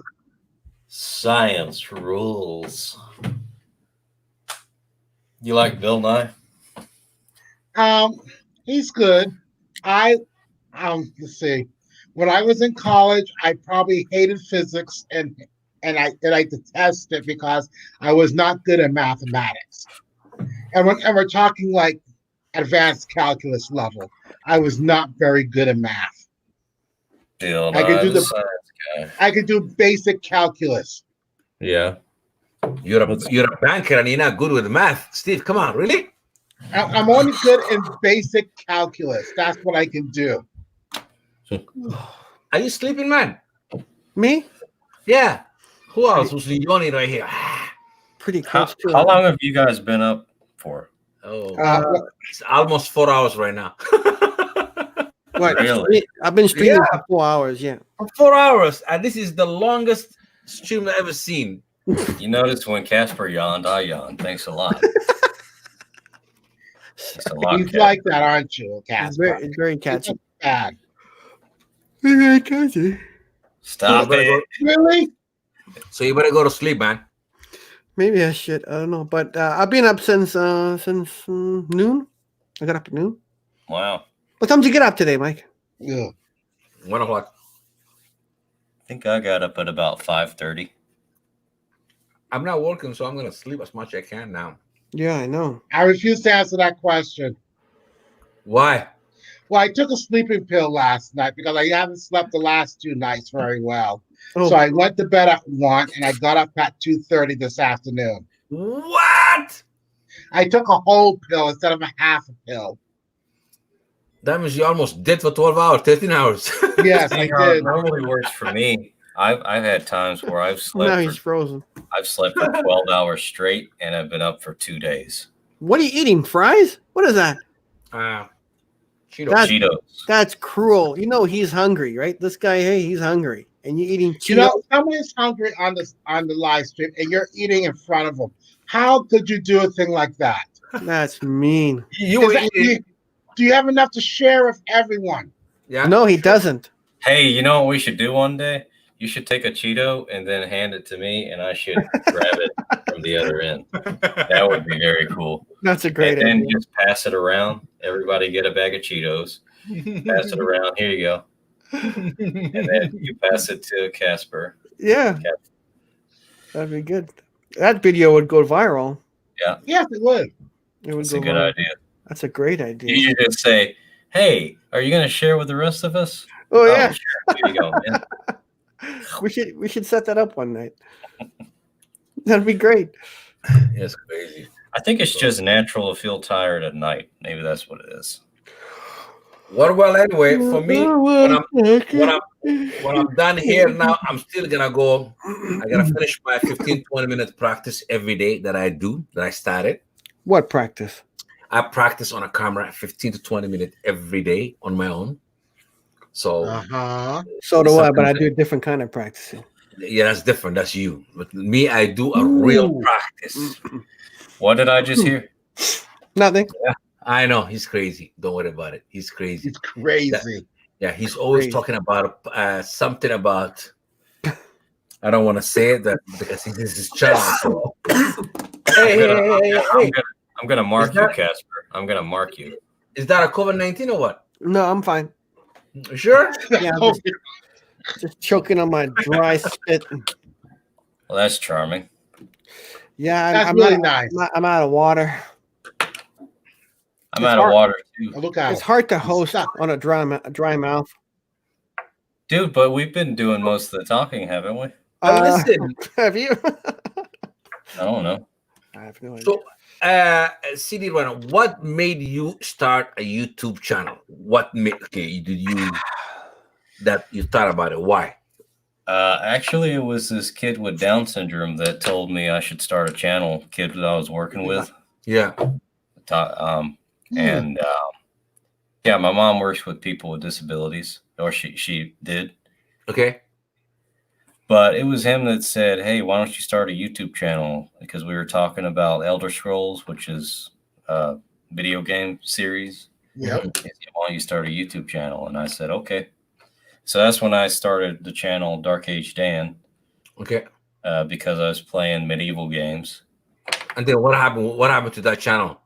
Science rules. You like Bill Nye? He's good. Let's see. When I was in college, I probably hated physics and I detested it because I was not good at mathematics. And we're talking like advanced calculus level, I was not very good at math. Bill I could Nye, do the science guy. I could do basic calculus. Yeah. You're a banker and you're not good with math, Steve. Come on, really? I'm only good in basic calculus. That's what I can do. Are you sleeping, man? Me? Yeah. Who else was yawning right here? Pretty How close to long have you guys been up for? Oh, it's almost 4 hours right now. What? Really? I've been streaming Yeah. for 4 hours. Yeah. For 4 hours, and this is the longest stream I've ever seen. You notice when Casper yawned, I yawned. Thanks a lot. Thanks a lot, He's Casper. like that, aren't you, It's Casper? very catchy. Bad. Very catchy. Stop So you better it. Really? So you better go to sleep, man. Maybe I should. I don't know. But I've been up since noon. I got up at noon. Wow. What time did you get up today, Mike? Yeah. 1 o'clock. I think I got up at about 5:30. I'm not working, so I'm gonna sleep as much as I can now. Yeah, I know. I refuse to answer that question. Why? Well, I took a sleeping pill last night because I haven't slept the last 2 nights very well. Oh. So I went to bed at 1 and I got up at 2:30 this afternoon. What? I took a whole pill instead of a half a pill. That means you almost dead for 12 hours, 13 hours. Yes, See I how it did. normally works for me. I've had times where I've Now slept he's frozen. I've slept for 12 hours straight and I've been up for 2 days. What are you eating? Fries? What is that? Cheetos. That's, Cheetos. that's cruel. You know he's hungry, right? This guy, hey, he's hungry, and you eating Cheetos. You know, someone is hungry on the live stream and you're eating in front of them. How could you do a thing like that? That's mean. Do you have enough to share with everyone? Yeah. No, he doesn't. Hey, you know what we should do one day? You should take a Cheeto and then hand it to me, and I should grab it from the other end. That would be very cool. That's a great And then idea. just pass it around. Everybody get a bag of Cheetos. Pass it around. Here you go. And then you pass it to Casper. Yeah, that'd be good. That video would go viral. Yeah, Yes, it would. It would that's a go good viral. idea. That's a great idea. You should just say, "Hey, are you going to share with the rest of us?" Oh yeah, Sure. Here you go, man. we should set that up one night. That'd be great. That's crazy. I think it's just natural to feel tired at night. Maybe that's what it is. Well, anyway, for me, when I'm done here now, I'm still gonna go. I gotta finish my 15-20 minute practice every day that I started. What practice? I practice on a camera 15 to 20 minutes every day on my own. So So do I, but I do a different kind of practicing. yeah, that's different. That's you. But me, I do a real practice. What did I just hear? Nothing. Yeah, I know he's crazy. Don't worry about it. He's crazy. It's crazy. Yeah, he's always talking about something about. I don't want to say it that because this is his channel. So. I'm gonna mark Is you, that- Casper. I'm gonna mark you. Is that a COVID-19 or what? No, I'm fine. Sure. Yeah, I'm just choking on my dry spit. Well, that's charming. Yeah, That's I'm really out, nice. I'm out of water. I'm It's out of hard. water too, Look out. It's hard to He's host stuck. on a dry mouth. dude. But we've been doing most of the talking, haven't we? Listen, Have you? I don't know. I have no idea. so CD Runner, what made you start a YouTube channel? What made did you that you thought about it? Why? Actually, it was this kid with Down syndrome that told me I should start a channel. Kid that I was working with. Yeah. And yeah, my mom works with people with disabilities, or she did. Okay. But it was him that said, "Hey, why don't you start a YouTube channel?" Because we were talking about Elder Scrolls, which is a video game series. Yep. He said, "Why don't you start a YouTube channel?" And I said, "Okay." So that's when I started the channel Dark Age Dan. Okay. Because I was playing medieval games. And then what happened? What happened to that channel?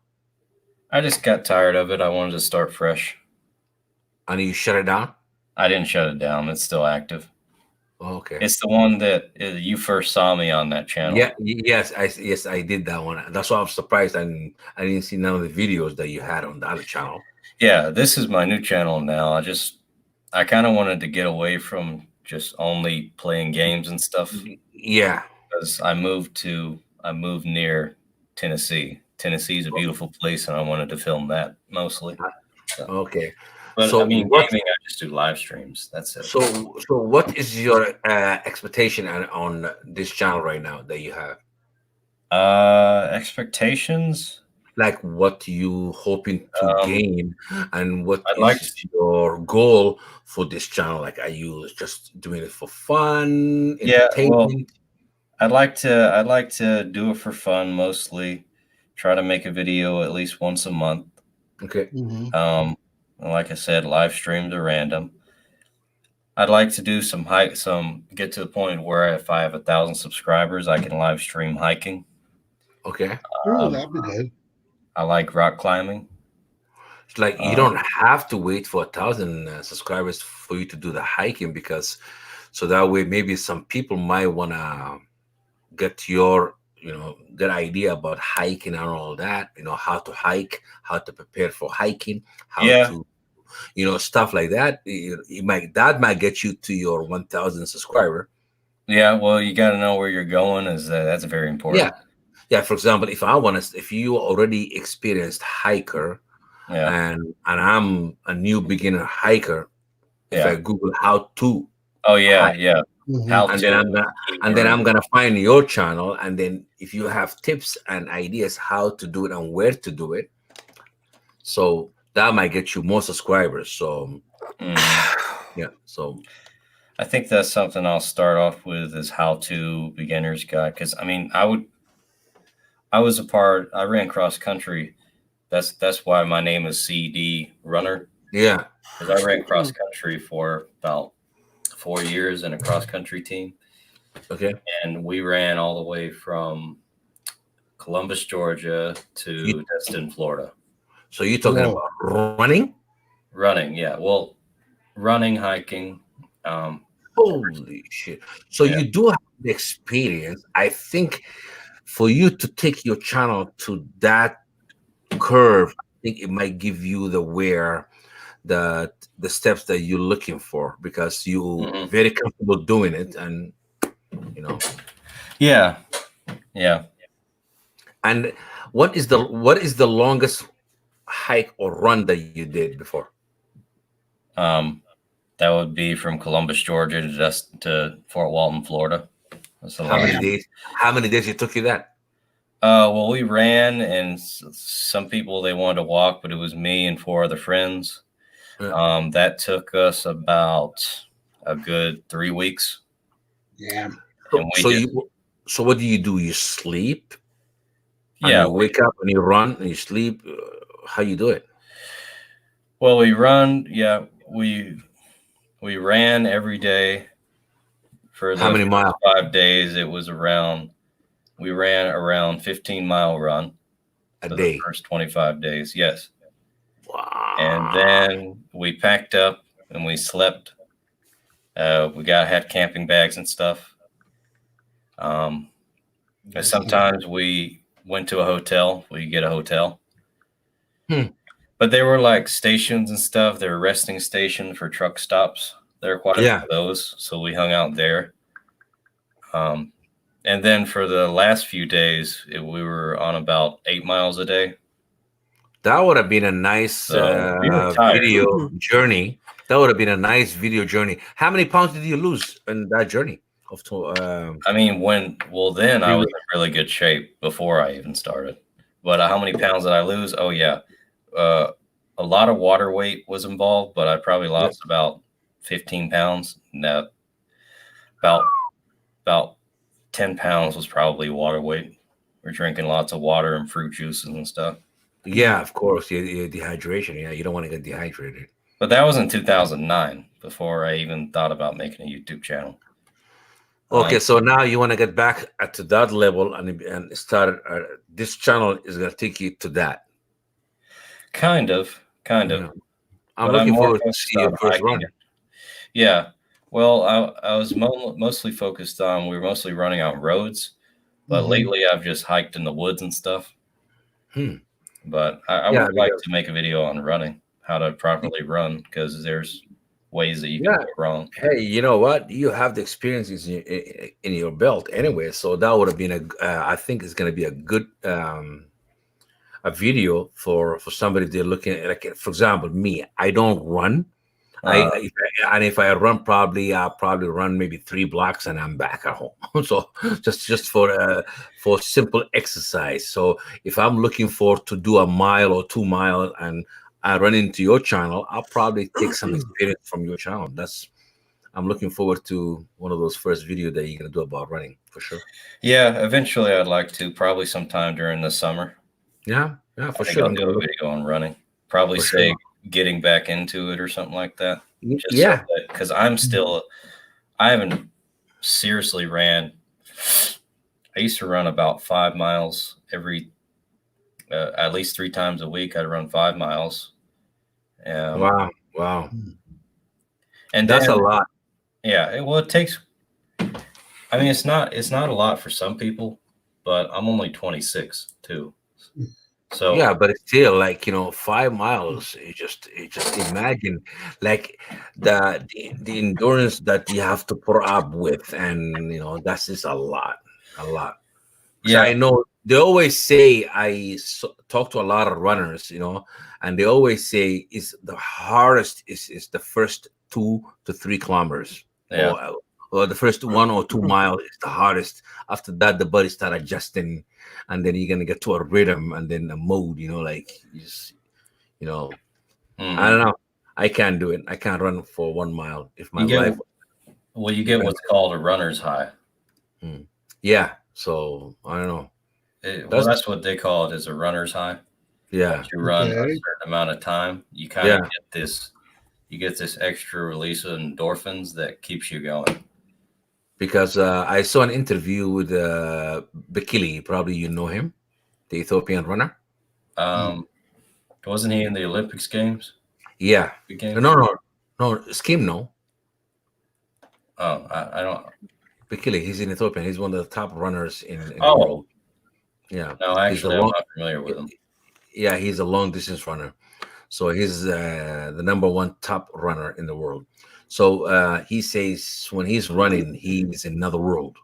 I just got tired of it. I wanted to start fresh. And you shut it down? I didn't shut it down. It's still active. Okay. It's the one that you first saw me on that channel. Yeah. Yes. I did that one. That's why I'm surprised. I didn't see none of the videos that you had on the other channel. Yeah. This is my new channel now. I kind of wanted to get away from just only playing games and stuff. Yeah. Because I moved near Tennessee. Tennessee is a beautiful place, and I wanted to film that mostly. So. Okay. But So I mean, what- gaming, I just do live streams. That's it. So what is your expectation on this channel right now that you have? Expectations? Like what you hoping to gain, and what I'd is like your goal for this channel? Like, are you just doing it for fun, Yeah, well, entertainment? I'd like to do it for fun mostly. Try to make a video at least once a month. Okay. And like I said, live streams are random. I'd like to do get to the point where if I have 1,000 subscribers, I can live stream hiking. Okay. That'd be good. I like rock climbing. It's like you don't have to wait for 1,000 subscribers for you to do the hiking, because so that way maybe some people might want to get your good idea about hiking and all that, how to hike, how to prepare for hiking, how to stuff like that. That might get you to your 1,000 subscriber. Yeah, well, you got to know where you're going. That's very important. Yeah. For example, if you already experienced hiker, and I'm a new beginner hiker, if I Google how to, hike, and then I'm gonna find your channel, and then if you have tips and ideas how to do it and where to do it, so that might get you more subscribers. So so I think that's something I'll start off with, is how to beginner's guide. Because I mean, I ran cross country. That's why my name is CD Runner. Yeah, because I ran cross country for about 4 years in a cross country team. Okay. And we ran all the way from Columbus, Georgia to Destin, Florida. So you're talking about running? Running, yeah. Well, running, hiking. Holy shit. So you do have the experience. I think for you to take your channel to that curve, I think it might give you the steps that you're looking for, because you're very comfortable doing it, and Yeah. And what is the longest hike or run that you did before? That would be from Columbus, Georgia to Fort Walton, Florida. How many days it took you that? Well, we ran, and some people, they wanted to walk, but it was me and 4 other friends. That took us about a good 3 weeks. Yeah. So what do? You sleep? Yeah. You wake up and you run and you sleep. How you do it? Well, we run. Yeah, we ran every day for How many miles? 5 days. We ran around 15-mile run a day. The first 25 days. Yes. Wow. And then we packed up and we slept. We had camping bags and stuff. Sometimes we went to a hotel. We get a hotel. But they were like stations and stuff. They were resting stations for truck stops. There were quite a few of those, so we hung out there. And then for the last few days, we were on about 8 miles a day. That would have been a nice video journey. That would have been a nice video journey. How many pounds did you lose in that journey? I mean, then I was in really good shape before I even started. But how many pounds did I lose? Oh, yeah. A lot of water weight was involved, but I probably lost about 15 pounds. No, about 10 pounds was probably water weight. We're drinking lots of water and fruit juices and stuff. Yeah, of course. Yeah, dehydration. Yeah, you don't want to get dehydrated. But that was in 2009, before I even thought about making a YouTube channel. Okay, so now you want to get back to that level and start. This channel is going to take you to that. Kind of. Yeah. I'm looking forward to see your first run. Yeah. Well, I was mostly focused on, we were mostly running on roads, but lately I've just hiked in the woods and stuff. But I would like to make a video on running, how to properly run, because there's ways that you can go wrong. Hey, you know what? You have the experiences in your belt anyway, so that would have been I think it's going to be a good a video for somebody they're looking at. Like, for example, me, I don't run. If I run, I'll probably run maybe 3 blocks and I'm back at home. So just for simple exercise. So if I'm looking to do a mile or 2 miles and I run into your channel, I'll probably take some experience from your channel. I'm looking forward to one of those first videos that you're gonna do about running for sure. Yeah, eventually I'd like to, probably sometime during the summer. Yeah, for sure. I'll do a video on running. Probably say getting back into it or something like that. Because I haven't seriously ran. I used to run about 5 miles at least 3 times a week. I'd run 5 miles. Wow. And that's a lot. Yeah. It takes, I mean, it's not a lot for some people, but I'm only 26 too. So yeah, but it's still 5 miles. You just imagine like the endurance that you have to put up with, and that's just a lot. Yeah, I know they always say, talk to a lot of runners, and they always say the hardest is the first 2 to 3 kilometers. Yeah. Or the first 1 or 2 miles is the hardest. After that, the body start adjusting, and then you're gonna get to a rhythm and then a mode. I don't know. I can't do it. I can't run for 1 mile if my life. Well, you get what's called a runner's high. Yeah. So I don't know. That's what they call it, is a runner's high. Yeah. Once you run a certain amount of time, you kind of get this. You get this extra release of endorphins that keeps you going. Because I saw an interview with Bekele. Probably you know him, the Ethiopian runner. Wasn't he in the Olympics games? Yeah. No. Skim, no. Oh, I don't. Bekele, he's in Ethiopia. He's one of the top runners in the world. Yeah. No, actually, I'm not familiar with him. Yeah, he's a long distance runner. So he's the #1 top runner in the world. So he says when he's running, he's in another world.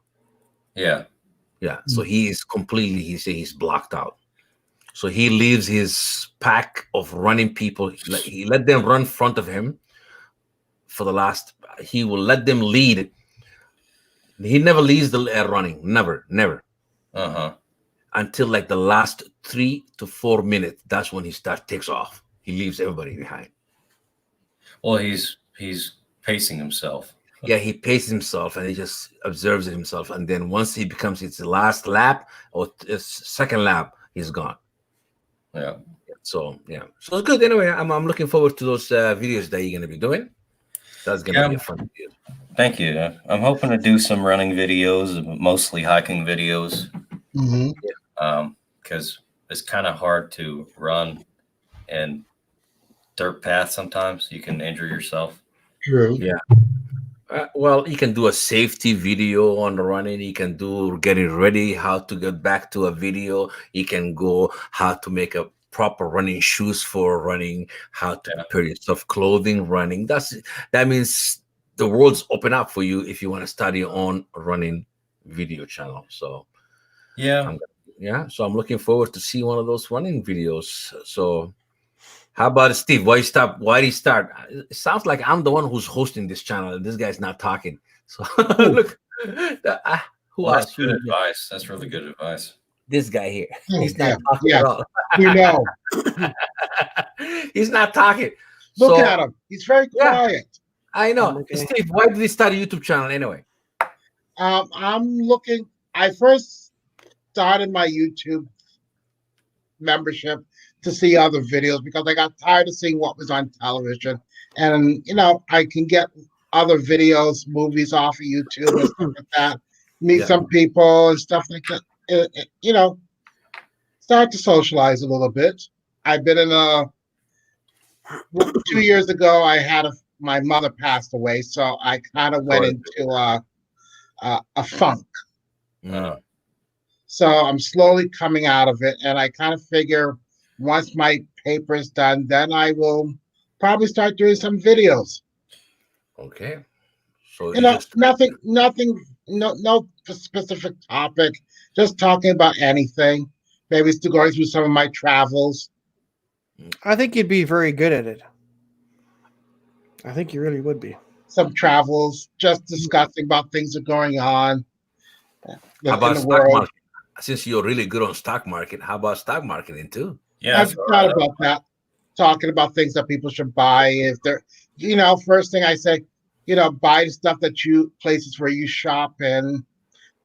Yeah. Yeah. So he is completely, he's blocked out. So he leaves his pack of running people. He let them run in front of him he will let them lead. He never leaves the running. Never. Until the last 3 to 4 minutes. That's when he takes off. He leaves everybody behind. Well, he's pacing himself. Yeah, he paces himself and he just observes it himself. And then once he becomes his last lap or second lap, he's gone. Yeah. So it's good. Anyway, I'm looking forward to those videos that you're gonna be doing. That's gonna be a fun video. Thank you. I'm hoping to do some running videos, mostly hiking videos. Because it's kind of hard to run and dirt path. Sometimes you can injure yourself. True. Yeah. Well, you can do a safety video on the running. You can do getting ready, how to get back to a video. You can go how to make a proper running shoes for running, how to prepare yourself, clothing, running. That means the world's open up for you if you want to start your own running video channel. So Yeah. So I'm looking forward to see one of those running videos. So how about Steve? Why did he start? It sounds like I'm the one who's hosting this channel and this guy's not talking. So look, who Well, else? that's good advice. That's really good advice. This guy here. Oh, He's not yeah, talking yeah. at all. We know. He's not talking. Look So- at him. He's very quiet. I know. Okay. Steve, why did he start a YouTube channel anyway? I'm looking. I first started my YouTube membership to see other videos because I got tired of seeing what was on television, and I can get other videos, movies off of YouTube and stuff like that. Meet some people and stuff like that. Start to socialize a little bit. I've been in 2 years ago. I had my mother passed away, so I kind of went into a funk. So I'm slowly coming out of it, and I kind of figure once my paper is done, then I will probably start doing some videos. Okay. So nothing, no specific topic, just talking about anything. Maybe it's going through some of my travels. I think you'd be very good at it. I think you really would be. Some travels, just discussing about things that are going on. How about in the stock world. market? Since you're really good on stock market, how about stock marketing too? I've thought about that. Talking about things that people should buy. If they're, first thing I say, buy the stuff places where you shop and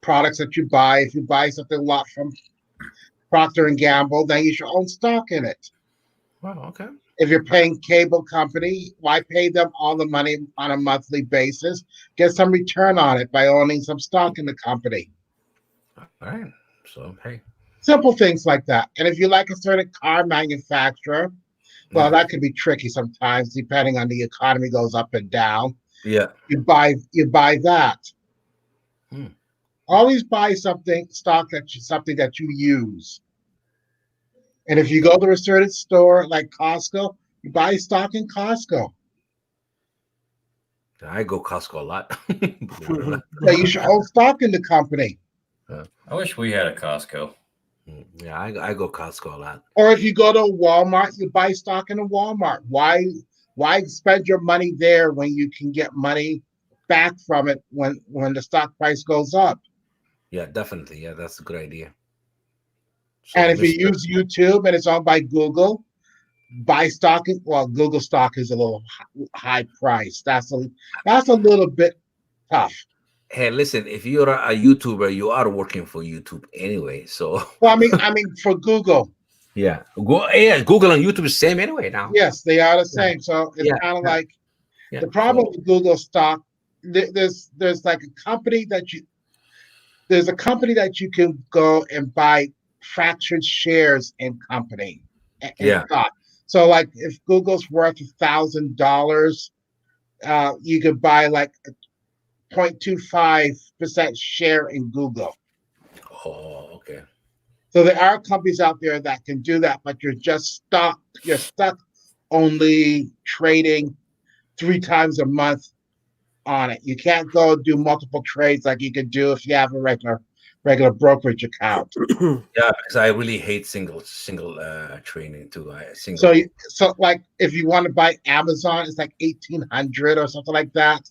products that you buy. If you buy something a lot from Procter and Gamble, then you should own stock in it. Wow, okay. If you're paying cable company, why pay them all the money on a monthly basis? Get some return on it by owning some stock in the company. All right. So, hey. Simple things like that. And if you like a certain car manufacturer, well, that could be tricky sometimes, depending on the economy goes up and down. Yeah. You buy that. Always buy something that you use. And if you go to a certain store like Costco, you buy stock in Costco. I go Costco a lot. Yeah, you should own stock in the company. I wish we had a Costco. Yeah, I go Costco a lot. Or if you go to Walmart, you buy stock in a Walmart. Why spend your money there when you can get money back from it when the stock price goes up? Yeah, definitely. Yeah, that's a good idea. And if you use YouTube and it's owned by Google, buy stock. Google stock is a little high price. That's a little bit tough. Hey, listen, if you're a YouTuber, you are working for YouTube anyway. So Well, I mean for Google. yeah, Google and YouTube is the same anyway now. Yes, they are the same. So it's kind of like the problem with Google stock. There's like a company that you can go and buy fractured shares in company. Stock. So like if Google's worth $1,000, you could buy like a 0.25% share in Google. Oh, okay. So there are companies out there that can do that, but you're stuck only trading 3 times a month on it. You can't go do multiple trades like you could do if you have a regular brokerage account. Yeah, because I really hate single trading too. So like if you want to buy Amazon, it's like 1,800 or something like that.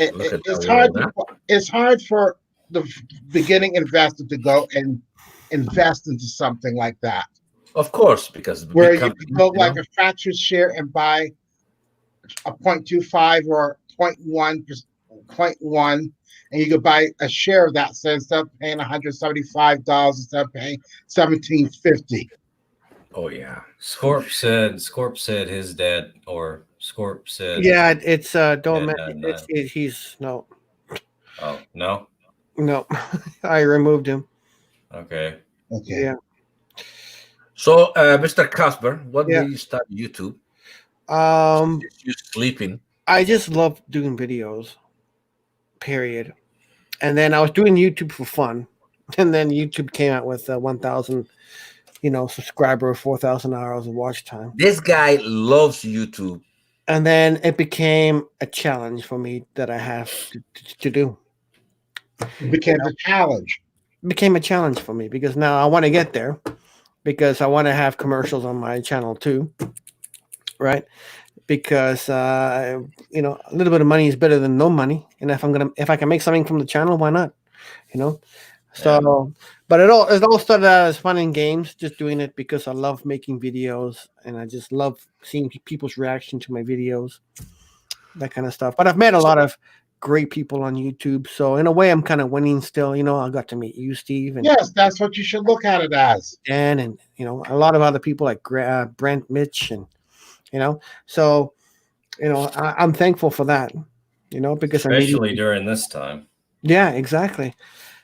It's hard for the beginning investor to go and invest into something like that. Of course, because where you can go like a fractured share and buy a 0.25 or 0.1, and you could buy a share of that. So instead of paying $175, instead of paying $17.50. Oh yeah. Scorp said his dad, or Scorp said. Yeah, it's don't mention he's no. Oh no. No, I removed him. Okay. Okay. Yeah. So, Mr. Casper, what did you start YouTube? You sleeping? I just love doing videos. Period. And then I was doing YouTube for fun, and then YouTube came out with 1,000 subscriber, 4,000 hours of watch time. This guy loves YouTube. And then it became a challenge for me that I have to do. It became a challenge. It became a challenge for me because now I want to get there because I want to have commercials on my channel too. Right? Because a little bit of money is better than no money. And if I can make something from the channel, why not? So but it all started out as fun and games, just doing it because I love making videos and I just love seeing people's reaction to my videos, that kind of stuff. But I've met a lot of great people on YouTube, so in a way I'm kind of winning still. I got to meet you, Steve, and yes, that's what you should look at it as. Dan, and a lot of other people like Brent, Mitch, and so I'm thankful for that, because especially during this time. Yeah, exactly.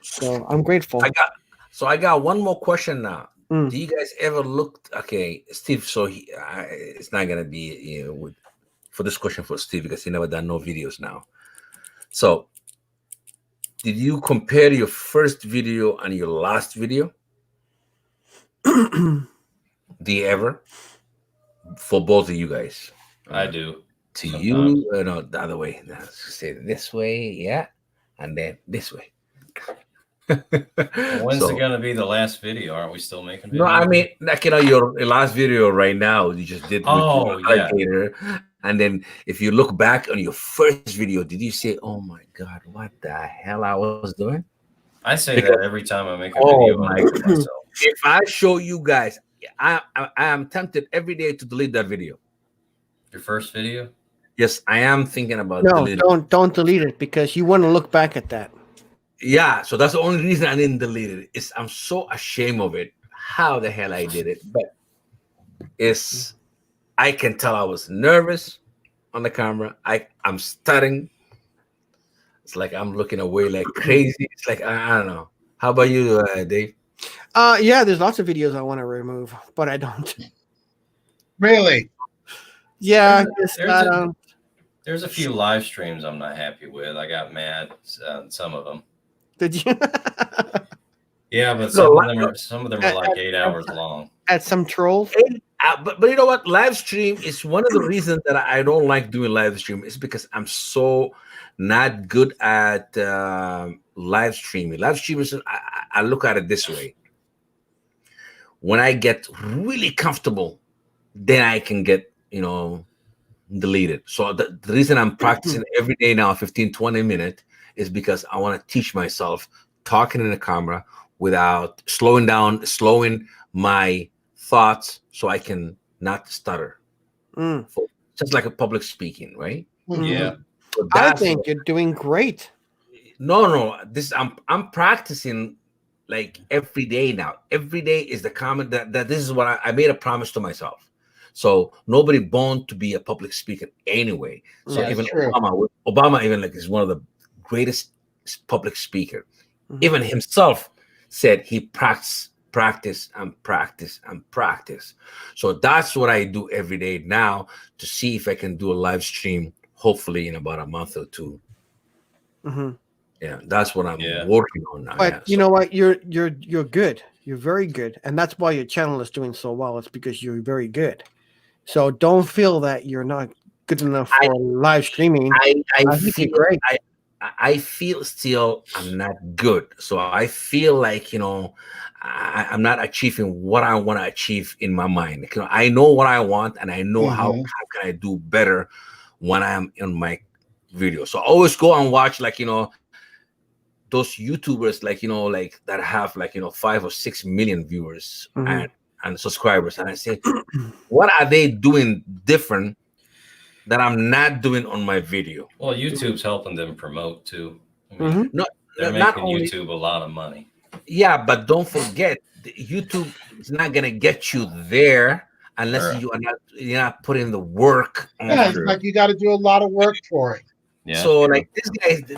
So I'm grateful. I got one more question now. Do you guys ever looked? Okay, Steve. So it's not gonna be for this question for Steve because he never done no videos now. So, did you compare your first video and your last video? Do you ever? For both of you guys, I do. To you, the other way. Let's say this way, yeah, and then this way. When's it gonna be the last video? Aren't we still making videos? No, I mean, your last video right now you just did with alligator, and then if you look back on your first video, did you say, "Oh my God, what the hell I was doing"? I say that every time I make a video. My God. If I show you guys, I am tempted every day to delete that video. Your first video? Yes, I am thinking about deleting. Don't delete it because you want to look back at that. Yeah, so that's the only reason I didn't delete it. I'm so ashamed of it. How the hell I did it? But I can tell I was nervous on the camera. I'm stuttering. It's like I'm looking away like crazy. It's like I don't know. How about you, Dave? Yeah, there's lots of videos I want to remove, but I don't. Really? Yeah, there's a few live streams I'm not happy with. I got mad on some of them. Did you? Yeah, but some of them are like 8 hours long. At some trolls. But you know what? Live stream is one of the reasons that I don't like doing live stream. Is because I'm so not good at live streaming. Live streaming, I look at it this way. When I get really comfortable, then I can get deleted. So the reason I'm practicing every day now 15-20 minutes is because I want to teach myself talking in the camera without slowing my thoughts so I can not stutter. Just like a public speaking, right? Yeah. So I think you're doing great. No, I'm practicing like every day now. Every day is the comment that this is what I made a promise to myself. So nobody born to be a public speaker anyway. So yeah, even Obama even like is one of the greatest public speaker. Even himself said he practice. So that's what I do every day now to see if I can do a live stream, hopefully in about a month or two. Yeah, that's what I'm working on now. But you know what? You're good. You're very good, and that's why your channel is doing so well. It's because you're very good. So don't feel that you're not good enough for live streaming. I feel great. I feel still I'm not good. So I feel like I'm not achieving what I want to achieve in my mind. I know what I want, and I know how can I do better when I'm in my video. So I always go and watch those YouTubers like that have 5 or 6 million viewers and subscribers, and I say, what are they doing different that I'm not doing on my video? Well, YouTube's helping them promote too. I mean, they're not making only, YouTube a lot of money. Yeah, but don't forget, YouTube is not gonna get you there unless you're not putting the work. Yeah, it's like you got to do a lot of work for it. Yeah, so like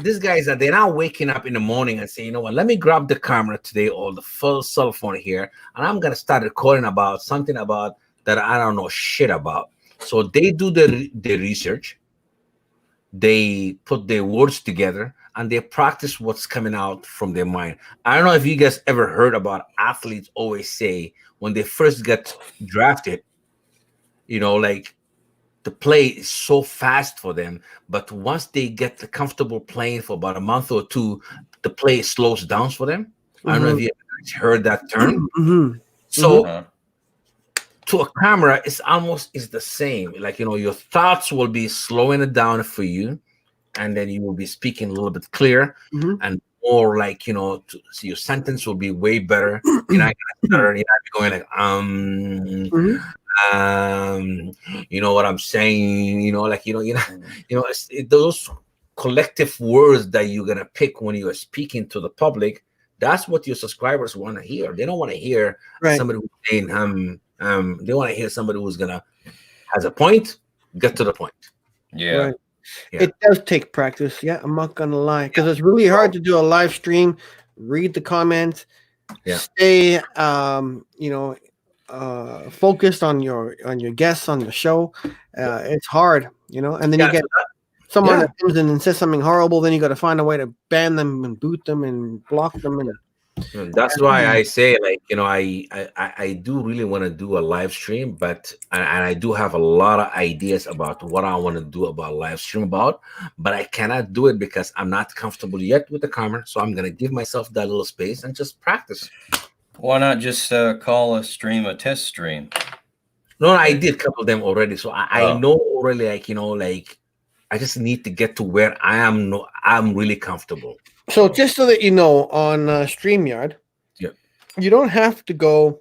these guys they're not waking up in the morning and saying, you know what, let me grab the camera today or the full cell phone here, and I'm gonna start recording about something about that I don't know shit about. So they do the research, they put their words together, and they practice what's coming out from their mind. I don't know if you guys ever heard about athletes always say when they first get drafted, you know, like the play is so fast for them, but once they get the comfortable playing for about a month or two, the play slows down for them. I don't know if you ever heard that term. So to a camera, it's the same. Like, you know, your thoughts will be slowing it down for you, and then you will be speaking a little bit clearer and more like, you know, so your sentence will be way better. You're not gonna be going like, you know what I'm saying, you know, like, you know, those collective words that you're gonna pick when you are speaking to the public, that's what your subscribers want to hear. They don't want to hear somebody who's saying they want to hear somebody who's gonna has a point, get to the point. Right. It does take practice. Yeah, I'm not gonna lie, because it's really hard to do a live stream, read the comments, stay you know, focused on your guests on the show. It's hard, you know, and then you get someone that comes in and says something horrible, then you got to find a way to ban them and boot them and block them. And that's why I say, like, you know, I do really want to do a live stream, but and I do have a lot of ideas about what I want to do about live stream about, but I cannot do it because I'm not comfortable yet with the camera. So I'm gonna give myself that little space and just practice. Why not just call a stream a test stream? No, I did a couple of them already, so I know already. Like, you know, like I just need to get to where I am. I'm really comfortable. So just so that you know, on StreamYard, you don't have to go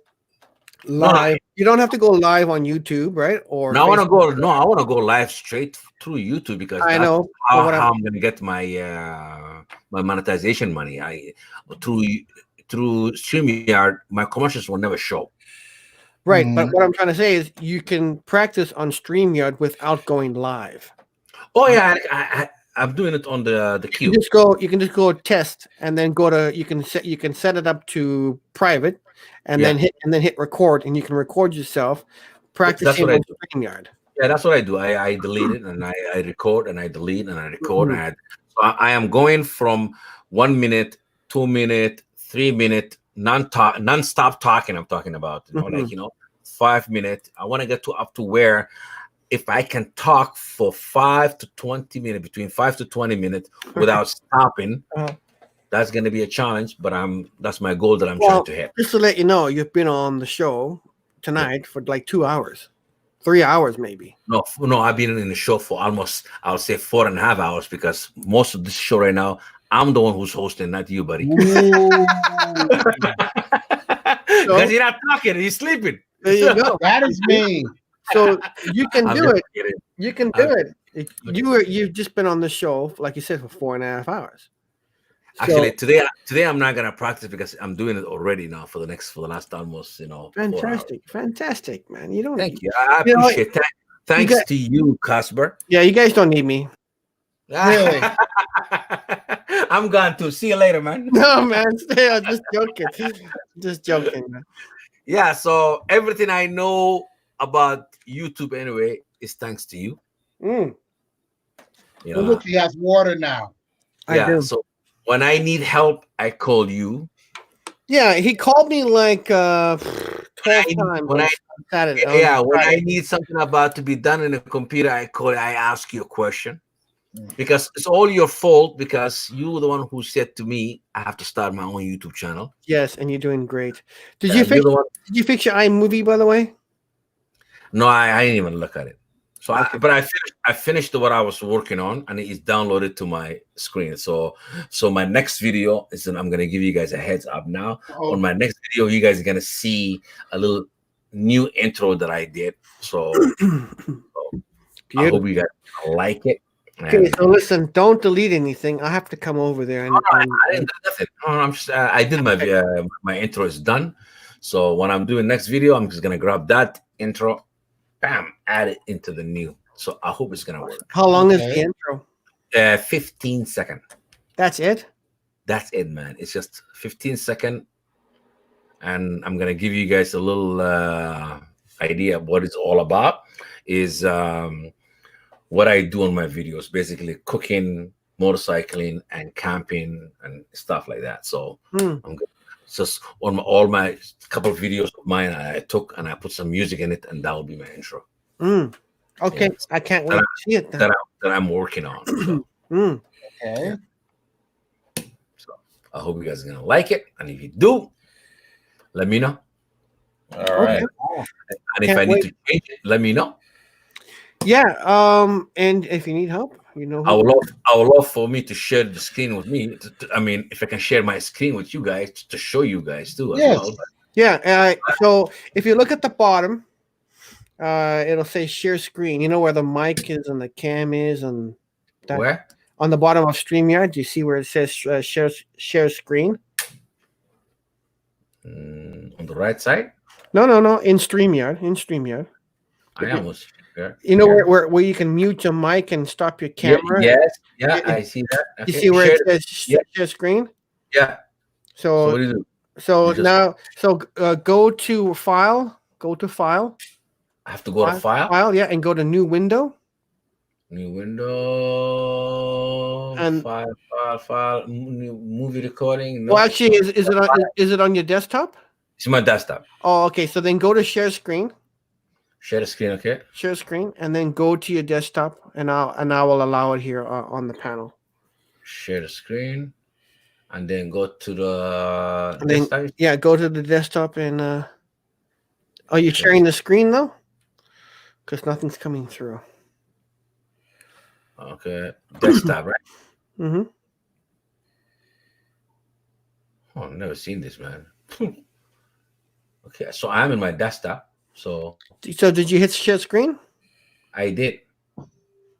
live. You don't have to go live on YouTube, right? Or I want to go live straight through YouTube because I know how I'm going to get my my monetization money. Through StreamYard, my commercials will never show. Right, but what I'm trying to say is you can practice on StreamYard without going live. Oh yeah, I'm doing it on the queue. You can just go test and then go to you can set it up to private and then hit record, and you can record yourself practicing on StreamYard. Yeah, that's what I do. I delete it and I record and I delete and I record and I am going from 1 minute, 2 minute, 3 minute non-stop talking. I'm talking about, you know, like, you know, 5 minutes. I want to get up to where if I can talk for 5 to 20 minutes, between 5 to 20 minutes without stopping, that's going to be a challenge, but that's my goal that I'm trying to hit. Just to let you know, you've been on the show tonight for like 2 hours, 3 hours maybe. No, I've been in the show for almost, I'll say 4.5 hours, because most of this show right now, I'm the one who's hosting, not you, buddy. Because you're not talking, you're sleeping. There you go. That is me. So you can do it. You can do it. You've just been on the show, like you said, for 4.5 hours. Actually, today I'm not gonna practice because I'm doing it already now for the last almost, you know. Fantastic, man. You don't. Thank you. I appreciate that. Thanks to you, Casper. Yeah, you guys don't need me. Really? I'm gone too. See you later, man. No, man. Stay on. Just joking. Just joking, man. Yeah. So everything I know about YouTube anyway is thanks to you. You know, look, he has water now. I do. So when I need help, I call you. Yeah, he called me like 12 times on Saturday. Yeah, when I need something about to be done in a computer, I ask you a question. Because it's all your fault, because you were the one who said to me, I have to start my own YouTube channel. Yes, and you're doing great. Did you fix your iMovie, by the way? No, I didn't even look at it. So, I finished what I was working on, and it's downloaded to my screen. So my next video is, and I'm gonna give you guys a heads up now. On my next video, you guys are gonna see a little new intro that I did. So I hope you guys like it. Okay, so listen, don't delete anything. I have to come over there. And, I didn't do nothing. I'm just, I did my intro is done. So when I'm doing next video, I'm just gonna grab that intro, bam, add it into the new. So I hope it's gonna work. How long is the intro? 15 seconds. That's it? That's it, man. It's just 15 seconds. And I'm gonna give you guys a little idea of what it's all about. Is what I do on my videos, basically cooking, motorcycling and camping and stuff like that. So Mm. I'm good. Just on all my couple of videos of mine I took and I put some music in it, and that will be my intro. Mm. Okay, Yes. I can't wait to see it then. That I'm working on. So, Mm. Okay. so I hope you guys are gonna like it, and if you do, let me know. All right. And if Can't I need wait. to change it, let me know. Yeah. And if you need help, you know. I would love for me to share the screen with me. I mean, if I can share my screen with you guys to show you guys too as Yes. well. Yeah. So if you look at the bottom, it'll say share screen. You know where the mic is and the cam is, and that, Where? on the bottom of StreamYard, do you see where it says share screen? On the right side? No. In StreamYard. I almost. You know where you can mute your mic and stop your camera? Yes. Yeah, I see that. You Okay, see where share it says share screen? Yeah. So So what do you do? so You just- now go to file. Go to file. I have to go to file. File, yeah, and go to new window. New window. And- file. New movie recording. No. Well, actually, is it on your desktop? It's my desktop. Oh, okay. So then go to share screen. Share the screen, okay? Share screen, and then go to your desktop, and I will allow it here on the panel. Share the screen, and then go to the And then, desktop. yeah, go to the desktop, and are you sharing the screen though? Because nothing's coming through. Okay, desktop, right? Mm-hmm. Oh, I've never seen this, man. Okay, so I'm in my desktop. So Did you hit share screen? I did.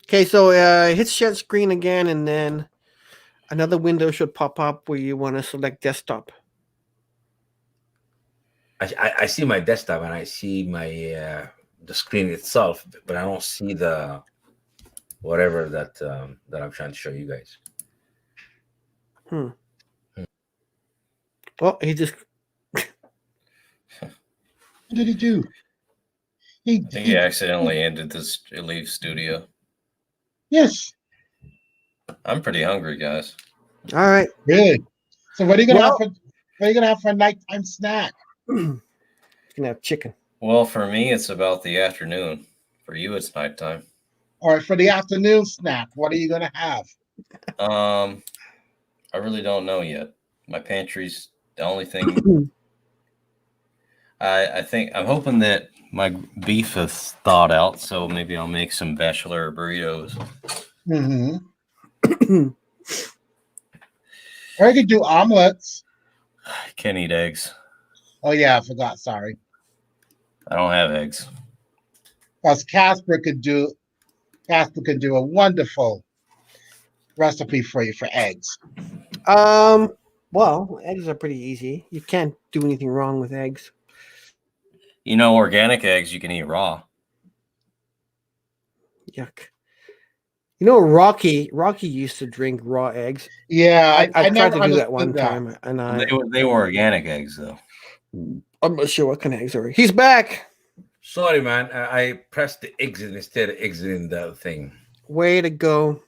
Okay, so hit share screen again, and then another window should pop up where you want to select desktop. I see my desktop and I see my the screen itself, but I don't see the whatever that that I'm trying to show you guys. Well, he just What did he do? I think he accidentally ended this Leave studio. Yes. I'm pretty hungry, guys. all right. Really? So what are you gonna Well- have for a nighttime snack? Gonna have chicken. Well, for me, it's about the afternoon. For you, it's nighttime. All right, for the afternoon snack, what are you gonna have? I really don't know yet. My pantry's the only thing. I think I'm hoping that my beef is thawed out, so maybe I'll make some bachelor burritos. Mm-hmm. Or you could do omelets. Can't eat eggs. Oh yeah, I forgot. Sorry. I don't have eggs. Because Casper could do a wonderful recipe for you for eggs. Well, eggs are pretty easy. You can't do anything wrong with eggs. You know, organic eggs you can eat raw. Yuck. You know, Rocky used to drink raw eggs. Yeah, I tried never to do that understood one that. time, and They were organic eggs, though. I'm not sure what kind of eggs are. He's back. Sorry, man. I pressed the exit instead of exiting the thing. Way to go.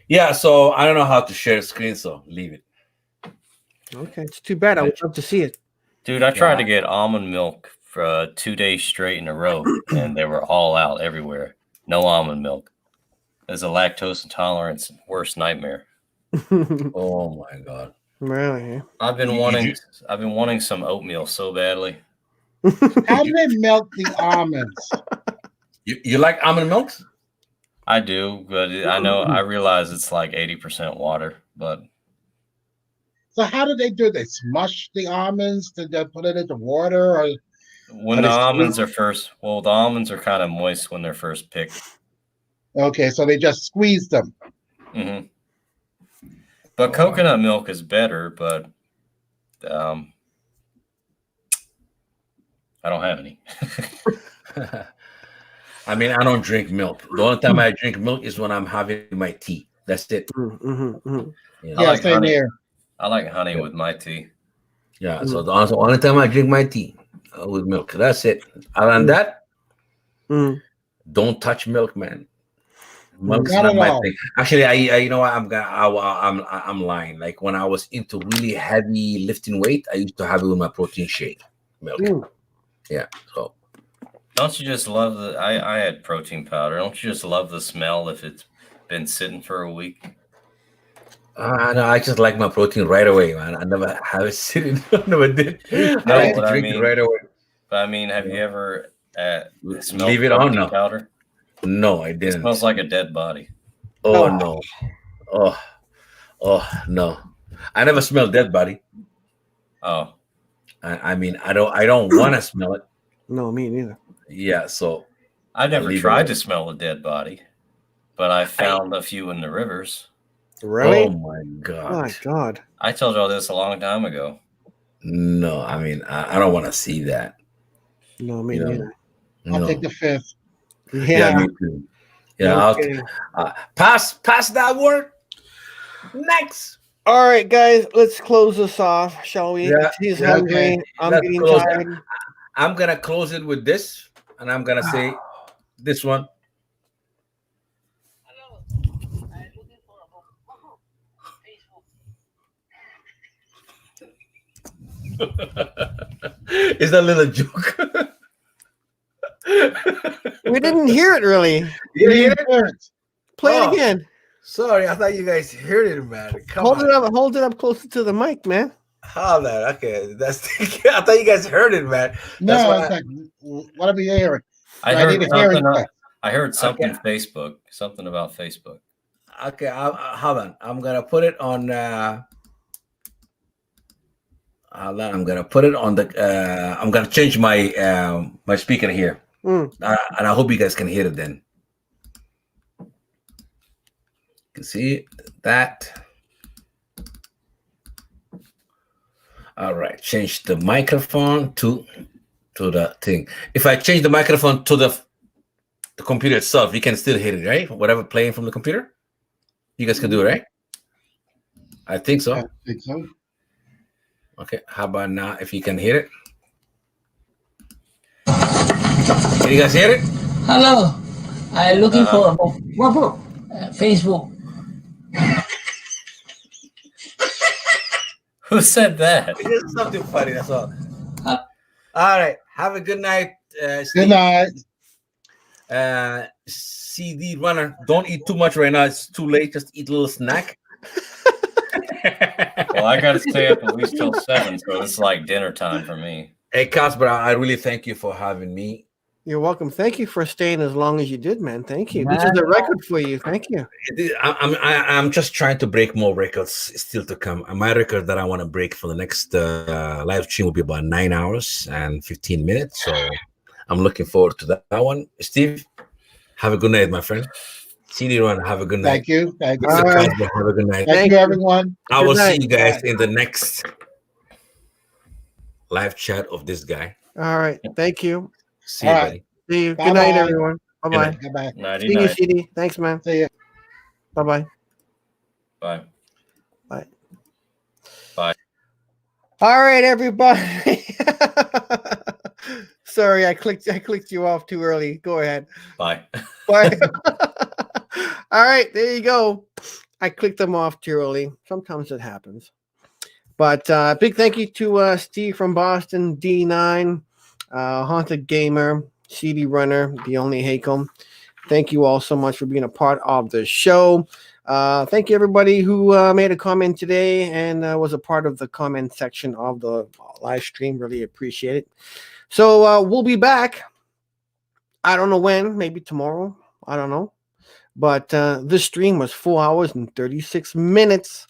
Yeah, so I don't know how to share the screen, so leave it. Okay, it's too bad. I would love to see it. Dude, I tried to get almond milk for 2 days straight in a row, and they were all out everywhere. No almond milk. There's a lactose intolerance worst nightmare. Oh my god. Really? I've been wanting some oatmeal so badly. How do they milk the almonds? You like almond milks? I do, but I realize it's like 80% water, but So how do they do it? They smush the almonds, then they put it into water, or when the almonds are the almonds are kind of moist when they're first picked. okay, so they just squeeze them. Mm-hmm. But coconut milk is better, but I don't have any. I mean, I don't drink milk. The only time I drink milk is when I'm having my tea. That's it. Yeah, same honey. here. I like honey with my tea. Yeah, so the only time I drink my tea with milk. That's it. Other than that, don't touch milk, man. Milk's Not not at my all. thing. Actually, I you know what, I'm lying. Like when I was into really heavy lifting weight, I used to have it with my protein shake milk. Mm. Yeah. So Don't you just love the? I had protein powder. Don't you just love the smell if it's been sitting for a week? no, I just like my protein right away, man. I never have it sitting. I never did. I No, like to but I drink it mean, right away. But I mean, have you ever smelled Leave it on protein now. powder? No, I It didn't. smells like a dead body. Oh no. Oh no. I never smelled dead body. Oh. I mean, I don't want to smell it. No, me neither. Yeah, so I never leave it tried alone. to smell a dead body, but I found a few in the rivers. Really? Oh my god. My God. I told y'all this a long time ago. No, I mean, I don't want to see that. No, me You know, neither. I'll no. take the fifth. Yeah, me too. Yeah, No I'll kidding. pass that word. Next. All right, guys, let's close this off, shall we? Yeah, He's yeah, hungry. okay. I'm Let's getting close it. tired. I'm gonna close it with this, and I'm gonna say this one. Is that a little joke? We didn't hear it really. You didn't hear it? Play Oh, it again. Sorry, I thought you guys heard it, man. Come Hold on. it up. Hold it up closer to the mic, man. Hold on. Okay, that's. I thought you guys heard it, man. That's No, why it's like, what are we hearing? I I heard need a hearing something. test. I heard something Facebook. Something about Facebook. Okay, hold on. I'm gonna put it on. Hold on. I'm gonna put it on the. I'm gonna change my my speaker here, Mm. and I hope you guys can hear it. Then you can see that. All right, change the microphone to the thing. If I change the microphone to the computer itself, you can still hear it, right? Whatever playing from the computer, you guys can do it, right? I think so. I think so. Okay, how about now? If you can hear it, can you guys hear it? Hello, I'm looking for a book. What book? Facebook. Who said that? It's something funny. That's all. All right. Have a good night. Steve. Good night. CD runner. Don't eat too much right now. It's too late. Just eat a little snack. Well, I got to stay up at least till 7, so it's like dinner time for me. Hey, Casper, I really thank you for having me. You're welcome. Thank you for staying as long as you did, man. Thank you. This is a record for you. Thank you. I'm just trying to break more records still to come. My record that I want to break for the next live stream will be about 9 hours and 15 minutes. So I'm looking forward to that one. Steve, have a good night, my friend. CD Run, have a good night. Thank you. Thank you. Mr. All right. Casper, have a good night. Thank you, everyone. I will Good night. see you guys Bye. in the next live chat of this guy. All right. Thank you. See you, All right. buddy. See you. Bye-bye. Good night, everyone. Bye bye. Good Bye-bye. Nighty See you, night. CD. Thanks, man. See ya. Bye bye. Bye. Bye. Bye. All right, everybody. Sorry, I clicked you off too early. Go ahead. Bye. Bye. All right, there you go. I clicked them off too early. Sometimes it happens. But big thank you to Steve from Boston, D9, Haunted Gamer, CD Runner, The Only Hakel. Thank you all so much for being a part of the show. Thank you, everybody who made a comment today and was a part of the comment section of the live stream. Really appreciate it. So we'll be back. I don't know when, maybe tomorrow. I don't know. But this stream was 4 hours and 36 minutes.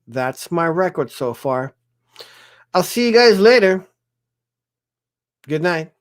That's my record so far. I'll see you guys later. Good night.